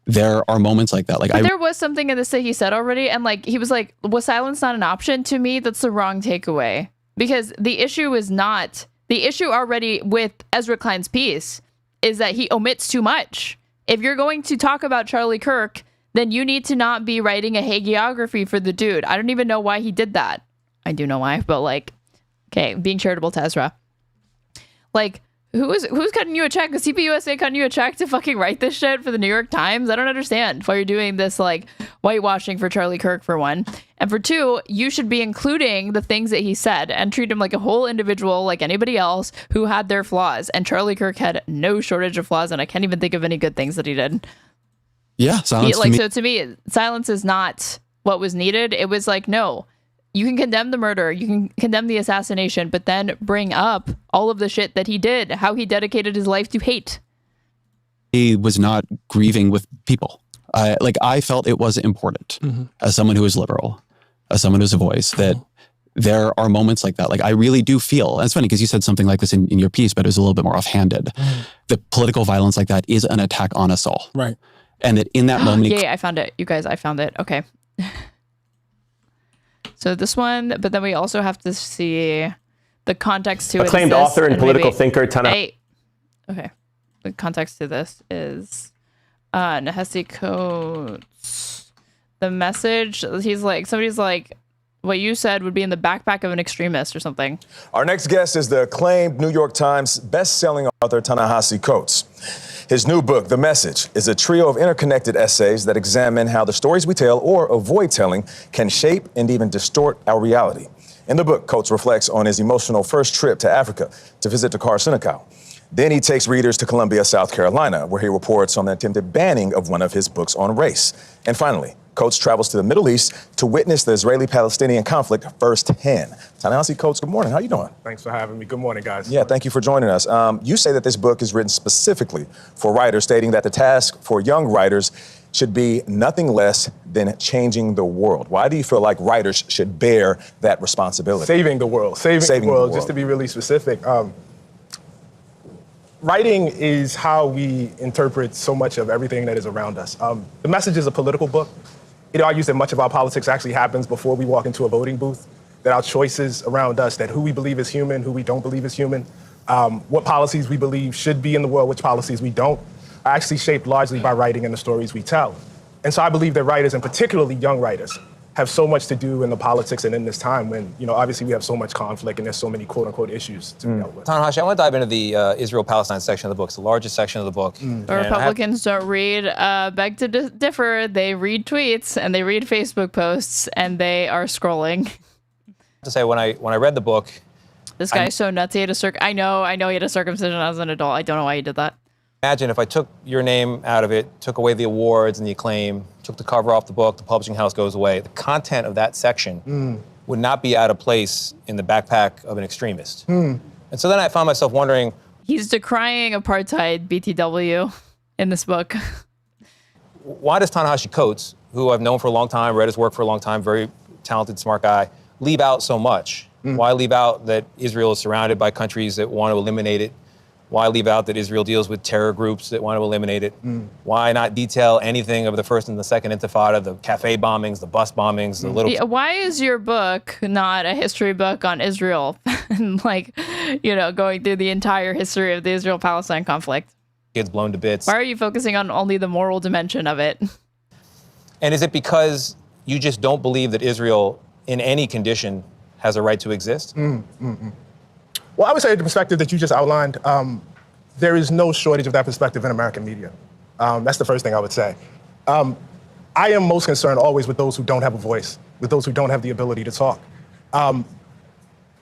there are moments like that. Like there was something in this that he said already, and like he was like, was silence not an option? To me, that's the wrong takeaway. Because the issue is not, the issue already with Ezra Klein's piece is that he omits too much. If you're going to talk about Charlie Kirk, then you need to not be writing a hagiography for the dude. I don't even know why he did that. I do know why, but like, okay, being charitable to Ezra. Like, who's cutting you a check? Is CPUSA cutting you a check to fucking write this shit for the New York Times? I don't understand why you're doing this, like, whitewashing for Charlie Kirk, for one. And for two, you should be including the things that he said and treat him like a whole individual, like anybody else who had their flaws. And Charlie Kirk had no shortage of flaws, and I can't even think of any good things that he did. Yeah, silence. So to me, silence is not what was needed. It was like, no, you can condemn the murder, you can condemn the assassination, but then bring up all of the shit that he did, how he dedicated his life to hate. He was not grieving with people. I felt it was important as someone who is liberal, as someone who's a voice, that there are moments like that. Like, I really do feel, and it's funny because you said something like this in your piece, but it was a little bit more offhanded. The political violence like that is an attack on us all. Right. And that in that moment... Yeah, I found it. You guys, I found it. Okay. So this one, but then we also have to see the context to it. Acclaimed author and political thinker, Ta-Nehesi. Okay. The context to this is Nehesi Coates. The message, he's like, somebody's like, what you said would be in the backpack of an extremist or something. Our next guest is the acclaimed New York Times best-selling author Ta-Nehesi Coates. His new book, The Message, is a trio of interconnected essays that examine how the stories we tell or avoid telling can shape and even distort our reality. In the book, Coates reflects on his emotional first trip to Africa to visit Dakar, Senegal. Then he takes readers to Columbia, South Carolina, where he reports on the attempted banning of one of his books on race. And finally, Coates travels to the Middle East to witness the Israeli-Palestinian conflict firsthand. Ta-Nehesi Coates, good morning. How you doing? Thanks for having me. Good morning, guys. Yeah, thank you for joining us. You say that this book is written specifically for writers, stating that the task for young writers should be nothing less than changing the world. Why do you feel like writers should bear that responsibility? Saving the world. Saving the world, just to be really specific. Writing is how we interpret so much of everything that is around us. The Message is a political book. It argues that much of our politics actually happens before we walk into a voting booth, that our choices around us, that who we believe is human, who we don't believe is human, what policies we believe should be in the world, which policies we don't, are actually shaped largely by writing and the stories we tell. And so I believe that writers, and particularly young writers, have so much to do in the politics and in this time when, obviously we have so much conflict and there's so many quote unquote issues to be dealt with. Ta-Nehesi, I want to dive into the Israel-Palestine section of the book. It's the largest section of the book. The Republicans don't read beg to differ. They read tweets and they read Facebook posts and they are scrolling. To say, when I read the book, this guy's so nuts. He had I know he had a circumcision as an adult. I don't know why he did that. Imagine if I took your name out of it, took away the awards and the acclaim, took the cover off the book, the publishing house goes away. The content of that section would not be out of place in the backpack of an extremist. And so then I found myself wondering... He's decrying apartheid, BTW, in this book. Why does Ta-Nehesi Coates who I've known for a long time, read his work for a long time, very talented, smart guy, leave out so much? Why leave out that Israel is surrounded by countries that want to eliminate it? Why leave out that Israel deals with terror groups that want to eliminate it? Why not detail anything of the first and the second intifada, the cafe bombings, the bus bombings, the little... Why is your book not a history book on Israel? And like, you know, going through the entire history of the Israel-Palestine conflict? Kids blown to bits. Why are you focusing on only the moral dimension of it? And is it because you just don't believe that Israel, in any condition, has a right to exist? Well, I would say the perspective that you just outlined, there is no shortage of that perspective in American media. That's the first thing I would say. I am most concerned always with those who don't have a voice, with those who don't have the ability to talk. I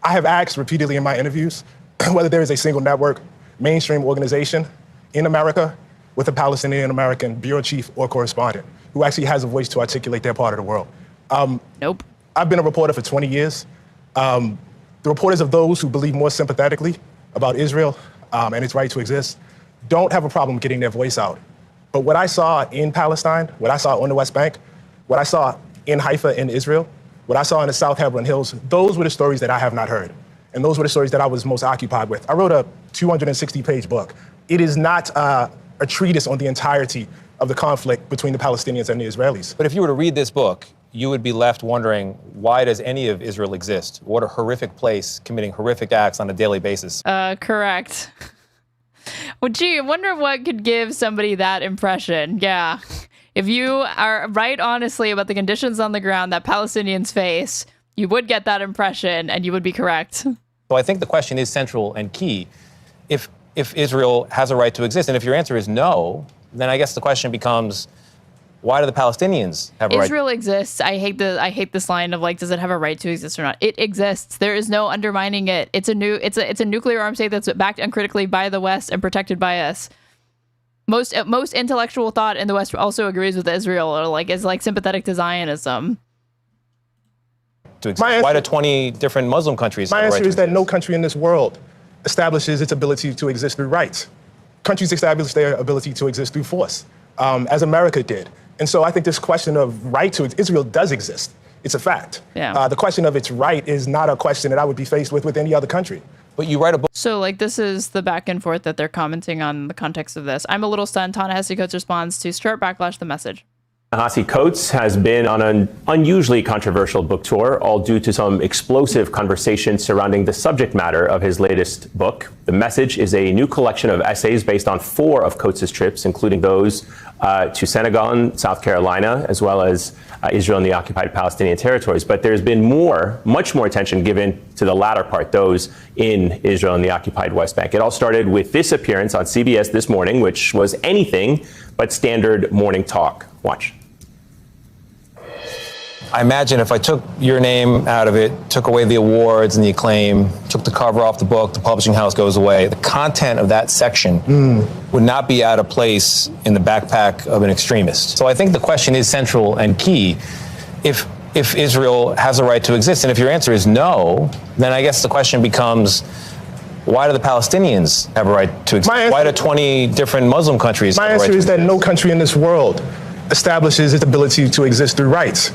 have asked repeatedly in my interviews whether there is a single network, mainstream organization in America with a Palestinian American bureau chief or correspondent who actually has a voice to articulate their part of the world. Nope. I've been a reporter for 20 years. The reporters of those who believe more sympathetically about Israel and its right to exist don't have a problem getting their voice out. But what I saw in Palestine, what I saw on the West Bank, what I saw in Haifa in Israel, what I saw in the South Hebron Hills, those were the stories that I have not heard. And those were the stories that I was most occupied with. I wrote a 260-page book. It is not a treatise on the entirety of the conflict between the Palestinians and the Israelis. But if you were to read this book, you would be left wondering, why does any of Israel exist? What a horrific place committing horrific acts on a daily basis. Correct. Well, gee, I wonder what could give somebody that impression. Yeah. If you are right honestly about the conditions on the ground that Palestinians face, you would get that impression and you would be correct. So I think the question is central and key. If Israel has a right to exist, and if your answer is no, then I guess the question becomes, why do the Palestinians have a right? Israel exists. I hate this line of like, does it have a right to exist or not? It exists. There is no undermining it. It's a nuclear armed state that's backed uncritically by the West and protected by us. Most intellectual thought in the West also agrees with Israel, or like is like sympathetic to Zionism. Why do 20 different Muslim countries have a right? My answer is that no country in this world establishes its ability to exist through rights. Countries establish their ability to exist through force, as America did. And so I think this question of right to Israel does exist. It's a fact. Yeah. The question of its right is not a question that I would be faced with any other country. But you write a book. So like this is the back and forth that they're commenting on the context of this. I'm a little stunned. Ta-Nehesi COATES responds to Start Backlash the message. Ta-Nehesi COATES has been on an unusually controversial book tour, all due to some explosive conversations surrounding the subject matter of his latest book. The Message is a new collection of essays based on 4 of COATES' trips, including those to Senegal and South Carolina, as well as Israel and the occupied Palestinian territories. But there's been much more attention given to the latter part, those in Israel and the occupied West Bank. It all started with this appearance on CBS this morning, which was anything but standard morning talk. Watch. I imagine if I took your name out of it, took away the awards and the acclaim, took the cover off the book, the publishing house goes away, the content of that section would not be out of place in the backpack of an extremist. So I think the question is central and key. If Israel has a right to exist, and if your answer is no, then I guess the question becomes, why do the Palestinians have a right to exist? Why do 20 different Muslim countries have a right to exist? My answer is that no country in this world establishes its ability to exist through rights.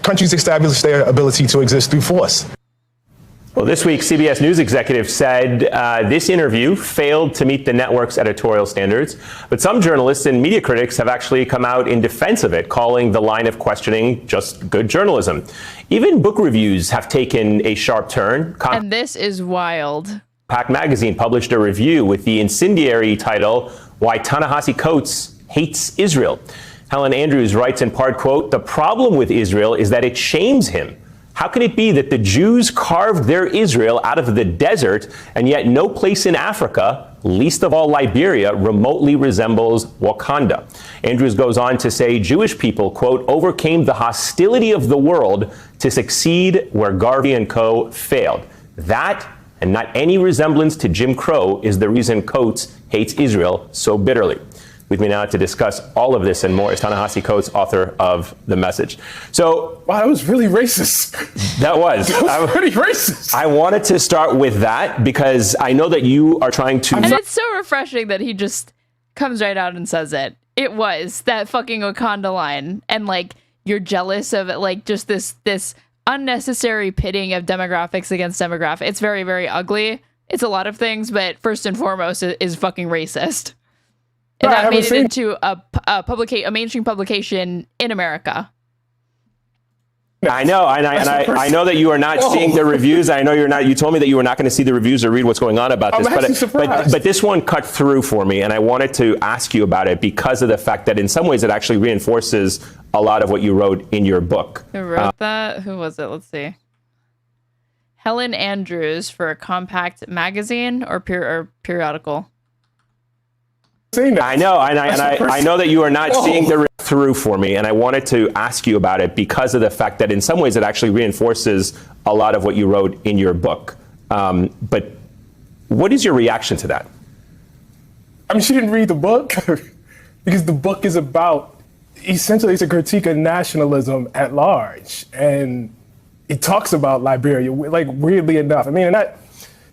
Countries establish their ability to exist through force. Well, this week, CBS News executive said this interview failed to meet the network's editorial standards. But some journalists and media critics have actually come out in defense of it, calling the line of questioning just good journalism. Even book reviews have taken a sharp turn. And this is wild. Pakman magazine published a review with the incendiary title, Why Ta-Nehesi COATES Hates Israel. Helen Andrews writes in part, quote, "The problem with Israel is that it shames him. How can it be that the Jews carved their Israel out of the desert, and yet no place in Africa, least of all Liberia, remotely resembles Wakanda?" Andrews goes on to say Jewish people, quote, "overcame the hostility of the world to succeed where Garvey and co. failed. That, and not any resemblance to Jim Crow, is the reason COATES hates Israel so bitterly." With me now to discuss all of this and more is Ta-Nehesi COATES, author of The Message. So, wow, that was really racist. That was pretty racist. I wanted to start with that because I know that you are trying to. And it's so refreshing that he just comes right out and says it. It was that fucking Wakanda line. And like, you're jealous of like just this unnecessary pitting of demographics against demographics. It's very, very ugly. It's a lot of things, but first and foremost is fucking racist. And that made it into a mainstream publication in America. I know, and I know that you are not seeing the reviews. I know you're not. You told me that you were not going to see the reviews or read what's going on about this. But this one cut through for me, and I wanted to ask you about it because of the fact that in some ways it actually reinforces a lot of what you wrote in your book. Who wrote that? Who was it? Let's see. Helen Andrews for Compact Magazine or periodical. I know, and I know that you are not seeing the through for me, and I wanted to ask you about it because of the fact that in some ways it actually reinforces a lot of what you wrote in your book. But what is your reaction to that? I mean, she didn't read the book because the book is about, essentially it's a critique of nationalism at large. And it talks about Liberia, like weirdly enough. I mean, and that,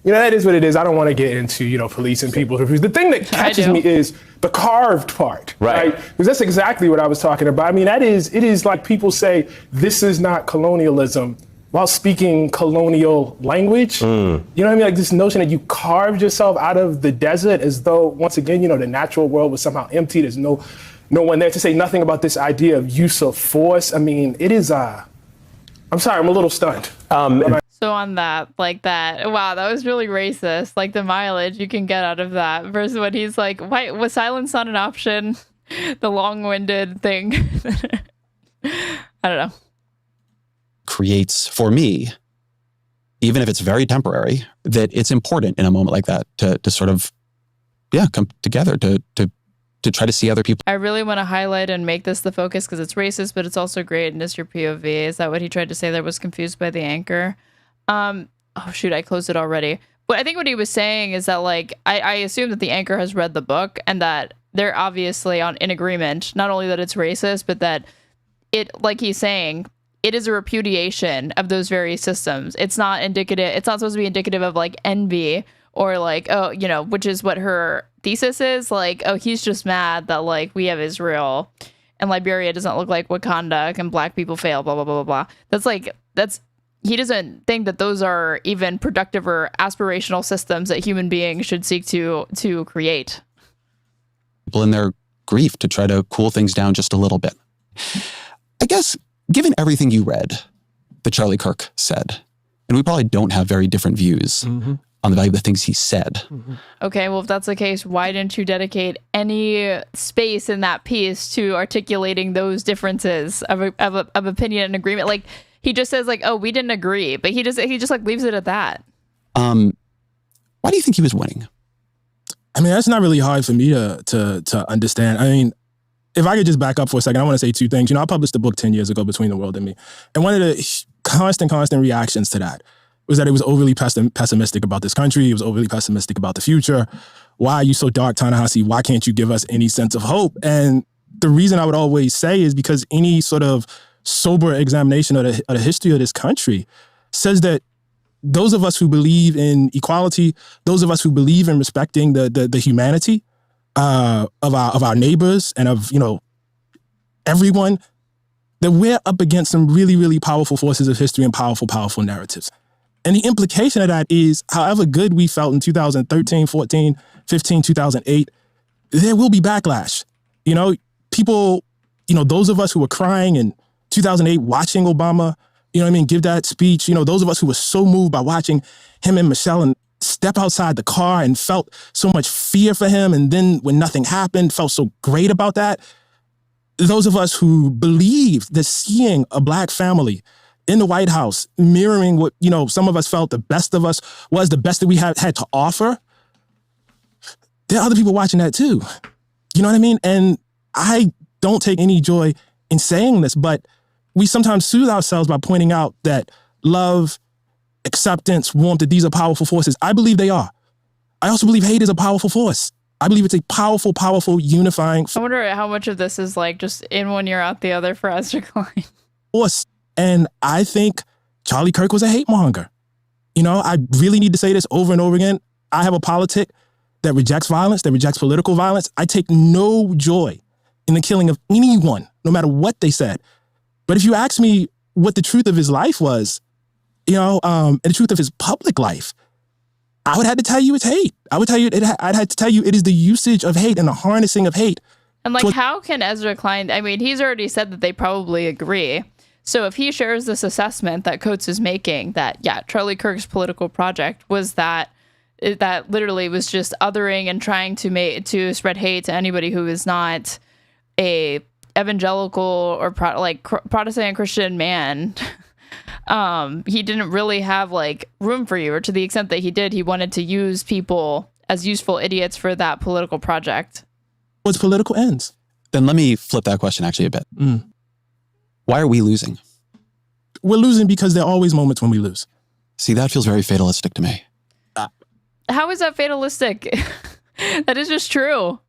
that is what it is. I don't want to get into, police and people's reviews. The thing that catches me is the carved part, right? Because that's exactly what I was talking about. I mean, it is like people say, this is not colonialism while speaking colonial language. You know what I mean? Like this notion that you carved yourself out of the desert as though, once again, the natural world was somehow empty. There's no one there to say nothing about this idea of use of force. I mean, it is, I'm sorry, I'm a little stunned. So on that, wow, that was really racist. Like the mileage you can get out of that versus what he's like, why was silence not an option? The long-winded thing. I don't know. Creates for me, even if it's very temporary, that it's important in a moment like that to sort of, come together to try to see other people. I really want to highlight and make this the focus because it's racist, but it's also great and it's your POV. Is that what he tried to say? That was confused by the anchor. Oh shoot, I closed it already. But I think what he was saying is that I assume that the anchor has read the book and that they're obviously in agreement, not only that it's racist, but that it, like he's saying, it is a repudiation of those very systems. It's not indicative. It's not supposed to be indicative of envy or which is what her thesis is. He's just mad that we have Israel and Liberia doesn't look like Wakanda and black people fail, blah, blah, blah, blah, blah. That's he doesn't think that those are even productive or aspirational systems that human beings should seek to create. People in their grief to try to cool things down just a little bit. I guess, given everything you read that Charlie Kirk said, and we probably don't have very different views on the value of the things he said. Okay, well, if that's the case, why didn't you dedicate any space in that piece to articulating those differences of opinion and agreement? He just says oh, we didn't agree, but he just leaves it at that. Why do you think he was winning? I mean, that's not really hard for me to understand. I mean, if I could just back up for a second, I want to say two things. I published a book 10 years ago, Between the World and Me. And one of the constant reactions to that was that it was overly pessimistic about this country. It was overly pessimistic about the future. Why are you so dark, Ta-Nehesi? Why can't you give us any sense of hope? And the reason I would always say is because any sort of sober examination of the history of this country says that those of us who believe in equality, those of us who believe in respecting the humanity of our neighbors and of everyone, that we're up against some really, really powerful forces of history and powerful narratives. And the implication of that is, however good we felt in 2013, 14, 15, 2008, there will be backlash. People, those of us who were crying in 2008 watching Obama, give that speech, those of us who were so moved by watching him and Michelle and step outside the car and felt so much fear for him, and then when nothing happened, felt so great about that. Those of us who believed that seeing a black family in the White House mirroring what, some of us felt the best of us was the best that we had to offer, there are other people watching that too. You know what I mean? And I don't take any joy in saying this, but we sometimes soothe ourselves by pointing out that love, acceptance, warmth, that these are powerful forces. I believe they are. I also believe hate is a powerful force. I believe it's a powerful unifying I wonder how much of this is just in one ear, out the other for Ezra Klein. Force. And I think Charlie Kirk was a hate monger. I really need to say this over and over again. I have a politic that rejects violence, that rejects political violence. I take no joy in the killing of anyone, no matter what they said. But if you ask me what the truth of his life was, and the truth of his public life, I would have to tell you it's hate. I'd have to tell you it is the usage of hate and the harnessing of hate. And like, how can Ezra Klein, I mean, he's already said that they probably agree. So if he shares this assessment that Coates is making, that, yeah, Charlie Kirk's political project was that literally was just othering and trying to spread hate to anybody who is not a evangelical or Protestant Christian man, he didn't really have like room for you, or to the extent that he did, he wanted to use people as useful idiots for that political project. What's political ends? Then let me flip that question actually a bit. Why are we losing? We're losing because there are always moments when we lose. See, that feels very fatalistic to me. How is that fatalistic? That is just true.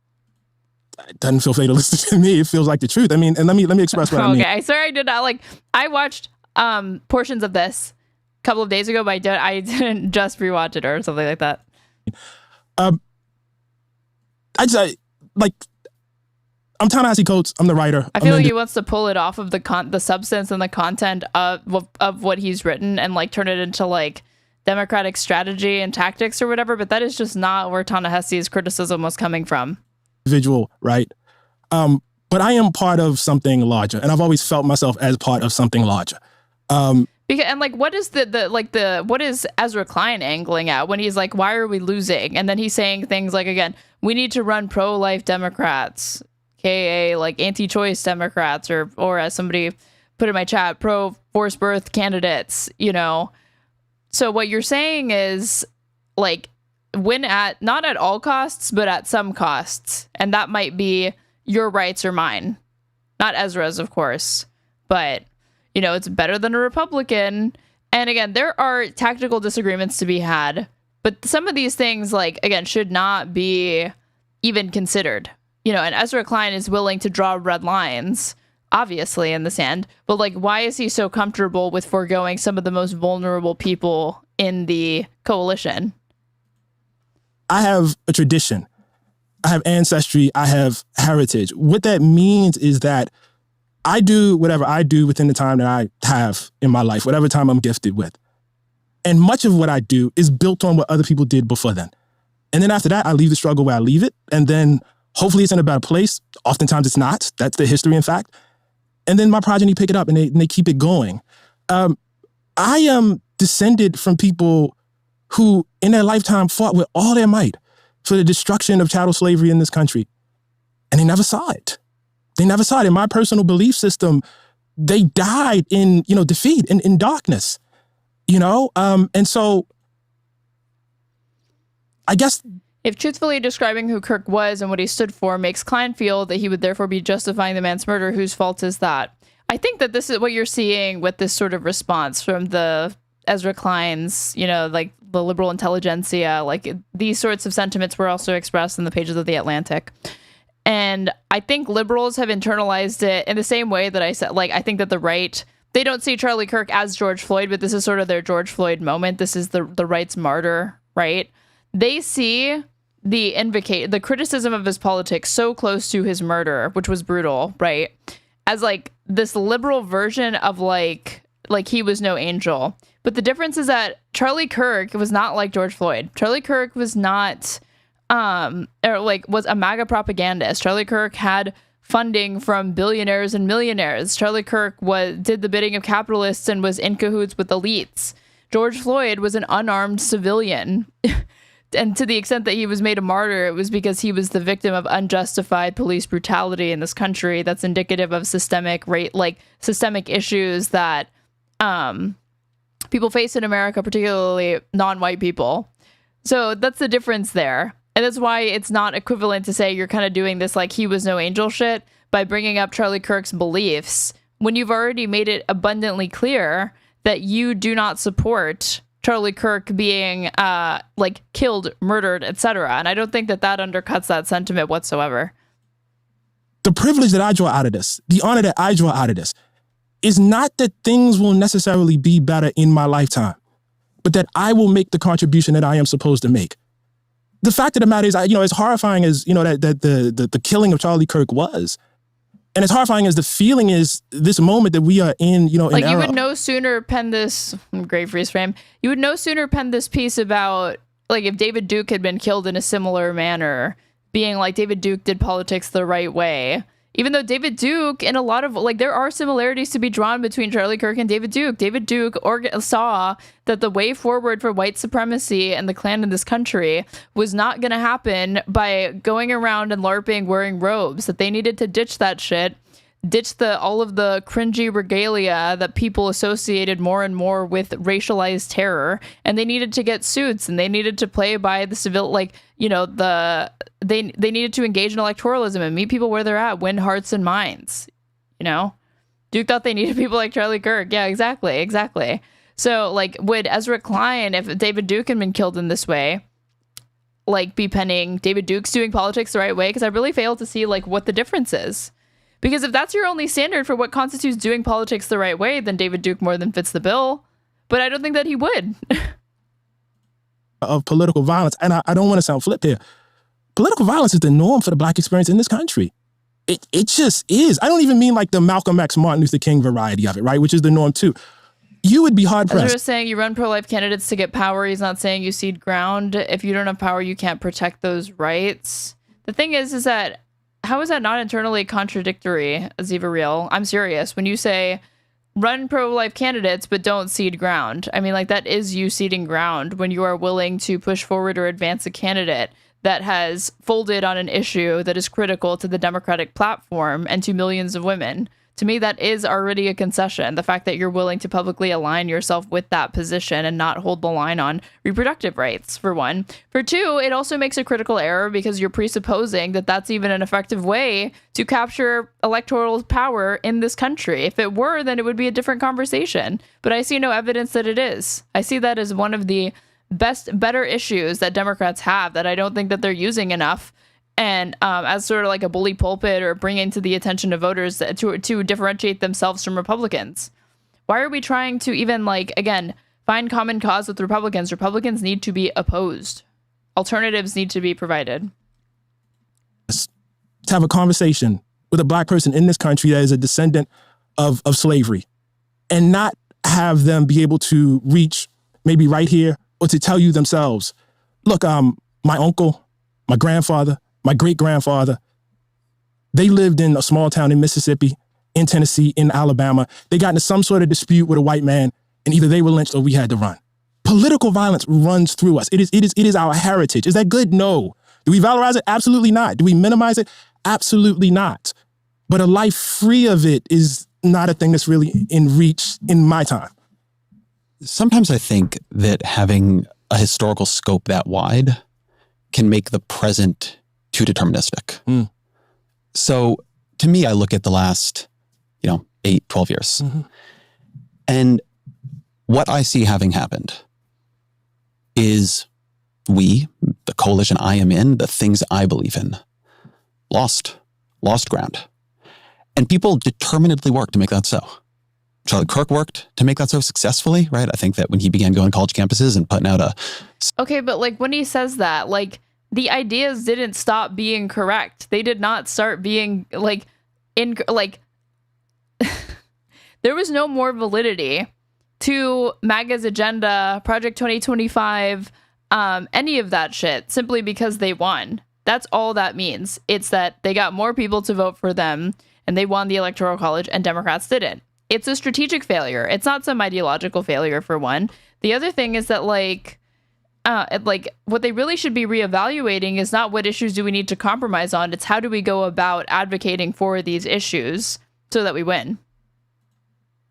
It doesn't feel fatalistic to me. It feels like the truth. I mean, and let me express what I mean. Okay, sorry, I did not I watched portions of this a couple of days ago, but I didn't just rewatch it or something like that. I'd say, I'm Ta-Nehesi Coates. I'm the writer. I feel like he wants to pull it off of the substance and the content of what he's written and turn it into democratic strategy and tactics or whatever. But that is just not where Ta-Nehesi's criticism was coming from. Individual, right? But I am part of something larger, and I've always felt myself as part of something larger. What is what is Ezra Klein angling at when he's like, why are we losing? And then he's saying things like, again, we need to run pro-life Democrats, aka anti-choice Democrats, or as somebody put in my chat, pro-forced birth candidates, So what you're saying is win at not at all costs, but at some costs. And that might be your rights or mine. Not Ezra's, of course. But, it's better than a Republican. And again, there are tactical disagreements to be had. But some of these things, again, should not be even considered. And Ezra Klein is willing to draw red lines, obviously, in the sand. But, why is he so comfortable with foregoing some of the most vulnerable people in the coalition? I have a tradition. I have ancestry. I have heritage. What that means is that I do whatever I do within the time that I have in my life, whatever time I'm gifted with. And much of what I do is built on what other people did before then. And then after that, I leave the struggle where I leave it. And then hopefully it's in a better place. Oftentimes it's not. That's the history, in fact. And then my progeny pick it up and they keep it going. I am descended from people who in their lifetime fought with all their might for the destruction of chattel slavery in this country. And they never saw it. They never saw it. In my personal belief system, they died in, defeat, in darkness, And so I guess if truthfully describing who Kirk was and what he stood for makes Klein feel that he would therefore be justifying the man's murder, whose fault is that? I think that this is what you're seeing with this sort of response from the Ezra Klein's, the liberal intelligentsia. These sorts of sentiments were also expressed in the pages of The Atlantic. And I think liberals have internalized it in the same way that I said, I think that the right, they don't see Charlie Kirk as George Floyd, but this is sort of their George Floyd moment. This is the right's martyr, right? They see the criticism of his politics so close to his murder, which was brutal, right? As this liberal version of he was no angel. But the difference is that Charlie Kirk was not like George Floyd. Charlie Kirk was not was a MAGA propagandist. Charlie Kirk had funding from billionaires and millionaires. Charlie Kirk did the bidding of capitalists and was in cahoots with elites. George Floyd was an unarmed civilian. And to the extent that he was made a martyr, it was because he was the victim of unjustified police brutality in this country that's indicative of systemic issues that people face in America, particularly non-white people. So that's the difference there. And that's why it's not equivalent to say you're kind of doing this he was no angel shit by bringing up Charlie Kirk's beliefs when you've already made it abundantly clear that you do not support Charlie Kirk being killed, murdered, etc. And I don't think that undercuts that sentiment whatsoever. The privilege that I draw out of this, the honor that I draw out of this, is not that things will necessarily be better in my lifetime, but that I will make the contribution that I am supposed to make. The fact of the matter is, as horrifying as, that the killing of Charlie Kirk was, And as horrifying as the feeling is, this moment that we are in, you know, Like, an you era, would no sooner pen this, great freeze frame, you would no sooner pen this piece about, like, if David Duke had been killed in a similar manner, being like, David Duke did politics the right way. Even though David Duke, in a lot of, like, there are similarities to be drawn between Charlie Kirk and David Duke. David Duke saw that the way forward for white supremacy and the Klan in this country was not going to happen by going around and LARPing wearing robes, that they needed to ditch that shit, ditch all of the cringy regalia that people associated more and more with racialized terror, and they needed to get suits, and they needed to play by the civil, like, you know, they needed to engage in electoralism and meet people where they're at, win hearts and minds. You know, Duke thought they needed people like Charlie Kirk. Yeah, exactly. So, like, would Ezra Klein, if David Duke had been killed in this way, like, be penning David Duke's doing politics the right way? Because I really fail to see, like, what the difference is. Because if that's your only standard for what constitutes doing politics the right way, then David Duke more than fits the bill. But I don't think that he would. of political violence. And I don't want to sound flip here. Political violence is the norm for the Black experience in this country. It just is. I don't even mean like the Malcolm X, Martin Luther King variety of it, right? Which is the norm too. You would be hard pressed. Ezra was saying you run pro-life candidates to get power. He's not saying you cede ground. If you don't have power, you can't protect those rights. The thing is that how is that not internally contradictory, Aziva Real? I'm serious. When you say run pro-life candidates but don't cede ground, I mean, like, that is you ceding ground when you are willing to push forward or advance a candidate that has folded on an issue that is critical to the Democratic platform and to millions of women. To me, that is already a concession. The fact that you're willing to publicly align yourself with that position and not hold the line on reproductive rights, for one. For two, it also makes a critical error because you're presupposing that that's even an effective way to capture electoral power in this country. If it were, then it would be a different conversation. But I see no evidence that it is. I see that as one of the better issues that Democrats have that I don't think that they're using enough. And as sort of like a bully pulpit or bringing to the attention of voters to differentiate themselves from Republicans. Why are we trying to even, like, again, find common cause with Republicans? Republicans need to be opposed. Alternatives need to be provided. To have a conversation with a Black person in this country that is a descendant of slavery and not have them be able to reach maybe right here or to tell you themselves, look, my uncle, my grandfather, my great-grandfather, they lived in a small town in Mississippi, in Tennessee, in Alabama. They got into some sort of dispute with a white man, and either they were lynched or we had to run. Political violence runs through us. It is our heritage. Is that good? No. Do we valorize it? Absolutely not. Do we minimize it? Absolutely not. But a life free of it is not a thing that's really in reach in my time. Sometimes I think that having a historical scope that wide can make the present too deterministic. So to me, I look at the last, 8, 12 years. And what I see having happened is we, the coalition I am in, the things I believe in, lost ground. And people determinedly worked to make that so. Charlie Kirk worked to make that so successfully, right? I think that when he began going to college campuses and putting out Okay, but like when he says that, like, the ideas didn't stop being correct. They did not start being there was no more validity to MAGA's agenda, Project 2025, any of that shit, simply because they won. That's all that means. It's that they got more people to vote for them and they won the Electoral College and Democrats didn't. It's a strategic failure. It's not some ideological failure, for one. The other thing is that, what they really should be reevaluating is not what issues do we need to compromise on. It's how do we go about advocating for these issues so that we win.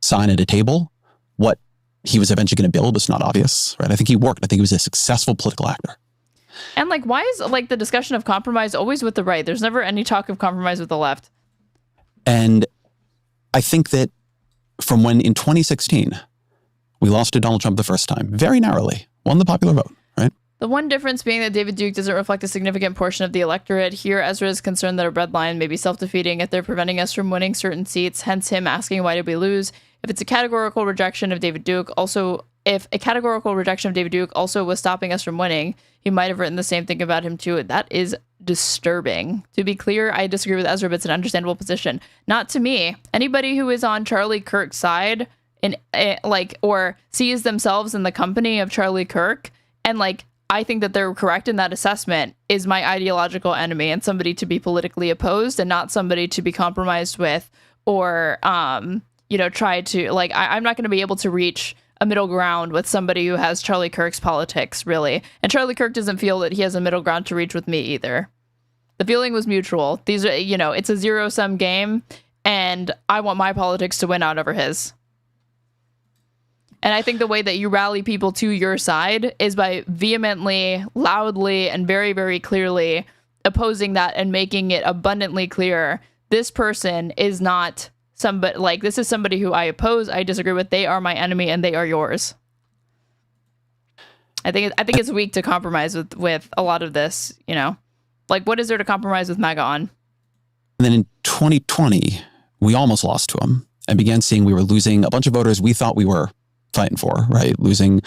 Sign at a table. What he was eventually going to build was not obvious, right? I think he worked. I think he was a successful political actor. And why is the discussion of compromise always with the right? There's never any talk of compromise with the left. And I think that from when in 2016, we lost to Donald Trump the first time, very narrowly, won the popular vote, right? The one difference being that David Duke doesn't reflect a significant portion of the electorate. Here, Ezra is concerned that a red line may be self-defeating if they're preventing us from winning certain seats, hence him asking, why did we lose? If it's a categorical rejection of David Duke, if a categorical rejection of David Duke also was stopping us from winning, he might have written the same thing about him too. That is disturbing. To be clear, I disagree with Ezra, but it's an understandable position. Not to me. Anybody who is on Charlie Kirk's side and like, or sees themselves in the company of Charlie Kirk, and like, I think that they're correct in that assessment, is my ideological enemy and somebody to be politically opposed and not somebody to be compromised with or, you know, try to, like, I'm not going to be able to reach a middle ground with somebody who has Charlie Kirk's politics, really. And Charlie Kirk doesn't feel that he has a middle ground to reach with me either. The feeling was mutual. These are, you know, it's a zero-sum game, and I want my politics to win out over his. And I think the way that you rally people to your side is by vehemently, loudly, and very, very clearly opposing that and making it abundantly clear this person is not somebody, like, this is somebody who I oppose, I disagree with, they are my enemy, and they are yours. I think it's weak to compromise with a lot of this, you know? Like, what is there to compromise with MAGA on? And then in 2020, we almost lost to him and began seeing we were losing a bunch of voters we thought we were fighting for, right? Losing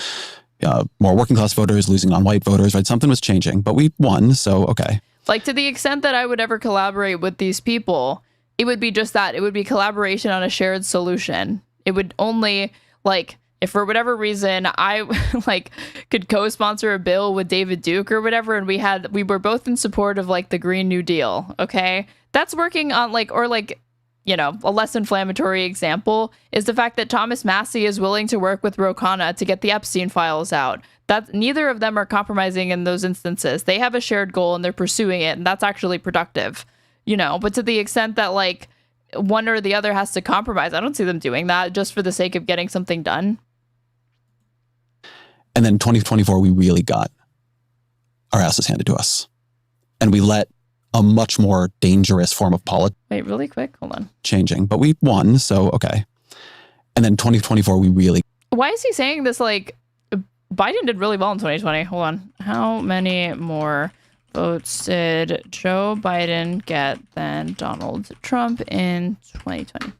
more working class voters, losing non-white voters, right? Something was changing, but we won, so okay. Like, to the extent that I would ever collaborate with these people, it would be just that. It would be collaboration on a shared solution. It would only, like, if for whatever reason I like could co-sponsor a bill with David Duke or whatever, and we were both in support of like the Green New Deal, okay? That's working on like, or like, you know, a less inflammatory example is the fact that Thomas Massie is willing to work with Ro Khanna to get the Epstein files out. That neither of them are compromising in those instances. They have a shared goal and they're pursuing it, and that's actually productive, you know. But to the extent that like one or the other has to compromise, I don't see them doing that just for the sake of getting something done. And then in 2024, we really got our asses handed to us, and we let a much more dangerous form of politics. Wait, really quick, hold on. Changing, but we won, so okay. And then 2024, we really. Why is he saying this? Like, Biden did really well in 2020. Hold on. How many more votes did Joe Biden get than Donald Trump in 2020?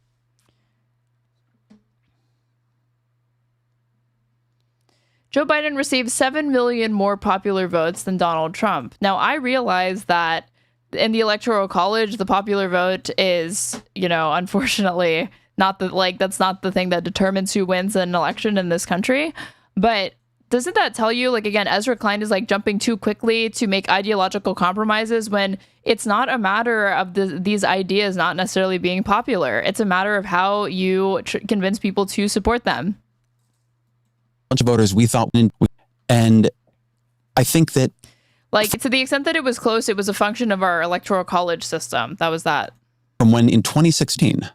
Joe Biden received 7 million more popular votes than Donald Trump. Now, I realize that in the Electoral College, the popular vote is, you know, unfortunately not the, like, that's not the thing that determines who wins an election in this country. But doesn't that tell you, like, again, Ezra Klein is like jumping too quickly to make ideological compromises when it's not a matter of these ideas not necessarily being popular. It's a matter of how you convince people to support them. Bunch of voters we thought, and I think that, like, to the extent that it was close, it was a function of our Electoral College system. That was that. From when in 2016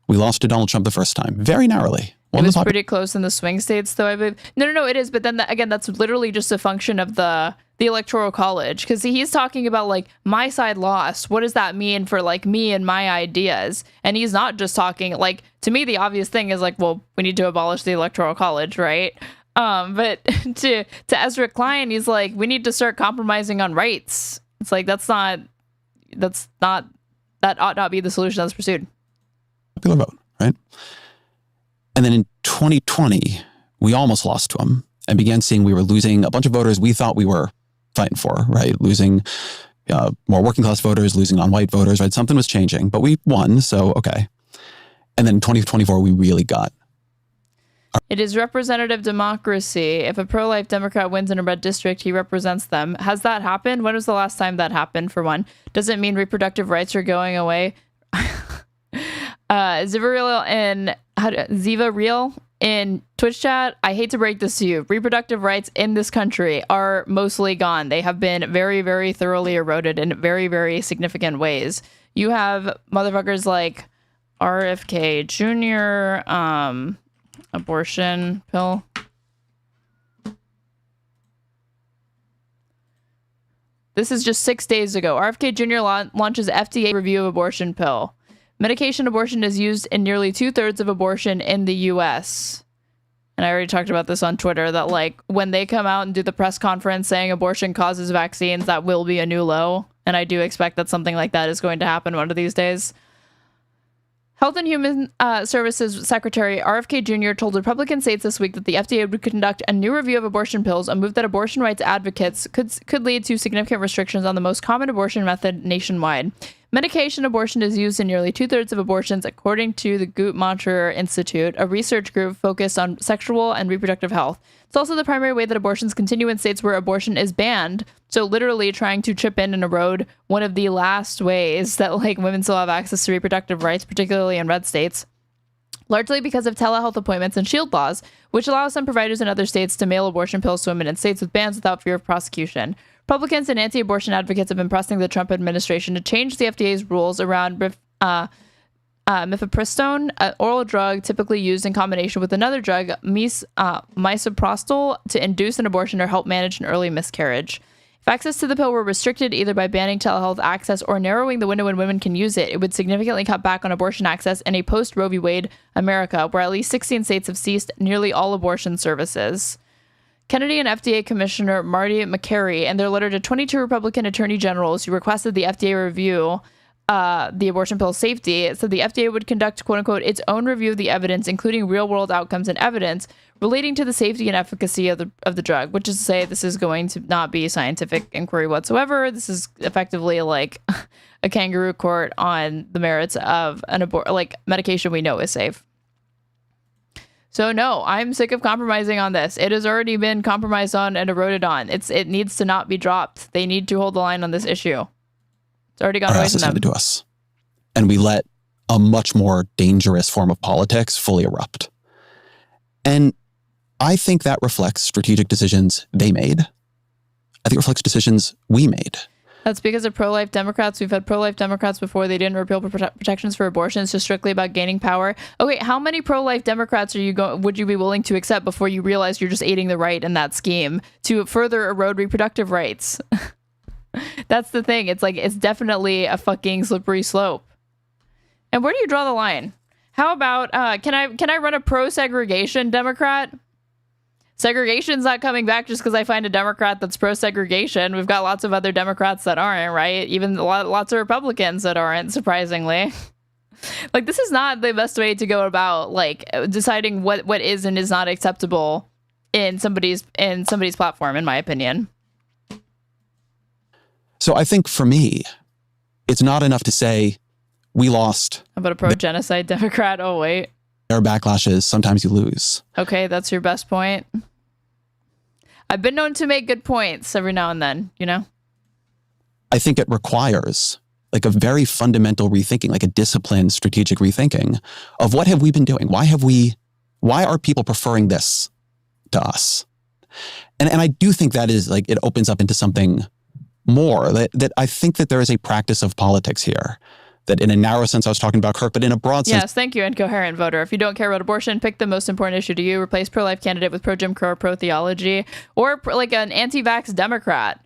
we lost to Donald Trump the first time, very narrowly. It was pretty close in the swing states, though, I believe. No, it is. But then again, that's literally just a function of the Electoral College, because he's talking about like my side lost. What does that mean for like me and my ideas? And he's not just talking like, to me, the obvious thing is like, well, we need to abolish the Electoral College, right? But to Ezra Klein, he's like, we need to start compromising on rights. It's like that ought not be the solution that's pursued. Popular vote, right? And then in 2020, we almost lost to him and began seeing we were losing a bunch of voters we thought we were fighting for, right? Losing more working class voters, losing non-white voters, right? Something was changing, but we won, so okay. And then in 2024, we really got. It is representative democracy. If a pro-life Democrat wins in a red district, he represents them. Has that happened? When was the last time that happened, for one? Does it mean reproductive rights are going away? Ziva Real in Twitch chat, I hate to break this to you. Reproductive rights in this country are mostly gone. They have been very, very thoroughly eroded in very, very significant ways. You have motherfuckers like RFK Jr., abortion pill. This is just 6 days ago. RFK Jr. launches FDA review of abortion pill. Medication abortion is used in nearly 2/3 of abortion in the U.S. And I already talked about this on Twitter, that like when they come out and do the press conference saying abortion causes vaccines, that will be a new low. And I do expect that something like that is going to happen one of these days. Health and Human Services Secretary RFK Jr. told Republican states this week that the FDA would conduct a new review of abortion pills, a move that abortion rights advocates could lead to significant restrictions on the most common abortion method nationwide. Medication abortion is used in nearly 2/3 of abortions, according to the Guttmacher Institute, a research group focused on sexual and reproductive health. It's also the primary way that abortions continue in states where abortion is banned. So literally trying to chip in and erode one of the last ways that women still have access to reproductive rights, particularly in red states, largely because of telehealth appointments and shield laws, which allow some providers in other states to mail abortion pills to women in states with bans without fear of prosecution. Republicans and anti-abortion advocates have been pressing the Trump administration to change the FDA's rules around mifepristone, an oral drug typically used in combination with another drug, misoprostol, to induce an abortion or help manage an early miscarriage. If access to the pill were restricted either by banning telehealth access or narrowing the window when women can use it, it would significantly cut back on abortion access in a post-Roe v. Wade America, where at least 16 states have ceased nearly all abortion services. Kennedy and FDA Commissioner Marty McCary, in their letter to 22 Republican attorney generals who requested the FDA review the abortion pill safety, said the FDA would conduct, quote unquote, its own review of the evidence, including real world outcomes and evidence relating to the safety and efficacy of the drug, which is to say this is going to not be scientific inquiry whatsoever. This is effectively like a kangaroo court on the merits of an medication we know is safe. So no, I'm sick of compromising on this. It has already been compromised on and eroded on. It needs to not be dropped. They need to hold the line on this issue. It's already gone away from them. To us. And we let a much more dangerous form of politics fully erupt. And I think that reflects strategic decisions they made. I think it reflects decisions we made. That's because of pro-life Democrats. We've had pro-life Democrats before. They didn't repeal protections for abortion. It's just strictly about gaining power. Okay, how many pro-life Democrats would you be willing to accept before you realize you're just aiding the right in that scheme to further erode reproductive rights? That's the thing. It's like, it's definitely a fucking slippery slope. And where do you draw the line? How about, can I run a pro-segregation Democrat? Segregation's not coming back just because I find a Democrat that's pro-segregation. We've got lots of other Democrats that aren't, right? Even lots of Republicans that aren't, surprisingly. This is not the best way to go about, deciding what is and is not acceptable in somebody's platform, in my opinion. So I think for me, it's not enough to say we lost. How about a pro-genocide Democrat? Oh, wait. There are backlashes. Sometimes you lose. Okay, that's your best point. I've been known to make good points every now and then, you know? I think it requires a very fundamental rethinking, a disciplined strategic rethinking of what have we been doing? Why are people preferring this to us? And I do think that is it opens up into something more, that I think that there is a practice of politics here, that in a narrow sense I was talking about Kirk, but in a broad sense. Yes, thank you, incoherent voter. If you don't care about abortion, pick the most important issue to you. Replace pro-life candidate with pro-Jim Crow or pro-theology, or an anti-vax Democrat.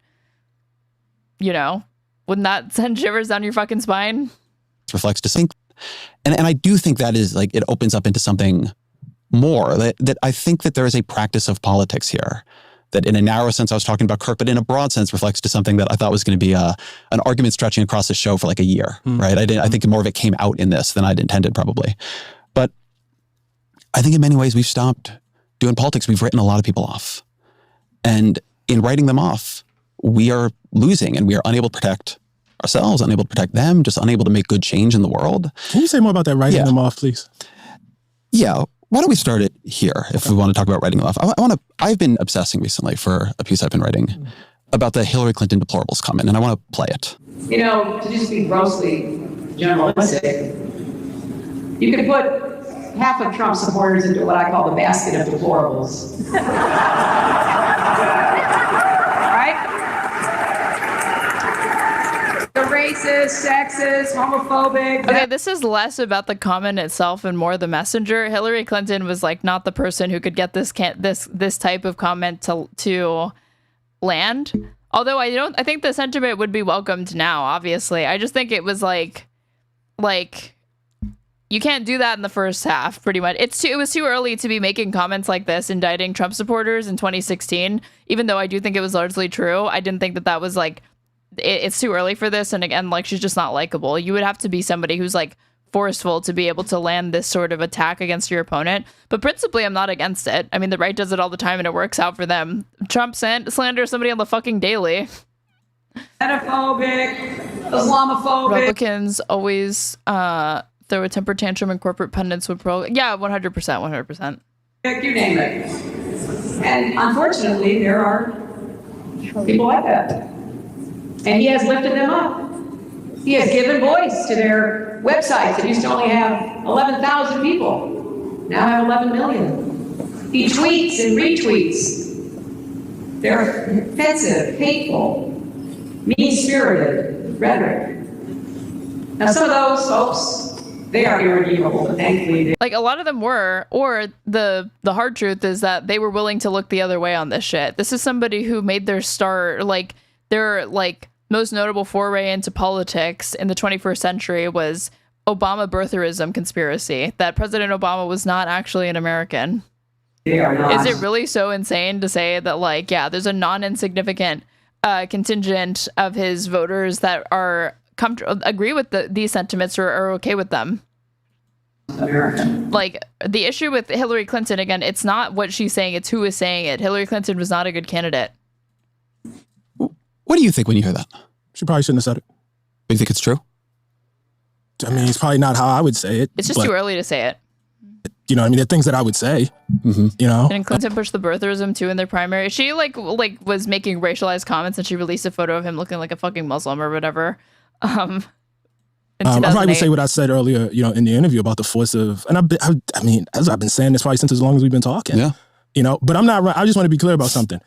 You know, wouldn't that send shivers down your fucking spine? Reflects distinct. And I do think that is it opens up into something more, that I think that there is a practice of politics here, that in a narrow sense I was talking about Kirk, but in a broad sense reflects to something that I thought was going to be an argument stretching across the show for a year, right? I think more of it came out in this than I'd intended probably. But I think in many ways we've stopped doing politics. We've written a lot of people off. And in writing them off, we are losing and we are unable to protect ourselves, unable to protect them, just unable to make good change in the world. Can you say more about that writing them off, please? Yeah. Why don't we start it here if we want to talk about writing them off? I've been obsessing recently for a piece I've been writing about the Hillary Clinton deplorables comment, and I want to play it. You know, to just be grossly generalistic, you could put half of Trump supporters into what I call the basket of deplorables. The racist, sexist, homophobic. Okay, this is less about the comment itself and more the messenger. Hillary Clinton was not the person who could get this type of comment to land. Although I think the sentiment would be welcomed now, obviously. I just think it was like you can't do that in the first half, pretty much. It was too early to be making comments like this, indicting Trump supporters in 2016, even though I do think it was largely true. I didn't think that was it's too early for this, and again, she's just not likable. You would have to be somebody who's forceful to be able to land this sort of attack against your opponent. But principally, I'm not against it. I mean, the right does it all the time and it works out for them. Trump slanders somebody on the fucking daily. Xenophobic, Islamophobic. Republicans always throw a temper tantrum and corporate pundits would yeah, 100%, 100%. You name it. And unfortunately, there are people like that. And he has lifted them up. He has given voice to their websites that used to only have 11,000 people, now have 11 million. He tweets and retweets. They're offensive, hateful, mean-spirited rhetoric. Now, some of those folks, they are irredeemable, but thankfully like a lot of them were, or the hard truth is that they were willing to look the other way on this shit. This is somebody who made their start, like their like most notable foray into politics in the 21st century was Obama birtherism conspiracy, that President Obama was not actually an American. They are not. Is it really so insane to say that, like, yeah, there's a non-insignificant contingent of his voters that are agree with these sentiments or are okay with them? American. Like, the issue with Hillary Clinton, again, it's not what she's saying, it's who is saying it. Hillary Clinton was not a good candidate. What do you think when you hear that? She probably shouldn't have said it. Do you think it's true? I mean, it's probably not how I would say it. It's just too early to say it. You know, I mean, there are things that I would say. You know, and Clinton pushed the birtherism too in their primary. She like was making racialized comments, and she released a photo of him looking like a fucking Muslim or whatever. I probably would say what I said earlier, you know, in the interview about the force of, and I mean, as I've been saying this probably since as long as we've been talking. Yeah. You know, but I'm not. I just want to be clear about something.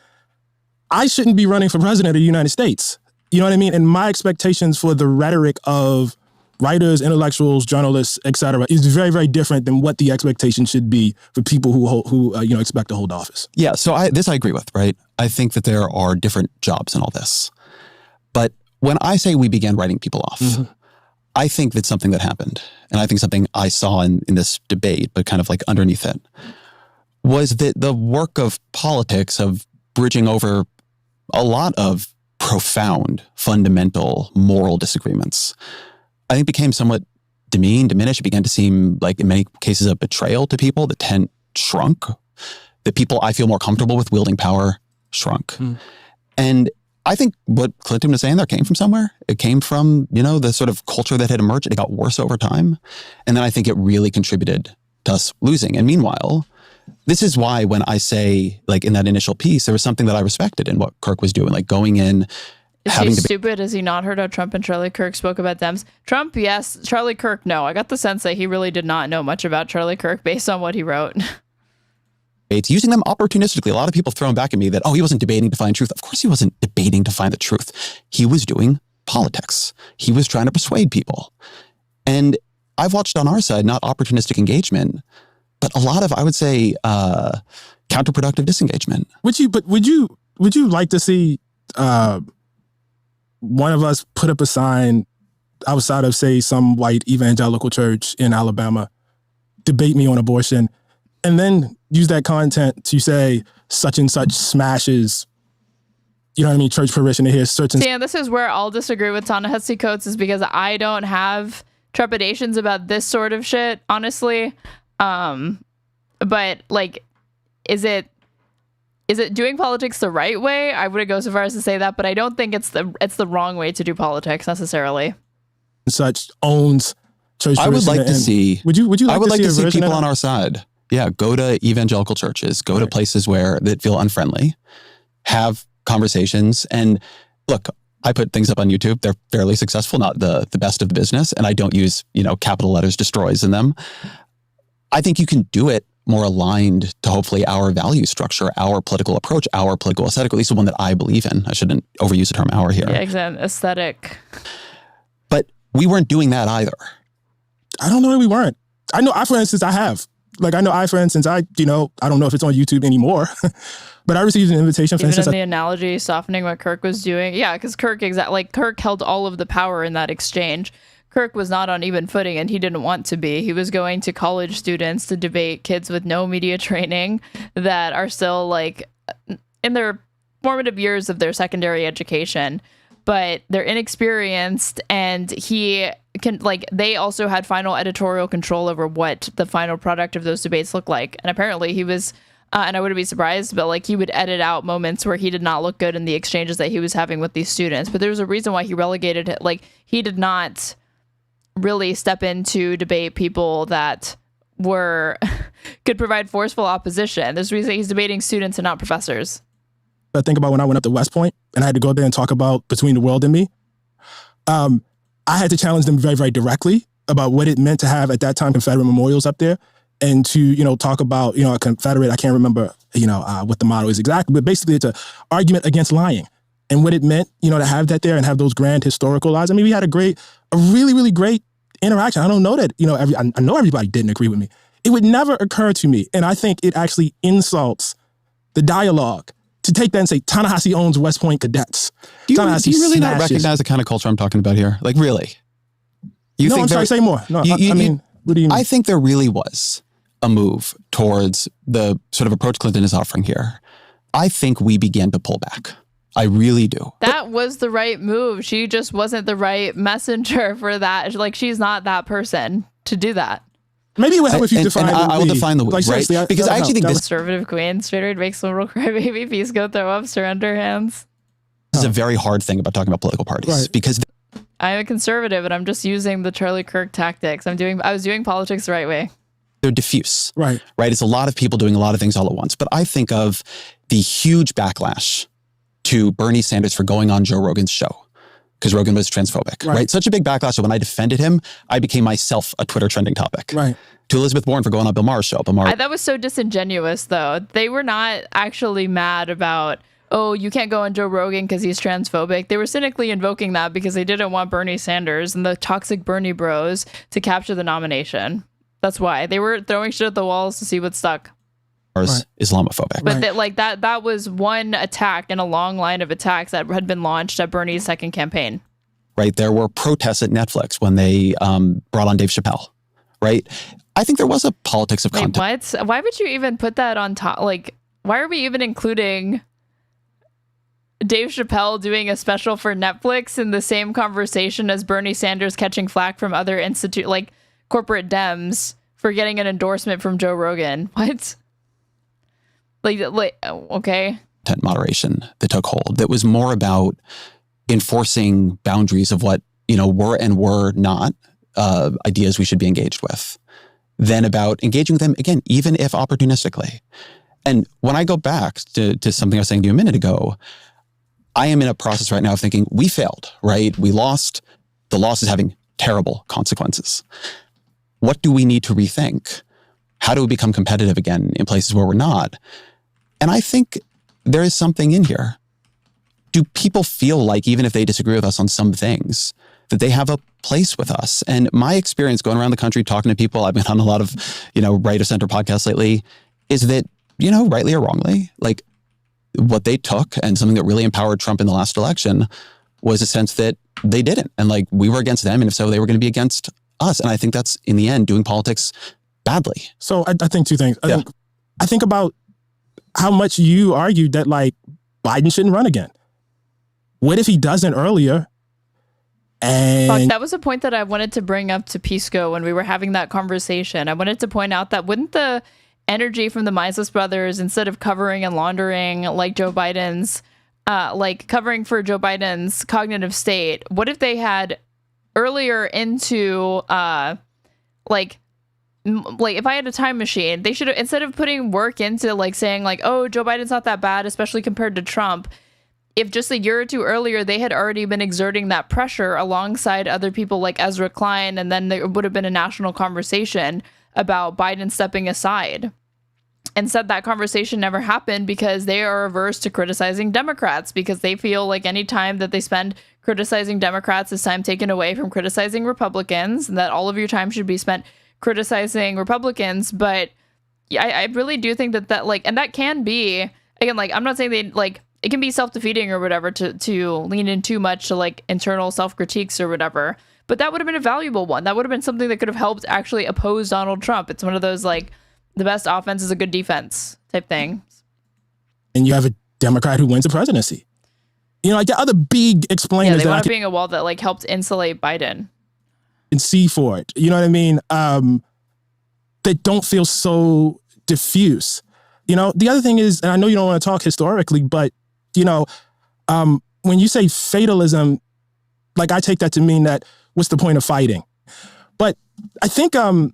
I shouldn't be running for president of the United States. You know what I mean? And my expectations for the rhetoric of writers, intellectuals, journalists, etc., is very, very different than what the expectation should be for people who you know, expect to hold office. Yeah, so I agree with, right? I think that there are different jobs in all this. But when I say we began writing people off, I think that's something that happened. And I think something I saw in this debate, but kind of like underneath it, was that the work of politics, of bridging over a lot of profound, fundamental, moral disagreements, I think became somewhat diminished. It began to seem like, in many cases, a betrayal to people. The tent shrunk. The people I feel more comfortable with wielding power shrunk. And I think what Clinton was saying there came from somewhere. It came from, you know, the sort of culture that had emerged. It got worse over time. And then I think it really contributed to us losing. And meanwhile, this is why when I say, like, in that initial piece, there was something that I respected in what Kirk was doing, like going in, Is he stupid? Has he not heard how Trump and Charlie Kirk spoke about Dems? Trump, yes. Charlie Kirk, no. I got the sense that he really did not know much about Charlie Kirk based on what he wrote. It's using them opportunistically. A lot of people throwing back at me that, oh, he wasn't debating to find truth. Of course he wasn't debating to find the truth. He was doing politics. He was trying to persuade people. And I've watched on our side, not opportunistic engagement, but a lot of, I would say, counterproductive disengagement. Would you like to see one of us put up a sign outside of, say, some white evangelical church in Alabama, debate me on abortion, and then use that content to say such and such smashes, you know what I mean, church parishioner here, such and... See, and this is where I'll disagree with Ta-Nehesi Coates, is because I don't have trepidations about this sort of shit, honestly. But, like, is it doing politics the right way? I wouldn't go so far as to say that, but I don't think it's the wrong way to do politics necessarily. Such owns church. I would like to see. Would you? Like I would like to see people on our side. Yeah, go to evangelical churches. Go to places that feel unfriendly. Have conversations. And look, I put things up on YouTube. They're fairly successful, not the best of the business, and I don't use, you know, capital letters destroys in them. I think you can do it more aligned to hopefully our value structure, our political approach, our political aesthetic, at least the one that I believe in. I shouldn't overuse the term our here. Yeah, exactly. Aesthetic. But we weren't doing that either. I don't know, we weren't. I know, for instance, I have. Like, I know, for instance, I don't know if it's on YouTube anymore, but I received an invitation, for instance. Even in the analogy, softening what Kirk was doing. Yeah, because Kirk held all of the power in that exchange. Kirk was not on even footing, and he didn't want to be. He was going to college students to debate kids with no media training that are still, like, in their formative years of their secondary education, but they're inexperienced, and he they also had final editorial control over what the final product of those debates looked like. And apparently he was, and I wouldn't be surprised, but like he would edit out moments where he did not look good in the exchanges that he was having with these students. But there's a reason why he relegated it. Like he did not really step in to debate people that could provide forceful opposition. There's a reason he's debating students and not professors. I think about when I went up to West Point and I had to go there and talk about Between the World and Me. I had to challenge them very, very directly about what it meant to have at that time Confederate memorials up there, and to, talk about, a Confederate, I can't remember, what the motto is exactly, but basically it's an argument against lying and what it meant, to have that there and have those grand historical lies. I mean, we had a really, really great interaction. I don't know that, I know everybody didn't agree with me. It would never occur to me, and I think it actually insults the dialogue to take that and say, Ta-Nehesi owns West Point cadets. Do you really not recognize the kind of culture I'm talking about here? Like, really? I'm sorry, say more. No, what do you mean? I think there really was a move towards the sort of approach Clinton is offering here. I think we began to pull back. I really do. That was the right move. She just wasn't the right messenger for that. Like, she's not that person to do that. Maybe it would help if you define the I will define the we, right? Because I actually think this conservative queen, Straighterade makes liberal crybaby, Pisco throw up, surrender hands. This is a very hard thing about talking about political parties because I'm a conservative and I'm just using the Charlie Kirk tactics. I was doing politics the right way. They're diffuse. Right. It's a lot of people doing a lot of things all at once. But I think of the huge backlash to Bernie Sanders for going on Joe Rogan's show because Rogan was transphobic, right? Such a big backlash that when I defended him, I became myself a Twitter trending topic. Right. To Elizabeth Warren for going on Bill Maher's show. That was so disingenuous, though. They were not actually mad about, oh, you can't go on Joe Rogan because he's transphobic. They were cynically invoking that because they didn't want Bernie Sanders and the toxic Bernie bros to capture the nomination. That's why. They were throwing shit at the walls to see what stuck. Islamophobic. But that was one attack in a long line of attacks that had been launched at Bernie's second campaign. Right. There were protests at Netflix when they brought on Dave Chappelle. Right. I think there was a politics of content. What? Why would you even put that on top? Like, why are we even including Dave Chappelle doing a special for Netflix in the same conversation as Bernie Sanders catching flack from other corporate Dems for getting an endorsement from Joe Rogan? What? Like, okay. Content moderation that took hold that was more about enforcing boundaries of what, were and were not ideas we should be engaged with than about engaging with them, again, even if opportunistically. And when I go back to something I was saying to you a minute ago, I am in a process right now of thinking we failed, right? We lost. The loss is having terrible consequences. What do we need to rethink? How do we become competitive again in places where we're not? And I think there is something in here. Do people feel like, even if they disagree with us on some things, that they have a place with us? And my experience going around the country, talking to people, I've been on a lot of, right of center podcasts lately, is that, rightly or wrongly, like what they took and something that really empowered Trump in the last election was a sense that they didn't. And like we were against them. And if so, they were going to be against us. And I think that's, in the end, doing politics badly. So I think two things. I think about how much you argued that like Biden shouldn't run again. What if he doesn't earlier? And that was a point that I wanted to bring up to Pisco when we were having that conversation. I wanted to point out that wouldn't the energy from the Mislead brothers, instead of covering and laundering like Joe Biden's, covering for Joe Biden's cognitive state, what if they had earlier into if I had a time machine, they should have, instead of putting work into like saying like, oh, Joe Biden's not that bad, especially compared to Trump, if just a year or two earlier, they had already been exerting that pressure alongside other people like Ezra Klein, and then there would have been a national conversation about Biden stepping aside. Instead, that conversation never happened because they are averse to criticizing Democrats, because they feel like any time that they spend criticizing Democrats is time taken away from criticizing Republicans, and that all of your time should be spent criticizing Republicans. But I really do think that and that can be, again, like, I'm not saying they it can be self-defeating or whatever to lean in too much to like internal self-critiques or whatever. But that would have been a valuable one. That would have been something that could have helped actually oppose Donald Trump. It's one of those like the best offense is a good defense type thing. And you have a Democrat who wins the presidency. Like the other big explainers. Yeah, they wound up being a wall that like helped insulate Biden. and C for it. You know what I mean? That don't feel so diffuse. You know, the other thing is, and I know you don't want to talk historically, but, you know, when you say fatalism, like I take that to mean that what's the point of fighting? But I think that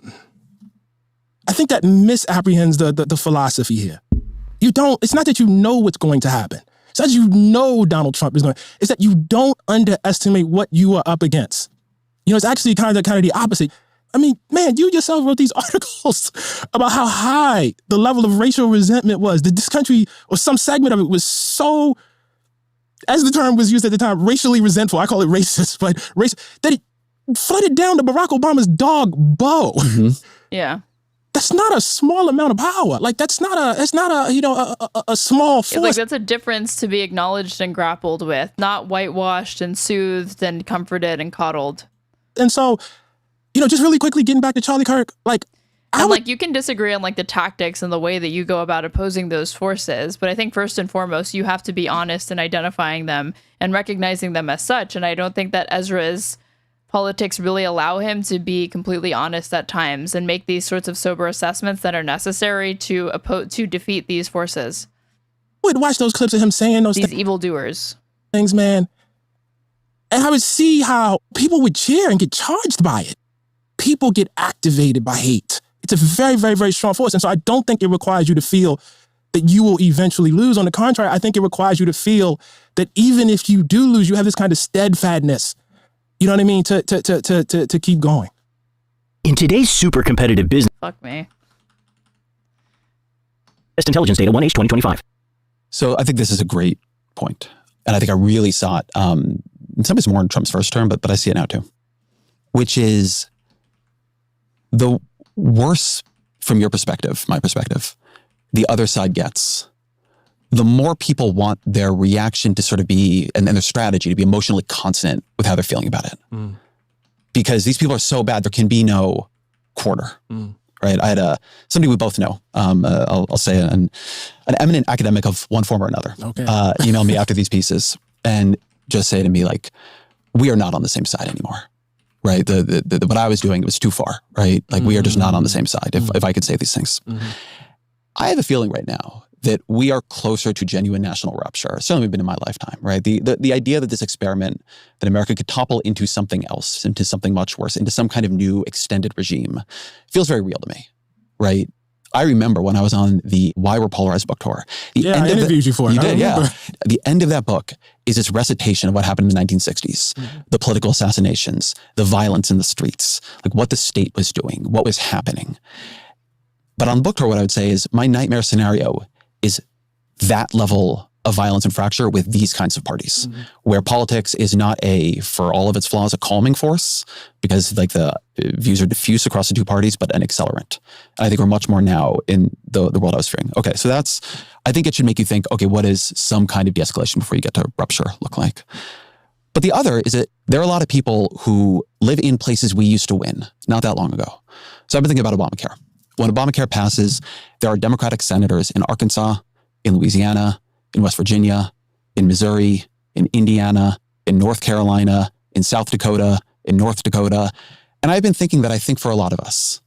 misapprehends the philosophy here. It's not that you know what's going to happen. It's not that you know Donald Trump is going to, it's that you don't underestimate what you are up against. You know, it's actually kind of the opposite. I mean, man, you yourself wrote these articles about how high the level of racial resentment was. That this country, or some segment of it, was so, as the term was used at the time, racially resentful. I call it racist, but that it flooded down to Barack Obama's dog, Bo. Mm-hmm. Yeah. That's not a small amount of power. Like, that's not a small force. Like, that's a difference to be acknowledged and grappled with, not whitewashed and soothed and comforted and coddled. And so, you know, just really quickly getting back to Charlie Kirk, like, you can disagree on like the tactics and the way that you go about opposing those forces, but I think first and foremost, you have to be honest in identifying them and recognizing them as such. And I don't think that Ezra's politics really allow him to be completely honest at times and make these sorts of sober assessments that are necessary to defeat these forces. We'd watch those clips of him saying these evildoers things, man. And I would see how people would cheer and get charged by it. People get activated by hate. It's a very, very, very strong force. And so I don't think it requires you to feel that you will eventually lose. On the contrary, I think it requires you to feel that even if you do lose, you have this kind of steadfastness, you know what I mean, to keep going. In today's super competitive business. Fuck me. Best intelligence data 1H 2025. So I think this is a great point. And I think I really saw it, in some ways more in Trump's first term, but I see it now too, which is the worse from your perspective, my perspective, the other side gets, the more people want their reaction to sort of be, and their strategy to be emotionally consonant with how they're feeling about it. Mm. Because these people are so bad, there can be no quarter, right? I had somebody we both know, I'll say an eminent academic of one form or another, emailed me after these pieces and just say to me, like, we are not on the same side anymore. Right. The what I was doing was too far. Right. Like we are just not on the same side. If I could say these things, I have a feeling right now that we are closer to genuine national rupture. Certainly we've been in my lifetime. Right. The idea that this experiment, that America could topple into something else, into something much worse, into some kind of new extended regime, feels very real to me. Right. I remember when I was on the Why We're Polarized book tour. I interviewed you for it. You did, yeah. The end of that book is this recitation of what happened in the 1960s, the political assassinations, the violence in the streets, like what the state was doing, what was happening. But on the book tour, what I would say is my nightmare scenario is that level of violence and fracture with these kinds of parties, where politics is not for all of its flaws, a calming force, because like the views are diffuse across the two parties, but an accelerant. And I think we're much more now in the world I was fearing. Okay, so I think it should make you think, okay, what is some kind of de-escalation before you get to rupture look like? But the other is that there are a lot of people who live in places we used to win not that long ago. So I've been thinking about Obamacare. When Obamacare passes, there are Democratic senators in Arkansas, in Louisiana, in West Virginia, in Missouri, in Indiana, in North Carolina, in South Dakota, in North Dakota. And I've been thinking that I think for a lot of us,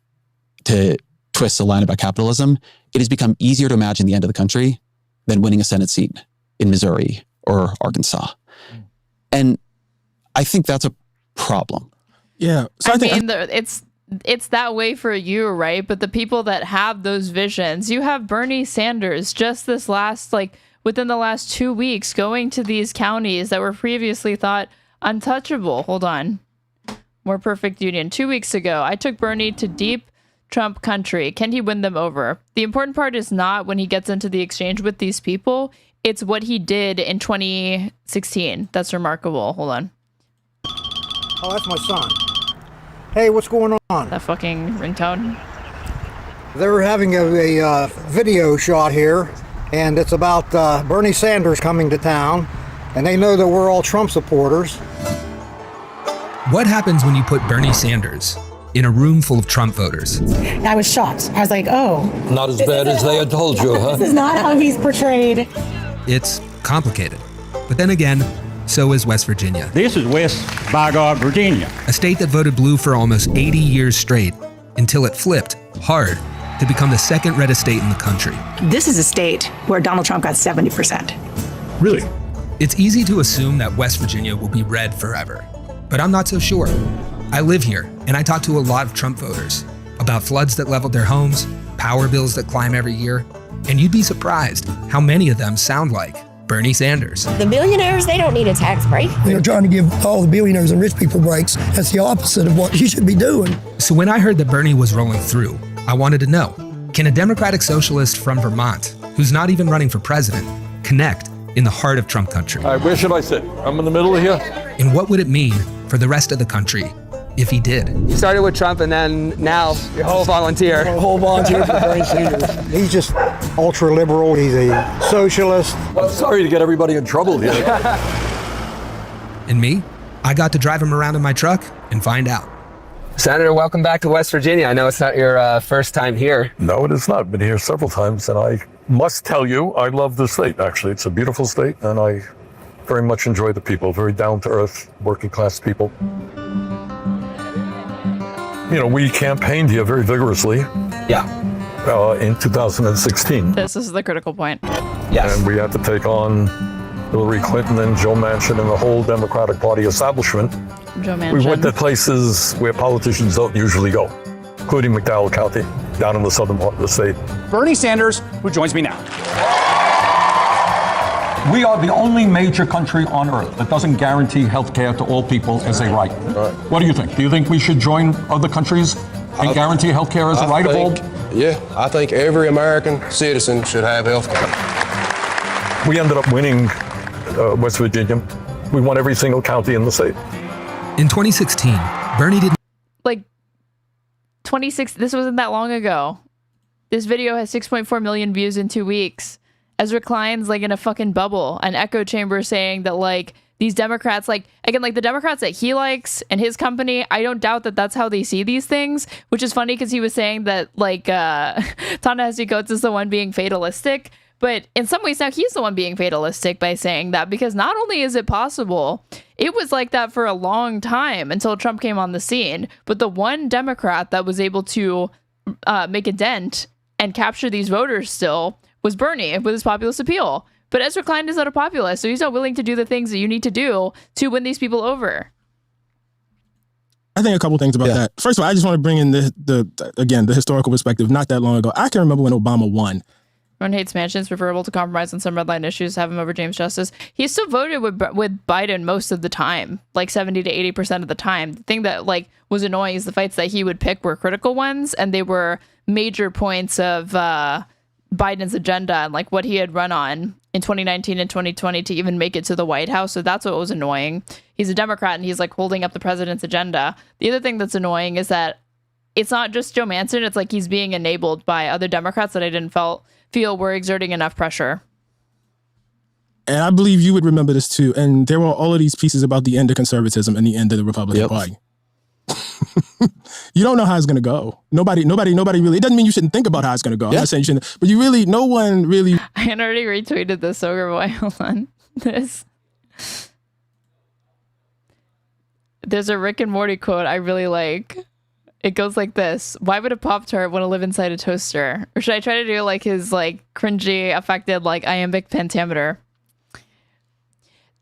to twist the line about capitalism, it has become easier to imagine the end of the country than winning a Senate seat in Missouri or Arkansas. And I think that's a problem. Yeah. So I mean, it's that way for you, right? But the people that have those visions, you have Bernie Sanders just within the last 2 weeks going to these counties that were previously thought untouchable. Hold on. More perfect union. 2 weeks ago, I took Bernie to deep Trump country. Can he win them over? The important part is not when he gets into the exchange with these people. It's what he did in 2016. That's remarkable. Hold on. Oh, that's my son. Hey, what's going on? That fucking ringtone. They're having a video shot here, and it's about Bernie Sanders coming to town, and they know that we're all Trump supporters. What happens when you put Bernie Sanders in a room full of Trump voters? I was shocked. I was like, oh. Not as bad as they had told you, huh? This is not how he's portrayed. It's complicated. But then again, so is West Virginia. This is West Bygone, Virginia. A state that voted blue for almost 80 years straight until it flipped hard to become the second reddest state in the country. This is a state where Donald Trump got 70%. Really? It's easy to assume that West Virginia will be red forever, but I'm not so sure. I live here, and I talk to a lot of Trump voters about floods that leveled their homes, power bills that climb every year, and you'd be surprised how many of them sound like Bernie Sanders. The billionaires, they don't need a tax break. They're trying to give all the billionaires and rich people breaks. That's the opposite of what you should be doing. So when I heard that Bernie was rolling through, I wanted to know, can a Democratic socialist from Vermont, who's not even running for president, connect in the heart of Trump country? All right, where should I sit? I'm in the middle of here. And what would it mean for the rest of the country if he did? You started with Trump and then now your whole volunteer. A whole volunteer for Bernie Sanders. He's just ultra liberal. He's a socialist. I'm sorry to get everybody in trouble here. And me? I got to drive him around in my truck and find out. Senator, welcome back to West Virginia. I know it's not your first time here. No, it is not. Been here several times, and I must tell you, I love the state, actually. It's a beautiful state, and I very much enjoy the people, very down-to-earth, working-class people. You know, we campaigned here very vigorously. Yeah. In 2016. This is the critical point. Yes. And we had to take on Hillary Clinton and Joe Manchin and the whole Democratic Party establishment. Joe Manchin. We went to places where politicians don't usually go, including McDowell County, down in the southern part of the state. Bernie Sanders, who joins me now. We are the only major country on earth that doesn't guarantee health care to all people as a right. What do you think? Do you think we should join other countries and guarantee health care as a right of all? Yeah, I think every American citizen should have health care. We ended up winning West Virginia. We won every single county in the state. In 2016, Bernie didn't... Like, 26, this wasn't that long ago. This video has 6.4 million views in 2 weeks. Ezra Klein's like in a fucking bubble, an echo chamber saying that like these Democrats, like again, like the Democrats that he likes and his company, I don't doubt that that's how they see these things, which is funny because he was saying that like Ta-Nehesi Coates is the one being fatalistic. But in some ways now he's the one being fatalistic by saying that, because not only is it possible, it was like that for a long time until Trump came on the scene. But the one Democrat that was able to make a dent and capture these voters still was Bernie with his populist appeal. But Ezra Klein is not a populist, so he's not willing to do the things that you need to do to win these people over. I think a couple things about that. First of all, I just want to bring in the historical perspective. Not that long ago, I can remember when Obama won. Everyone hates Manchin's preferable to compromise on some red line issues, have him over James Justice. He still voted with Biden most of the time, like 70 to 80% of the time. The thing that like was annoying is the fights that he would pick were critical ones, and they were major points of Biden's agenda and like what he had run on in 2019 and 2020 to even make it to the White House. So that's what was annoying. He's a Democrat and he's like holding up the president's agenda. The other thing that's annoying is that it's not just Joe Manchin. It's like he's being enabled by other Democrats that I didn't feel were exerting enough pressure. And I believe you would remember this too. And there were all of these pieces about the end of conservatism and the end of the Republican Party. You don't know how it's going to go. Nobody really, it doesn't mean you shouldn't think about how it's going to go. I'm not saying you shouldn't, but no one really. I had already retweeted this, Soger Boy. Hold on. There's a Rick and Morty quote I really like. It goes like this: why would a Pop-Tart want to live inside a toaster? Or should I try to do like his like cringy affected like iambic pentameter?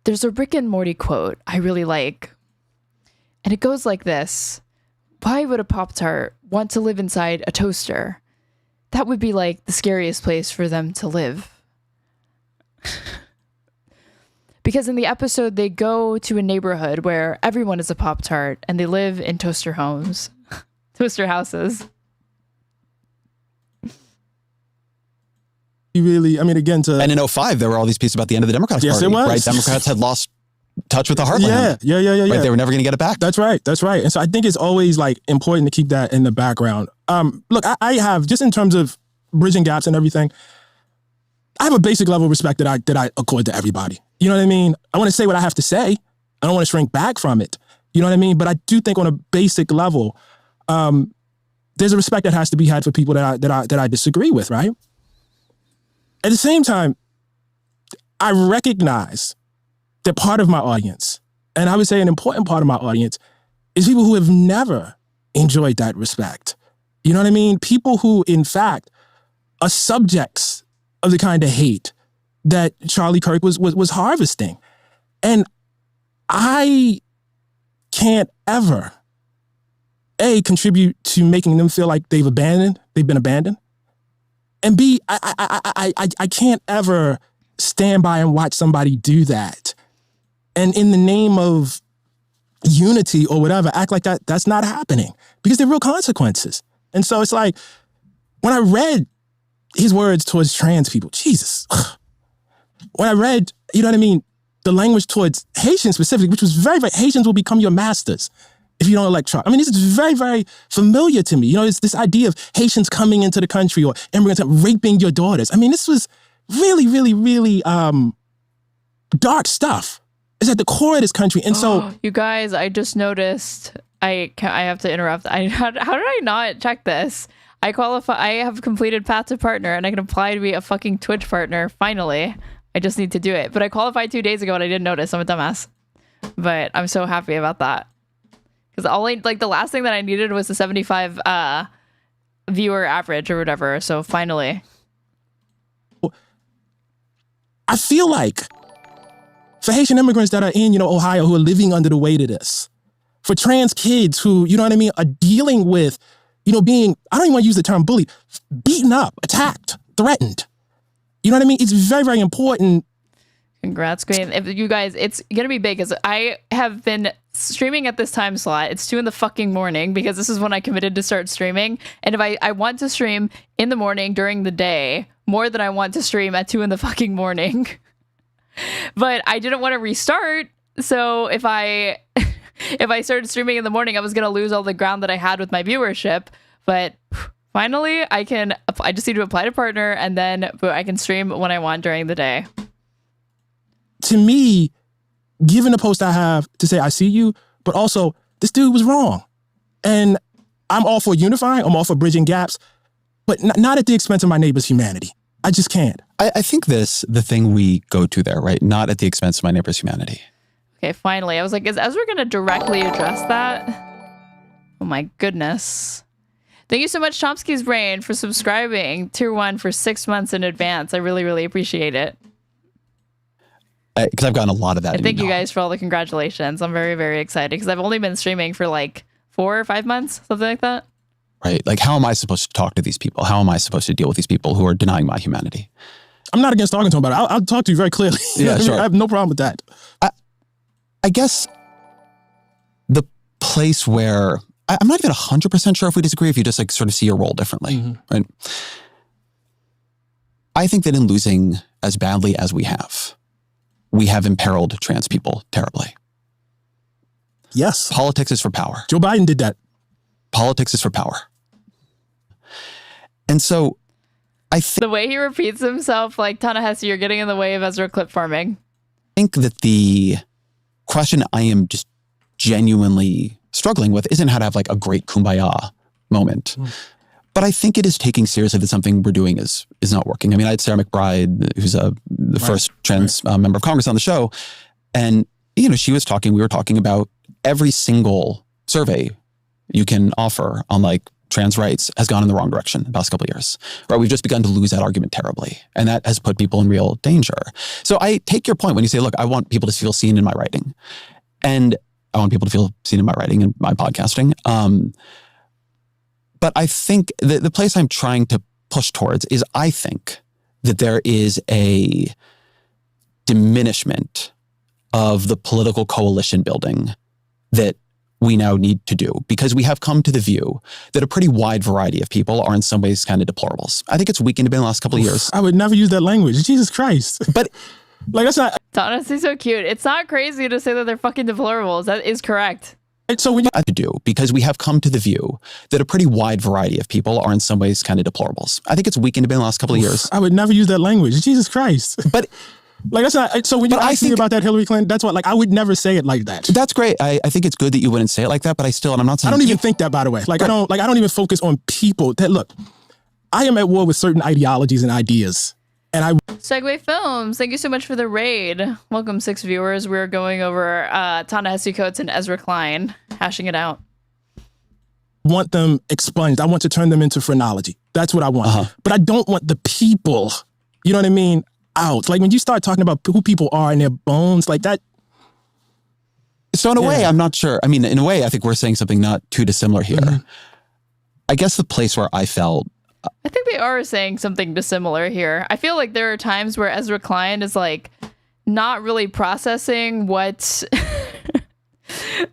There's a Rick and Morty quote I really like. And it goes like this: why would a Pop-Tart want to live inside a toaster? That would be like the scariest place for them to live. Because in the episode, they go to a neighborhood where everyone is a Pop-Tart and they live in toaster homes, toaster houses. Really, I mean, again, and in 2005, there were all these pieces about the end of the Democratic Party. It was. Right? Democrats had lost touch with the heartland. Yeah. Right? They were never going to get it back. That's right. And so I think it's always like important to keep that in the background. Look, I have, just in terms of bridging gaps and everything, I have a basic level of respect that I accord to everybody. You know what I mean? I want to say what I have to say. I don't want to shrink back from it. You know what I mean? But I do think on a basic level, there's a respect that has to be had for people that I disagree with, right? At the same time, I recognize that part of my audience, and I would say an important part of my audience, is people who have never enjoyed that respect. You know what I mean? People who, in fact, are subjects of the kind of hate that Charlie Kirk was harvesting. And I can't ever, A, contribute to making them feel like they've been abandoned. And B, I can't ever stand by and watch somebody do that. And in the name of unity or whatever, act like that's not happening, because there are real consequences. And so it's like, when I read his words towards trans people, Jesus. When I read, you know what I mean, the language towards Haitians specifically, which was very, very, Haitians will become your masters if you don't elect Trump. I mean, this is very, very familiar to me. You know, it's this idea of Haitians coming into the country or immigrants raping your daughters. I mean, this was really, really, really dark stuff. It's at the core of this country. And so... You guys, I just noticed, I have to interrupt. How did I not check this? I have completed Path to Partner, and I can apply to be a fucking Twitch partner, finally. I just need to do it. But I qualified 2 days ago, and I didn't notice. I'm a dumbass. But I'm so happy about that. Because the last thing that I needed was the 75 viewer average or whatever. So finally. I feel like for Haitian immigrants that are in, Ohio, who are living under the weight of this, for trans kids who, you know what I mean, are dealing with, being, I don't even want to use the term bullied, beaten up, attacked, threatened. You know what I mean? It's very, very important. Congrats, Queen. If you guys, it's going to be big, because I have been streaming at this time slot. It's 2 a.m, because this is when I committed to start streaming. And if I want to stream in the morning during the day more than I want to stream at 2 a.m. But I didn't want to restart. So if I started streaming in the morning, I was going to lose all the ground that I had with my viewership. But finally, I just need to apply to partner, and then I can stream when I want during the day. To me, given the post I have to say, I see you, but also this dude was wrong. And I'm all for unifying. I'm all for bridging gaps, but not at the expense of my neighbor's humanity. I just can't. I think the thing we go to there, right? Not at the expense of my neighbor's humanity. Okay, finally. I was like, is Ezra going to directly address that? Oh my goodness. Thank you so much, Chomsky's Brain, for subscribing Tier 1 for 6 months in advance. I really, really appreciate it. Because I've gotten a lot of that. And thank you guys for all the congratulations. I'm very, very excited, because I've only been streaming for like 4 or 5 months, something like that. Right. Like, how am I supposed to talk to these people? How am I supposed to deal with these people who are denying my humanity? I'm not against talking to them about it. I'll talk to you very clearly. Yeah, sure. I have no problem with that. I guess the place where I'm not even 100% sure if we disagree, if you just like sort of see your role differently, right? I think that in losing as badly as we have imperiled trans people terribly. Yes. Politics is for power. Joe Biden did that. Politics is for power. And so I think the way he repeats himself, like, Ta-Nehesi, you're getting in the way of Ezra clip farming. I think that the question I am just genuinely struggling with isn't how to have like a great kumbaya moment. But I think it is taking seriously that something we're doing is not working. I mean, I had Sarah McBride, who's the first trans member of Congress on the show. And, we were talking about every single survey you can offer on like trans rights has gone in the wrong direction the past couple of years, right? We've just begun to lose that argument terribly. And that has put people in real danger. So I take your point when you say, look, I want people to feel seen in my writing. And I want people to feel seen in my writing and my podcasting. But I think the place I'm trying to push towards is I think that there is a diminishment of the political coalition building that we now need to do, because we have come to the view that a pretty wide variety of people are in some ways kind of deplorables. I think it's weakened a bit in the last couple of years. I would never use that language. Jesus Christ. But like, that's not... Honestly, so cute. It's not crazy to say that they're fucking deplorables. That is correct. So we have to do, because we have come to the view that a pretty wide variety of people are in some ways kind of deplorables. I think it's weakened a bit in the last couple of years. I would never use that language. Jesus Christ. But like, that's not, so when you ask me about that Hillary Clinton, that's what, like, I would never say it like that. That's great. I think it's good that you wouldn't say it like that, but and I'm not saying... I don't even think that, by the way. Like, I don't even focus on people that, look, I am at war with certain ideologies and ideas. And Segway Films, thank you so much for the raid. Welcome, 6 viewers. We're going over Ta-Nehesi Coates and Ezra Klein, hashing it out. Want them expunged. I want to turn them into phrenology. That's what I want. But I don't want the people, you know what I mean, out. Like when you start talking about who people are and their bones, like that. So in a way, I'm not sure. I mean, in a way, I think we're saying something not too dissimilar here. I guess the place where I felt... I think they are saying something dissimilar here. I feel like there are times where Ezra Klein is like not really processing what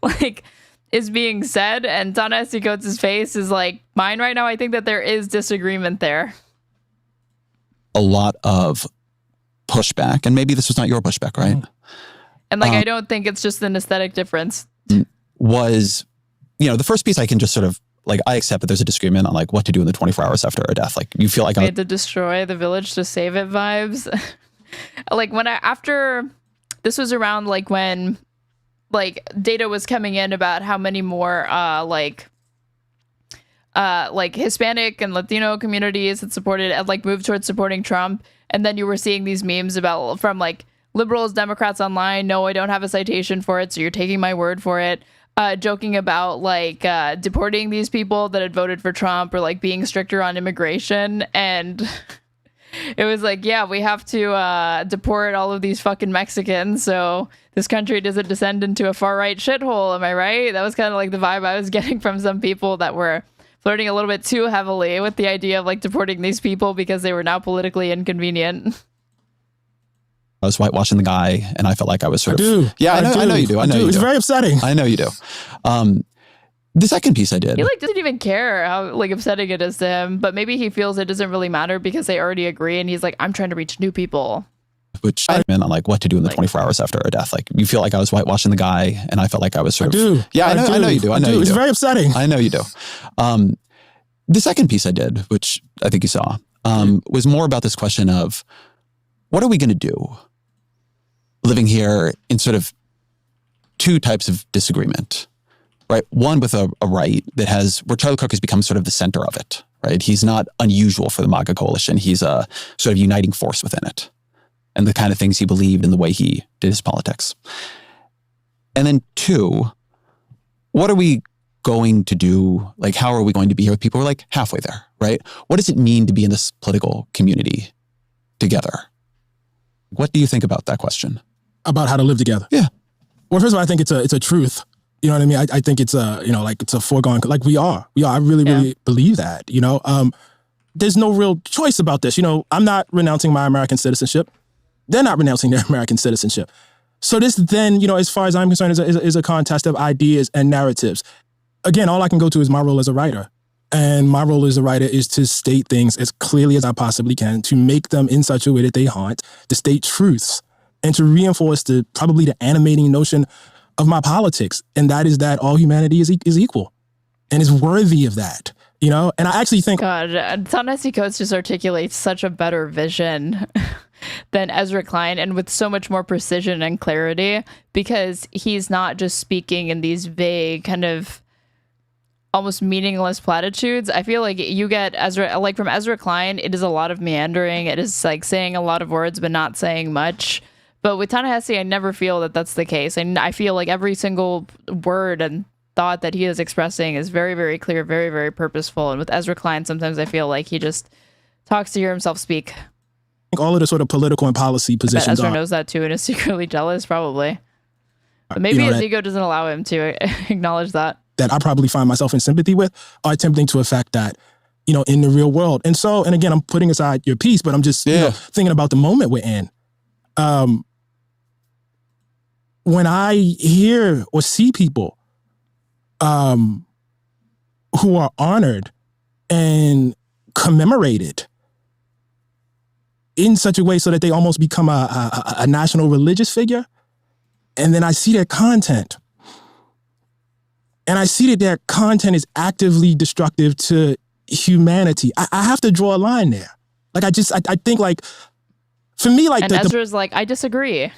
like is being said, and Ta-Nehesi Coates' face is like mine right now. I think that there is disagreement there. A lot of pushback, and maybe this was not your pushback, right? And like I don't think it's just an aesthetic difference. Was, you know, the first piece I can just sort of like, I accept that there's a disagreement on like what to do in the 24 hours after a death. Like you feel like we had to destroy the village to save it vibes. Like when after this was around like when like data was coming in about how many more like Hispanic and Latino communities had supported and like moved towards supporting Trump. And then you were seeing these memes about from like liberals, Democrats online. No, I don't have a citation for it. So you're taking my word for it. Joking about like deporting these people that had voted for Trump or like being stricter on immigration. And it was like, yeah, we have to deport all of these fucking Mexicans so this country doesn't descend into a far right shithole. Am I right? That was kind of like the vibe I was getting from some people that were flirting a little bit too heavily with the idea of like deporting these people because they were now politically inconvenient. I was whitewashing the guy, and I felt like I was sort of... Yeah, I know you do. I know you do. It's very upsetting. I know you do. The second piece I did... He like doesn't even care how like upsetting it is to him, but maybe he feels it doesn't really matter because they already agree, and he's like, I'm trying to reach new people. Which I meant on like what to do in the 24 hours after a death. Like you feel like I was whitewashing the guy, and I felt like I was sort of... Yeah, I know you do. I know you do. It's very upsetting. I know you do. The second piece I did, which I think you saw, was more about this question of what are we going to do living here in sort of two types of disagreement, right? One with a right that has, where Charlie Kirk has become sort of the center of it, right? He's not unusual for the MAGA coalition. He's a sort of uniting force within it and the kind of things he believed and the way he did his politics. And then two, what are we going to do? Like, how are we going to be here with people who are like halfway there, right? What does it mean to be in this political community together? What do you think about that question? About how to live together? Yeah. Well, first of all, I think it's a truth. You know what I mean? I think it's a, you know, like it's a foregone, like we are. I really believe that, you know? There's no real choice about this. You know, I'm not renouncing my American citizenship. They're not renouncing their American citizenship. So this then, you know, as far as I'm concerned, is a contest of ideas and narratives. Again, all I can go to is my role as a writer. And my role as a writer is to state things as clearly as I possibly can, to make them in such a way that they haunt, to state truths, and to reinforce probably the animating notion of my politics. And that is that all humanity is equal and is worthy of that, you know? And I actually think... God, Ta-Nehesi Coates just articulates such a better vision than Ezra Klein, and with so much more precision and clarity, because he's not just speaking in these vague kind of almost meaningless platitudes. I feel like you get Ezra, like from Ezra Klein, it is a lot of meandering. It is like saying a lot of words, but not saying much. But with Ta-Nehesi, I never feel that that's the case. And I feel like every single word and thought that he is expressing is very, very clear, very, very purposeful. And with Ezra Klein, sometimes I feel like he just talks to hear himself speak. I think all of the sort of political and policy positions Ezra knows that too and is secretly jealous, probably. But maybe his ego doesn't allow him to acknowledge that. That I probably find myself in sympathy with are attempting to affect that, you know, in the real world. And so, and again, I'm putting aside your piece, but I'm just you know, thinking about the moment we're in. When I hear or see people who are honored and commemorated in such a way so that they almost become a national religious figure, and then I see their content, and I see that their content is actively destructive to humanity, I have to draw a line there. Like, I think, like, for me, like... And Ezra's like, I disagree.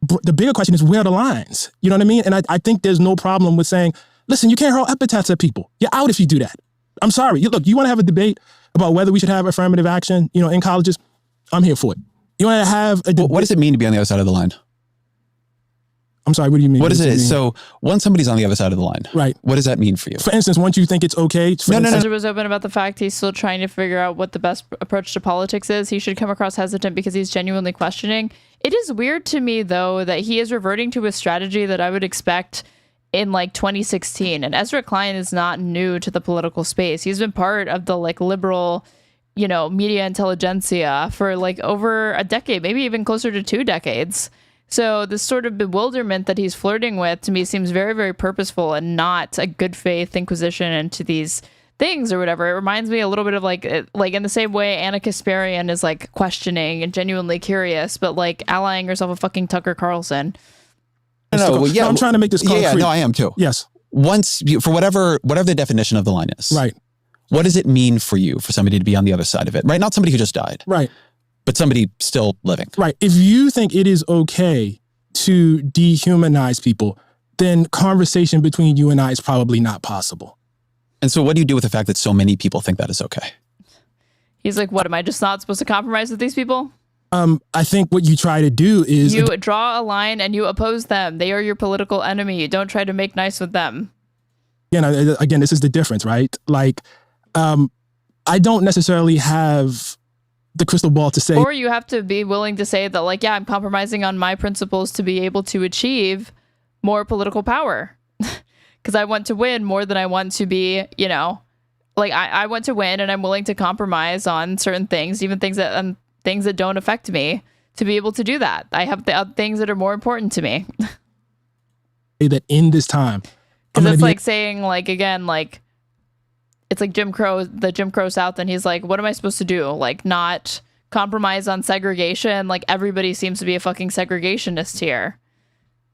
The bigger question is, where are the lines? You know what I mean? And I think there's no problem with saying, listen, you can't hurl epithets at people. You're out if you do that. I'm sorry. Look, you want to have a debate about whether we should have affirmative action, you know, in colleges? I'm here for it. You want to have a what does it mean to be on the other side of the line? I'm sorry, what do you mean? What is it? So once somebody's on the other side of the line, right? What does that mean for you? For instance, once you think it's okay. Ezra was open about the fact he's still trying to figure out what the best approach to politics is. He should come across hesitant because he's genuinely questioning. It is weird to me, though, that he is reverting to a strategy that I would expect in like 2016. And Ezra Klein is not new to the political space. He's been part of the like liberal, you know, media intelligentsia for like over a decade, maybe even closer to 2 decades. So this sort of bewilderment that he's flirting with to me seems very, very purposeful and not a good faith inquisition into these things or whatever. It reminds me a little bit of like in the same way Anna Kasparian is like questioning and genuinely curious, but like allying herself with fucking Tucker Carlson. No, I'm trying to make this concrete. Yeah, no, I am too. Yes. Once for whatever the definition of the line is, right? What does it mean for you for somebody to be on the other side of it, right? Not somebody who just died, right? But somebody still living. Right. If you think it is okay to dehumanize people, then conversation between you and I is probably not possible. And so what do you do with the fact that so many people think that is okay? He's like, what, am I just not supposed to compromise with these people? I think what you try to do is... You draw a line and you oppose them. They are your political enemy. You don't try to make nice with them. Again, this is the difference, right? Like, I don't necessarily have the crystal ball to say... Or you have to be willing to say that, like, yeah, I'm compromising on my principles to be able to achieve more political power. Because I want to win more than I want to be, you know... Like, I want to win, and I'm willing to compromise on certain things, even things that don't affect me, to be able to do that. I have the other things that are more important to me. That in this time... Because it's like saying, like, again, like... It's like the Jim Crow South, and he's like, what am I supposed to do? Like, not compromise on segregation? Like, everybody seems to be a fucking segregationist here.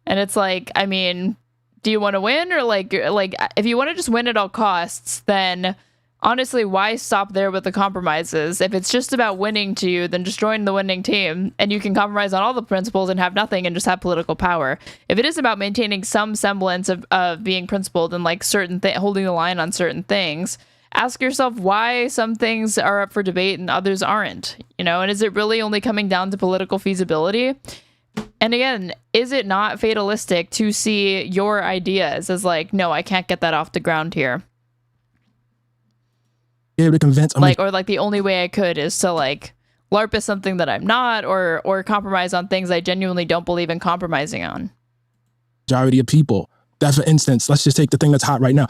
And it's like, I mean, do you want to win? Or like, if you want to just win at all costs, then honestly, why stop there with the compromises? If it's just about winning to you, then just join the winning team, and you can compromise on all the principles and have nothing and just have political power. If it is about maintaining some semblance of being principled and like holding the line on certain things, ask yourself why some things are up for debate and others aren't, you know? And is it really only coming down to political feasibility? And again, is it not fatalistic to see your ideas as like, no, I can't get that off the ground here? Able to convince or the only way I could is to like LARP is something that I'm not, or compromise on things I genuinely don't believe in compromising on. Majority of people. That, for instance, let's just take the thing that's hot right now.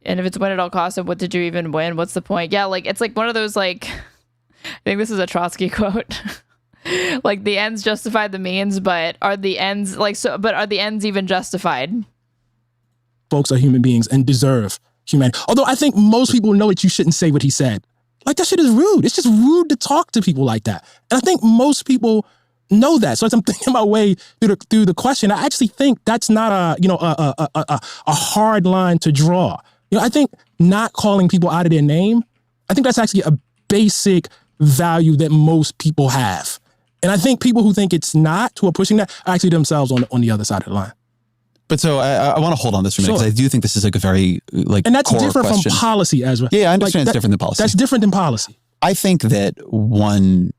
And if it's win at all costs, and what did you even win? What's the point? Yeah, like it's like one of those like, I think this is a Trotsky quote. Like the ends justify the means, but are the ends are the ends even justified? Folks are human beings and deserve humanity. Although I think most people know that you shouldn't say what he said. Like, that shit is rude. It's just rude to talk to people like that. And I think most people know that. So as I'm thinking my way through the question, I actually think that's not a hard line to draw. You know, I think not calling people out of their name, I think that's actually a basic value that most people have. And I think people who think it's not, who are pushing that, are actually themselves on the other side of the line. But so I want to hold on this for a minute, because I do think this is like a very and that's core different question. From policy, Ezra. Yeah, I understand it's different than policy. That's different than policy. I think that one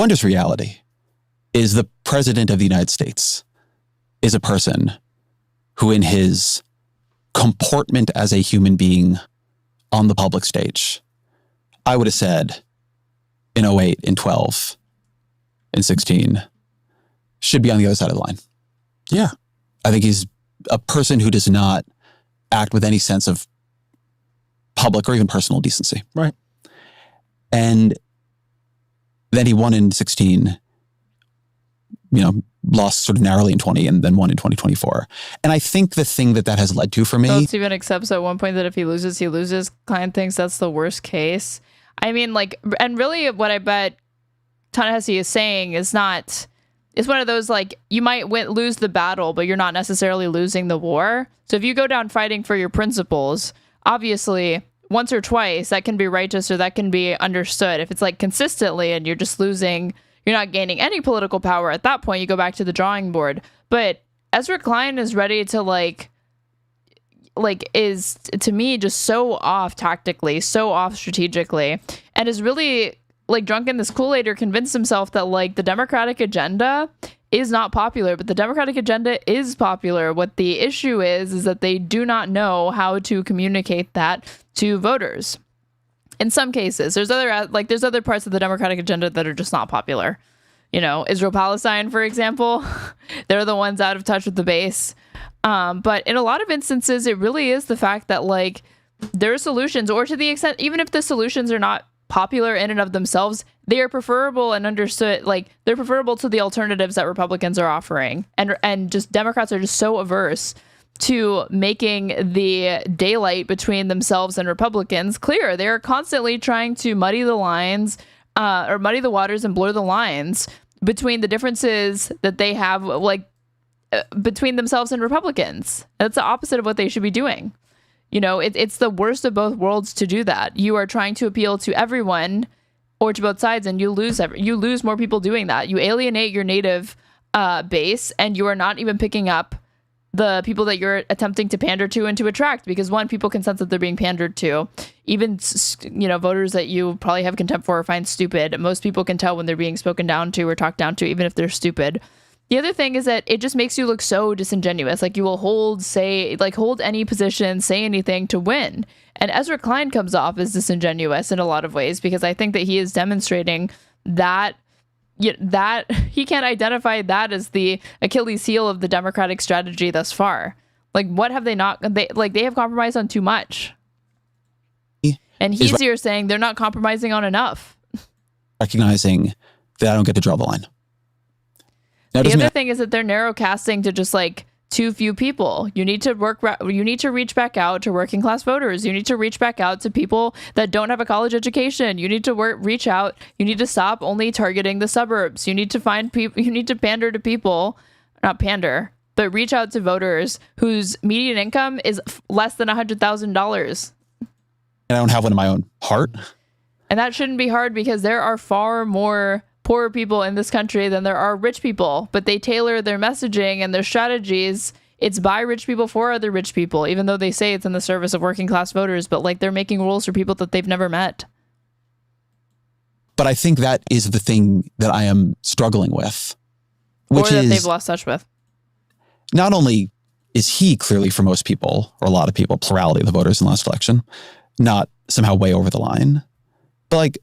just reality is the president of the United States is a person who, in his comportment as a human being on the public stage, I would have said in 08, in 12, in 16, should be on the other side of the line. Yeah. I think he's a person who does not act with any sense of public or even personal decency. Right. And then he won in 16, lost sort of narrowly in 20 and then won in 2024. And I think the thing that has led to for me... Phillips even accepts at one point that if he loses, he loses. Klein thinks that's the worst case. I mean, and really what I bet Ta-Nehesi is saying is not... It's one of those, like, you might lose the battle, but you're not necessarily losing the war. So if you go down fighting for your principles, obviously, once or twice, that can be righteous or that can be understood. If it's, like, consistently and you're just losing, you're not gaining any political power, at that point, you go back to the drawing board. But Ezra Klein is ready to, is, to me, just so off tactically, so off strategically, and is really like drunk in this Kool-Aid or convinced himself that like the Democratic agenda is not popular, but the Democratic agenda is popular. What the issue is that they do not know how to communicate that to voters. In some cases, there's other parts of the Democratic agenda that are just not popular. You know, Israel-Palestine, for example, they're the ones out of touch with the base. But in a lot of instances, it really is the fact that like there are solutions, or to the extent, even if the solutions are not popular in and of themselves, they are preferable and understood, like they're preferable to the alternatives that Republicans are offering. And just Democrats are just so averse to making the daylight between themselves and Republicans clear. They are constantly trying to muddy the lines or muddy the waters and blur the lines between the differences that they have, like between themselves and Republicans. That's the opposite of what they should be doing. You know, it's the worst of both worlds to do that. You are trying to appeal to everyone or to both sides, and you lose more people doing that. You alienate your native base, and you are not even picking up the people that you're attempting to pander to and to attract, because one, people can sense that they're being pandered to. Even, you know, voters that you probably have contempt for or find stupid, most people can tell when they're being spoken down to or talked down to, even if they're stupid. The other thing is that it just makes you look so disingenuous. Like you will hold any position, say anything to win. And Ezra Klein comes off as disingenuous in a lot of ways, because I think that he is demonstrating that he can't identify that as the Achilles heel of the Democratic strategy thus far. Like, what have they not? They have compromised on too much. And he's here saying they're not compromising on enough. Recognizing that I don't get to draw the line. Now, the other thing is that they're narrow casting to just like too few people. You need to reach back out to working class voters. You need to reach back out to people that don't have a college education. You need to reach out. You need to stop only targeting the suburbs. You need to find people. You need to pander to people, not pander, but reach out to voters whose median income is less than $100,000. And I don't have one in my own heart. And that shouldn't be hard, because there are far more poorer people in this country than there are rich people, but they tailor their messaging and their strategies. It's by rich people for other rich people, even though they say it's in the service of working class voters, but like they're making rules for people that they've never met. But I think that is the thing that I am struggling with, which or that is they've lost touch with. Not only is he clearly, for most people, or a lot of people, plurality of the voters in the last election, not somehow way over the line, but like,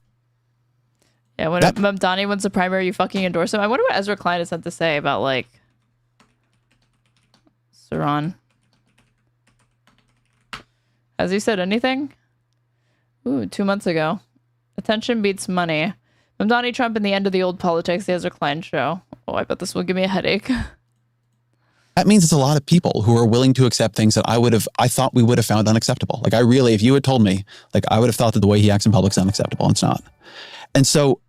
yeah, when Mamdani wins the primary, you fucking endorse him. I wonder what Ezra Klein has had to say about, like, Zohran. Has he said anything? Ooh, 2 months ago. Attention beats money. Mamdani, Trump, and the end of the old politics, the Ezra Klein show. Oh, I bet this will give me a headache. That means it's a lot of people who are willing to accept things that I thought we would have found unacceptable. Like, if you had told me, like, I would have thought that the way he acts in public is unacceptable, and it's not. And so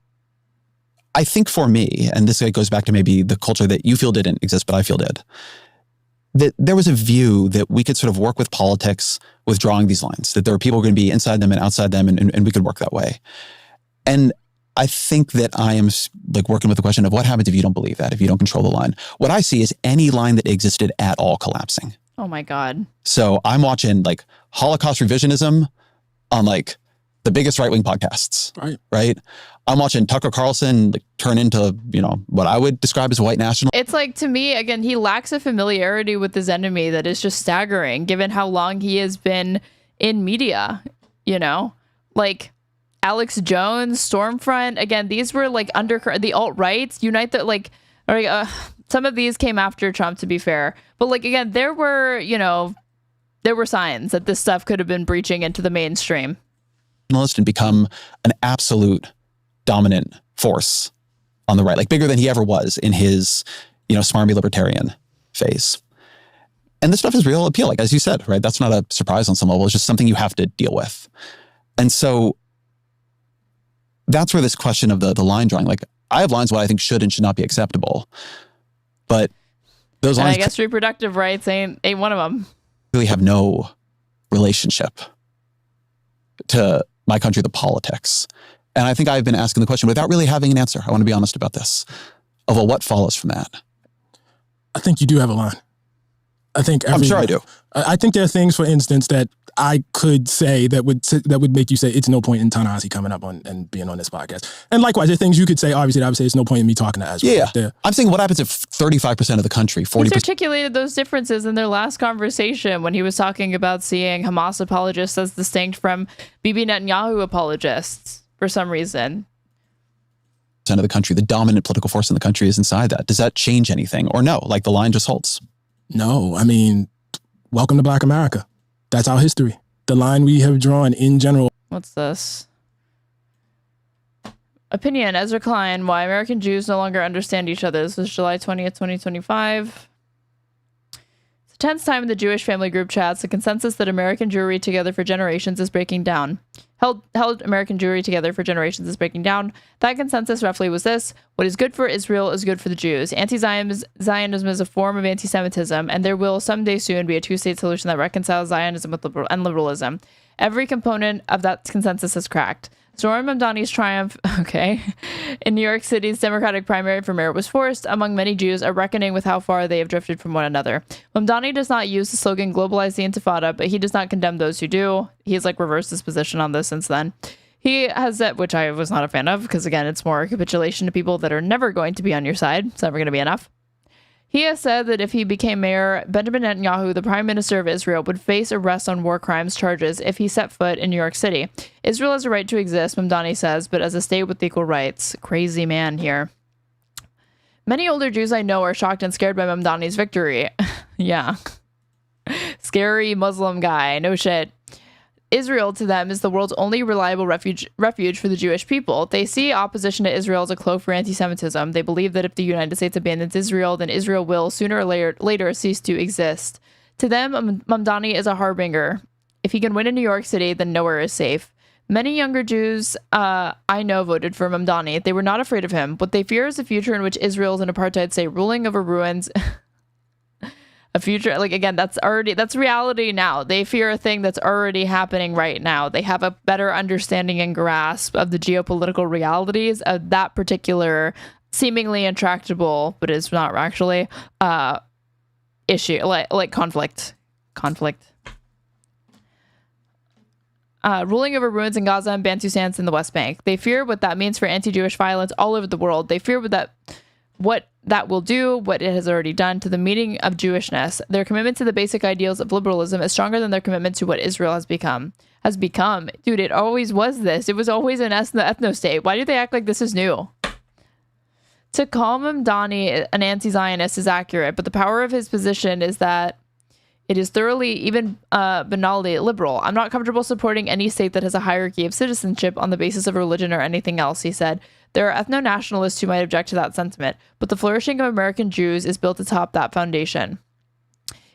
I think for me, and this goes back to maybe the culture that you feel didn't exist, but I feel did, that there was a view that we could sort of work with politics with drawing these lines, that there were people going to be inside them and outside them, and we could work that way. And I think that I am like working with the question of what happens if you don't believe that, if you don't control the line. What I see is any line that existed at all collapsing. Oh my God. So I'm watching like Holocaust revisionism on like the biggest right-wing podcasts, right? I'm watching Tucker Carlson like turn into, what I would describe as white national. It's like, to me, again, he lacks a familiarity with his enemy that is just staggering, given how long he has been in media, like Alex Jones, Stormfront. Again, these were like the alt-rights, Unite the, like, some of these came after Trump, to be fair. But like, again, there were signs that this stuff could have been breaching into the mainstream. And become an absolute dominant force on the right, like bigger than he ever was in his, smarmy libertarian phase. And this stuff is real appeal, like as you said, right? That's not a surprise on some level. It's just something you have to deal with. And so that's where this question of the line drawing, like I have lines what I think should and should not be acceptable, but those lines, I guess reproductive rights ain't one of them. Really have no relationship to my country, the politics. And I think I've been asking the question without really having an answer. I want to be honest about this. What follows from that? I think you do have a line. I think I'm sure I do. I think there are things, for instance, that I could say that would make you say it's no point in Ta-Nehesi coming up on and being on this podcast. And likewise, there are things you could say, obviously, that I would say it's no point in me talking to Ezra. Yeah. I'm saying what happens if 35% of the country, 40%. He's articulated those differences in their last conversation when he was talking about seeing Hamas apologists as distinct from Bibi Netanyahu apologists for some reason. Of the country, the dominant political force in the country is inside that. Does that change anything? Or no, like the line just holds? No, I mean, welcome to Black America. That's our history. The line we have drawn in general. What's this? Opinion, Ezra Klein, why American Jews no longer understand each other. This was July 20th, 2025. It's a tense time in the Jewish family group chats. The consensus that American Jewry together for generations is breaking down. Held American Jewry together for generations is breaking down. That consensus roughly was this: what is good for Israel is good for the Jews. Anti-Zionism is a form of anti-Semitism, and there will someday soon be a two-state solution that reconciles Zionism with liberalism. Every component of that consensus is cracked. Zohran Mamdani's triumph, in New York City's Democratic primary for mayor was forced. Among many Jews, a reckoning with how far they have drifted from one another. Mamdani does not use the slogan globalize the intifada, but he does not condemn those who do. He's reversed his position on this since then. He has that, which I was not a fan of, because again, it's more a capitulation to people that are never going to be on your side. It's never going to be enough. He has said that if he became mayor, Benjamin Netanyahu, the prime minister of Israel, would face arrest on war crimes charges if he set foot in New York City. Israel has a right to exist, Mamdani says, but as a state with equal rights. Crazy man here. Many older Jews I know are shocked and scared by Mamdani's victory. Yeah. Scary Muslim guy. No shit. Israel to them is the world's only reliable refuge for the Jewish people. They see opposition to Israel as a cloak for anti-Semitism. They believe that if the United States abandons Israel, then Israel will sooner or later cease to exist. To them, Mamdani is a harbinger. If he can win in New York City, then nowhere is safe. Many younger Jews I know voted for Mamdani. They were not afraid of him. What they fear is a future in which Israel is an apartheid state ruling over ruins. A future, again, that's reality now. They fear a thing that's already happening right now. They have a better understanding and grasp of the geopolitical realities of that particular seemingly intractable, but is not actually, issue, like conflict. Ruling over ruins in Gaza and Bantustans in the West Bank. They fear what that means for anti-Jewish violence all over the world. They fear what that will do, what it has already done to the meaning of Jewishness. Their commitment to the basic ideals of liberalism is stronger than their commitment to what Israel has become. Dude, it always was this. It was always an ethno-state. Why do they act like this is new? To call Mamdani an anti-Zionist is accurate, but the power of his position is that it is thoroughly, even banally, liberal. I'm not comfortable supporting any state that has a hierarchy of citizenship on the basis of religion or anything else, he said. There are ethno-nationalists who might object to that sentiment, but the flourishing of American Jews is built atop that foundation.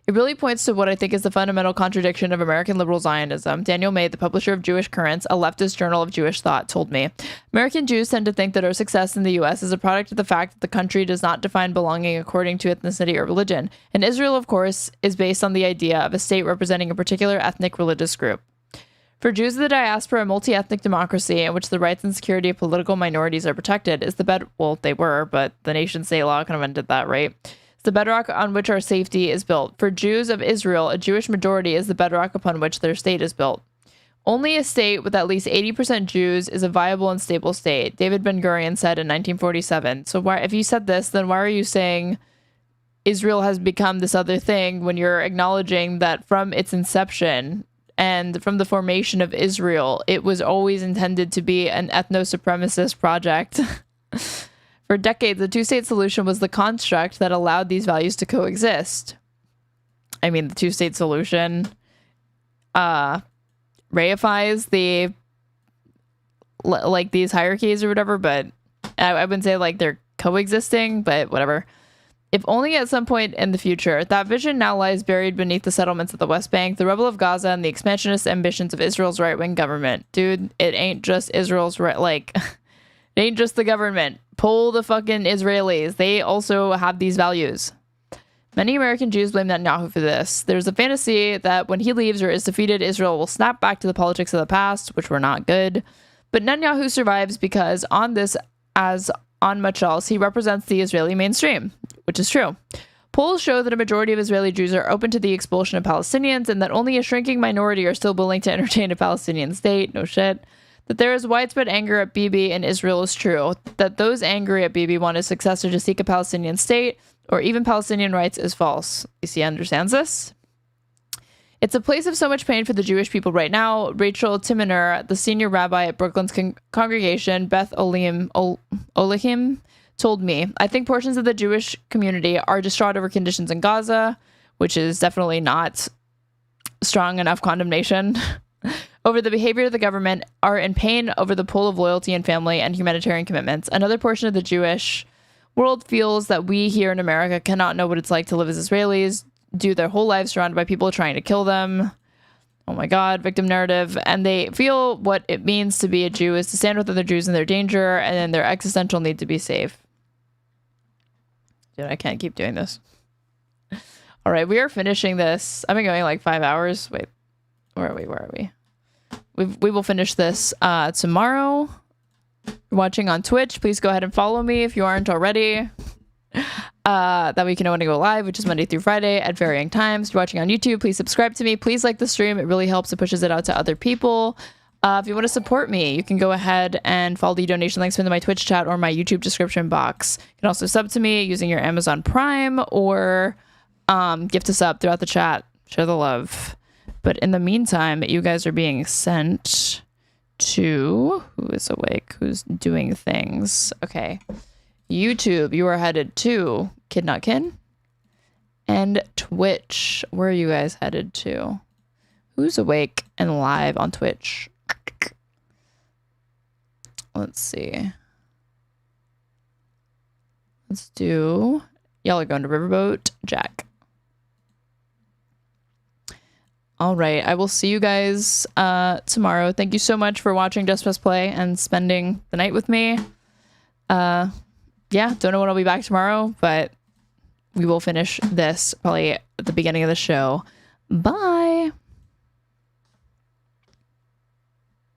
It really points to what I think is the fundamental contradiction of American liberal Zionism. Daniel May, the publisher of Jewish Currents, a leftist journal of Jewish thought, told me, American Jews tend to think that our success in the U.S. is a product of the fact that the country does not define belonging according to ethnicity or religion. And Israel, of course, is based on the idea of a state representing a particular ethnic religious group. For Jews of the diaspora, a multi-ethnic democracy in which the rights and security of political minorities are protected is they were, but the nation-state law kind of ended that, right? It's the bedrock on which our safety is built. For Jews of Israel, a Jewish majority is the bedrock upon which their state is built. Only a state with at least 80% Jews is a viable and stable state, David Ben-Gurion said in 1947. So why, if you said this, then why are you saying Israel has become this other thing when you're acknowledging that from its inception and from the formation of Israel, it was always intended to be an ethno-supremacist project? For decades, the two-state solution was the construct that allowed these values to coexist. I mean, the two-state solution reifies these hierarchies or whatever, but I wouldn't say they're coexisting, but whatever. If only at some point in the future. That vision now lies buried beneath the settlements of the West Bank, the rebel of Gaza, and the expansionist ambitions of Israel's right-wing government. Dude, it ain't just Israel's it ain't just the government. Pull the fucking Israelis. They also have these values. Many American Jews blame Netanyahu for this. There's a fantasy that when he leaves or is defeated, Israel will snap back to the politics of the past, which were not good. But Netanyahu survives because on this, as on much else, he represents the Israeli mainstream, which is true. Polls show that a majority of Israeli Jews are open to the expulsion of Palestinians and that only a shrinking minority are still willing to entertain a Palestinian state. No shit. That there is widespread anger at Bibi in Israel is true. That those angry at Bibi want his successor to seek a Palestinian state or even Palestinian rights is false. EC understands this. It's a place of so much pain for the Jewish people right now. Rachel Timiner, the senior rabbi at Brooklyn's congregation, Beth Olahim, told me, I think portions of the Jewish community are distraught over conditions in Gaza, which is definitely not strong enough condemnation, over the behavior of the government, are in pain over the pull of loyalty and family and humanitarian commitments. Another portion of the Jewish world feels that we here in America cannot know what it's like to live as Israelis, do their whole lives surrounded by people trying to kill them. Oh my God, victim narrative. And they feel what it means to be a Jew is to stand with other Jews in their danger and in their existential need to be safe. Dude, I can't keep doing this. All right, we are finishing this. I've been going like 5 hours. Wait, where are we? We will finish this tomorrow. You're watching on Twitch. Please go ahead and follow me if you aren't already. That we can know when to go live, which is Monday through Friday at varying times. If you're watching on YouTube, please subscribe to me. Please like the stream. It really helps. It pushes it out to other people. If you want to support me, you can go ahead and follow the donation links in my Twitch chat or my YouTube description box. You can also sub to me using your Amazon Prime or gift a sub throughout the chat. Share the love. But in the meantime, you guys are being sent to... Who is awake? Who's doing things? Okay. YouTube, you are headed to Kid Not Kin. And Twitch, where are you guys headed to? Who's awake and live on Twitch? Let's see. Let's do... Y'all are going to Riverboat Jack. All right. I will see you guys tomorrow. Thank you so much for watching Just Press Play and spending the night with me. Yeah, don't know when I'll be back tomorrow, but we will finish this probably at the beginning of the show. Bye.